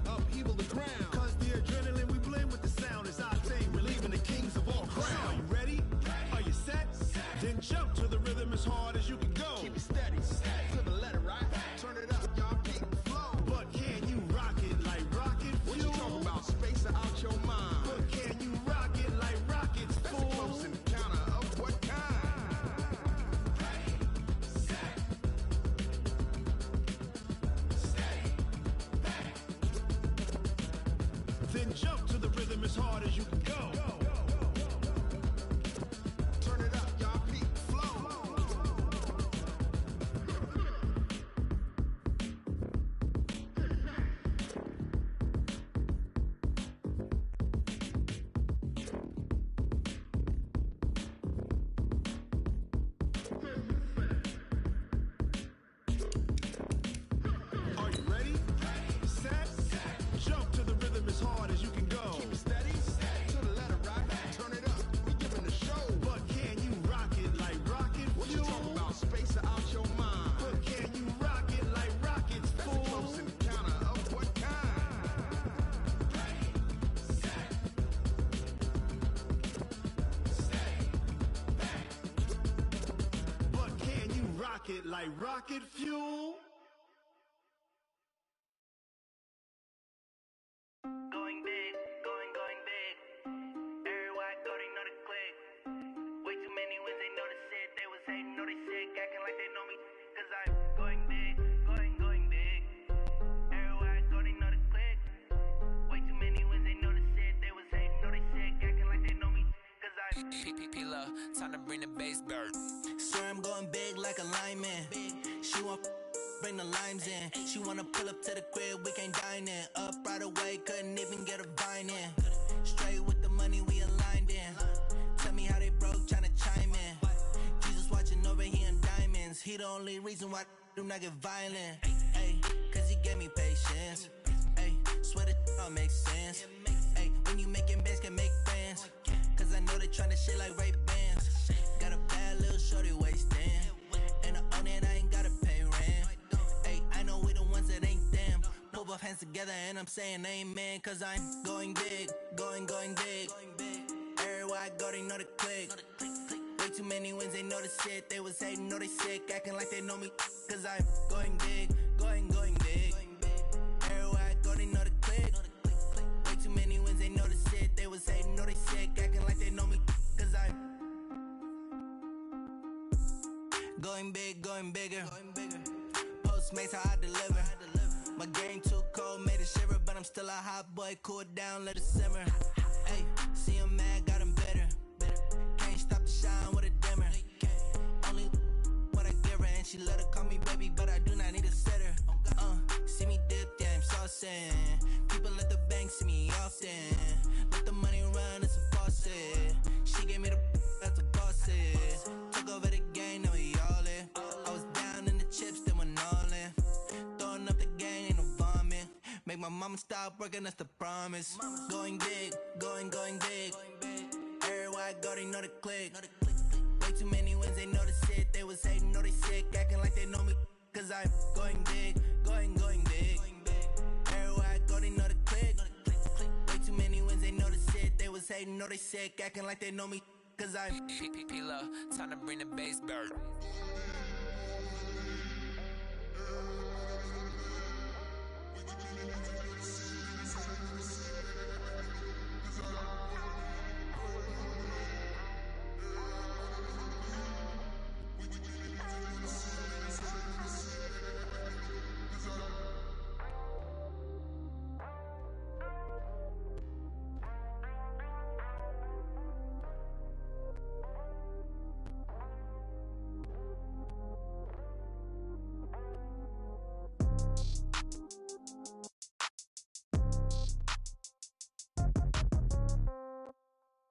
upheaval the ground. Cause the adrenaline we blend with the sound is our thing, relieving the kings of all crowns. Are you ready? Are you set? Then jump to the rhythm as hard as you can go. Keep it steady, to the letter right. Turn it up, y'all keep the flow. But can you rock it like rocket fuel? What you talking about, space out your mind? But can you rock it like rockets, fool? That's a close encounter of what kind? Then jump to the rhythm as hard as you can go. Turn it up, y'all keep the flow. Are you ready? Set, jump to the rhythm as hard as you can go. Keep it steady, to the letter right. Turn it up, we giving the show. But can you rock it like rocket fuel? What you talking about, space out your mind? But can you rock it like rockets, fool? That's a close encounter of what kind? But can you rock it like rocket fuel? Going big, going big. Everywhere I go, they know the click. Way too many wins, they know the shit. They was hating, know they sick, acting like they know me. Cause I'm going big, going big. Everywhere I go, they know the click. Way too many wins, they know the shit. They was hating, know they sick, acting like they know me. Cause I'm P-P-P-Love, time to bring the bass back. swear I'm going big like a lineman. She want bring the limes in. She wanna pull up to the crib, we can't dine in. Up right away, couldn't even get a vine in. Straight with the money we aligned in. Tell me how they broke, tryna chime in. Jesus watching over here in diamonds. He the only reason why I do not get violent. Ay, cause he gave me patience. Ay, swear that all makes sense. Ay, when you making bands, can make friends. Cause I know they tryna shit like Ray-Bans. Got a bad little shorty wasting. And I own it, I ain't gotta pay rent. Ay, I know we the ones that ain't them. Put both hands together and I'm saying amen. Cause I'm going big, going big. Everywhere I go, they know the click. Way too many wins, they know the shit. They was hating, know they sick, acting like they know me. Cause I'm going big, going big. Everywhere I go, they know the click. Way too many wins, they know the shit. They was hating, know they sick, acting like they know me. Cause I'm going big, going bigger. Postmates how I deliver. My game too cold, made it shiver, but I'm still a hot boy. Cool it down, let it simmer. Hey, see him mad, got him bitter. Can't stop the shine with a dimmer. Only what I give her, and she let her call me baby, but I do not need a sitter. See me dip, yeah, I'm saucing. People at the bank see me often. Let the money run, it's a faucet. mama stopped working, that's the promise. Going big, going big. Everywhere I go, they know the click. Way too many wins, they know the shit. They was hating, know they sick, acting like they know me. Cause I'm going big, going big. Everywhere I go, they know the click. Way too many wins, they know the shit. They was hating, know they sick, acting like they know me. Cause I'm P-Lo, time to bring the bass back.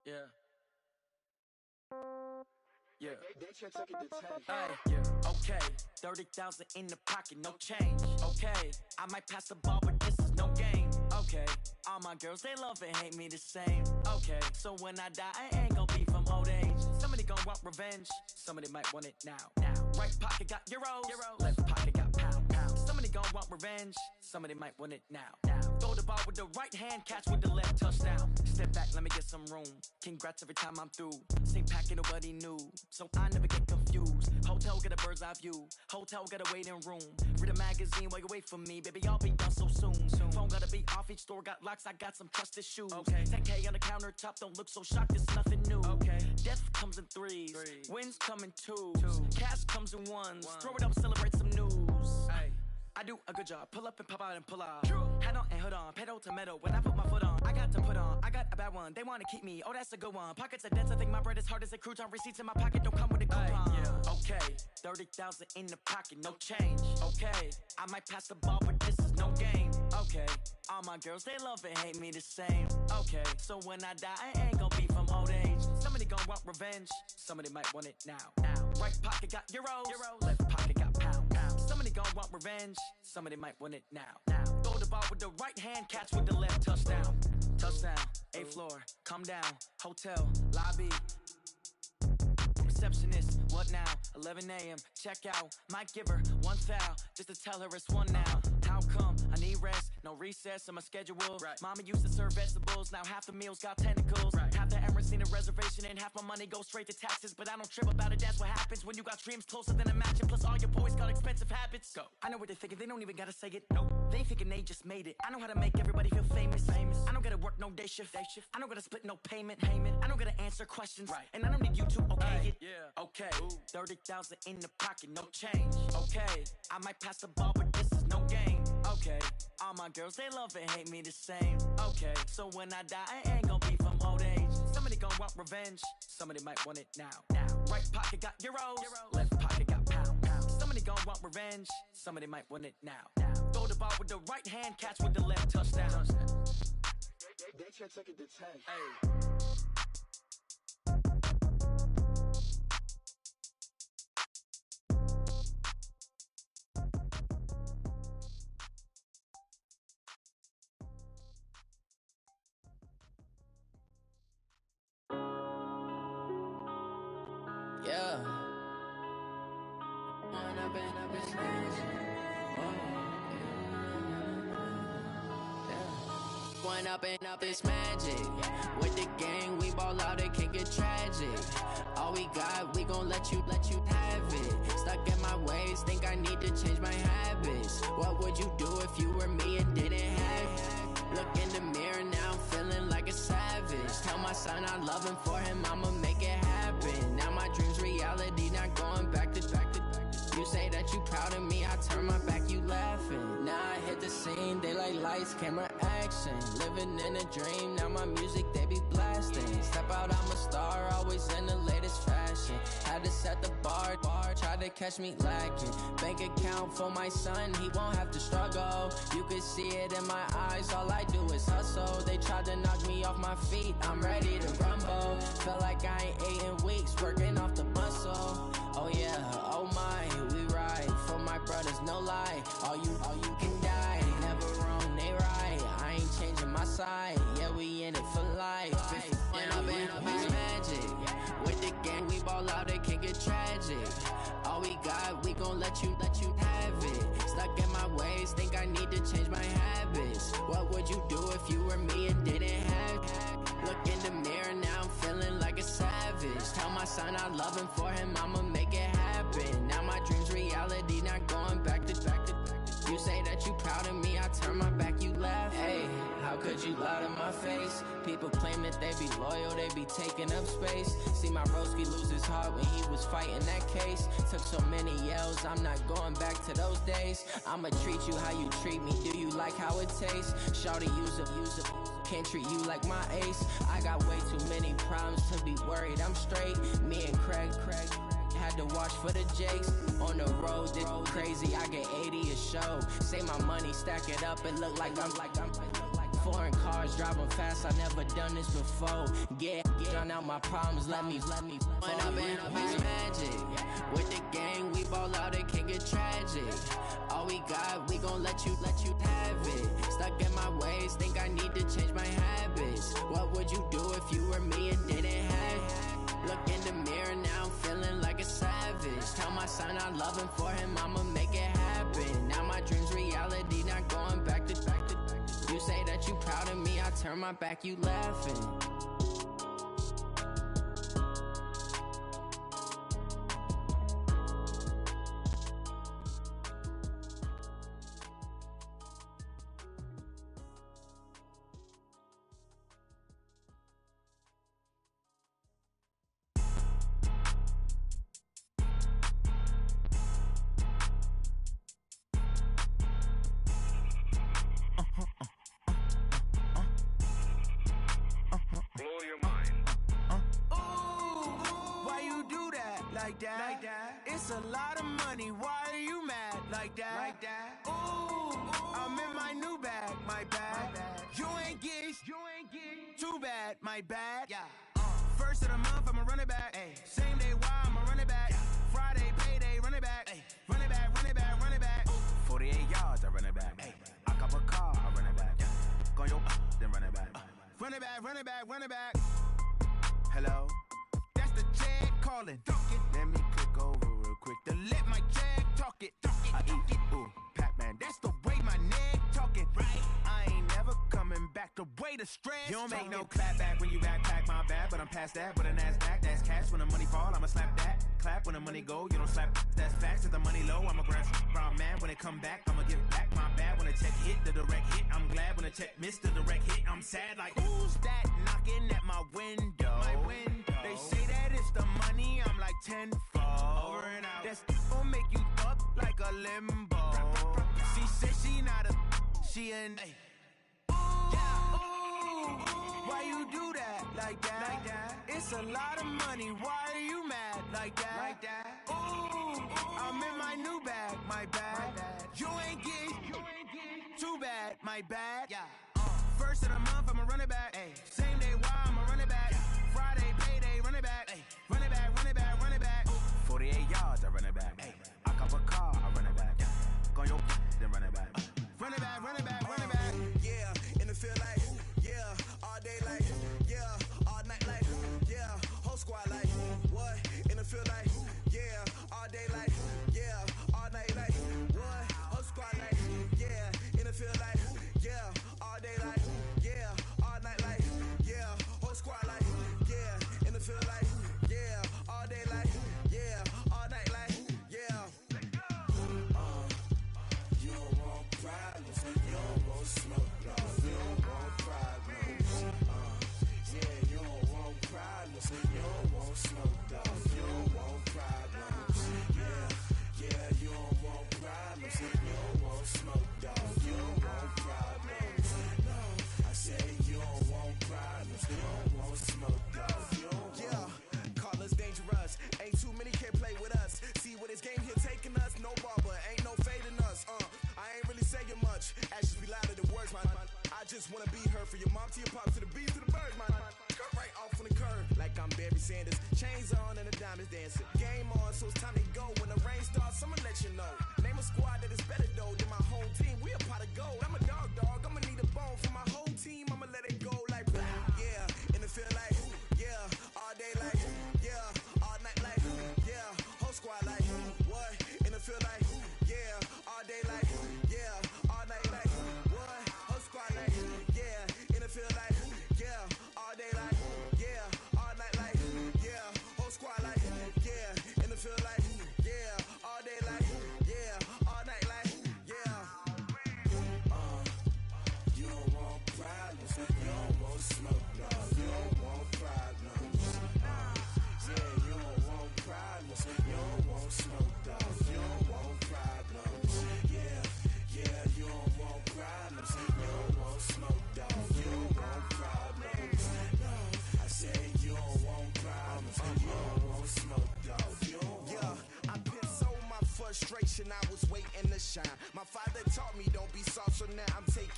Yeah. Yeah. Ay, yeah. Okay. 30,000 in the pocket, no change. Okay. I might pass the ball, but this is no game. Okay. All my girls, they love and hate me the same. Okay. So when I die, I ain't gon' be from old age. Somebody gon' want revenge. Somebody might want it now. Right pocket got euros. Left pocket got pound. Somebody gon' want revenge. Somebody might want it now. Throw the ball with the right hand, catch with the left, touchdown. Step back, let me get some room. Congrats every time I'm through. Same packet, nobody knew, so I never get confused. Hotel get a bird's eye view. Hotel got a waiting room. Read a magazine while you wait for me, baby. I'll be done so soon. Phone gotta be off. Each store got locks. I got some trusted shoes. Okay. 10K on the countertop. Don't look so shocked. It's nothing new. Okay. Death comes in threes. Wins come in twos. Cash comes in ones. Throw it up, celebrate some news. Hey. I do a good job, pull up and pop out and pull out. True. Head on and hood on, pedal to metal. When I put my foot on, I got to put on. I got a bad one, they wanna keep me. Oh, that's a good one. Pockets are dense, I think my bread is hard as a crouton. Receipts in my pocket don't come with a coupon. Yeah. Okay, 30,000 in the pocket, no change. Okay, I might pass the ball, but this is no game. Okay, all my girls, they love and hate me the same. Okay, so when I die, I ain't gon' be from old age. Somebody gon' want revenge. Somebody might want it now. Right pocket got euros. Left pocket got pound. Somebody gon' want revenge. Somebody might want it now. Throw the ball with the right hand, catch with the left, touchdown. Touchdown, 8th floor, come down, hotel, lobby. Receptionist, what now? 11 a.m., check out. Might give her one foul, just to tell her it's one now. How come? I need rest, no recess in my schedule. Mama used to serve vegetables, now half the meals got tentacles. Half the Emirates need a reservation and half my money goes straight to taxes. But I don't trip about it, that's what happens when you got dreams closer than a match. Plus all your boys got expensive habits. Go. I know what they're thinking, they don't even gotta say it. Nope. They thinking they just made it. I know how to make everybody feel famous. I don't gotta work no day shift. I don't gotta split no payment. I don't gotta answer questions. And I don't need you to okay it. Okay, 30,000 in the pocket, no change. Okay, I might pass the ball, but this is no game. Okay, all my girls, they love and hate me the same. Okay, so when I die, I ain't gon' be from old age. Somebody gon' want revenge. Somebody might want it now. Right pocket got euros. Left pocket got pound. Somebody gon' want revenge. Somebody might want it now. Throw the ball with the right hand, catch with the left, touchdown. They can't take it to 10. Hey. Yeah. One up and up, it's magic. With the gang, we ball out, it can get tragic. All we got, we gon' let you have it. Stuck in my ways, think I need to change my habits. What would you do if you were me and didn't have it? Look in the mirror now, I'm feeling like a savage. Tell my son I love him, for him I'ma make it happen. Now my dream's reality, not going back to. You say that you proud of me, I turn my back, you laughing. Now I hit the scene, they like lights, camera, action. Living in a dream, now my music, they be blasting. Step out, I'm a star, always in the latest fashion. Had to set the bar, try to catch me lacking. Bank account for my son, he won't have to struggle. You could see it in my eyes, all I do is hustle. They tried to knock me off my feet, I'm ready to rumble. Felt like I ain't ate in weeks, working off the muscle. Oh yeah, oh my, we ride for my brothers, no lie. All you can die, never wrong, they right. side, yeah, we in it for life. And I've been magic. With the gang, we ball out, it can get tragic. All we got, we gon' let you have it. Stuck in my ways, think I need to change my habits. What would you do if you were me and didn't have it? Look in the mirror, now I'm feeling like a savage. Tell my son I love him, for him I'ma make it happen. Now my dream's reality, not going back to. You say that you proud of me, I turn my back, you laugh. Hey, how could you lie to my face? People claim that they be loyal, they be taking up space. See my broski lose his heart when he was fighting that case. Took so many yells, I'm not going back to those days. I'ma treat you how you treat me, do you like how it tastes? Shawty, use up, can't treat you like my ace. I got way too many problems to be worried, I'm straight. Me and Craig had to watch for the Jakes. On the road, this crazy, I get 80 a show. Say my money, stack it up, it look like I'm foreign cars, driving fast, I never done this before. Get on out my problems, let me When I've been magic. With the gang, we ball out, it can get tragic. All we got, we gon' let you have it. Stuck in my ways, think I need to change my habits. What would you do if you were me and didn't have it? Look in the mirror, now I'm feeling like a savage. Tell my son I love him, for him I'ma make it happen. Now my dream's reality, not going back to. You say that you proud of me, I turn my back, you laughing. It's a lot of money, why are you mad like that? Ooh, I'm in my new bag, my bad. You ain't get too bad, my bad. First of the month, I'ma run it back. Same day, why I'ma run it back. Friday, payday, run it back. Run it back, run it back, run it back. 48 yards, I run it back. I cop a car, I run it back. Go your then run it back. Run it back, run it back, run it back. Hello? That's the jag calling. Let me click over real quick to let my jag talk it. I eat it, ooh, Pac-Man. That's the way my neck talking. Right? I ain't never coming back. The way the stress. You don't make no clap back when you backpack, my bad. But I'm past that. But a NASDAQ, that's cash. When the money fall, I'ma slap that. Clap when the money go, you don't slap. That's facts. If the money low, I'ma grab brown man. When it come back, I'ma give back my bad. When the check hit, the direct hit. I'm glad when the check missed the direct hit. I'm sad like, who's that knocking at my window? My window. They say that it's the money, I'm like tenfold. Over and out. That's gon' make you up like a limbo. She said she not a, she an. Ooh, why you do that like that? It's a lot of money, why are you mad like that? Ooh, I'm in my new bag, my bad. You ain't get too bad, my bad. First of the month, I'ma run it back. Same day, why I'ma run it back. Friday, payday, run it back. Run it back, run it back, run it back. 48 yards, I run it back. I cop a car, I run it back. Go your then run it back. Run it back, run it back, run it back. Yeah, in the field like, yeah, all day like, yeah, all night like, yeah, whole squad like, what? In the field like, yeah, all day like, yeah, all night like, what? Whole squad like, yeah, in the field like, yeah, all day like, yeah, all night like, yeah, whole squad like, yeah, in the field like, yeah, all day like, yeah, all night like, yeah. You don't want problems, you don't want smoke, no, you don't want problems. Yeah, you don't want problems, you don't want smoke, dog, you don't want problems. Yeah, you don't want problems, you don't want smoke, dog, you don't want problems.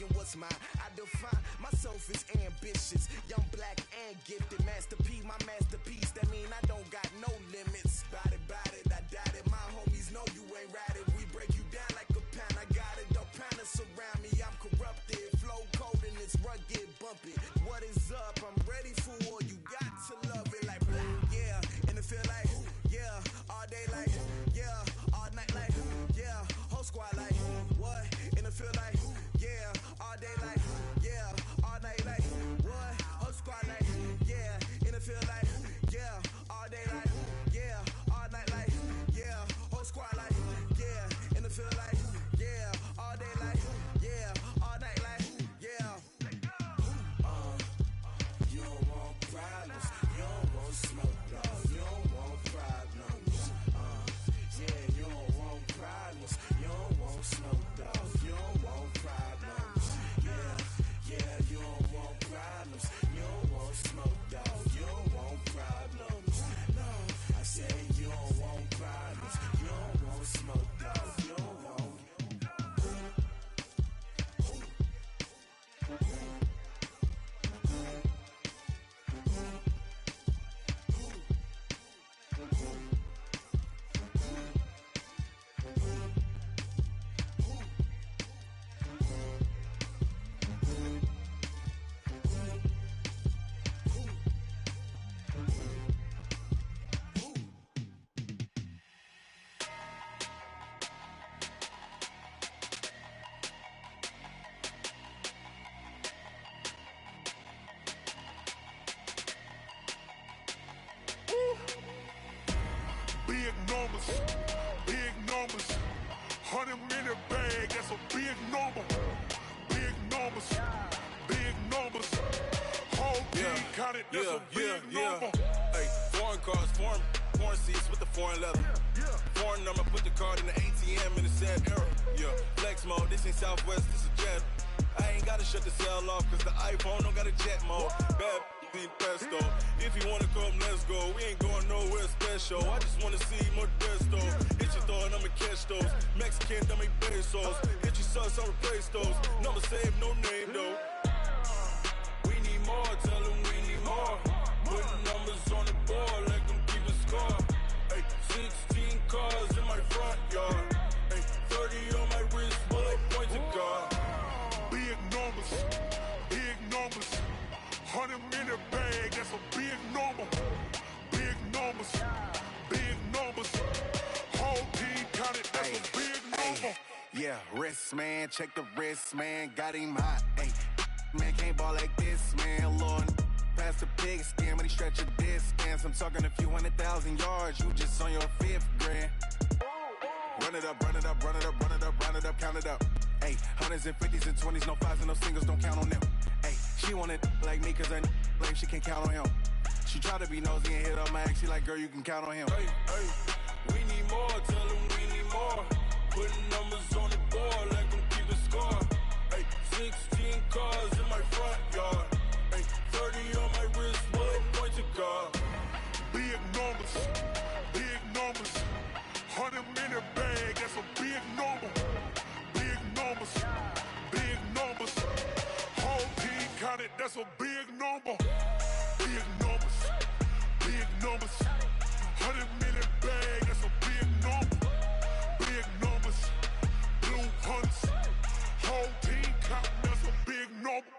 asking what's mine. I define myself as ambitious, young, black, and gifted. Master P, my masterpiece. That mean I don't got no limits. Bout it, I doubt it. My homies know you ain't ratted. We break you down like a pound. I got it, don't pound us around me. I'm corrupted, flow cold and it's rugged, bumpy. What is up? I'm ready for war. You got to love it like blah, yeah. And it feel like, yeah. All day like, yeah. All night like, yeah. Whole squad like, what? And it feel like, yeah. All day like, yeah. All night like, what? Whole squad like, yeah. And it feel like, yeah. All day like, yeah. All night like, yeah. Whole squad like, yeah. And it feel like, yeah. All day like, yeah. All night like, yeah. You don't want problems. You don't want smoke, dog. You don't want problems. Yeah, you don't want problems. You don't want smoke, dog. You don't want problems. Yeah, you don't want problems. You don't want smoke, dog. You don't want problems. No, I said you don't want problems. You don't want smoke, dog. You don't want. Big numbers, 100-minute bag, that's a big number. Big numbers, whole team counted, that's a big number. Hey, foreign cars, foreign seats with the foreign leather. Foreign number, put the card in the ATM in the sad era. Yeah, flex mode, this ain't Southwest, this is Jet. I ain't gotta shut the cell off, cause the iPhone don't got a jet mode. Bad need pesto. If you wanna come, let's go. We ain't going nowhere special. I just wanna see Modesto. Hit your thought, I'ma catch those. Mexican, dummy pesos. Hit your sus, I'll replace those. Number save, no name though. We need more, tell them we need more. Putting numbers on the board like I'm keeping score. Hey, 16 cars in my front yard. Hey, 30 on my wrist, bullet point to God. Big numbers, 100-minute bag, that's a big number. Big numbers, whole team counted, that's a big number. Yeah, wrist man, check the wrist man, got him hot. Ay, man can't ball like this, man. Lord, past the pig skin, but he stretch a distance. I'm talking a few 100,000 yards, you just on your 5th grand. Run it up, count it up. Ay, hundreds and 50s and 20s, no 5s and no singles, don't count on them. Ay, she want it like me, cause her lame, she can't count on him. She try to be nosy and hit up my ex, she like, girl, you can count on him. Hey, we need more, tell them we need more. Putting numbers on the board like I'm keeping score. Hey, 16 cars in my front yard. Hey, 30 on my wrist, bullet point to God. Big numbers, 100-minute bag, that's a big number. Big numbers, whole team counted, that's a big number. Big numbers, 100-minute bag, that's a big number. Big numbers, blue hunts, whole team counting, that's a big number.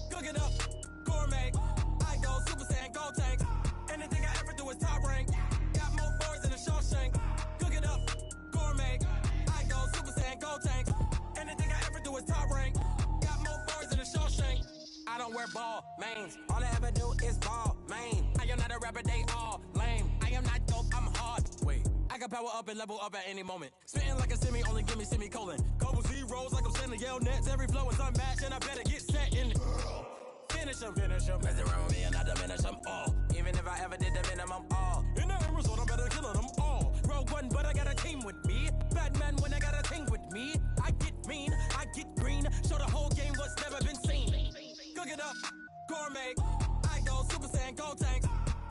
Cook it up, gourmet. I go Super Saiyan, Gold Tank. Anything I ever do is top rank. Got more boys than a Shawshank. Cook it up, gourmet. I go Super Saiyan, Gold Tank. Anything I ever do is top rank. Got more boys than a Shawshank. I don't wear ball mains. All I ever do is ball main. I am not a rapper, they all lame. I am not dope, I'm hard. Wait, I can power up and level up at any moment. Spitting like a semi, only give me semicolon. Couple zeros like I'm sending yell nets. Every flow is unmatched and I better get set in it. Finish them. Mess around with me and I diminish them all. Even if I ever did the minimum all. In the end result, I better kill them all. Rogue One, but I got a team with me. Batman when I got a team with me. I mean. I get green, show the whole game what's never been seen. Cook it up, gourmet. I go Super Saiyan, go tank.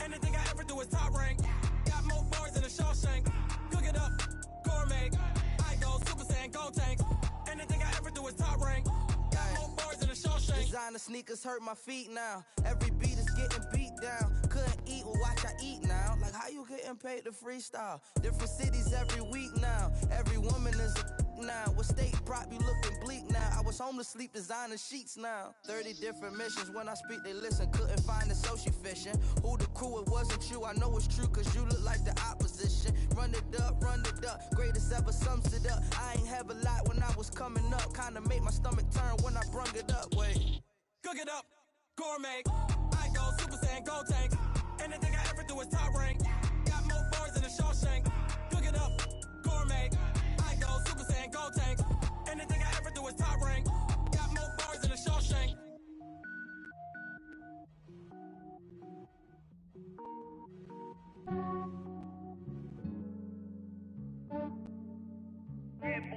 Anything I ever do is top rank. Got more bars than a Shawshank. Cook it up, gourmet. I go Super Saiyan, go tank. Anything I ever do is top rank. Got more bars than a Shawshank. Designer sneakers hurt my feet now. Every beat is getting beat down. Couldn't eat, well watch I eat now. Like how you getting paid to freestyle? Different cities every week now. Every woman is a now. What state prop you looking bleak now? I was home to sleep designer sheets now. 30 different missions. When I speak they listen. Couldn't find it so she fishing. Who the crew? It wasn't you. I know it's true cause you look like the opposition. Run it up, greatest ever sums it up. I ain't have a lot when I was coming up. Kinda made my stomach turn when I brung it up. Wait. Cook it up, gourmet. I go Super Saiyan, go tank. Anything I ever do is top rank. Got more bars than a Shawshank. Cook it up, gourmet. I go Super Saiyan, go tank. Anything I ever do is top rank. Got more bars than a Shawshank.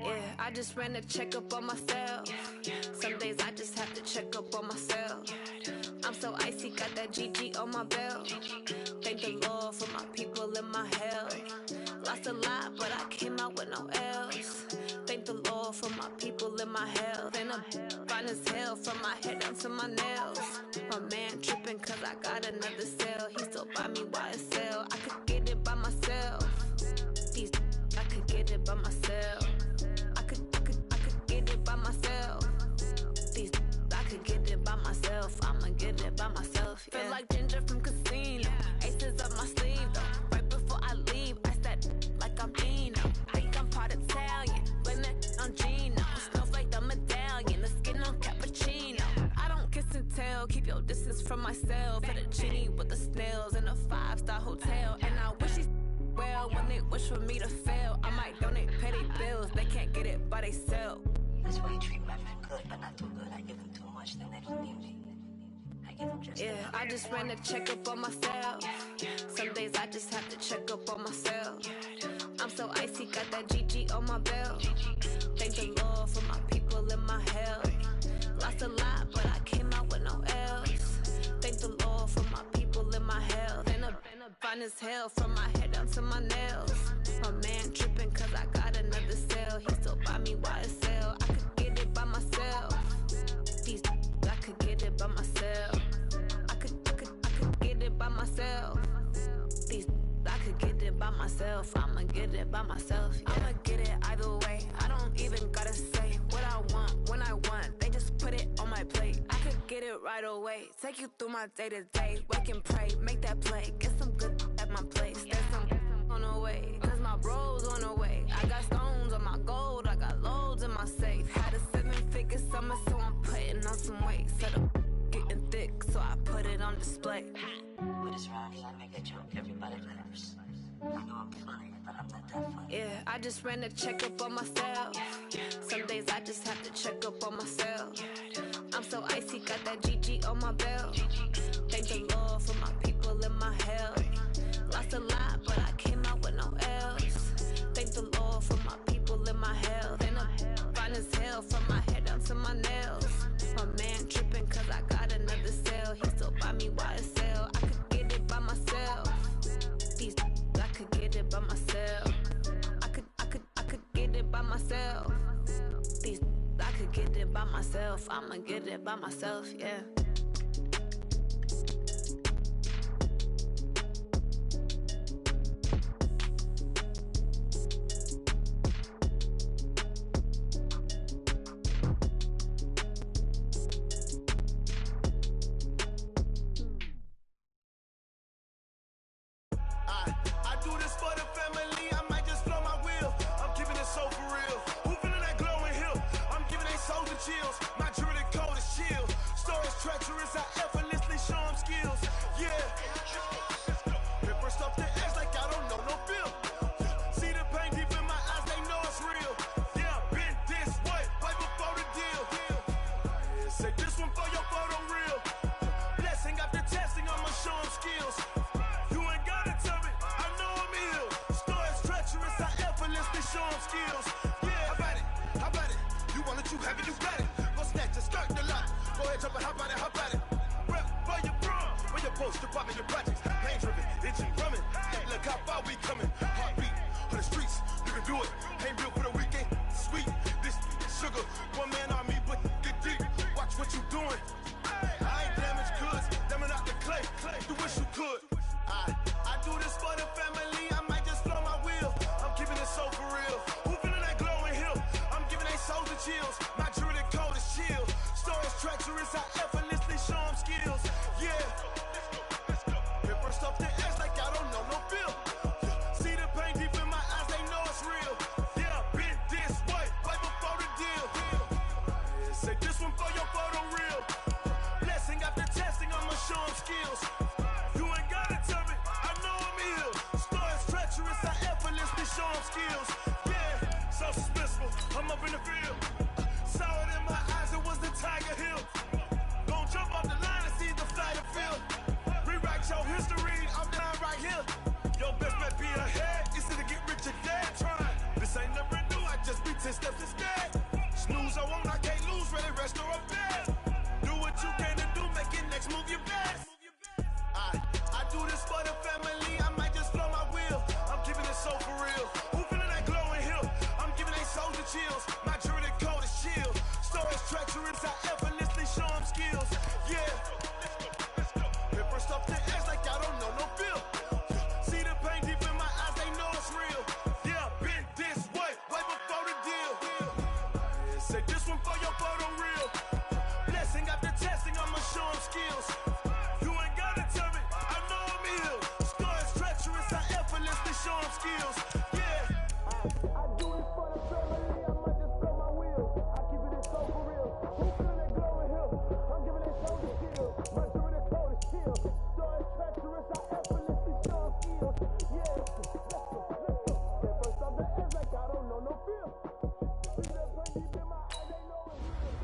Yeah, I just ran a checkup on myself. Some days I just have to check up on myself. I'm so icy, got that GG on my belt. Thank the Lord for my people in my health. Lost a lot, but I came out with no else. Thank the Lord for my people in my health. And I'm fine as hell from my head down to my nails. My man tripping cause I got another cell. He still buy me YSL. I could get it by myself. These I could get it by myself. I could get it by myself. These I could get it by myself. I'ma get it by myself. Yeah. Feel like Ginger from Casino. Aces up my sleeve though. Right before I leave, I said like I'm Dino. Think I'm part Italian. Blame it on Gino. Smells like the medallion. The skin on cappuccino. I don't kiss and tell. Keep your distance from myself. At a genie with the snails in a 5-star hotel. And I wish he's well when they wish for me to fail. I might donate petty bills. They can't get it by themselves. That's why you treat my friend good, but not too good. I give them too much, then they don't need me. I give them just yeah, I just ran a checkup on myself. Some days I just have to check up on myself. I'm so icy, got that GG on my belt. Thank the Lord for my people in my health. Lost a lot, but I came out with no else. Thank the Lord for my people in my health. And I'm fine as hell from my head down to my nails. My man tripping cause I got another cell. He still buy me YSL. I could get it by myself. These I could get it by myself. I could get it by myself. These I could get it by myself. I'ma get it by myself. Yeah. I'ma get it either way. I don't even gotta say what I want when I want. They just put it on my plate. I could get it right away. Take you through my day to day. Wake and pray, make that play. Get some good at my place. There's some on the way. Cause my bro's on the way. I got stones on my gold. I got loads in my safe. Had a 7-figure summer, so I'm putting on some weight. Set up getting thick, so I put it on display. With this round here, I make a joke, everybody laughs. I know I'm funny, but I'm not that funny. Yeah, I just ran a checkup on myself. Some days I just have to check up on myself. I'm so icy, got that GG on my belt. Thank the Lord for my people in my health. Lost a lot, but I came out with no else. Thank the Lord for my people in my health. And I'm fine as hell from my head down to my nails. My man tripping cause I got another cell. He still buy me YSL. I could get it by myself. These I could get it by myself. I could get it by myself. These I could get it by myself. I'ma get it by myself, yeah. hop at it. Rep where you from, where you post, you're popping your projects. Pain driven, itching, drumming. Hey, look how far we coming. Heartbeat on the streets, you can do it. Ain't built for the weekend, sweet. This sugar, one man army, but get deep. Watch what you doing. I ain't damaged goods, damn out the clay. You wish you could. I do this for the family. I might just blow my wheel. I'm keeping it so for real. Who feeling that glowing hill? I'm giving they souls the chills. My jewelry cold is chill. Stories treacherous, I effortlessly show them skills. Yeah. Hit first off the edge like I don't know no feel. See the pain deep in my eyes, they know it's real. Yeah, been this way, right before the deal. Say this one for your photo real. Blessing after testing, I'ma show them skills. You ain't gotta tell me, I know I'm ill. Stories treacherous, I effortlessly show them skills. Yeah, so suspenseful, I'm up in the field. Saw it in my eyes, it was the Tiger Hill. Gon' jump off the line and see the flight of field. Rewrite your history, I'm down right here. Your best bet be ahead, it's to get rich or dead. Trying, this ain't never new, I just be 10 steps instead. Snooze I won't, I can't lose, ready, rest or a bed. Do what you can to do, make it next move your best. I do this for the family, I might just blow my wheel. I'm keeping it so for real. Who feeling that glowing hill? I'm giving they souls the chills. My jewelry cold is chill. Stories treacherous, I effortlessly show them skills. Yeah. Hit first off the edge like I don't know no feel. See the pain deep in my eyes, they know it's real. Yeah, been this way, way before the deal. Say this one for your photo real. Blessing after testing, I'ma show them skills. You ain't gotta tell me, I know I'm ill. Stories treacherous, I effortlessly show them skills. Yeah. I do this for the family, I might just blow my wheel. I keep it so for real. Who feeling that glowing hill? I'm giving it so to chill. My jewelry cold is chill. Stories treacherous, I effortlessly show them skills. Yeah, let's go. Get first off the edge like I don't know no feel. See that pain deep in my eyes, they know it's real.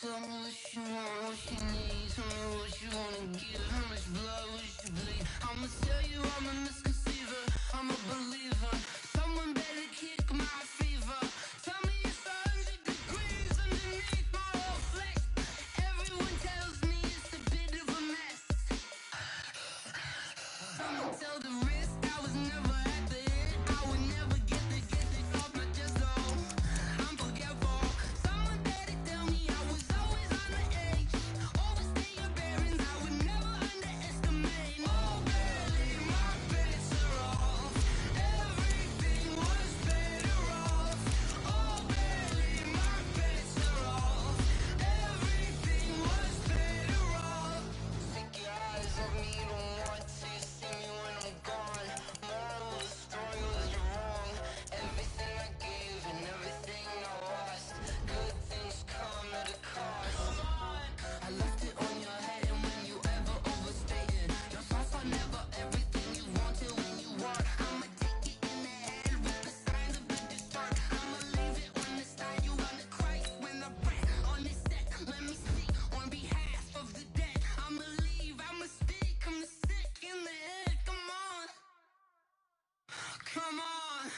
Tell me what you want, what you need. Tell me what you wanna give. How much blood would you bleed? I'ma tell you I'm a misconceiver. I'm a believer. Someone better kick my fever. Tell me it's 100 degrees underneath my whole flesh. Everyone tells me it's a bit of a mess. Someone tell the risk I was never at the end. I would never get the off my chest though. I'm forgetful. Someone better tell me I was always on the edge. Overstay your bearings, I would never underestimate. Oh, barely, my bets are off. Everything was better off. Oh, barely, my bets are off. Everything was better off. Take your eyes off me, don't want to see me when I'm gone. Moral of the story was you're wrong. Everything I gave and everything I lost. Good things come at a cost. I left it on your head, and when you ever overstay it, your thoughts are never everything you wanted when you want. I'ma take it in the head with the signs of the distort. I'ma leave it on the side. You wanna cry when I breath on this set. Let me speak on behalf of the dead. I'ma leave, I'ma speak. I'm the sick in the head. Come on, come on.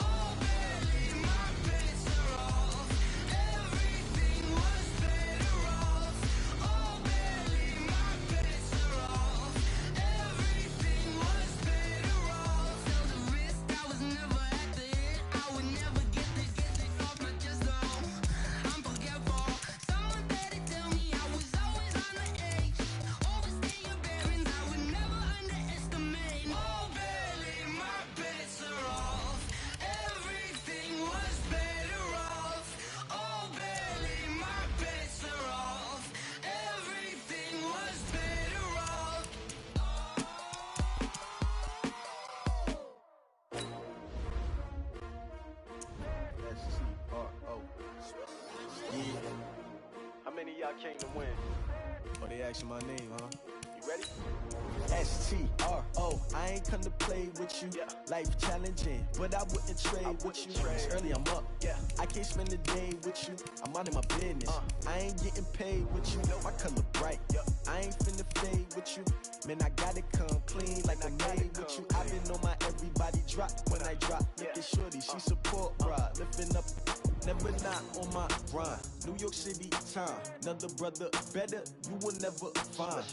Oh, barely, my bets are off. Everything was better off. Oh, barely, my bets are off. Everything was better off. Tell the risk I was never at the end. I would never get the off my chest though. I'm forgetful. Someone better tell me I was always on the edge. Overstay your bearings, I would never underestimate. Oh, barely, my bets are off. Everything was better off. Oh, barely, my bets are off. Everything was better off. S-T-R-O. Yeah. How many of y'all came to win? Oh, they asking my name, huh? You ready? S-T-R-O. I ain't come to play with you. Life challenging, but I wouldn't trade with you. It's early, I'm up. I can't spend the day with you. I'm out of my business. I ain't getting paid with you. My color bright. I ain't finna fade with you. Man, I gotta come clean like I made with you. I've been on my everybody drop when I drop. Look at shorty, she support rod. Lifting up never not on my grind. New York City time, another brother better, you will never find.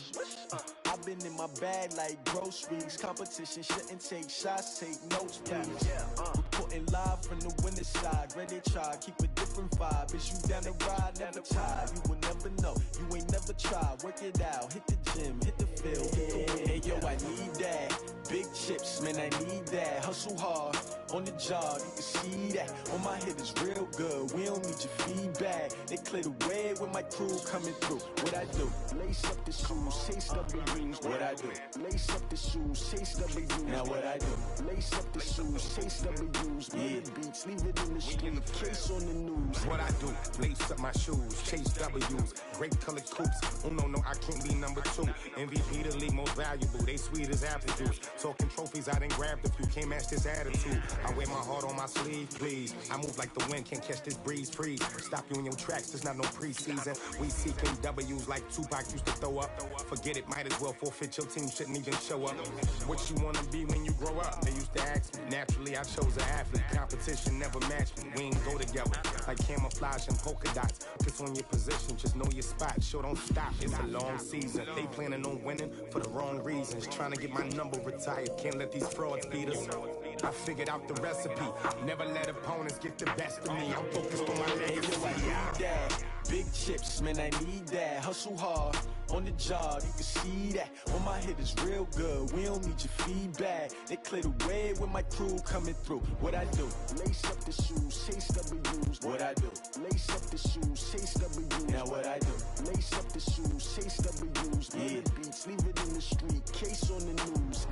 I've been in my bag like groceries. Competition shouldn't take shots, take notes, please. Reporting live from the winning side. Ready to try, keep a different vibe. Is you down the ride, never tired. You will never know, you ain't never tried. Work it out, hit the gym, hit the field, hit the wind. Hey yo, I need that. Big chips, man, I need that. Hustle hard, on the job, you can see that. On my hit is real good, we don't need your feedback. They clear the way with my crew coming through. What I do? Lace up the shoes, chase up the rings. What I do? Lace up the shoes, chase up the rings. Now what I do? Lace up the shoes, chase up the rings. Murder beats, leave it in the street, case on the news. What I do? Lace up my shoes, chase W's. Great colored coops. Oh no, I can't be number 2. MVP the league most valuable. They sweet as apple juice. Talking trophies, I done grabbed a few. Can't match this attitude. I wear my heart on my sleeve, please. I move like the wind, can't catch this breeze, freeze. Stop you in your tracks, there's not no preseason. We seeking W's like Tupac used to throw up. Forget it, might as well forfeit, your team shouldn't even show up. What you wanna be when you grow up? They used to ask me. Naturally, I chose an athlete. Competition never matched me. We ain't go together. Like camouflage and polka dots. Fits on your position, just know your spot. Show don't stop, it's a long season. They planning on winning for the wrong reasons. Trying to get my number retired. Can't let these frauds beat us. I figured out the recipe. Never let opponents get the best of me. I'm focused on my legacy. I need that. Big chips, man, I need that. Hustle hard, on the job, you can see that. On my hit is real good, we don't need your feedback. They clear the way with my crew coming through. What I do? Lace up the shoes, chase W's. What I do? Lace up the shoes, chase W's. Now what I do? Lace up the shoes, chase W's. Murder beats, leave it in the street, case on the news.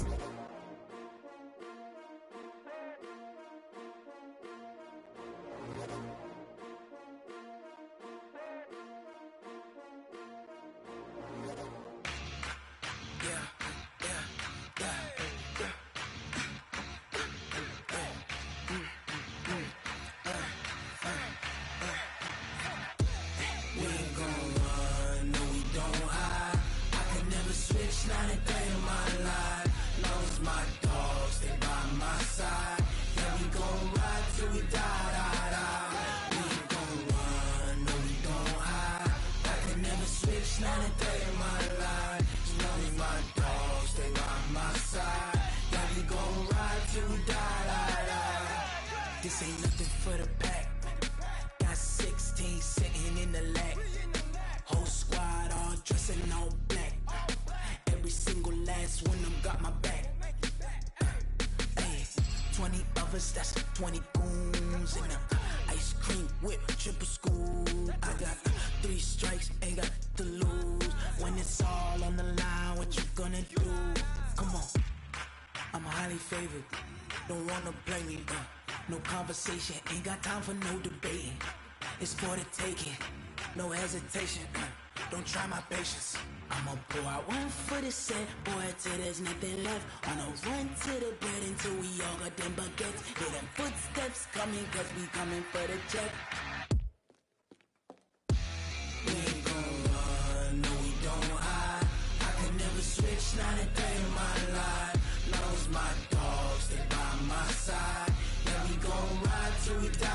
Not a day in my life. Long as my dogs, they by my side. Yeah, we gon' ride till we die. We ain't gon' run, no, we don't hide. I can never switch, not a day in my life. As long as my dogs, they by my side. Yeah, we gon' ride till we die. This ain't nothing for the pack. Got 16 sitting in the lag. Whole squad all dressing all black. Every single last one of them got my back. Ay, 20 of us, that's 20 goons in a ice cream whip, triple scoop. I got 3 strikes, ain't got to lose. When it's all on the line, what you gonna do? Come on, I'm highly favored. Don't wanna blame me, no conversation, ain't got time for no debating. It's for the taking, no hesitation. Don't try my patience. I'ma pour out one for the set, boy, till there's nothing left. On a run to the bread until we all got them baguettes. Hear them footsteps coming, cause we coming for the check. We ain't gon' run, no, we don't hide. I can never switch, not a day in my life. Long as my dogs, they by my side. Yeah, we gon' ride till we die.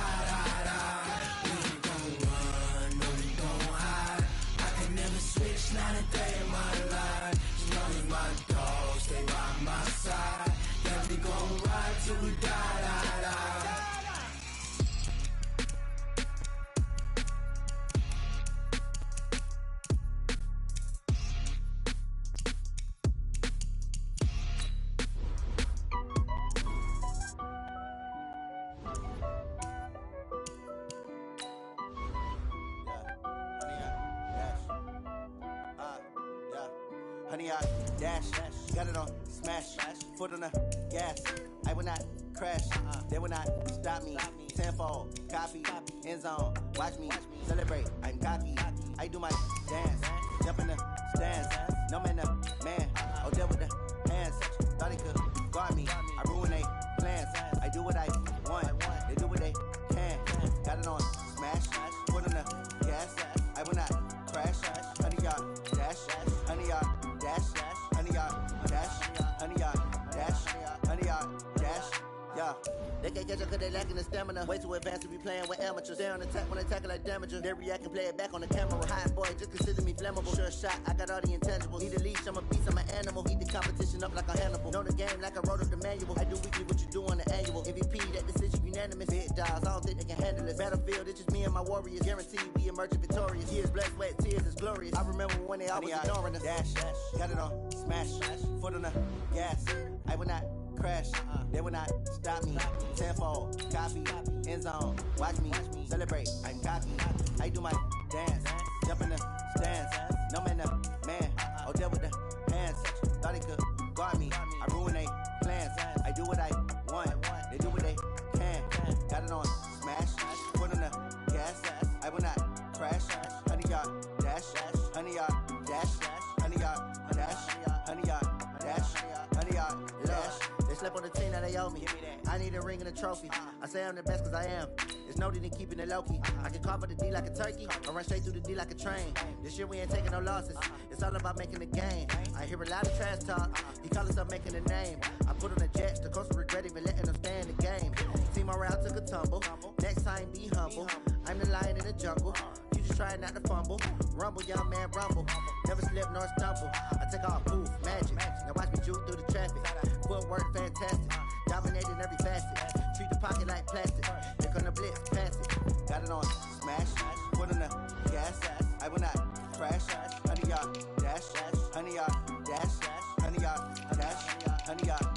We ain't gon' run, no, we don't hide. I can never switch, not a day in my life. As long as my dogs, they by my side. Yeah, we gon' ride till we die. Honey, I dash, got it on smash, foot on the gas. I will not crash, they will not stop me. Tenfold, copy, end zone, watch me celebrate. I'm cocky, I do my dance, jump in the stands. No man, man, oh there with the hands. Thought he could guard me, I ruin they plans. I do what I want, they do what they can. Got it on smash, foot on the gas. I will not crash, honey, y'all dash, honey, y'all dash, honey, y'all dash, honey, y'all dash, honey, y'all dash, yeah. They can't catch up cause they lacking the stamina. Way too advanced to be playing with amateurs. Stay on attack when attack like damager. They react and play it back on the camera. Hot boy, just consider me flammable. Sure shot, I got all the intangibles. Need a leash, I'm a beast, I'm an animal. Eat the competition up like a Hannibal. Know the game like I wrote up the manual. I do weekly what you do on the annual. MVP, that decision unanimous. Big dogs, I don't think they can handle it. Battlefield, it's just me and my warriors. Guaranteed we emerging victorious. Years, blood, sweat, tears is glorious. I remember when they always ignoring us. Dash, got it on, smash, foot on the gas. I will not crash, they will not stop me. Tenfold, copy, end zone, watch me celebrate. I'm cocky, I do my dance, jump in the stands. No man, man, oh deal with the hands. Thought he could guard me, I ruin they plans. I do what I want, they do what they can. Got it on, smash, foot on the gas. I will not crash, 100 yard dash, 100 yard dash, 100 yard dash, 100 yard dash, 100 yard dash. They slept on the team that they owe me. I need a ring and a trophy. I say I'm the best cause I am. There's no need in keeping it low-key. I can carve up the D like a turkey or run straight through the D like a train. This year we ain't taking no losses. It's all about making the game. I hear a lot of trash talk. He call himself making a name. I put on the Jets. The coach will regret even letting them stay in the game. Team around took a tumble. Next time be humble. I'm the lion in the jungle. You just try not to fumble. Rumble, young man, rumble. Never slip nor stumble. I take off, poof, magic. Now watch me juke through the traffic. Footwork fantastic. Dominating every facet. Treat the pocket like plastic. They gonna blitz, pass it. Got it on, smash. Foot on the gas. I will not crash. 100 yard dash. 100 yard dash. 100 yard dash. 100 yard